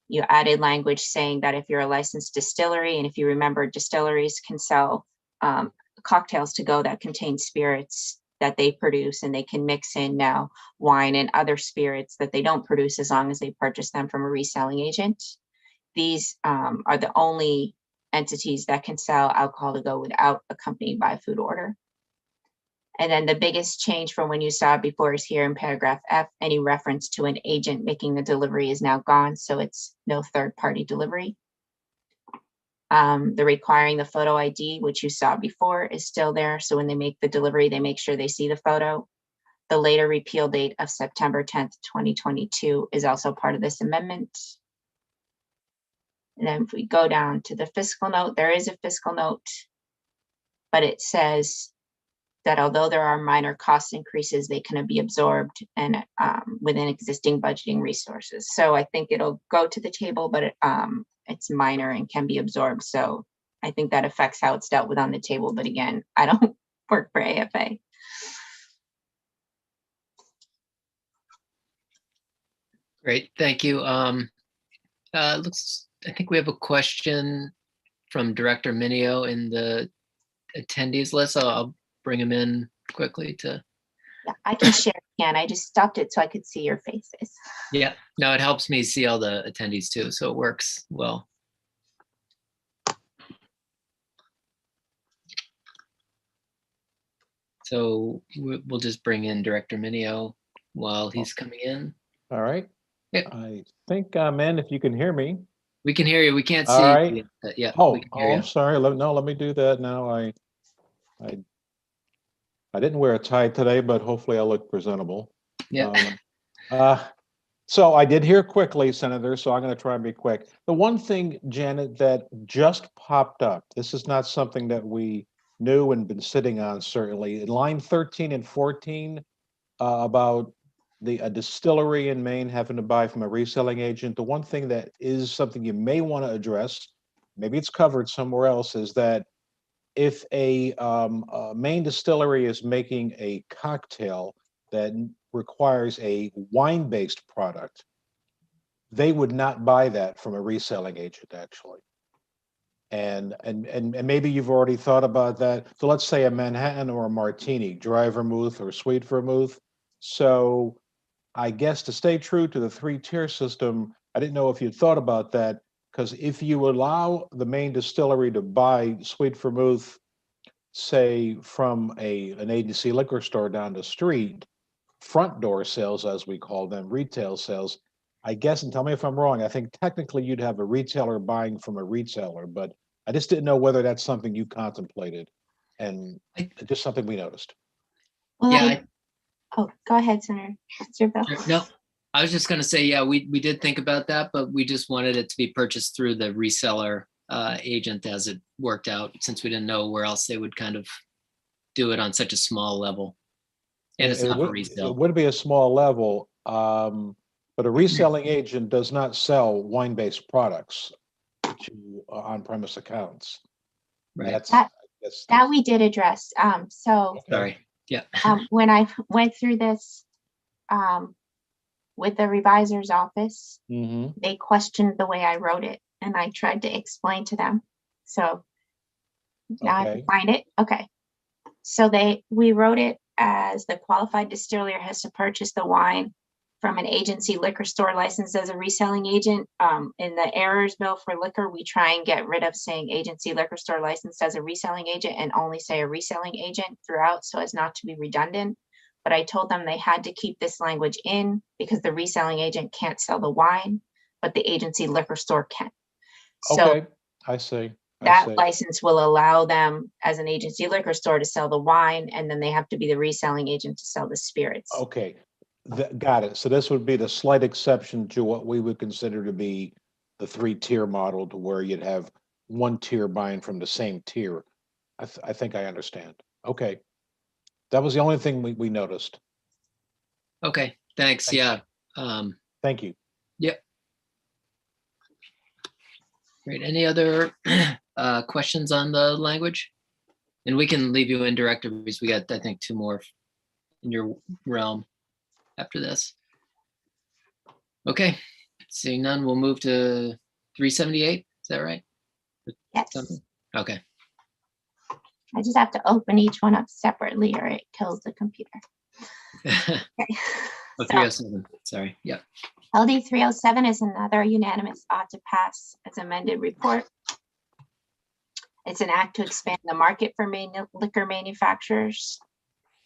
You added language saying that if you're a licensed distillery, and if you remember, distilleries can sell cocktails to go that contain spirits that they produce, and they can mix in now wine and other spirits that they don't produce as long as they purchase them from a reselling agent. These are the only entities that can sell alcohol to go without accompanied by a food order. And then the biggest change from when you saw it before is here in paragraph F. Any reference to an agent making the delivery is now gone, so it's no third-party delivery. The requiring the photo ID, which you saw before, is still there. So when they make the delivery, they make sure they see the photo. The later repeal date of September 10th, 2022 is also part of this amendment. And then if we go down to the fiscal note, there is a fiscal note, but it says that although there are minor cost increases, they can be absorbed and within existing budgeting resources. So I think it'll go to the table, but it's minor and can be absorbed. So I think that affects how it's dealt with on the table. But again, I don't work for AFA. Great, thank you. I think we have a question from Director Minio in the attendees list. So I'll bring him in quickly to. Yeah, I can share again. I just stopped it so I could see your faces. Yeah, no, it helps me see all the attendees too, so it works well. So we'll just bring in Director Minio while he's coming in. All right. Yeah. I think I'm in, if you can hear me. We can hear you. We can't All see. right. Yeah. Oh, we can hear I'm you. sorry. Let me do that now. I didn't wear a tie today, but hopefully I look presentable. Yeah. So I did hear quickly, Senator, so I'm going to try and be quick. The one thing, Janet, that just popped up, this is not something that we knew and been sitting on, certainly. In line 13 and 14, about a distillery in Maine having to buy from a reselling agent. The one thing that is something you may want to address, maybe it's covered somewhere else, is that if a Maine distillery is making a cocktail that requires a wine-based product, they would not buy that from a reselling agent, actually. And maybe you've already thought about that. So let's say a Manhattan or a Martini, dry vermouth or sweet vermouth. So I guess to stay true to the 3-tier system, I didn't know if you'd thought about that, because if you allow the Maine distillery to buy sweet vermouth, say from an agency liquor store down the street, front door sales, as we call them, retail sales, I guess, and tell me if I'm wrong, I think technically you'd have a retailer buying from a retailer, but I just didn't know whether that's something you contemplated, and just something we noticed. Well, Yeah. oh, go ahead, Senator. It's your bill. No, I was just going to say, yeah, we did think about that, but we just wanted it to be purchased through the reseller agent as it worked out, since we didn't know where else they would kind of do it on such a small level. And it's not for resale. It would be a small level, but a reselling agent does not sell wine-based products to on-premise accounts. Right. That we did address. Sorry. Yeah. When I went through this with the revisor's office, they questioned the way I wrote it, and I tried to explain to them. So now I have to find it. Okay. So we wrote it as the qualified distiller has to purchase the wine from an agency liquor store licensed as a reselling agent. In the errors bill for liquor, we try and get rid of saying agency liquor store licensed as a reselling agent and only say a reselling agent throughout, so as not to be redundant. But I told them they had to keep this language in because the reselling agent can't sell the wine, but the agency liquor store can. So I see. That license will allow them as an agency liquor store to sell the wine, and then they have to be the reselling agent to sell the spirits. Okay, got it. So this would be the slight exception to what we would consider to be the 3-tier model, to where you'd have one tier buying from the same tier. I think I understand. Okay. That was the only thing we noticed. Okay, thanks. Yeah. Thank you. Yep. Great. Any other questions on the language? And we can leave you in director because we got, I think, 2 more in your realm after this. Okay, seeing none, we'll move to 378. Is that right? Yes. Okay. I just have to open each one up separately or it kills the computer. Okay. Oh, 307, sorry. Yep. LD 307 is another unanimous ought to pass as amended report. It's an act to expand the market for liquor manufacturers.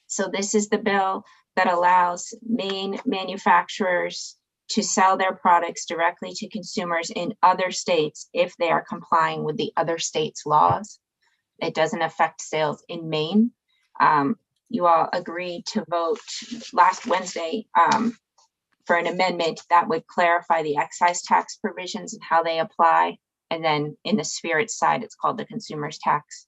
So this is the bill that allows Maine manufacturers to sell their products directly to consumers in other states if they are complying with the other states' laws. It doesn't affect sales in Maine. You all agreed to vote last Wednesday for an amendment that would clarify the excise tax provisions and how they apply. And then in the spirits side, it's called the consumer's tax.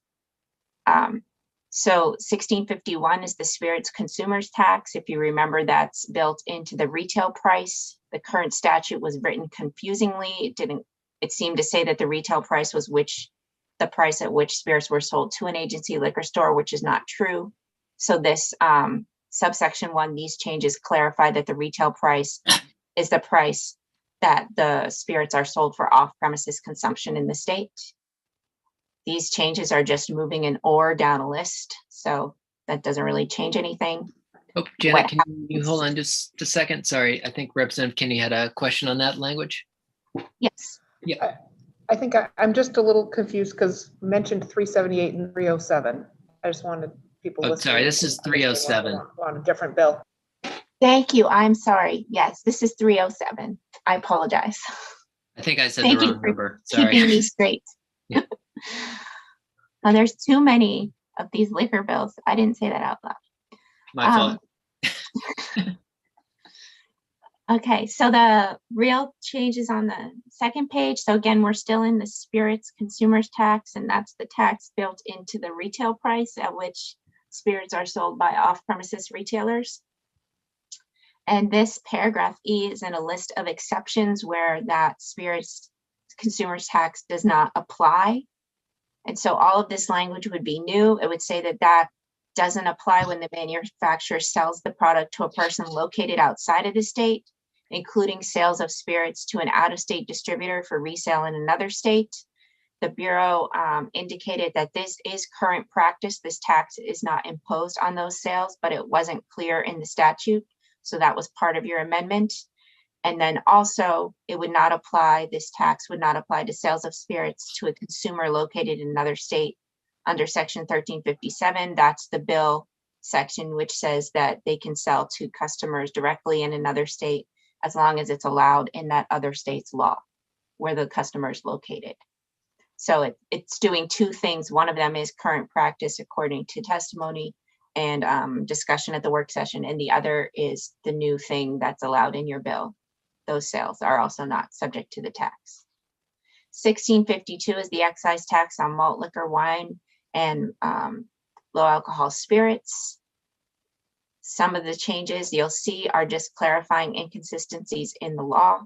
So 1651 is the spirits consumer's tax. If you remember, that's built into the retail price. The current statute was written confusingly. It seemed to say that the retail price was the price at which spirits were sold to an agency liquor store, which is not true. So this subsection 1, these changes clarify that the retail price is the price that the spirits are sold for off-premises consumption in the state. These changes are just moving an or down a list, so that doesn't really change anything. Oh, Janet, can you hold on just a second? Sorry, I think Representative Kinney had a question on that language. Yes. Yeah. I think I'm just a little confused because mentioned 378 and 307. I just wanted people listening. Sorry, this is 307. On a different bill. Thank you. I'm sorry. Yes, this is 307. I apologize. I think I said Thank the you wrong for number. Sorry. keeping me straight. Yeah. Now, there's too many of these liquor bills. I didn't say that out loud. My fault. Okay, so the real changes on the second page. So again, we're still in the spirits consumers tax, and that's the tax built into the retail price at which spirits are sold by off-premises retailers. And this paragraph E is in a list of exceptions where that spirits consumers tax does not apply. And so all of this language would be new. It would say that that doesn't apply when the manufacturer sells the product to a person located outside of the state, including sales of spirits to an out-of-state distributor for resale in another state. The Bureau indicated that this is current practice. This tax is not imposed on those sales, but it wasn't clear in the statute. So that was part of your amendment. And then also it would not apply, this tax would not apply to sales of spirits to a consumer located in another state under section 1357. That's the bill section, which says that they can sell to customers directly in another state as long as it's allowed in that other state's law where the customer is located. So it's doing two things. One of them is current practice according to testimony and discussion at the work session. And the other is the new thing that's allowed in your bill. Those sales are also not subject to the tax. 1652 is the excise tax on malt liquor, wine, and low alcohol spirits. Some of the changes you'll see are just clarifying inconsistencies in the law.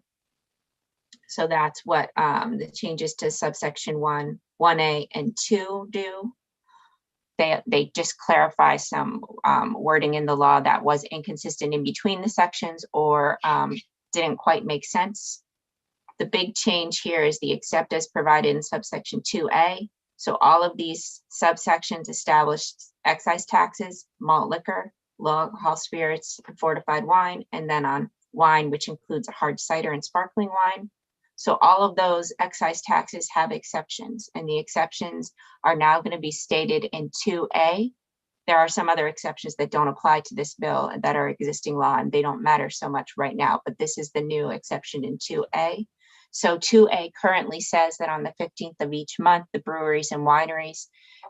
So that's what the changes to subsection 1A and 2 do. They just clarify some wording in the law that was inconsistent in between the sections or didn't quite make sense. The big change here is the except as provided in subsection 2A. So all of these subsections established excise taxes, malt liquor, low alcohol spirits, and fortified wine, and then on wine, which includes hard cider and sparkling wine. So all of those excise taxes have exceptions, and the exceptions are now going to be stated in 2A. There are some other exceptions that don't apply to this bill and that are existing law, and they don't matter so much right now, but this is the new exception in 2A. So 2A currently says that on the 15th of each month, the breweries and wineries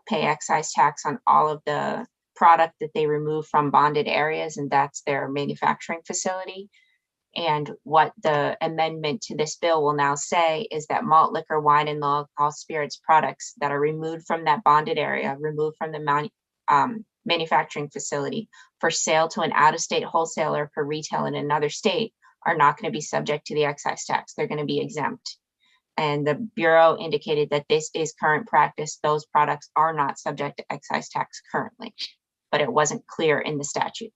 pay excise tax on all of the product that they remove from bonded areas, and that's their manufacturing facility. And what the amendment to this bill will now say is that malt liquor, wine, and low alcohol spirits products that are removed from that bonded area, removed from the manufacturing facility for sale to an out-of-state wholesaler for retail in another state are not going to be subject to the excise tax. They're going to be exempt. And the Bureau indicated that this is current practice. Those products are not subject to excise tax currently, but it wasn't clear in the statute.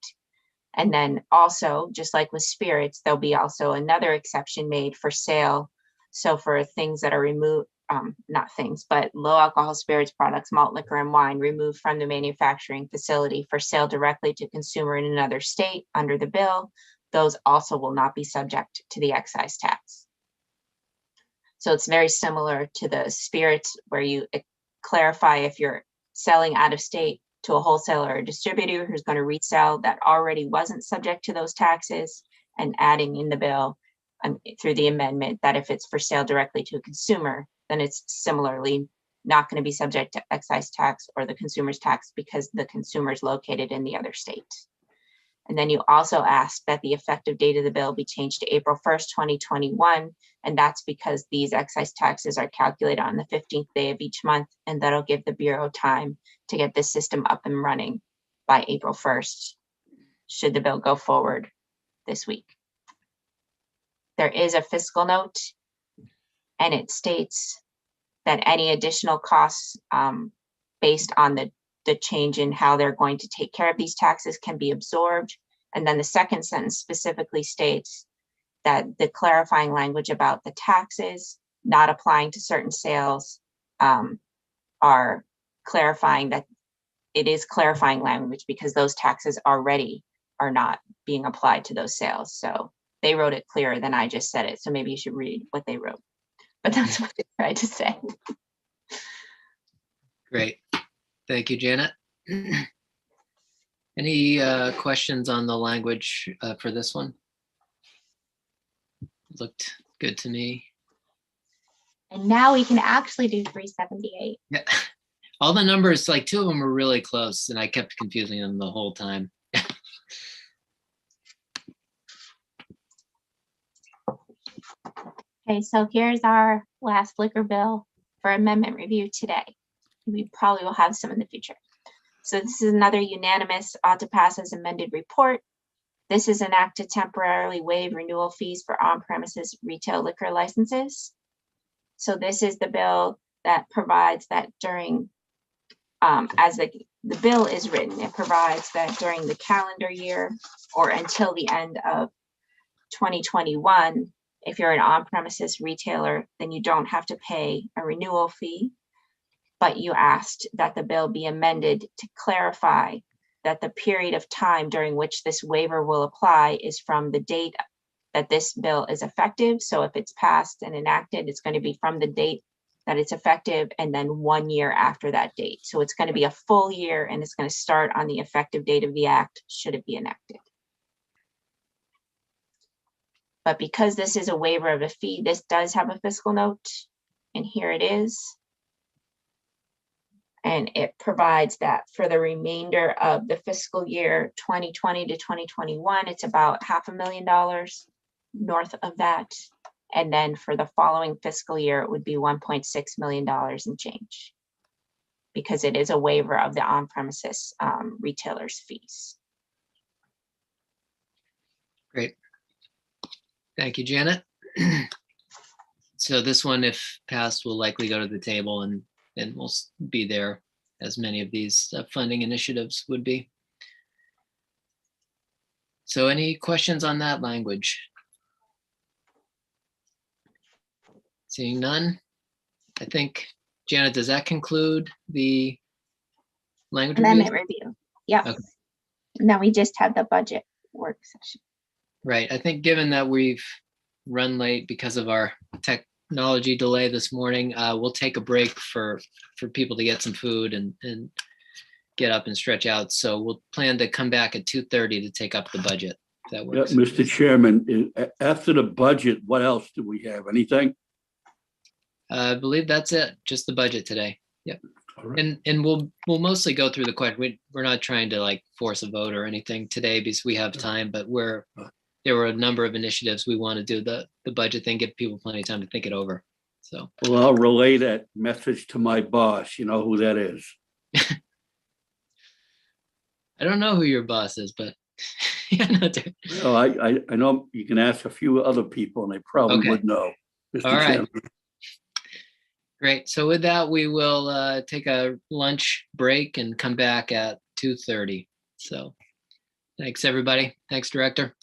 And then also, just like with spirits, there'll be also another exception made for sale. So for things that are removed, not things, but low alcohol spirits products, malt liquor and wine removed from the manufacturing facility for sale directly to consumer in another state under the bill, those also will not be subject to the excise tax. So it's very similar to the spirits where you clarify if you're selling out of state to a wholesaler or distributor who's going to resell that already wasn't subject to those taxes, and adding in the bill through the amendment that if it's for sale directly to a consumer, then it's similarly not going to be subject to excise tax or the consumer's tax because the consumer is located in the other state. And then you also asked that the effective date of the bill be changed to April 1st, 2021. And that's because these excise taxes are calculated on the 15th day of each month. And that'll give the Bureau time to get this system up and running by April 1st, should the bill go forward this week. There is a fiscal note, and it states that any additional costs based on the change in how they're going to take care of these taxes can be absorbed. And then the second sentence specifically states that the clarifying language about the taxes not applying to certain sales are clarifying that it is clarifying language because those taxes already are not being applied to those sales. So they wrote it clearer than I just said it. So maybe you should read what they wrote, but that's what they tried to say. Great. Thank you, Janet. Any questions on the language for this one? Looked good to me. And now we can actually do 378. Yeah. All the numbers, like two of them were really close and I kept confusing them the whole time. Okay, so here's our last liquor bill for amendment review today. We probably will have some in the future. So this is another unanimous ought to pass as amended report. This is an act to temporarily waive renewal fees for on-premises retail liquor licenses. So this is the bill that provides that during, as the bill is written, it provides that during the calendar year or until the end of 2021, if you're an on-premises retailer, then you don't have to pay a renewal fee, but you asked that the bill be amended to clarify that the period of time during which this waiver will apply is from the date that this bill is effective. So if it's passed and enacted, it's going to be from the date that it's effective and then 1 year after that date. So it's going to be a full year and it's going to start on the effective date of the act, should it be enacted. But because this is a waiver of a fee, this does have a fiscal note, and here it is. And it provides that for the remainder of the fiscal year 2020 to 2021, it's about $500,000 north of that. And then for the following fiscal year, it would be $1.6 million and change, because it is a waiver of the on-premises retailers' fees. Great. Thank you, Janet. So this one, if passed, will likely go to the table and we'll be there as many of these funding initiatives would be. So any questions on that language? Seeing none, I think, Janet, does that conclude the language Amendment review? review. Yep. Okay. Now we just have the budget work session. Right. I think given that we've run late because of our technology delay this morning, we'll take a break for people to get some food and get up and stretch out. So we'll plan to come back at 2:30 to take up the budget. If that works. Yeah, Mr. Chairman, after the budget, what else do we have? Anything? I believe that's it. Just the budget today. Yep. All right. And we'll mostly go through the question. We're not trying to like force a vote or anything today because we have time, but there were a number of initiatives we want to do the budget thing, give people plenty of time to think it over. So. Well, I'll relay that message to my boss. You know who that is. I don't know who your boss is, but yeah, no, well, I know you can ask a few other people and they probably would know. Mr. All right. Chairman. Great. So with that, we will take a lunch break and come back at 2:30. So thanks, everybody. Thanks, Director.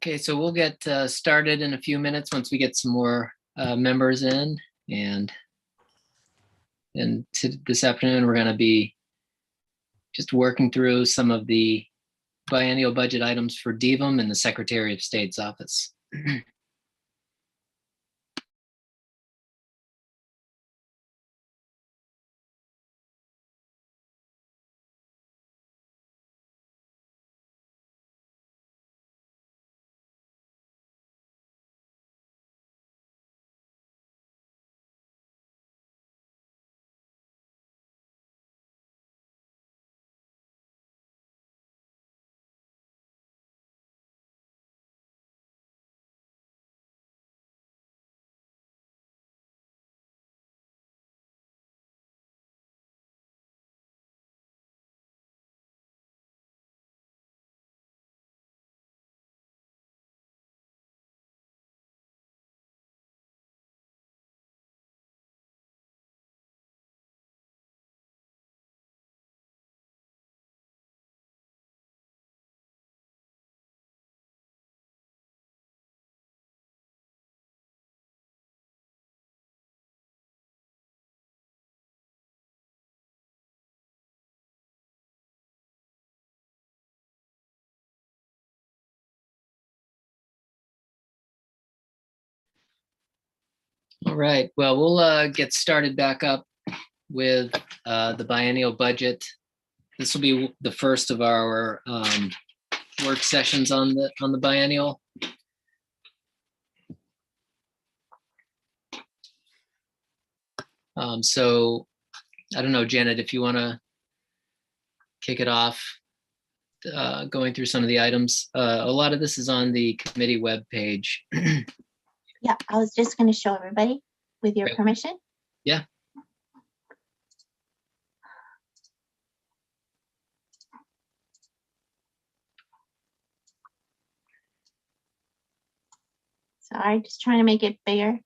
Okay, so we'll get started in a few minutes once we get some more members in. And this afternoon, we're going to be just working through some of the biennial budget items for DVM and the Secretary of State's office. All right, well, we'll get started back up with the biennial budget. This will be the first of our work sessions on the biennial. So I don't know, Janet, if you want to kick it off, going through some of the items. A lot of this is on the committee webpage. Yeah, I was just going to show everybody with your permission. Yeah. Sorry, just trying to make it bigger.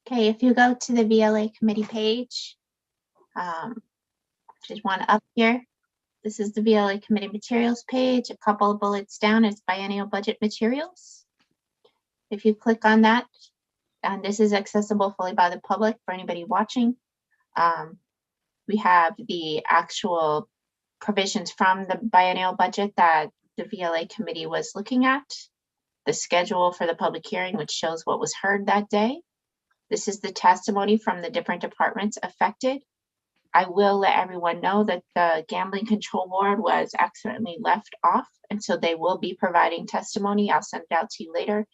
Okay, if you go to the VLA committee page, which is one up here, this is the VLA committee materials page. A couple of bullets down is biennial budget materials. If you click on that, and this is accessible fully by the public for anybody watching, we have the actual provisions from the biennial budget that the VLA committee was looking at, the schedule for the public hearing, which shows what was heard that day. This is the testimony from the different departments affected. I will let everyone know that the Gambling Control Board was accidentally left off, and so they will be providing testimony. I'll send it out to you later.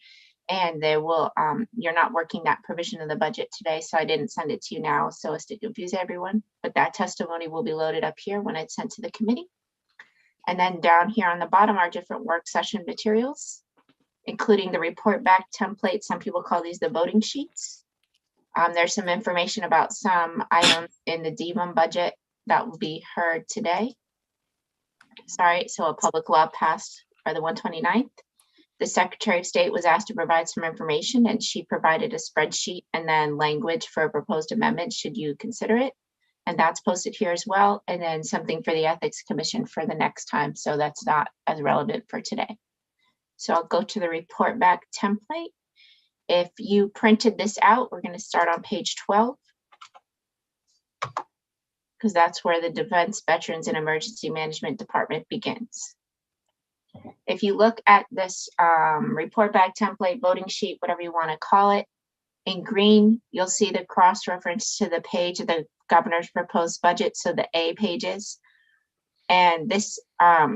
And they will, you're not working that provision of the budget today, so I didn't send it to you now so as to confuse everyone. But that testimony will be loaded up here when it's sent to the committee. And then down here on the bottom are different work session materials, including the report back template. Some people call these the voting sheets. There's some information about some items in the DVM budget that will be heard today. Sorry, so a public law passed by the 129th. The Secretary of State was asked to provide some information, and she provided a spreadsheet and then language for a proposed amendment should you consider it. And that's posted here as well. And then something for the Ethics Commission for the next time. So that's not as relevant for today. So I'll go to the report back template. If you printed this out, we're going to start on page 12, because that's where the Defense, Veterans, and Emergency Management Department begins. If you look at this report back template, voting sheet, whatever you want to call it, in green, you'll see the cross-reference to the page of the governor's proposed budget, so the A pages. And this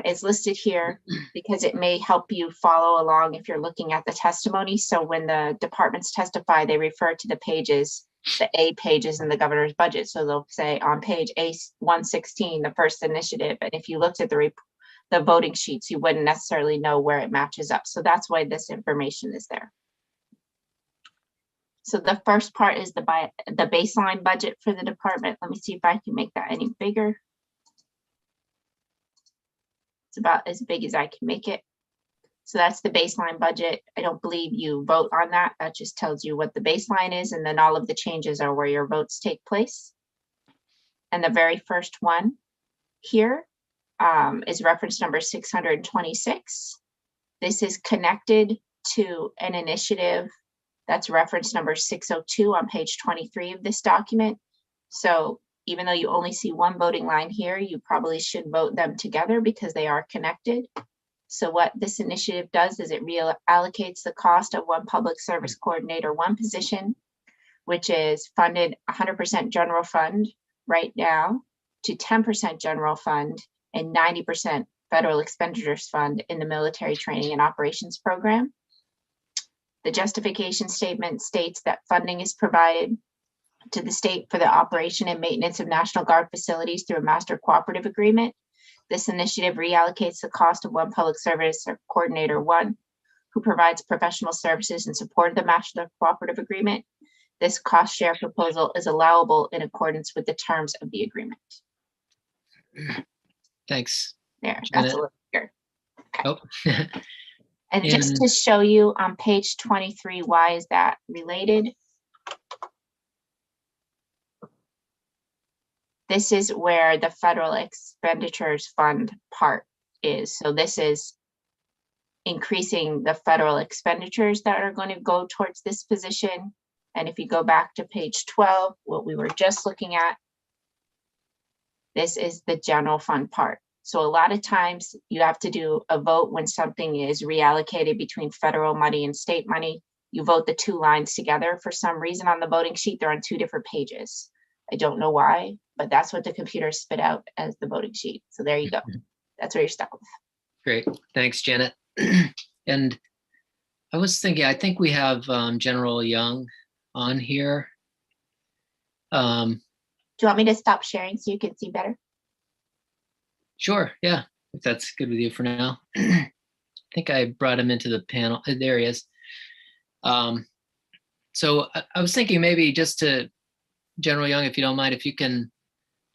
is listed here because it may help you follow along if you're looking at the testimony. So when the departments testify, they refer to the pages, the A pages in the governor's budget. So they'll say on page A116, the first initiative. And if you looked at the voting sheets, you wouldn't necessarily know where it matches up. So that's why this information is there. So the first part is the baseline budget for the department. Let me see if I can make that any bigger. It's about as big as I can make it. So that's the baseline budget. I don't believe you vote on that. That just tells you what the baseline is. And then all of the changes are where your votes take place. And the very first one here is reference number 626. This is connected to an initiative that's reference number 602 on page 23 of this document. So even though you only see one voting line here, you probably should vote them together because they are connected. So what this initiative does is it reallocates the cost of one public service coordinator one position, which is funded 100% general fund right now, to 10% general fund and 90% federal expenditures fund in the military training and operations program. The justification statement states that funding is provided to the state for the operation and maintenance of National Guard facilities through a master cooperative agreement. This initiative reallocates the cost of one public service coordinator one who provides professional services in support of the master cooperative agreement. This cost share proposal is allowable in accordance with the terms of the agreement. Thanks. There, that's a little bigger. Oh. And just to show you on page 23, why is that related? This is where the federal expenditures fund part is. So this is increasing the federal expenditures that are going to go towards this position. And if you go back to page 12, what we were just looking at, this is the general fund part. So a lot of times you have to do a vote when something is reallocated between federal money and state money. You vote the two lines together. For some reason on the voting sheet, they're on two different pages. I don't know why, but that's what the computer spit out as the voting sheet. So there you go. That's where you're stuck with. Great. Thanks, Janet. And I was thinking, I think we have General Young on here. Do you want me to stop sharing so you can see better? Sure. Yeah. If that's good with you for now. I think I brought him into the panel. There he is. So I was thinking maybe just to General Young, if you don't mind, if you can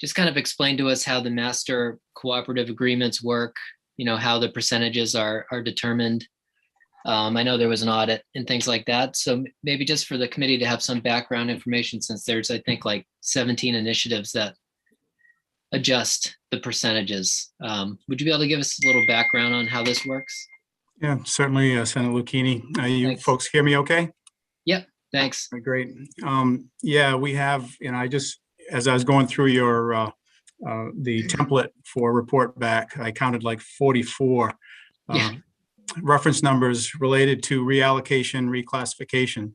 just kind of explain to us how the master cooperative agreements work, you know, how the percentages are determined. I know there was an audit and things like that. So maybe just for the committee to have some background information, since there's, I think, like 17 initiatives that adjust the percentages. Would you be able to give us a little background on how this works? Yeah, certainly, Senator Lucchini. You Thanks. folks hear me okay? Yep, thanks. Great. Yeah, we have, you know, I just, as I was going through your, the template for report back, I counted like 44 reference numbers related to reallocation, reclassification.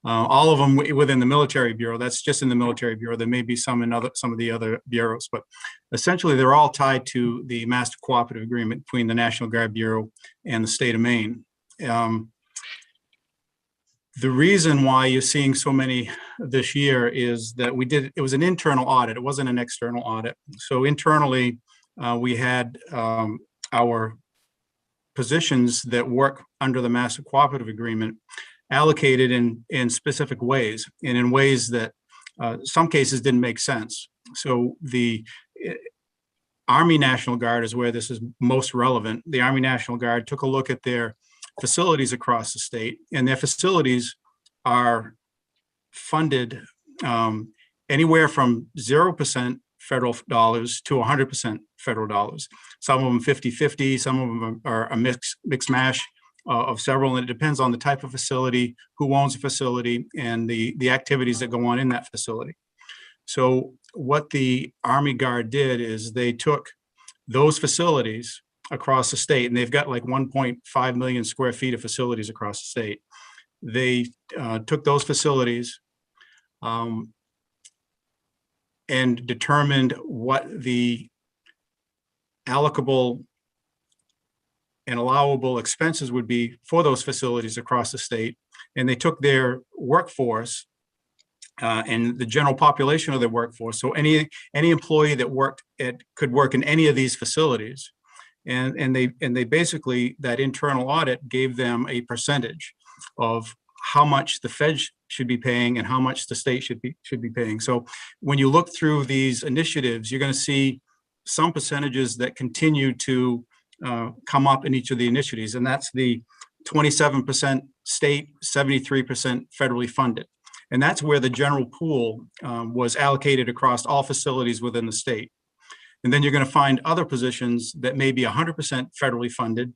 All of them within the Military Bureau. That's just in the Military Bureau. There may be some in some of the other bureaus, but essentially they're all tied to the Master Cooperative Agreement between the National Guard Bureau and the state of Maine. The reason why you're seeing so many this year is that it was an internal audit. It wasn't an external audit. So internally, we had our positions that work under the Master Cooperative Agreement allocated in specific ways, and in ways that some cases didn't make sense. So the Army National Guard is where this is most relevant. The Army National Guard took a look at their facilities across the state, and their facilities are funded anywhere from 0% federal dollars to 100% federal dollars. Some of them 50-50, some of them are a mixed mash of several, and it depends on the type of facility, who owns the facility, and the activities that go on in that facility. So what the Army Guard did is they took those facilities across the state, and they've got like 1.5 million square feet of facilities across the state. They took those facilities and determined what the allocable and allowable expenses would be for those facilities across the state. And they took their workforce and the general population of their workforce. So any employee that could work in any of these facilities. And they basically, that internal audit gave them a percentage of how much the feds should be paying and how much the state should be paying. So when you look through these initiatives, you're going to see some percentages that continue to come up in each of the initiatives, and that's the 27% state, 73% federally funded. And that's where the general pool was allocated across all facilities within the state. And then you're going to find other positions that may be 100% federally funded,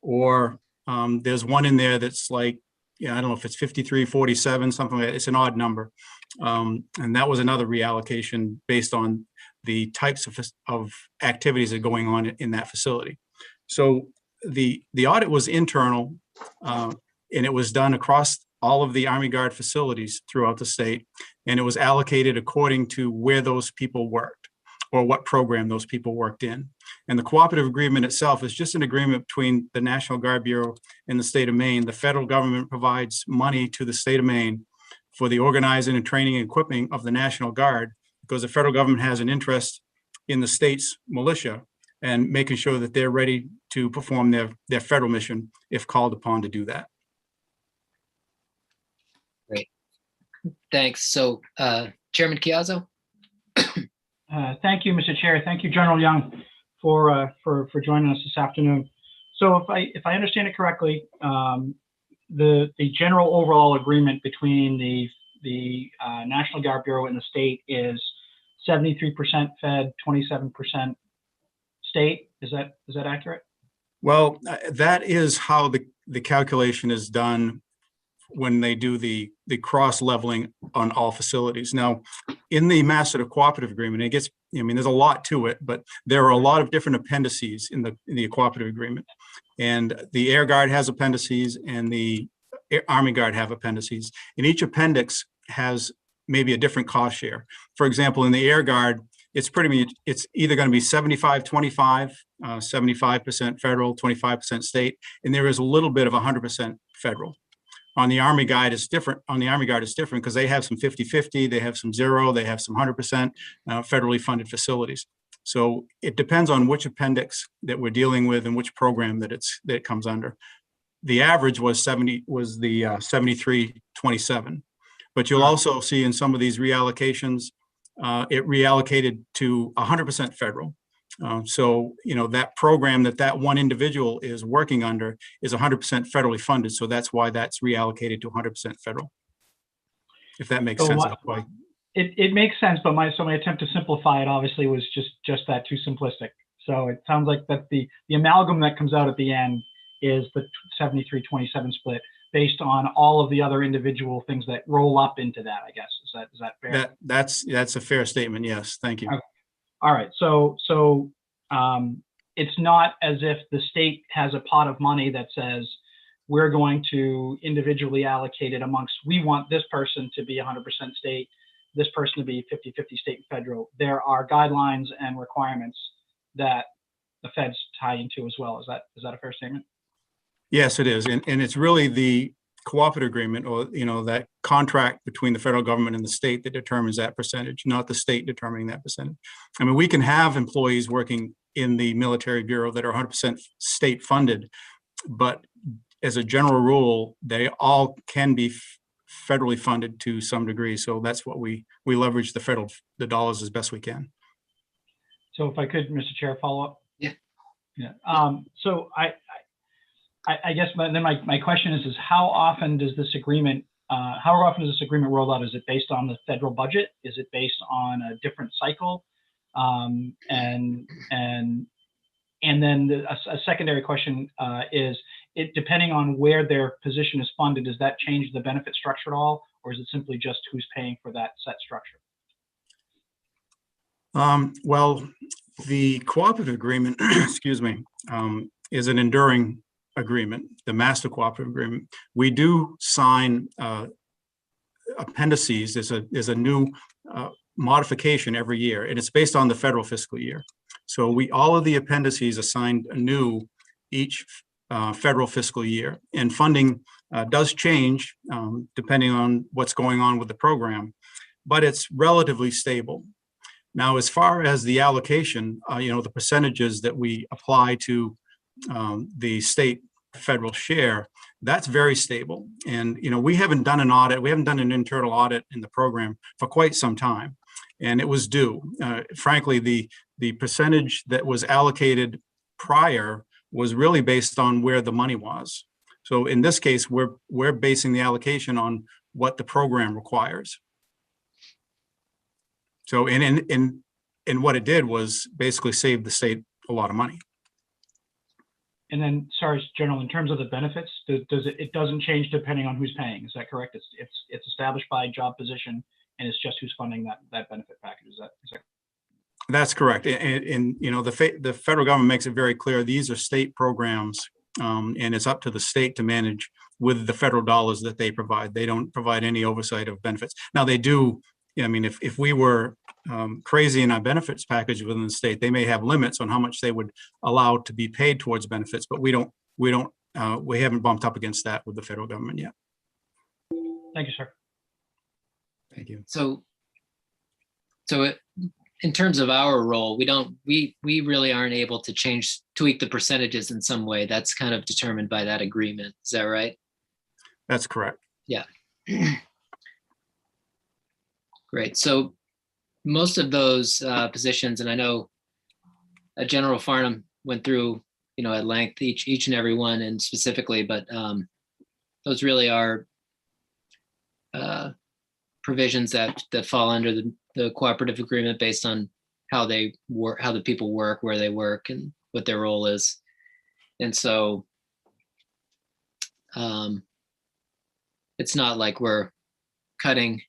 or there's one in there that's like, I don't know if it's 5347, something like that. It's an odd number. And that was another reallocation based on the types of activities that are going on in that facility. So the audit was internal, and it was done across all of the Army Guard facilities throughout the state, and it was allocated according to where those people worked or what program those people worked in. And the cooperative agreement itself is just an agreement between the National Guard Bureau and the state of Maine. The federal government provides money to the state of Maine for the organizing and training and equipping of the National Guard, because the federal government has an interest in the state's militia and making sure that they're ready to perform their federal mission if called upon to do that. Great. Thanks. So Chairman Chiazzo? Thank you, Mr. Chair. Thank you, General Young, for joining us this afternoon. So if I understand it correctly, the general overall agreement between the National Guard Bureau and the state is 73% Fed, 27% state. Is that accurate? Well, that is how the calculation is done when they do the cross leveling on all facilities. Now, in the Master Cooperative Agreement, it gets, there's a lot to it, but there are a lot of different appendices in the Cooperative Agreement. And the Air Guard has appendices and the Army Guard have appendices. And each appendix has maybe a different cost share. For example, in the Air Guard, it's either going to be 75-25, 75% federal, 25% state, and there is a little bit of 100% federal. On the Army Guard, it's different. Because they have some 50-50, they have some 0, they have some 100% federally funded facilities. So it depends on which appendix that we're dealing with and which program that it comes under. The average was the 73-27. But you'll also see in some of these reallocations, it reallocated to 100% federal. So, that program that one individual is working under is 100% federally funded. So that's why that's reallocated to 100% federal. If that makes sense. It makes sense, but my attempt to simplify it obviously was just that, too simplistic. So it sounds like that the amalgam that comes out at the end is the 73-27 split based on all of the other individual things that roll up into that, I guess. Is that fair? That's a fair statement. Yes. Thank you. Okay. All right. So it's not as if the state has a pot of money that says we're going to individually allocate it amongst, we want this person to be 100% state, this person to be 50-50 state and federal. There are guidelines and requirements that the feds tie into as well. Is that a fair statement? Yes, it is. And it's really the cooperative agreement, or that contract between the federal government and the state that determines that percentage, not the state determining that percentage. We can have employees working in the military bureau that are 100% state funded, but as a general rule, they all can be federally funded to some degree. So that's what we leverage the dollars as best we can. So if I could, Mr. Chair, follow up. Yeah. So I guess my question is how often does this agreement roll out? Is it based on the federal budget? Is it based on a different cycle? And then a secondary question is, it depending on where their position is funded, does that change the benefit structure at all, or is it simply just who's paying for that set structure? Well, the cooperative agreement, excuse me, is an enduring agreement, the Master Cooperative Agreement. We do sign appendices. There's a new modification every year, and it's based on the federal fiscal year. So all of the appendices are signed anew each federal fiscal year, and funding does change depending on what's going on with the program, but it's relatively stable. Now, as far as the allocation, the percentages that we apply to the state federal share, that's very stable. And, we haven't done an audit. We haven't done an internal audit in the program for quite some time. And it was due. Frankly, the percentage that was allocated prior was really based on where the money was. So in this case, we're basing the allocation on what the program requires. So in and what it did was basically save the state a lot of money. And then, sorry, General, in terms of the benefits, it doesn't change depending on who's paying. Is that correct? It's established by job position, and it's just who's funding that benefit package. Is that? That's correct. And you know, the federal government makes it very clear these are state programs, and it's up to the state to manage with the federal dollars that they provide. They don't provide any oversight of benefits. Now they do. I mean, if we were crazy in our benefits package within the state, they may have limits on how much they would allow to be paid towards benefits, but we haven't bumped up against that with the federal government yet. Thank you, sir. Thank you. So in terms of our role, we really aren't able to tweak the percentages in some way. That's kind of determined by that agreement. Is that right? That's correct. Yeah. Great. So most of those positions, and I know General Farnham went through, at length each and every one, and specifically, but those really are provisions that fall under the cooperative agreement based on how they work, how the people work, where they work, and what their role is. And so it's not like we're cutting,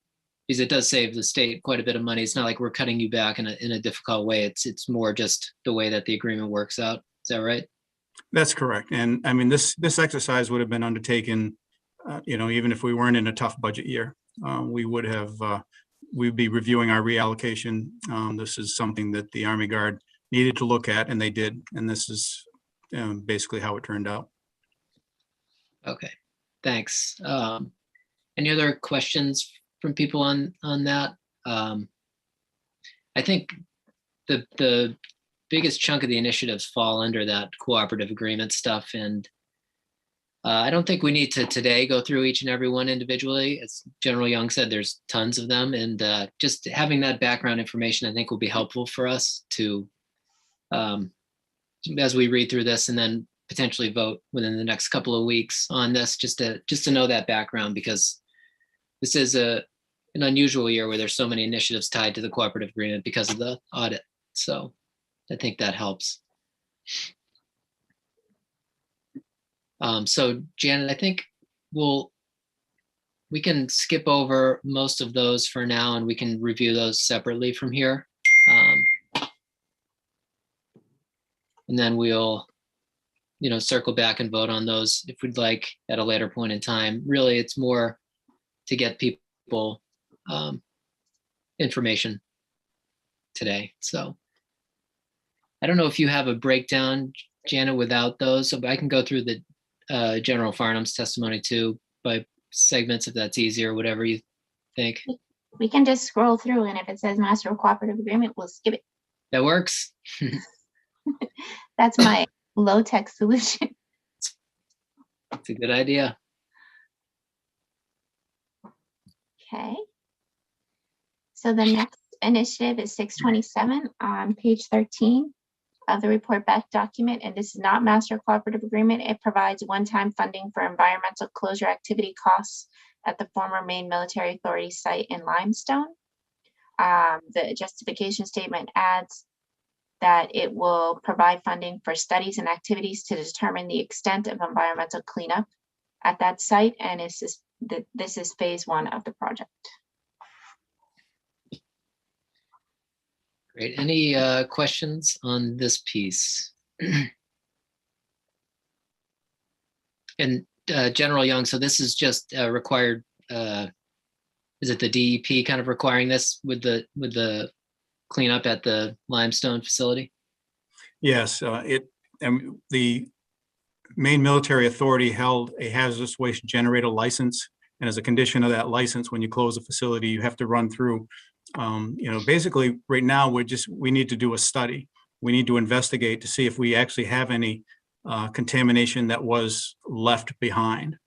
because it does save the state quite a bit of money. It's not like we're cutting you back in a difficult way. It's more just the way that the agreement works out. Is that right? That's correct. And I mean, this exercise would have been undertaken, even if we weren't in a tough budget year. We'd be reviewing our reallocation. This is something that the Army Guard needed to look at, and they did. And this is basically how it turned out. Okay, Thanks. Any other questions from people on that? I think the biggest chunk of the initiatives fall under that cooperative agreement stuff, and I don't think we need to today go through each and every one individually. As General Young said, there's tons of them, and just having that background information I think will be helpful for us to, as we read through this and then potentially vote within the next couple of weeks on this, just to know that background, because this is an unusual year where there's so many initiatives tied to the cooperative agreement because of the audit. So I think that helps. So Janet, I think we can skip over most of those for now, and we can review those separately from here. And then we'll, circle back and vote on those if we'd like at a later point in time. Really, it's more to get people information today. So I don't know if you have a breakdown, Janet, without those, so I can go through the General Farnham's testimony too by segments if that's easier, whatever you think. We can just scroll through, and if it says master cooperative agreement, we'll skip it. That works. That's my low-tech solution. It's a good idea. Okay. So the next initiative is 627 on page 13 of the report back document, and this is not master cooperative agreement. It provides one-time funding for environmental closure activity costs at the former Maine Military Authority site in Limestone. The justification statement adds that it will provide funding for studies and activities to determine the extent of environmental cleanup at that site, and this is phase 1 of the project. Great. Any questions on this piece? And General Young, so this is just required, is it the DEP kind of requiring this with the cleanup at the Limestone facility? Yes, the Maine Military Authority held a hazardous waste generator license, and as a condition of that license, when you close a facility, you have to run through. Basically, right now we need to do a study. We need to investigate to see if we actually have any contamination that was left behind.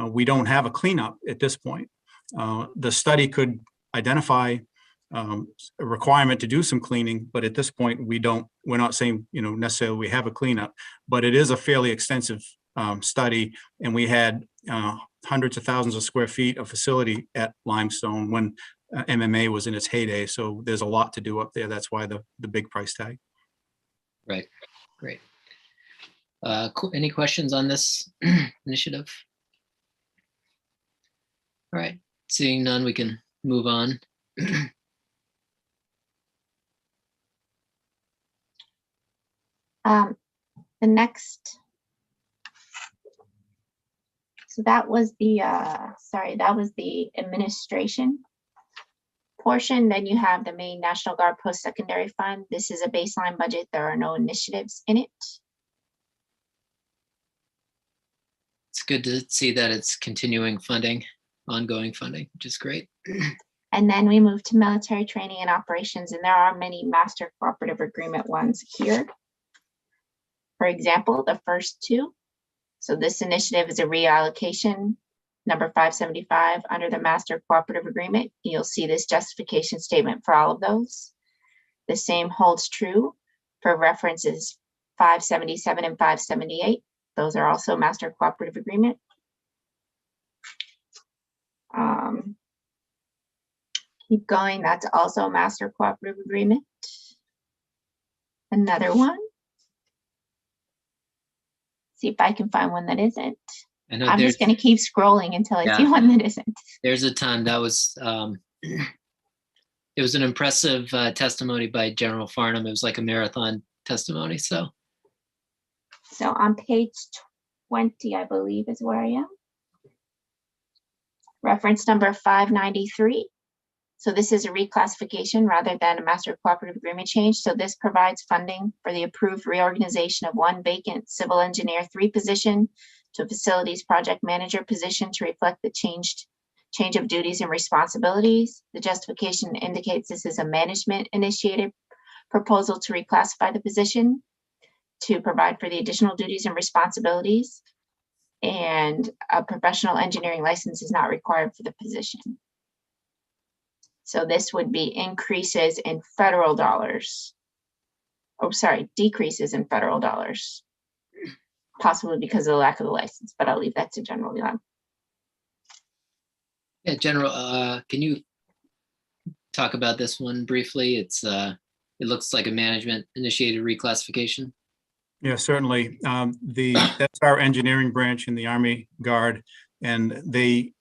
We don't have a cleanup at this point. The study could identify a requirement to do some cleaning, but at this point we're not saying necessarily we have a cleanup, but it is a fairly extensive study, and we had hundreds of thousands of square feet of facility at Limestone when MMA was in its heyday. So there's a lot to do up there. That's why the big price tag. Right. Great. Cool. Any questions on this initiative? All right. Seeing none, we can move on. The next, so that was the, that was the administration portion. Then you have the main National Guard Post-Secondary Fund. This is a baseline budget. There are no initiatives in it. It's good to see that it's continuing funding, ongoing funding, which is great. And then we move to military training and operations, and there are many master cooperative agreement ones here. For example, the first two. So this initiative is a reallocation, number 575, under the master cooperative agreement. You'll see this justification statement for all of those. The same holds true for references 577 and 578. Those are also master cooperative agreement. Keep going, that's also a master cooperative agreement. Another one. See if I can find one that isn't. I'm just going to keep scrolling until I see one that isn't. There's a ton. That was, it was an impressive testimony by General Farnham. It was like a marathon testimony. So on page 20, I believe is where I am. Reference number 593. So this is a reclassification rather than a master cooperative agreement change. So this provides funding for the approved reorganization of one vacant civil engineer 3 position to a facilities project manager position to reflect the change of duties and responsibilities. The justification indicates this is a management initiated proposal to reclassify the position to provide for the additional duties and responsibilities, and a professional engineering license is not required for the position. So this would be increases in federal dollars. Oh, sorry, decreases in federal dollars, possibly because of the lack of the license, but I'll leave that to General Young. yeah, General, can you talk about this one briefly? It's it looks like a management initiated reclassification. Yeah, certainly. That's our engineering branch in the Army Guard, and they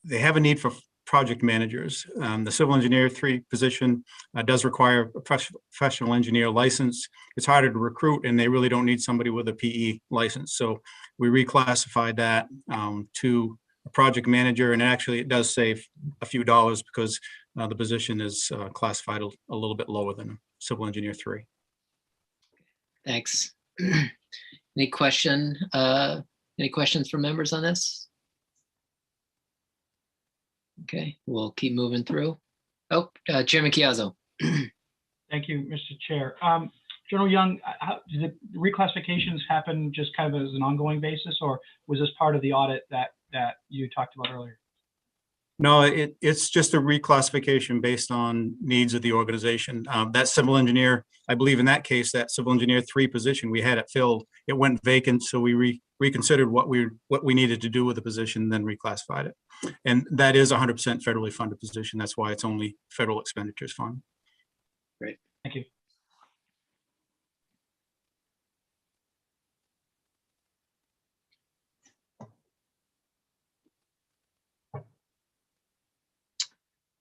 have a need for project managers. The civil engineer 3 position does require a professional engineer license. It's harder to recruit, and they really don't need somebody with a PE license. So we reclassified that to a project manager, and actually it does save a few dollars because the position is classified a little bit lower than civil engineer 3. Thanks. Any questions from members on this? Okay, we'll keep moving through. Oh, Chairman Chiazzo. Thank you, Mr. Chair. General Young, did the reclassifications happen just kind of as an ongoing basis, or was this part of the audit that you talked about earlier? No, it's just a reclassification based on needs of the organization. That civil engineer, I believe in that case, that civil engineer 3 position, we had it filled. It went vacant, so we reconsidered what we needed to do with the position, then reclassified it. And that is 100% federally funded position. That's why it's only federal expenditures fund. Great. Thank you.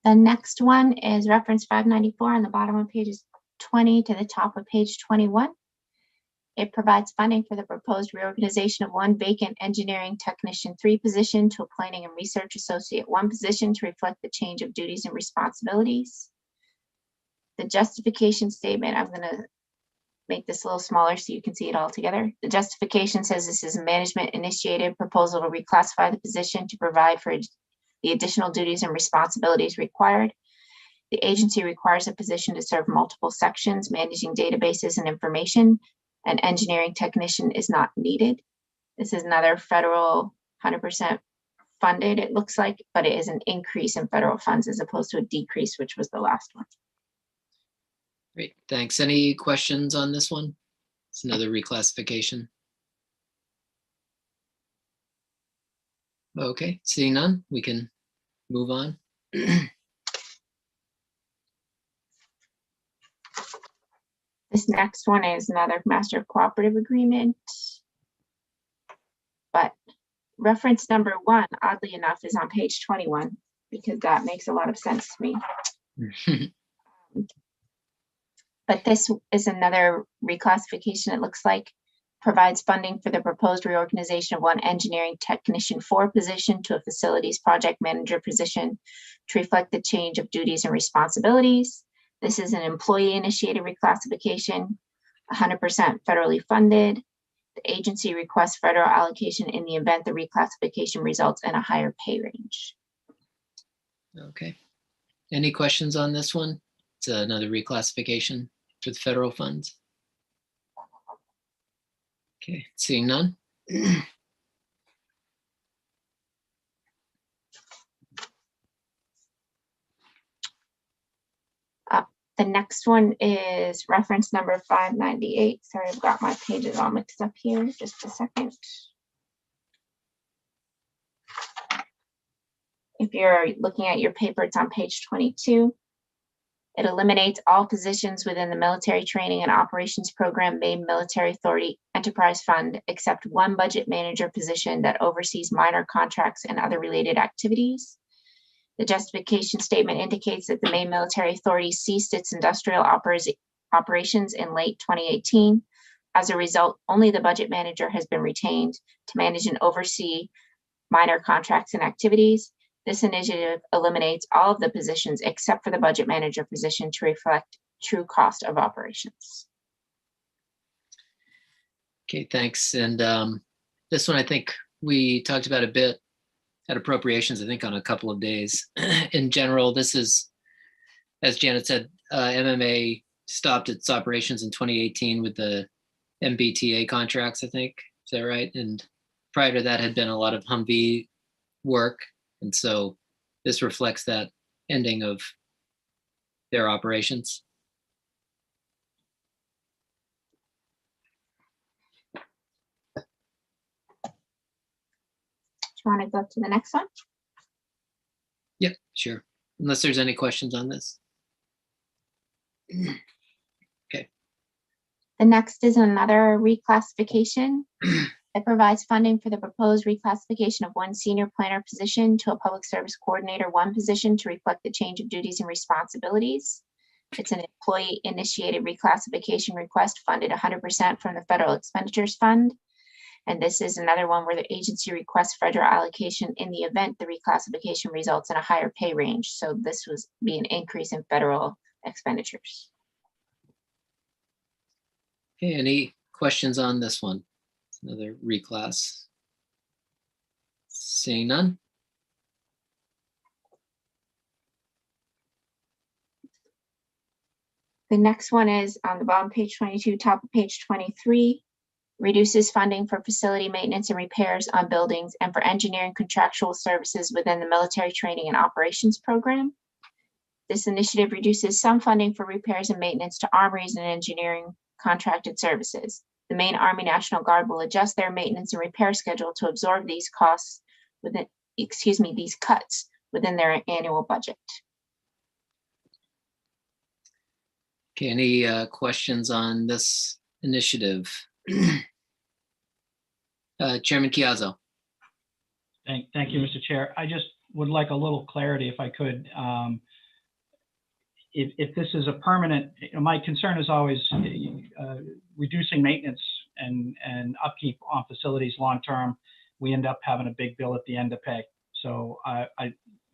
The next one is reference 594 on the bottom of pages 20 to the top of page 21. It provides funding for the proposed reorganization of one vacant engineering technician 3 position to a planning and research associate 1 position to reflect the change of duties and responsibilities. The justification statement, I'm going to make this a little smaller so you can see it all together. The justification says this is a management initiated proposal to reclassify the position to provide for the additional duties and responsibilities required. The agency requires a position to serve multiple sections, managing databases and information. An engineering technician is not needed. This is another federal 100% funded, it looks like, but it is an increase in federal funds as opposed to a decrease, which was the last one. Great, thanks. Any questions on this one? It's another reclassification. Okay, seeing none, we can move on. This next one is another master cooperative agreement. But reference number 1, oddly enough, is on page 21 because that makes a lot of sense to me. But this is another reclassification, it looks like. Provides funding for the proposed reorganization of one engineering technician 4 position to a facilities project manager position to reflect the change of duties and responsibilities. This is an employee initiated reclassification, 100% federally funded. The agency requests federal allocation in the event the reclassification results in a higher pay range. Okay. Any questions on this one? It's another reclassification with federal funds. Okay, seeing none. The next one is reference number 598. Sorry, I've got my pages all mixed up here. Just a second. If you're looking at your paper, it's on page 22. It eliminates all positions within the Military Training and Operations Program Maine Military Authority Enterprise Fund, except one budget manager position that oversees minor contracts and other related activities. The justification statement indicates that the Maine Military Authority ceased its industrial operations in late 2018. As a result, only the budget manager has been retained to manage and oversee minor contracts and activities. This initiative eliminates all of the positions except for the budget manager position to reflect true cost of operations. Okay, thanks. And this one, I think we talked about a bit at appropriations, I think on a couple of days. In general, this is, as Janet said, MMA stopped its operations in 2018 with the MBTA contracts, I think. Is that right? And prior to that had been a lot of Humvee work. And so this reflects that ending of their operations. Do you want to go to the next one? Yep, sure. Unless there's any questions on this. Okay. The next is another reclassification. It provides funding for the proposed reclassification of one senior planner position to a public service coordinator 1 position to reflect the change of duties and responsibilities. It's an employee initiated reclassification request funded 100% from the federal expenditures fund. And this is another one where the agency requests federal allocation in the event the reclassification results in a higher pay range. So this was be an increase in federal expenditures. Okay, any questions on this one? Another reclass. Seeing none. The next one is on the bottom page 22, top of page 23. Reduces funding for facility maintenance and repairs on buildings and for engineering contractual services within the Military Training and Operations Program. This initiative reduces some funding for repairs and maintenance to armories and engineering contracted services. The Maine Army National Guard will adjust their maintenance and repair schedule to absorb these costs within, these cuts within their annual budget. Okay, any questions on this initiative? Chairman Chiazzo. Thank you, Mr. Chair. I just would like a little clarity if I could. If this is a permanent, my concern is always reducing maintenance and upkeep on facilities long term. We end up having a big bill at the end to pay. So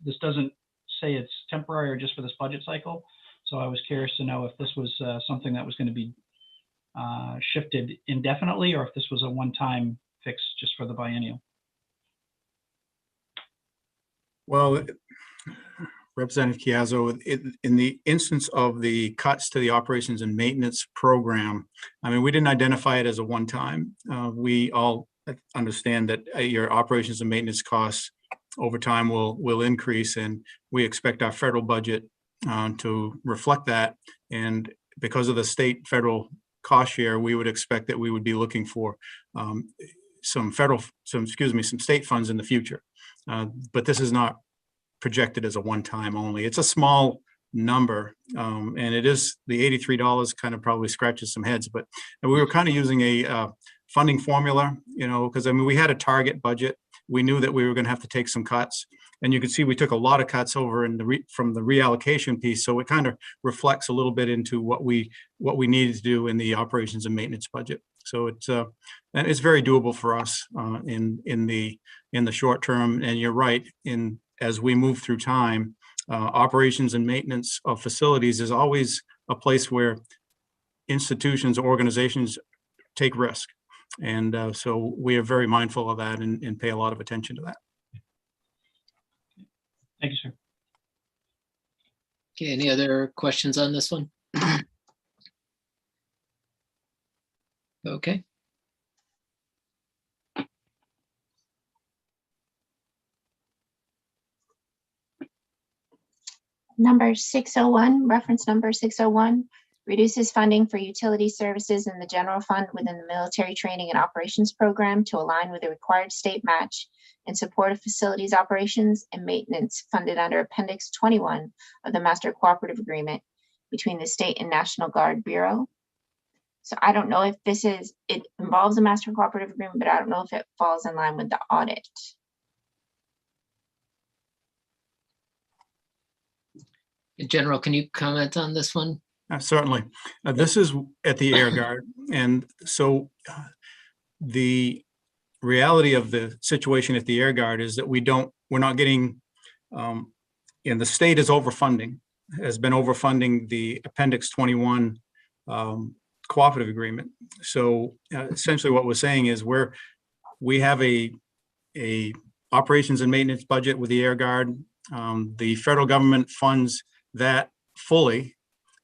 this doesn't say it's temporary or just for this budget cycle. So I was curious to know if this was something that was going to be shifted indefinitely, or if this was a one-time fix just for the biennial. Well, Representative Chiazzo, in the instance of the cuts to the operations and maintenance program, I mean, we didn't identify it as a one-time. We all understand that your operations and maintenance costs over time will increase, and we expect our federal budget to reflect that. And because of the state federal cost share, we would expect that we would be looking for some state funds in the future. But this is not projected as a one-time only. It's a small number. And it is the $83 kind of probably scratches some heads, but we were kind of using a funding formula, you know, because I mean, we had a target budget. We knew that we were going to have to take some cuts, and you can see we took a lot of cuts over in from the reallocation piece. So it kind of reflects a little bit into what we needed to do in the operations and maintenance budget. So and it's very doable for us in the short term. And you're right, as we move through time, operations and maintenance of facilities is always a place where institutions or organizations take risk. And so we are very mindful of that and pay a lot of attention to that. Thank you, sir. Okay, any other questions on this one? Okay. Number 601, reference number 601, reduces funding for utility services in the general fund within the military training and operations program to align with the required state match in support of facilities operations and maintenance funded under Appendix 21 of the Master Cooperative Agreement between the State and National Guard Bureau. So I don't know if it involves a Master Cooperative Agreement, but I don't know if it falls in line with the audit. General, can you comment on this one? Certainly. This is at the Air Guard. And so the reality of the situation at the Air Guard is that we're not getting, and the state is has been overfunding the Appendix 21 cooperative agreement. So essentially what we're saying is we have a operations and maintenance budget with the Air Guard. The federal government funds that fully,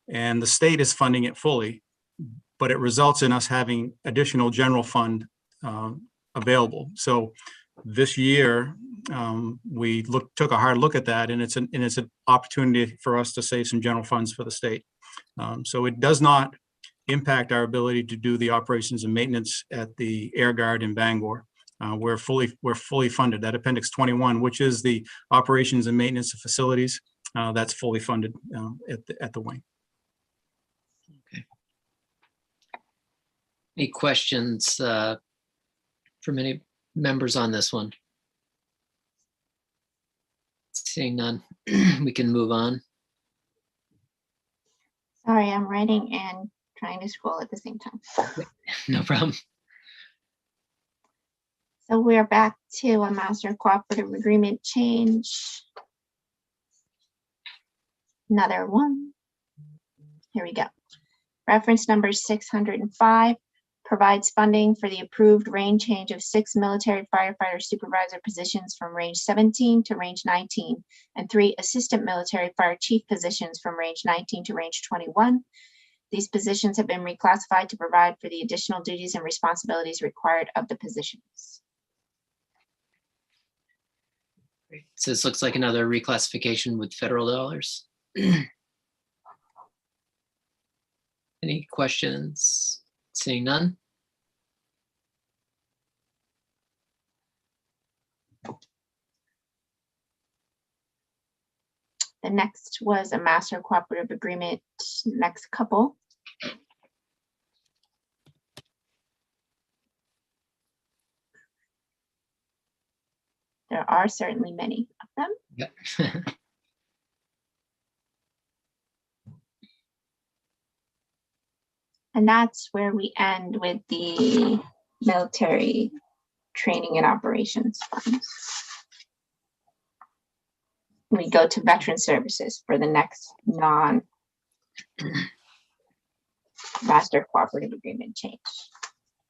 and the state is funding it fully, but it results in us having additional general fund available. So this year, we took a hard look at that, and it's an opportunity for us to save some general funds for the state. So it does not impact our ability to do the operations and maintenance at the Air Guard in Bangor. We're fully funded. That Appendix 21, which is the operations and maintenance of facilities, that's fully funded at the wing. Okay. Any questions from any members on this one? Seeing none, we can move on. Sorry, I'm writing and trying to scroll at the same time. No problem. So we're back to a Master Cooperative Agreement change. Another one. Here we go. Reference number 605 provides funding for the approved range change of 6 military firefighter supervisor positions from range 17 to range 19 and 3 assistant military fire chief positions from range 19 to range 21. These positions have been reclassified to provide for the additional duties and responsibilities required of the positions. So this looks like another reclassification with federal dollars. Any questions? Seeing none. The next was a Master Cooperative Agreement, next couple. There are certainly many of them. Yep. And that's where we end with the military training and operations funds. We go to veteran services for the next non-master cooperative agreement change.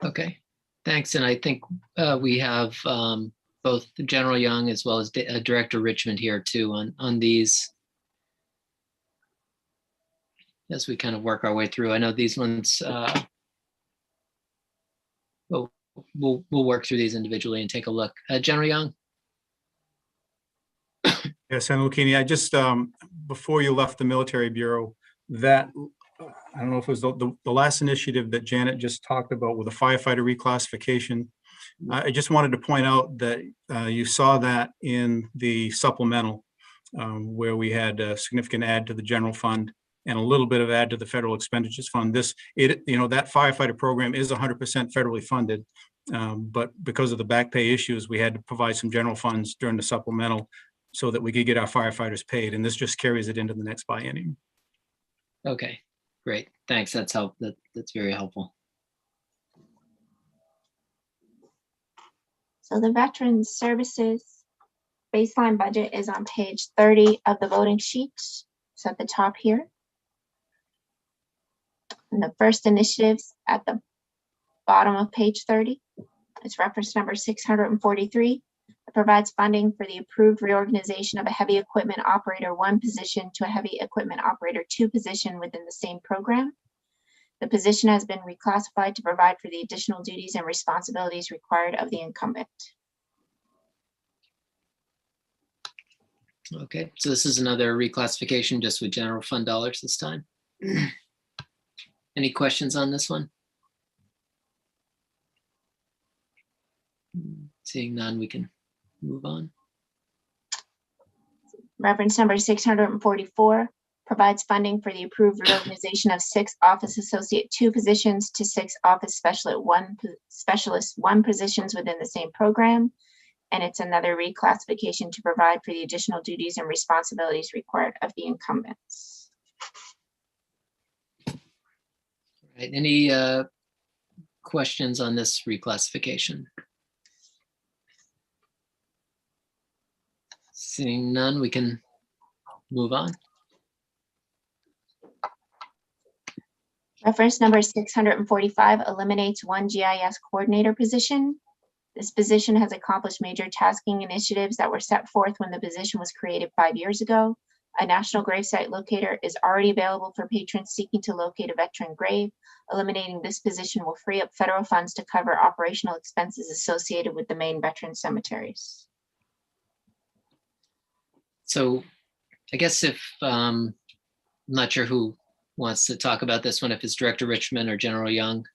Okay, thanks. And I think we have both General Young as well as Director Richmond here too on these, as we kind of work our way through. I know these ones, we'll work through these individually and take a look. General Young? Yes, Senator Lucchini, I just, before you left the Military Bureau, that, I don't know if it was the last initiative that Janet just talked about with the firefighter reclassification. I just wanted to point out that you saw that in the supplemental. where we had a significant add to the general fund and a little bit of add to the federal expenditures fund. That firefighter program is 100% federally funded, but because of the back pay issues, we had to provide some general funds during the supplemental so that we could get our firefighters paid. And this just carries it into the next biennium. Okay, great. Thanks. That's very helpful. So the Veterans Services baseline budget is on page 30 of the voting sheet. It's at the top here. And the first initiatives at the bottom of page 30. It's reference number 643. It provides funding for the approved reorganization of a heavy equipment operator 1 position to a heavy equipment operator 2 position within the same program. The position has been reclassified to provide for the additional duties and responsibilities required of the incumbent. Okay, so this is another reclassification just with general fund dollars this time. Any questions on this one? Seeing none, we can move on. Reference number 644 provides funding for the approved reorganization of 6 office associate 2 positions to 6 office specialist 1 positions within the same program. And it's another reclassification to provide for the additional duties and responsibilities required of the incumbents. All right, any questions on this reclassification? Seeing none, we can move on. Reference number 645 eliminates 1 GIS coordinator position. This position has accomplished major tasking initiatives that were set forth when the position was created 5 years ago. A national gravesite locator is already available for patrons seeking to locate a veteran grave. Eliminating this position will free up federal funds to cover operational expenses associated with the main veteran cemeteries. So I guess if, I'm not sure who wants to talk about this one, if it's Director Richmond or General Young,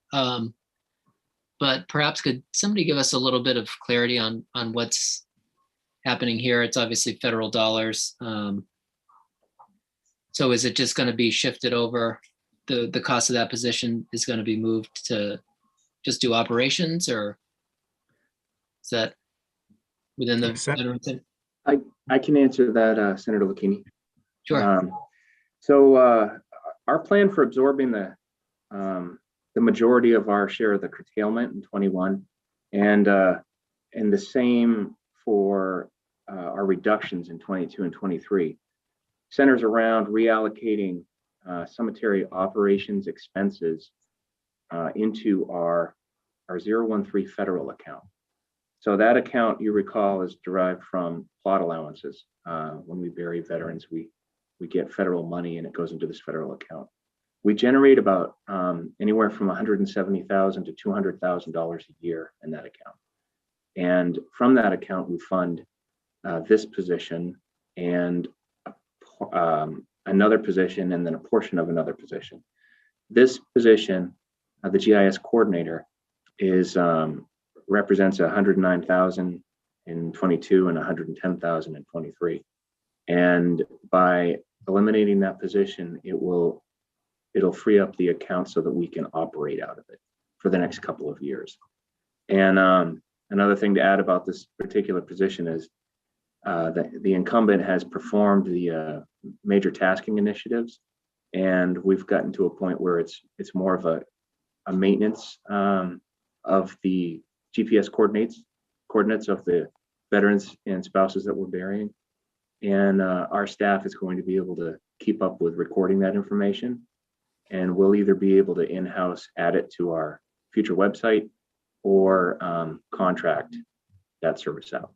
but perhaps could somebody give us a little bit of clarity on what's happening here? It's obviously federal dollars. So is it just going to be shifted over? The cost of that position is going to be moved to just do operations, or is that within the veterans? I can answer that, Senator Lucchini. Sure. Our plan for absorbing the majority of our share of the curtailment in 21, and the same for our reductions in 22 and 23, centers around reallocating cemetery operations expenses into our 013 federal account. So that account, you recall, is derived from plot allowances. When we bury veterans, we get federal money and it goes into this federal account. We generate about anywhere from $170,000 to $200,000 a year in that account. And from that account, we fund this position and another position, and then a portion of another position. This position, the GIS coordinator, represents 109,000 in 22 and 110,000 in 23. And by eliminating that position, it'll free up the account so that we can operate out of it for the next couple of years. And another thing to add about this particular position is that the incumbent has performed the major tasking initiatives, and we've gotten to a point where it's more of a maintenance of the GPS coordinates of the veterans and spouses that we're burying. And our staff is going to be able to keep up with recording that information, and we'll either be able to in-house add it to our future website or contract that service out.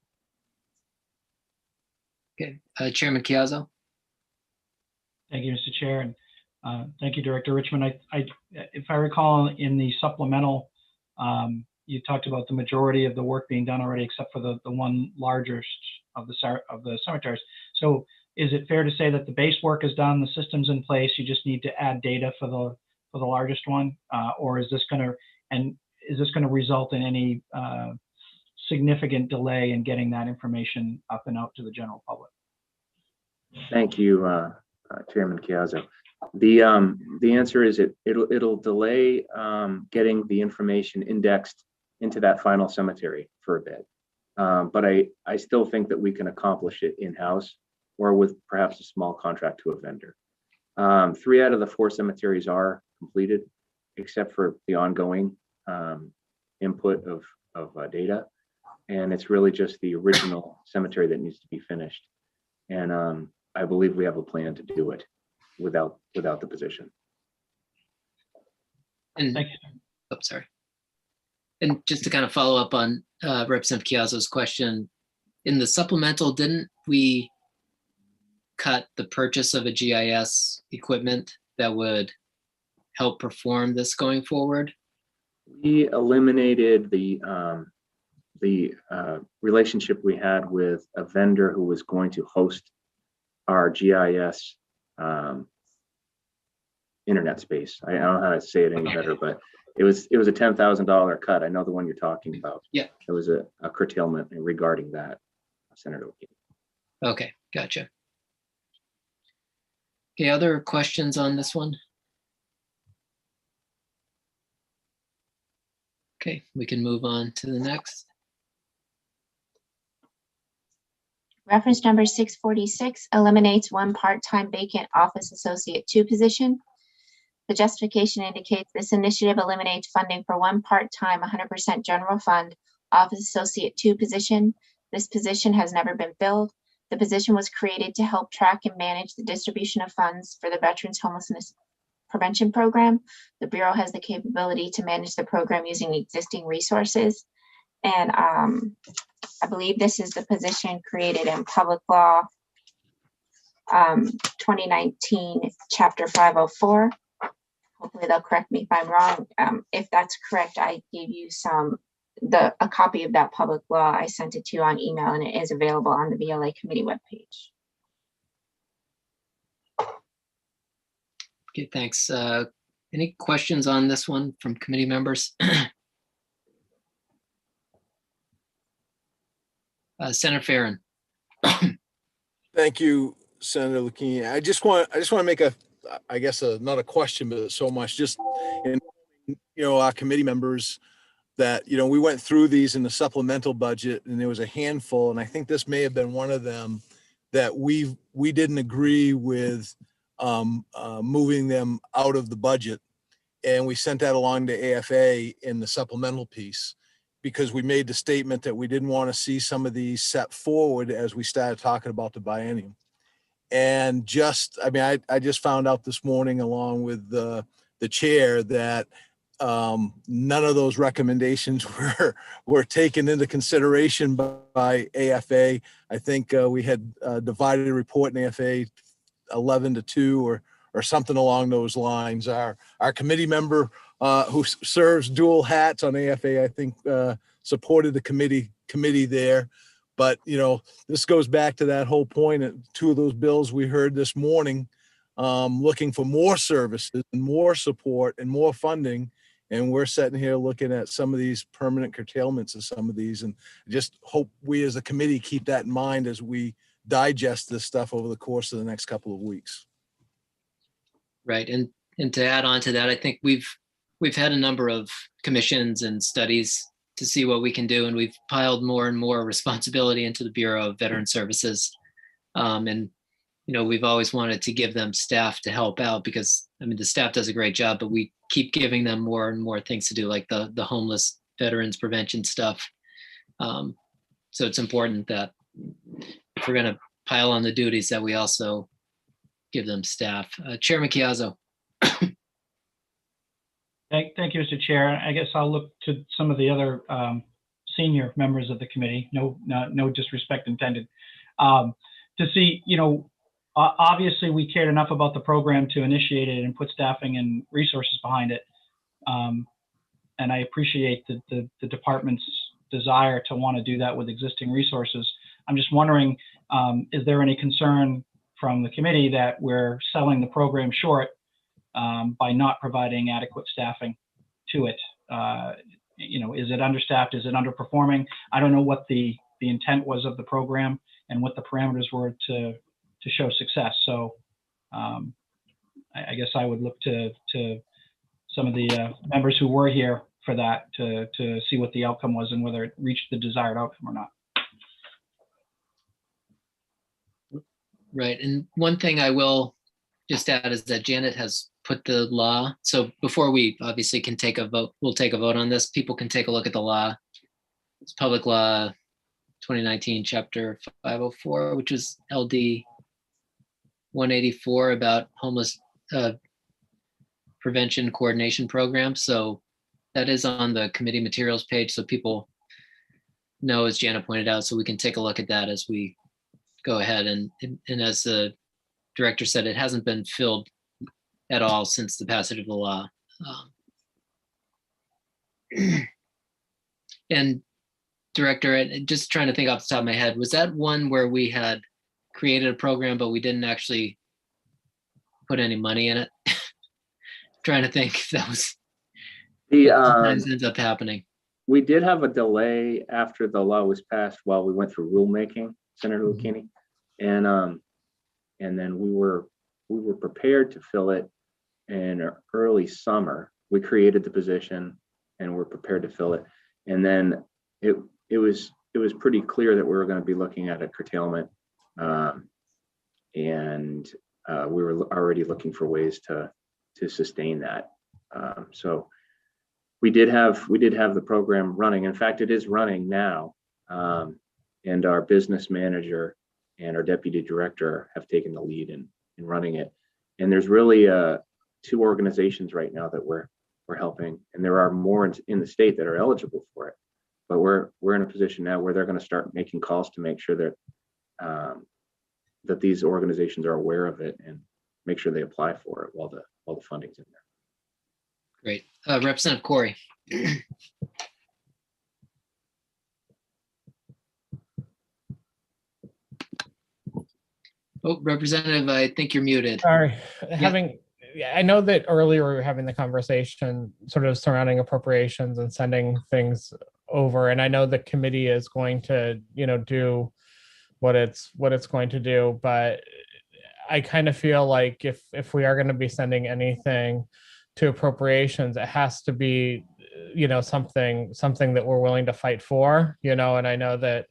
Okay, Chairman Chiazzo. Thank you, Mr. Chair, and thank you, Director Richmond. If I recall, in the supplemental, you talked about the majority of the work being done already, except for the one largest of the cemeteries. So, is it fair to say that the base work is done, the system's in place, you just need to add data for the largest one, or is this going to result in any significant delay in getting that information up and out to the general public? Thank you, Chairman Chiazzo. The answer is it'll delay getting the information indexed into that final cemetery for a bit. But I still think that we can accomplish it in-house or with perhaps a small contract to a vendor. 3 out of the 4 cemeteries are completed, except for the ongoing input of data. And it's really just the original cemetery that needs to be finished. And I believe we have a plan to do it without the position. And, oh, sorry. And just to kind of follow up on Representative Chiazzo's question, in the supplemental, didn't we cut the purchase of a GIS equipment that would help perform this going forward? We eliminated the relationship we had with a vendor who was going to host our GIS internet space. I don't know how to say it any better, but it was a $10,000 cut. I know the one you're talking about. Yeah. It was a curtailment regarding that, Senator McKinney. Okay, gotcha. Okay, other questions on this one? Okay, we can move on to the next. Reference number 646 eliminates 1 part-time vacant Office Associate 2 position. The justification indicates this initiative eliminates funding for 1 part-time 100% general fund Office Associate 2 position. This position has never been filled. The position was created to help track and manage the distribution of funds for the Veterans Homelessness Prevention Program. The Bureau has the capability to manage the program using existing resources. And I believe this is the position created in Public Law 2019, Chapter 504. Hopefully they'll correct me if I'm wrong. If that's correct, I gave you a copy of that public law. I sent it to you on email, and it is available on the VLA committee webpage. Okay, thanks. Any questions on this one from committee members? Senator Farron. Thank you, Senator Lucchini. I just want to make I guess not a question, but so much just in, our committee members that, we went through these in the supplemental budget, and there was a handful, and I think this may have been one of them that we didn't agree with moving them out of the budget. And we sent that along to AFA in the supplemental piece, because we made the statement that we didn't want to see some of these set forward as we started talking about the biennium. And I just found out this morning, along with the chair, that none of those recommendations were taken into consideration by AFA. I think we had divided a report in AFA 11-2 or something along those lines. Our committee member who serves dual hats on AFA, I think, supported the committee there. But, this goes back to that whole point. 2 of those bills we heard this morning, looking for more services and more support and more funding. And we're sitting here looking at some of these permanent curtailments of some of these, and just hope we as a committee keep that in mind as we digest this stuff over the course of the next couple of weeks. Right, and to add on to that, I think we've had a number of commissions and studies to see what we can do, and we've piled more and more responsibility into the Bureau of Veteran Services. And we've always wanted to give them staff to help out, because the staff does a great job, but we keep giving them more and more things to do, like the homeless veterans prevention stuff. So it's important that if we're going to pile on the duties, that we also give them staff. Chairman Chiazzo. Thank you, Mr. Chair. I guess I'll look to some of the other senior members of the committee. No disrespect intended. To see, obviously we cared enough about the program to initiate it and put staffing and resources behind it. And I appreciate the department's desire to want to do that with existing resources. I'm just wondering, is there any concern from the committee that we're selling the program short by not providing adequate staffing to it? Is it understaffed? Is it underperforming? I don't know what the intent was of the program and what the parameters were to show success. So I guess I would look to some of the members who were here for that to see what the outcome was and whether it reached the desired outcome or not. Right. And one thing I will just add is that Janet has put the law. So before we obviously can take a vote, we'll take a vote on this. People can take a look at the law. It's Public Law 2019, Chapter 504, which is LD 184 about homeless prevention coordination program. So that is on the committee materials page, so people know, as Janet pointed out, so we can take a look at that as we go ahead. And as the director said, it hasn't been filled at all since the passage of the law. And Director, just trying to think off the top of my head, was that one where we had created a program, but we didn't actually put any money in it? Trying to think if that was, sometimes ends up happening. We did have a delay after the law was passed while we went through rulemaking, Senator Lucchini, and then we were prepared to fill it in early summer. We created the position and we're prepared to fill it, and then it was pretty clear that we were going to be looking at a curtailment, and we were already looking for ways to sustain that. So we did have the program running. In fact, it is running now, and our business manager and our deputy director have taken the lead in running it. And there's really 2 organizations right now that we're helping, and there are more in the state that are eligible for it. But we're in a position now where they're going to start making calls to make sure that that these organizations are aware of it and make sure they apply for it while the funding's in there. Great. Representative Corey. Oh, Representative, I think you're muted. Sorry, I know that earlier we were having the conversation sort of surrounding appropriations and sending things over, and I know the committee is going to, do what it's going to do, but I kind of feel like if we are going to be sending anything to appropriations, it has to be, something that we're willing to fight for, and I know that,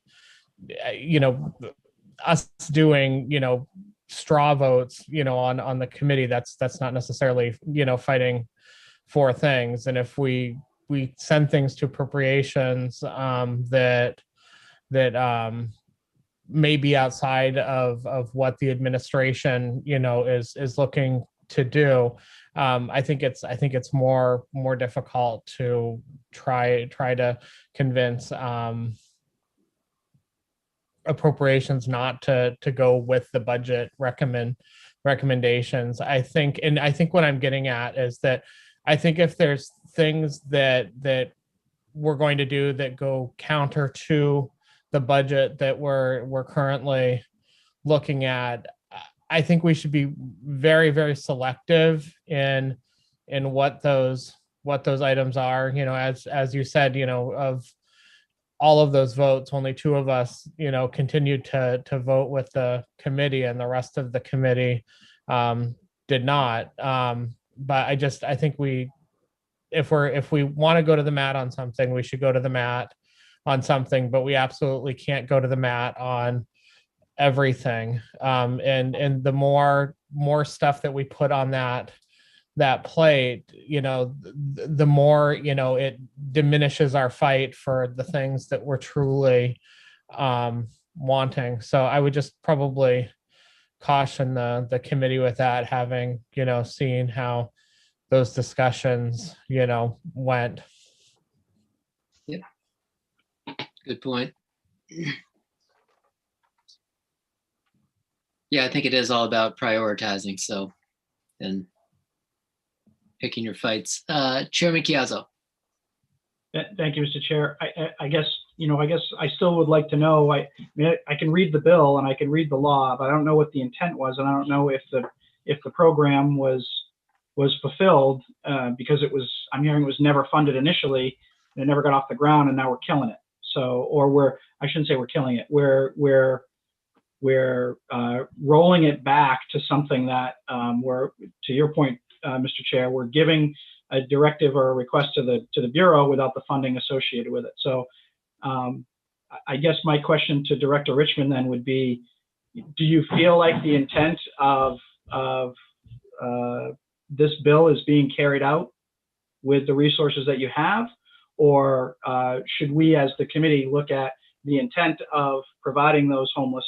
us doing, straw votes, on the committee, that's not necessarily, fighting for things. And if we send things to appropriations that may be outside of what the administration, is looking to do, I think it's more difficult to try to convince appropriations not to go with the budget recommendations. I think what I'm getting at is that I think if there's things that we're going to do that go counter to the budget that we're currently looking at, I think we should be very, very selective in what those items are. As you said, of all of those votes, only 2 of us, continued to vote with the committee, and the rest of the committee did not. But I think if we want to go to the mat on something, we should go to the mat on something, but we absolutely can't go to the mat on everything. And the more stuff that we put on that plate, the more, it diminishes our fight for the things that we're truly wanting. So I would just probably caution the committee with that, having, seen how those discussions, went. Yeah. Good point. Yeah, I think it is all about prioritizing. So, and picking your fights. Chairman Chiazzo. Thank you, Mr. Chair. I guess I still would like to know. I can read the bill and I can read the law, but I don't know what the intent was, and I don't know if the program was fulfilled because I'm hearing it was never funded initially, and it never got off the ground, and now we're killing it. So, I shouldn't say we're killing it. We're we're rolling it back to something that we're, to your point, Mr. Chair, we're giving a directive or a request to the Bureau without the funding associated with it. So I guess my question to Director Richmond then would be, do you feel like the intent of this bill is being carried out with the resources that you have? Or should we as the committee look at the intent of providing those homeless,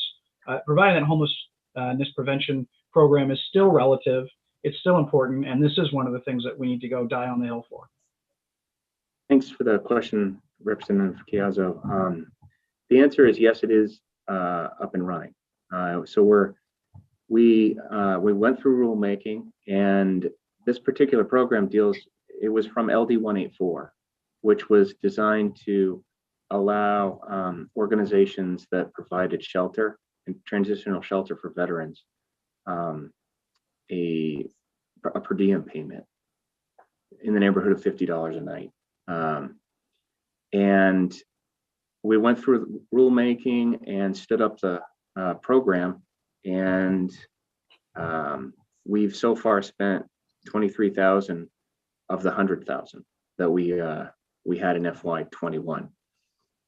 providing that homelessness prevention program is still relative, it's still important, and this is one of the things that we need to go die on the hill for? Thanks for the question, Representative Chiazzo. The answer is yes, it is up and running. So we went through rulemaking, and this particular program it was from LD 184, which was designed to allow organizations that provided shelter and transitional shelter for veterans a per diem payment in the neighborhood of $50 a night. And we went through rulemaking and stood up the program, and we've so far spent 23,000 of the 100,000 that we had in FY21,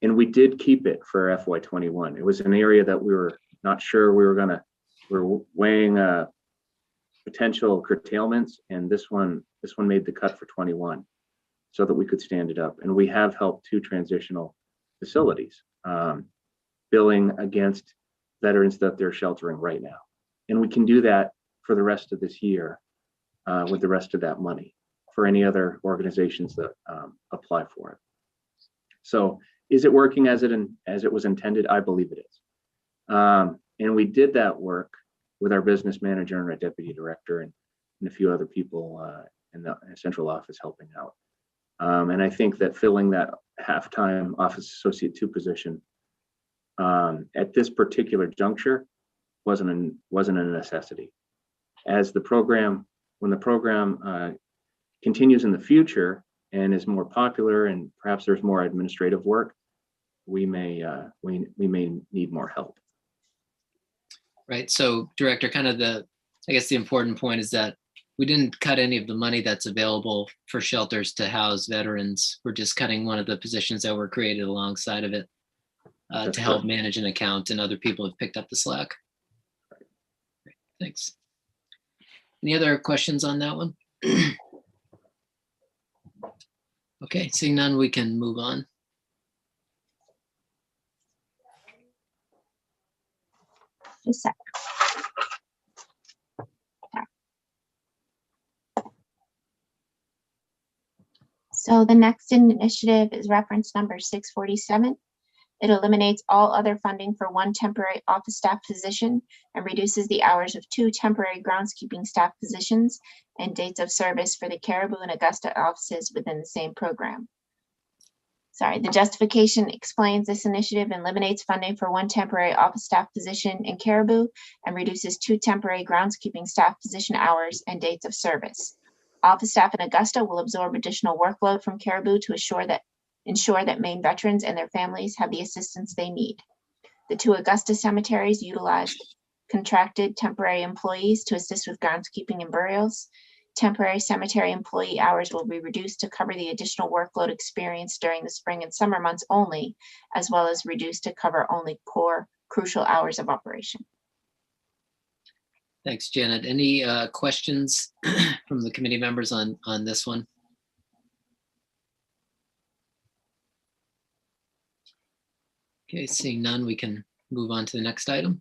and we did keep it for FY21. It was an area that we were not sure we're weighing potential curtailments, and this one made the cut for 21, so that we could stand it up. And we have helped 2 transitional facilities billing against veterans that they're sheltering right now, and we can do that for the rest of this year with the rest of that money for any other organizations that apply for it. So is it working as it was intended? I believe it is. And we did that work with our business manager and our deputy director and a few other people in the central office helping out. And I think that filling that half-time office associate 2 position at this particular juncture wasn't a necessity. When the program continues in the future and is more popular, and perhaps there's more administrative work, we may need more help. Right. So, Director, kind of I guess the important point is that we didn't cut any of the money that's available for shelters to house veterans. We're just cutting one of the positions that were created alongside of it to help manage an account, and other people have picked up the slack. Great. Thanks. Any other questions on that one? Okay, seeing none, we can move on. Just a second. So the next initiative is reference number 647. It eliminates all other funding for 1 temporary office staff position and reduces the hours of 2 temporary groundskeeping staff positions and dates of service for the Caribou and Augusta offices within the same program. The justification explains this initiative eliminates funding for 1 temporary office staff position in Caribou and reduces 2 temporary groundskeeping staff position hours and dates of service. Office staff in Augusta will absorb additional workload from Caribou to ensure that Maine veterans and their families have the assistance they need. The 2 Augusta cemeteries utilize contracted temporary employees to assist with groundskeeping and burials. Temporary cemetery employee hours will be reduced to cover the additional workload experienced during the spring and summer months only, as well as reduced to cover only core crucial hours of operation. Thanks, Janet. Any questions from the committee members on this one? Okay, seeing none, we can move on to the next item.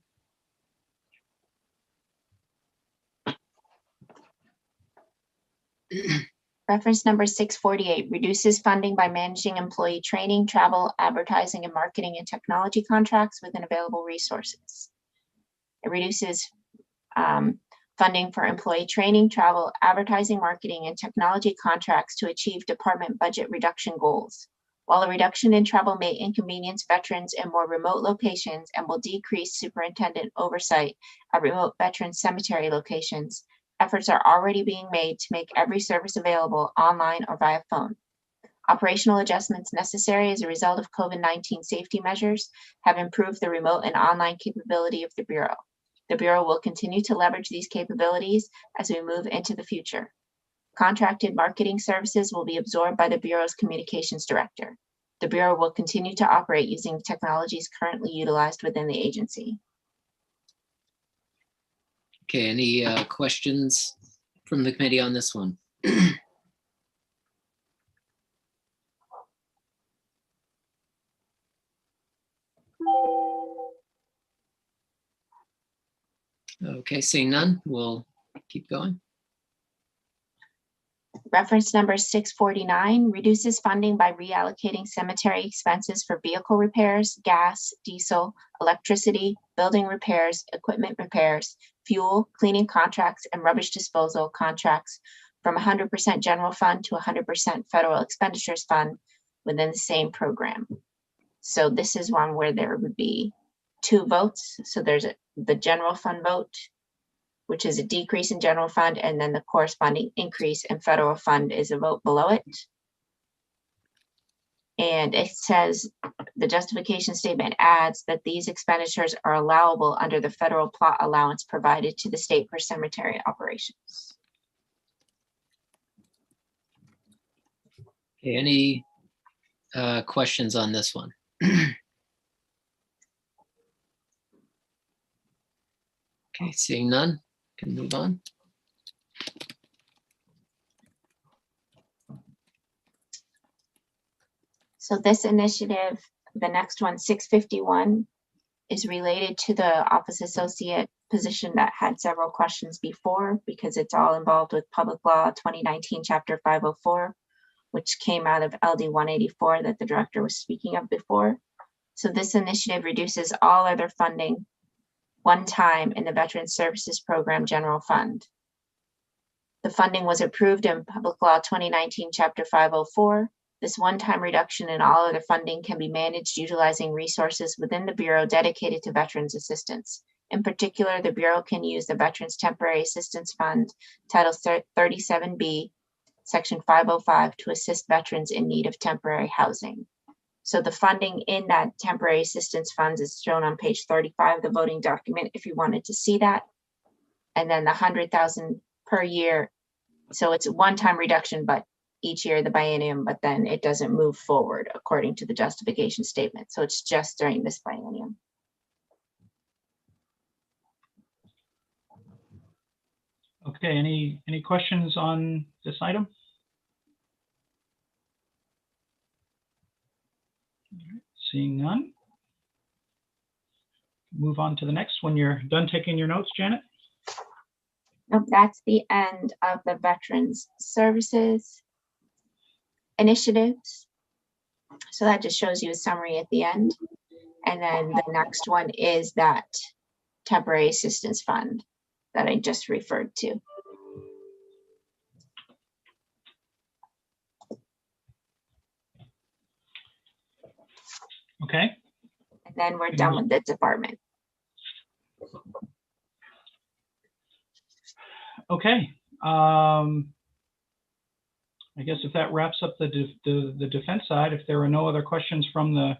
Reference number 648 reduces funding by managing employee training, travel, advertising, and marketing and technology contracts within available resources. It reduces funding for employee training, travel, advertising, marketing, and technology contracts to achieve department budget reduction goals. While a reduction in travel may inconvenience veterans in more remote locations and will decrease superintendent oversight at remote veteran cemetery locations, efforts are already being made to make every service available online or via phone. Operational adjustments necessary as a result of COVID-19 safety measures have improved the remote and online capability of the Bureau. The Bureau will continue to leverage these capabilities as we move into the future. Contracted marketing services will be absorbed by the Bureau's communications director. The Bureau will continue to operate using technologies currently utilized within the agency. Okay, any questions from the committee on this one? Okay, seeing none, we'll keep going. Reference number 649 reduces funding by reallocating cemetery expenses for vehicle repairs, gas, diesel, electricity, building repairs, equipment repairs, fuel, cleaning contracts, and rubbish disposal contracts from 100% general fund to 100% federal expenditures fund within the same program. So this is one where there would be two votes. So there's the general fund vote, which is a decrease in general fund, and then the corresponding increase in federal fund is a vote below it. And it says the justification statement adds that these expenditures are allowable under the federal plot allowance provided to the state for cemetery operations. Okay, any questions on this one? Okay, seeing none, can move on. So this initiative, the next one, 651, is related to the office associate position that had several questions before, because it's all involved with Public Law 2019, Chapter 504, which came out of LD 184 that the director was speaking of before. So this initiative reduces all other funding one time in the Veterans Services Program General Fund. The funding was approved in Public Law 2019, Chapter 504. This one-time reduction in all other funding can be managed utilizing resources within the Bureau dedicated to veterans assistance. In particular, the Bureau can use the Veterans Temporary Assistance Fund, Title 37B, Section 505, to assist veterans in need of temporary housing. So the funding in that temporary assistance funds is shown on page 35 of the voting document if you wanted to see that. And then the 100,000 per year. So it's a one-time reduction, but each year the biennium, but then it doesn't move forward according to the justification statement. So it's just during this biennium. Okay, any questions on this item? Seeing none. Move on to the next. When you're done taking your notes, Janet. Nope, that's the end of the Veterans Services initiatives. So that just shows you a summary at the end. And then the next one is that temporary assistance fund that I just referred to. Okay. And then we're done with the department. Okay. I guess if that wraps up the defense side, if there are no other questions from the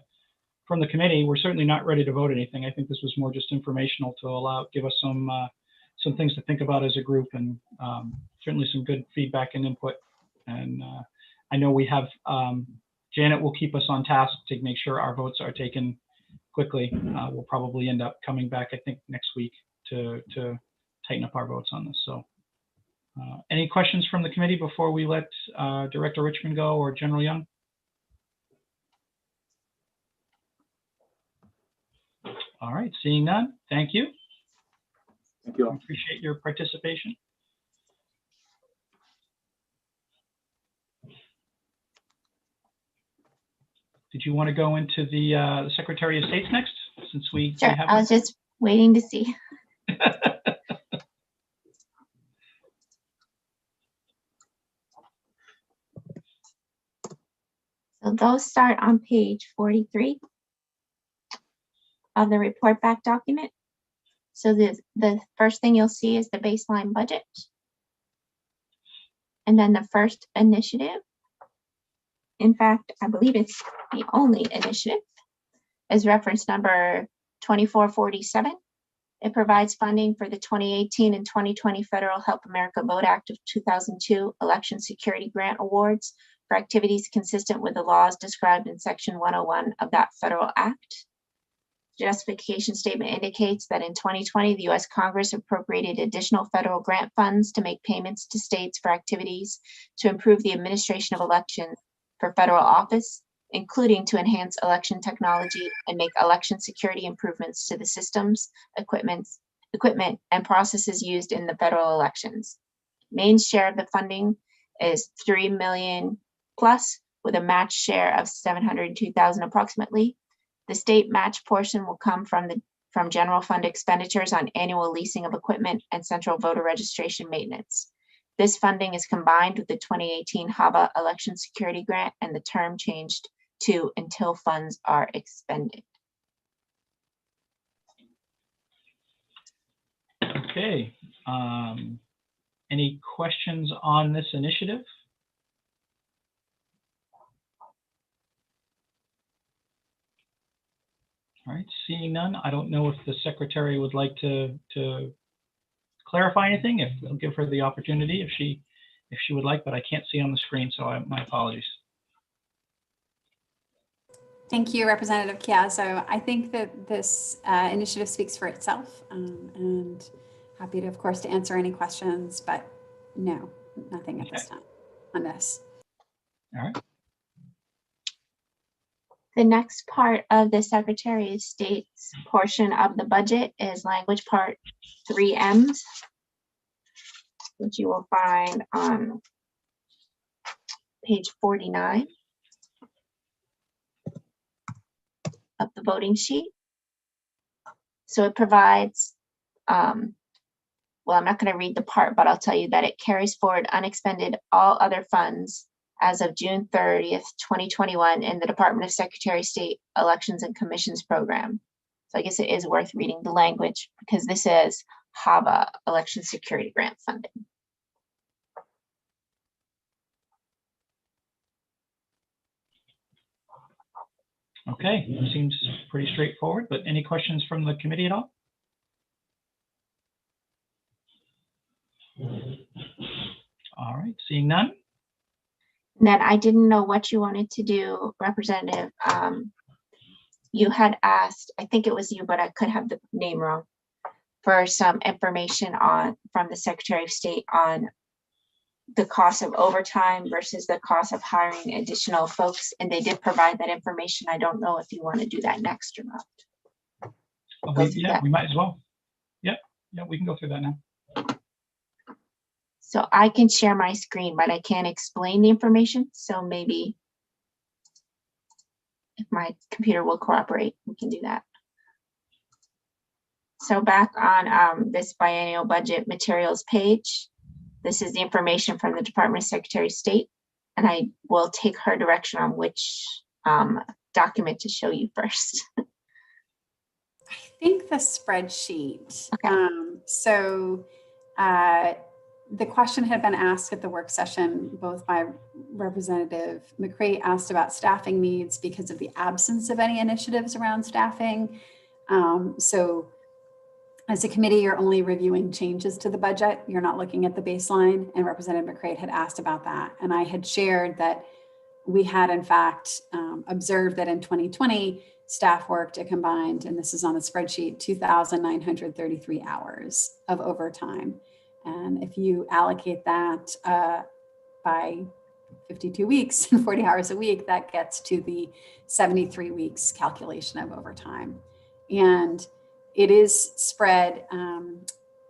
committee, we're certainly not ready to vote anything. I think this was more just informational to give us some things to think about as a group, and certainly some good feedback and input. And I know we have Janet will keep us on task to make sure our votes are taken quickly. We'll probably end up coming back, I think, next week to tighten up our votes on this. So any questions from the committee before we let Director Richmond go or General Young? All right, seeing none, thank you. Thank you. I appreciate your participation. Did you want to go into the Secretary of State's next, since we Sure, have I was just waiting to see. So those start on page 43 of the report back document. So the first thing you'll see is the baseline budget. And then the first initiative In fact, I believe it's the only initiative, is reference number 2447. It provides funding for the 2018 and 2020 Federal Help America Vote Act of 2002 Election Security Grant Awards for activities consistent with the laws described in Section 101 of that federal act. Justification statement indicates that in 2020, the U.S. Congress appropriated additional federal grant funds to make payments to states for activities to improve the administration of elections for federal office, including to enhance election technology and make election security improvements to the systems, equipment, and processes used in the federal elections. Maine's share of the funding is $3 million plus, with a match share of $702,000 approximately. The state match portion will come from general fund expenditures on annual leasing of equipment and central voter registration maintenance. This funding is combined with the 2018 HAVA election security grant, and the term changed to until funds are expended. Okay. Any questions on this initiative? All right, seeing none, I don't know if the secretary would like to clarify anything. If I'll give her the opportunity if she would like, but I can't see on the screen, so my apologies. Thank you, Representative Chiazzo. I think that this initiative speaks for itself, and happy to, of course, to answer any questions, but no, nothing at this time on this. All right. The next part of the Secretary of State's portion of the budget is language part 3Ms, which you will find on page 49 of the voting sheet. So it provides, well, I'm not going to read the part, but I'll tell you that it carries forward unexpended all other funds as of June 30th, 2021 in the Department of Secretary of State Elections and Commissions program. So I guess it is worth reading the language because this is HAVA election security grant funding. Okay, seems pretty straightforward, but any questions from the committee at all? All right, seeing none. And then I didn't know what you wanted to do, Representative. You had asked, I think it was you, but I could have the name wrong, for some information from the Secretary of State on the cost of overtime versus the cost of hiring additional folks. And they did provide that information. I don't know if you want to do that next or not. We might as well. Yeah, we can go through that now. So I can share my screen, but I can't explain the information. So maybe if my computer will cooperate, we can do that. So back on this biennial budget materials page, this is the information from the Department of Secretary of State, and I will take her direction on which document to show you first. I think the spreadsheet. Okay. The question had been asked at the work session, both by Representative McCray asked about staffing needs because of the absence of any initiatives around staffing. So as a committee, you're only reviewing changes to the budget. You're not looking at the baseline. And Representative McCray had asked about that. And I had shared that we had, in fact, observed that in 2020, staff worked a combined, and this is on the spreadsheet, 2,933 hours of overtime. And if you allocate that by 52 weeks and 40 hours a week, that gets to the 73 weeks calculation of overtime. And it is spread.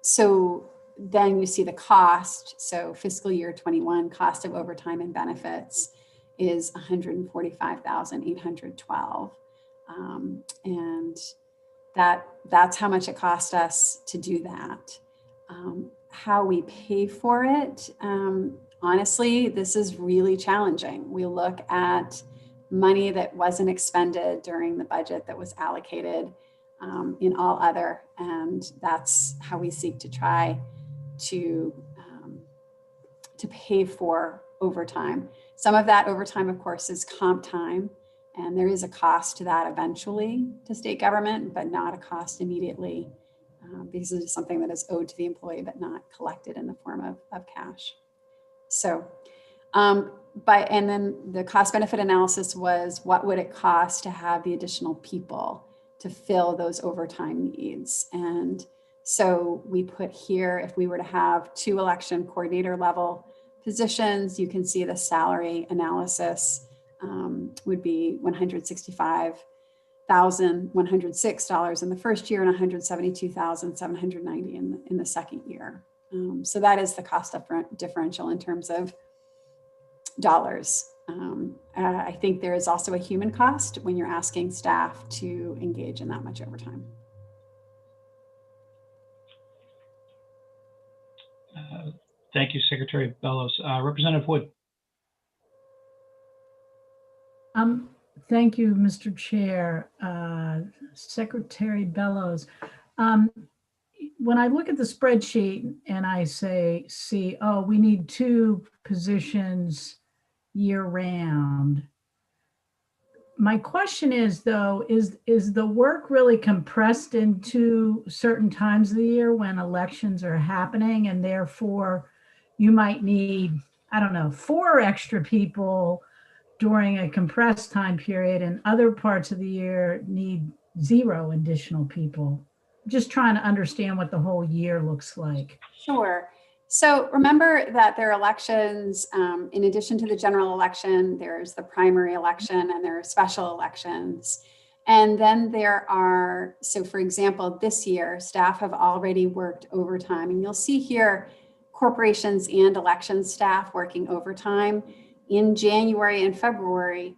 So then you see the cost. So fiscal year 21 cost of overtime and benefits is $145,812. And that's how much it cost us to do that. How we pay for it, honestly, this is really challenging. We look at money that wasn't expended during the budget that was allocated in all other, and that's how we seek to try to pay for overtime. Some of that overtime, of course, is comp time, and there is a cost to that eventually to state government, but not a cost immediately, because it is something that is owed to the employee but not collected in the form of cash. So, and then the cost benefit analysis was, what would it cost to have the additional people to fill those overtime needs? And so we put here, if we were to have 2 election coordinator level positions, you can see the salary analysis would be $165,106 in the first year and $172,790 in the second year. So that is the cost differential in terms of dollars. I think there is also a human cost when you're asking staff to engage in that much overtime. Thank you, Secretary Bellows. Representative Wood. Thank you, Mr. Chair. Secretary Bellows. When I look at the spreadsheet and I see, oh, we need 2 positions year round. My question is, though, is the work really compressed into certain times of the year when elections are happening, and therefore you might need, I don't know, 4 extra people during a compressed time period, and other parts of the year need 0 additional people? Just trying to understand what the whole year looks like. Sure. So remember that there are elections, in addition to the general election, there's the primary election and there are special elections. And then there are, so for example, this year, staff have already worked overtime, and you'll see here corporations and election staff working overtime. In January and February,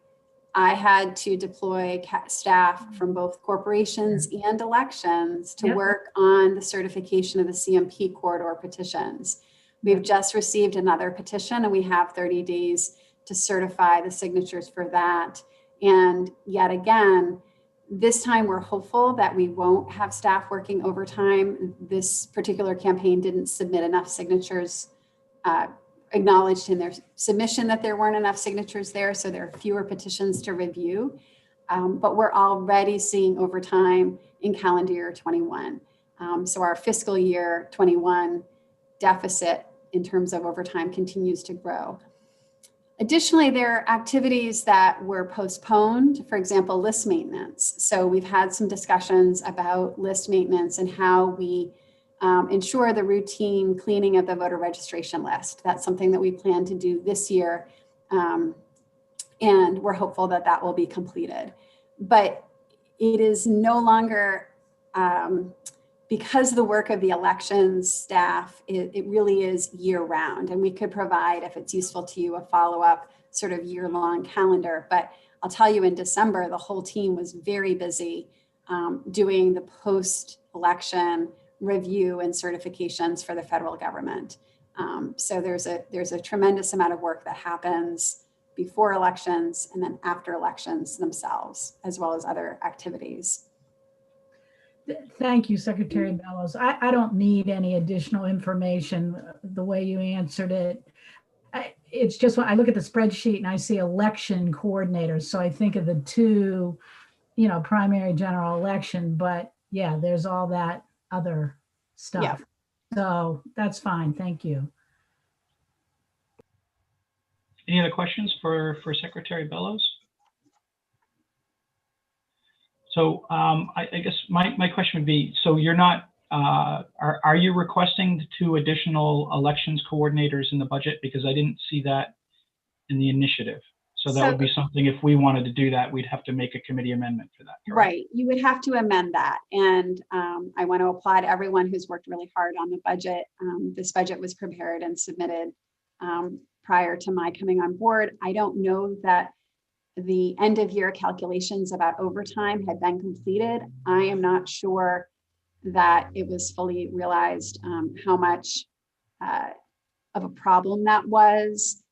I had to deploy staff from both corporations and elections to work on the certification of the CMP corridor petitions. We've just received another petition, and we have 30 days to certify the signatures for that. And yet again, this time we're hopeful that we won't have staff working overtime. This particular campaign didn't submit enough signatures, acknowledged in their submission that there weren't enough signatures there, so there are fewer petitions to review. But we're already seeing overtime in calendar year 21. So our fiscal year 21 deficit in terms of overtime continues to grow. Additionally, there are activities that were postponed, for example, list maintenance. So we've had some discussions about list maintenance and how we ensure the routine cleaning of the voter registration list. That's something that we plan to do this year, and we're hopeful that that will be completed. But it is no longer, because the work of the elections staff, it really is year round, and we could provide, if it's useful to you, a follow-up sort of year-long calendar. But I'll tell you, in December, the whole team was very busy doing the post-election review and certifications for the federal government. So there's a tremendous amount of work that happens before elections and then after elections themselves, as well as other activities. Thank you, Secretary Bellows. I don't need any additional information the way you answered it. It's just when I look at the spreadsheet and I see election coordinators, so I think of the 2, primary general election, but yeah, there's all that other stuff. Yeah. So that's fine. Thank you. Any other questions for Secretary Bellows? So I guess my question would be, so you're not, are you requesting the 2 additional elections coordinators in the budget? Because I didn't see that in the initiative. So that would be something, if we wanted to do that, we'd have to make a committee amendment for that. Correct? Right. You would have to amend that. And I want to applaud everyone who's worked really hard on the budget. This budget was prepared and submitted prior to my coming on board. I don't know that the end of year calculations about overtime had been completed. I am not sure that it was fully realized how much of a problem that was.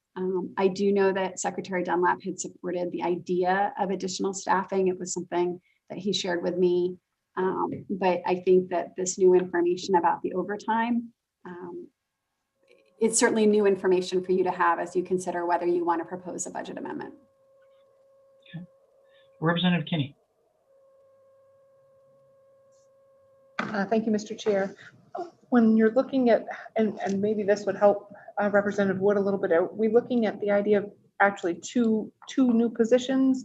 I do know that Secretary Dunlap had supported the idea of additional staffing. It was something that he shared with me. But I think that this new information about the overtime it's certainly new information for you to have as you consider whether you want to propose a budget amendment. Representative Kinney. Thank you, Mr. Chair. When you're looking at, and maybe this would help Representative Wood a little bit, are we looking at the idea of actually two new positions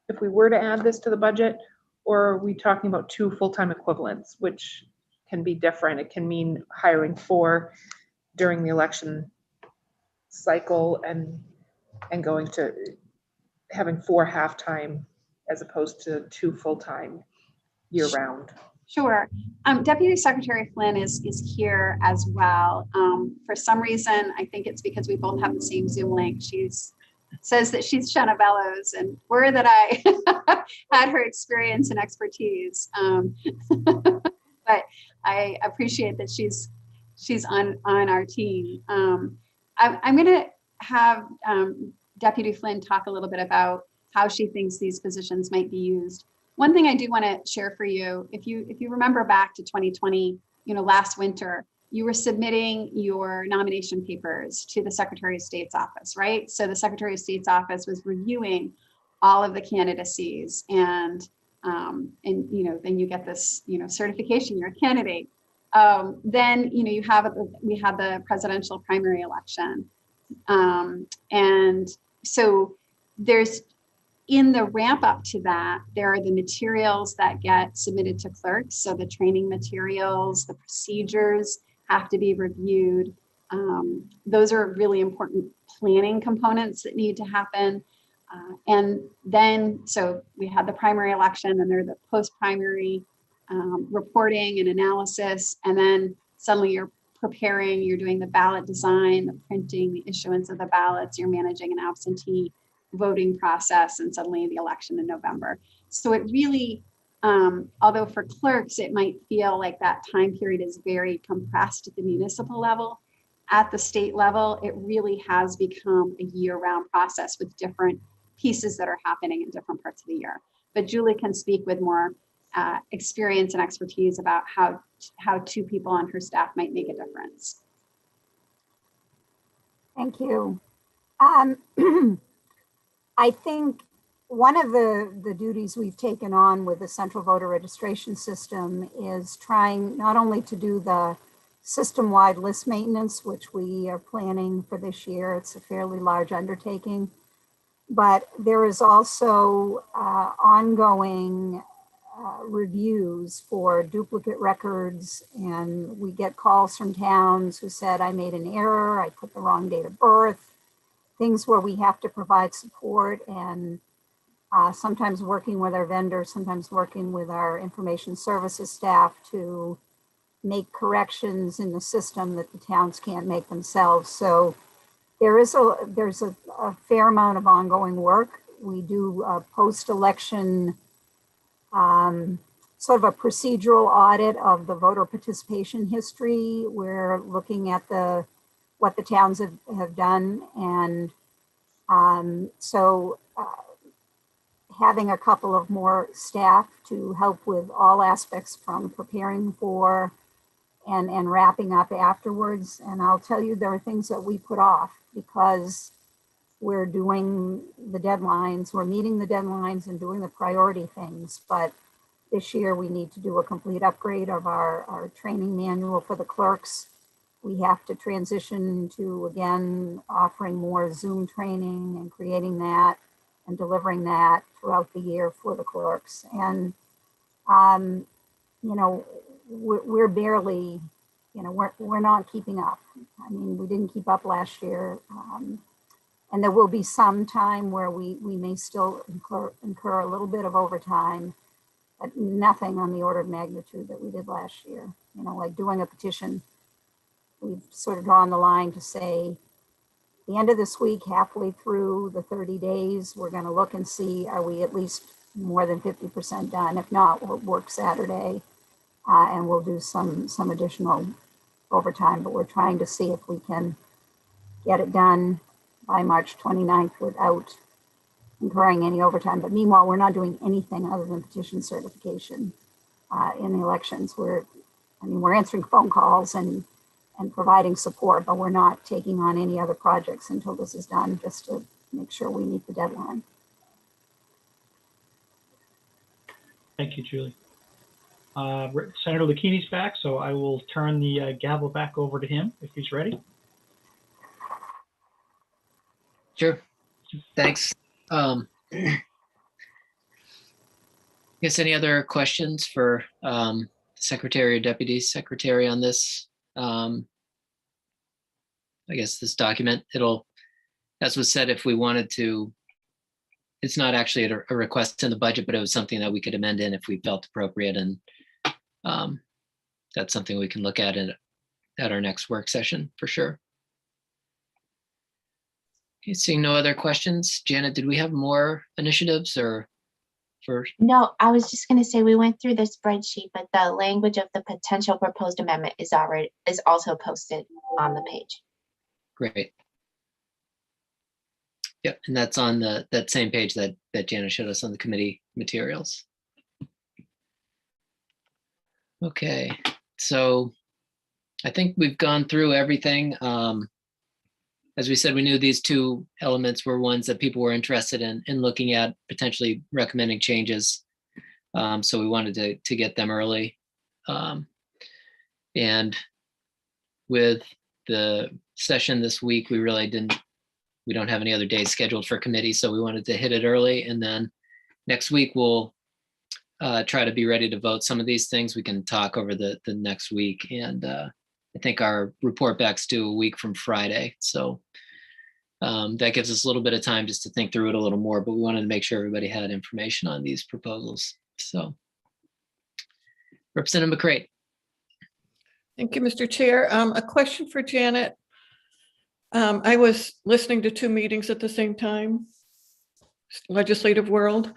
if we were to add this to the budget, or are we talking about 2 full-time equivalents, which can be different? It can mean hiring 4 during the election cycle and going to having 4 half-time as opposed to 2 full-time year-round. Sure. Deputy Secretary Flynn is here as well. For some reason, I think it's because we both have the same Zoom link. Says that she's Shanna Bellows, and where that I had her experience and expertise. But I appreciate that she's on our team. I'm going to have Deputy Flynn talk a little bit about how she thinks these positions might be used. One thing I do want to share for you, if you remember back to 2020, last winter, you were submitting your nomination papers to the Secretary of State's office, right? So the Secretary of State's office was reviewing all of the candidacies, and then you get this, certification, you're a candidate. Then, we had the presidential primary election. And so in the ramp up to that, there are the materials that get submitted to clerks. So the training materials, the procedures have to be reviewed. Those are really important planning components that need to happen. And then, so we had the primary election, and there are the post-primary reporting and analysis. And then suddenly you're doing the ballot design, the printing, the issuance of the ballots, you're managing an absentee voting process, and suddenly the election in November. So it really, although for clerks, it might feel like that time period is very compressed at the municipal level, at the state level, it really has become a year-round process with different pieces that are happening in different parts of the year. But Julie can speak with more experience and expertise about how 2 people on her staff might make a difference. Thank you. I think one of the duties we've taken on with the central voter registration system is trying not only to do the system-wide list maintenance, which we are planning for this year. It's a fairly large undertaking, but there is also ongoing reviews for duplicate records, and we get calls from towns who said, I made an error, I put the wrong date of birth, things where we have to provide support, and sometimes working with our vendors, sometimes working with our information services staff to make corrections in the system that the towns can't make themselves. So there's a fair amount of ongoing work. We do a post-election sort of a procedural audit of the voter participation history. We're looking at what the towns have done. And so having a couple of more staff to help with all aspects from preparing for and wrapping up afterwards. And I'll tell you, there are things that we put off because we're doing the deadlines, we're meeting the deadlines and doing the priority things. But this year we need to do a complete upgrade of our training manual for the clerks. We have to transition to, again, offering more Zoom training and creating that and delivering that throughout the year for the clerks. And, we're barely, we're not keeping up. I mean, we didn't keep up last year. And there will be some time where we may still incur a little bit of overtime, but nothing on the order of magnitude that we did last year. Like doing a petition, we've sort of drawn the line to say, the end of this week, halfway through the 30 days, we're going to look and see, are we at least more than 50% done? If not, we'll work Saturday and we'll do some additional overtime, but we're trying to see if we can get it done by March 29th without incurring any overtime. But meanwhile, we're not doing anything other than petition certification in the elections. We're answering phone calls and and providing support, but we're not taking on any other projects until this is done, just to make sure we meet the deadline. Thank you, Julie. Senator Lucchini's back, so I will turn the gavel back over to him if he's ready. Sure. Thanks. Guess any other questions for Secretary or Deputy Secretary on this? I guess this document, as was said, if we wanted to, it's not actually a request in the budget, but it was something that we could amend in if we felt appropriate. And that's something we can look at our next work session for sure. Okay, seeing no other questions. Janet, did we have more initiatives or first? No, I was just going to say we went through the spreadsheet, but the language of the potential proposed amendment is also posted on the page. Great. Yep, and that's on that same page that Janet showed us on the committee materials. Okay, so I think we've gone through everything. As we said, we knew these two elements were ones that people were interested in looking at, potentially recommending changes. So we wanted to get them early. And with the session this week, we don't have any other days scheduled for committee, so we wanted to hit it early. And then next week, we'll try to be ready to vote some of these things. We can talk over the next week. And I think our report back's due a week from Friday. So that gives us a little bit of time just to think through it a little more, but we wanted to make sure everybody had information on these proposals. So Representative McCray. Thank you, Mr. Chair. A question for Janet. I was listening to two meetings at the same time, legislative world.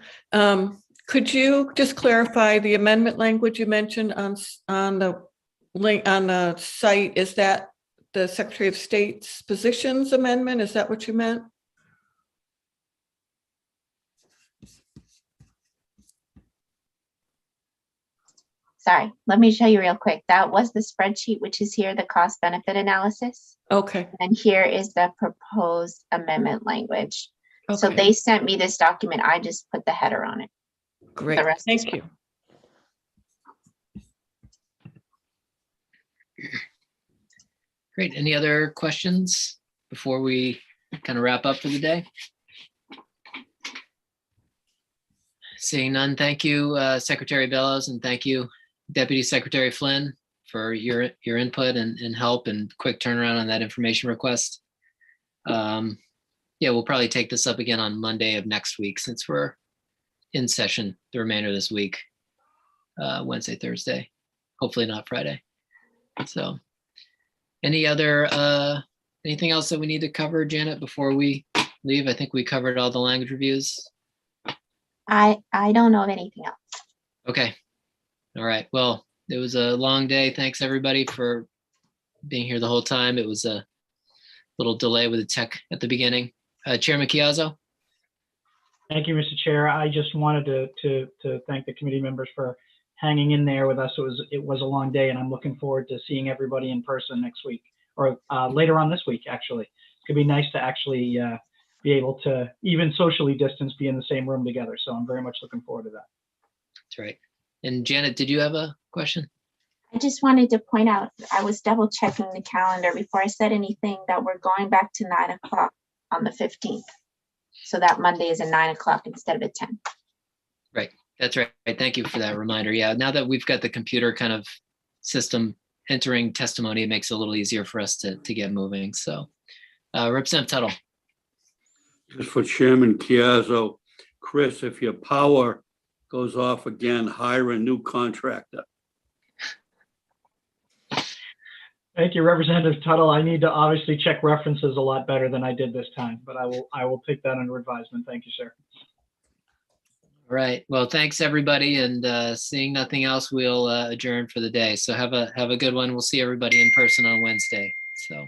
Could you just clarify the amendment language you mentioned on the link on the site? Is that the Secretary of State's positions amendment? Is that what you meant? Sorry, let me show you real quick. That was the spreadsheet, which is here, the cost benefit analysis. Okay. And here is the proposed amendment language. Okay. So they sent me this document. I just put the header on it. Great, thank you. Great. Any other questions before we kind of wrap up for the day? Seeing none, thank you, Secretary Bellows, and thank you, Deputy Secretary Flynn, for your input and help and quick turnaround on that information request. Yeah, we'll probably take this up again on Monday of next week since we're in session the remainder of this week, Wednesday, Thursday, hopefully not Friday. So any other, anything else that we need to cover, Janet, before we leave? I think we covered all the language reviews. I don't know of anything else. Okay. All right. Well, it was a long day. Thanks everybody for being here the whole time. It was a little delay with the tech at the beginning. Chairman Chiazzo. Thank you, Mr. Chair. I just wanted to thank the committee members for hanging in there with us. It was a long day, and I'm looking forward to seeing everybody in person next week, or later on this week, actually. It's gonna be nice to actually be able to, even socially distance, be in the same room together. So I'm very much looking forward to that. That's right. And Janet, did you have a question? I just wanted to point out, I was double checking the calendar before I said anything, that we're going back to 9 o'clock on the 15th. So that Monday is at 9 o'clock instead of at 10. Right. That's right. Thank you for that reminder. Yeah. Now that we've got the computer kind of system entering testimony, it makes it a little easier for us to get moving. So Representative Tuttle. Just for Chairman Chiazzo, Chris, if your power goes off again, hire a new contractor. Thank you, Representative Tuttle. I need to obviously check references a lot better than I did this time, but I will take that under advisement. Thank you, sir. All right. Well, thanks everybody. And seeing nothing else, we'll adjourn for the day. So have a good one. We'll see everybody in person on Wednesday. So.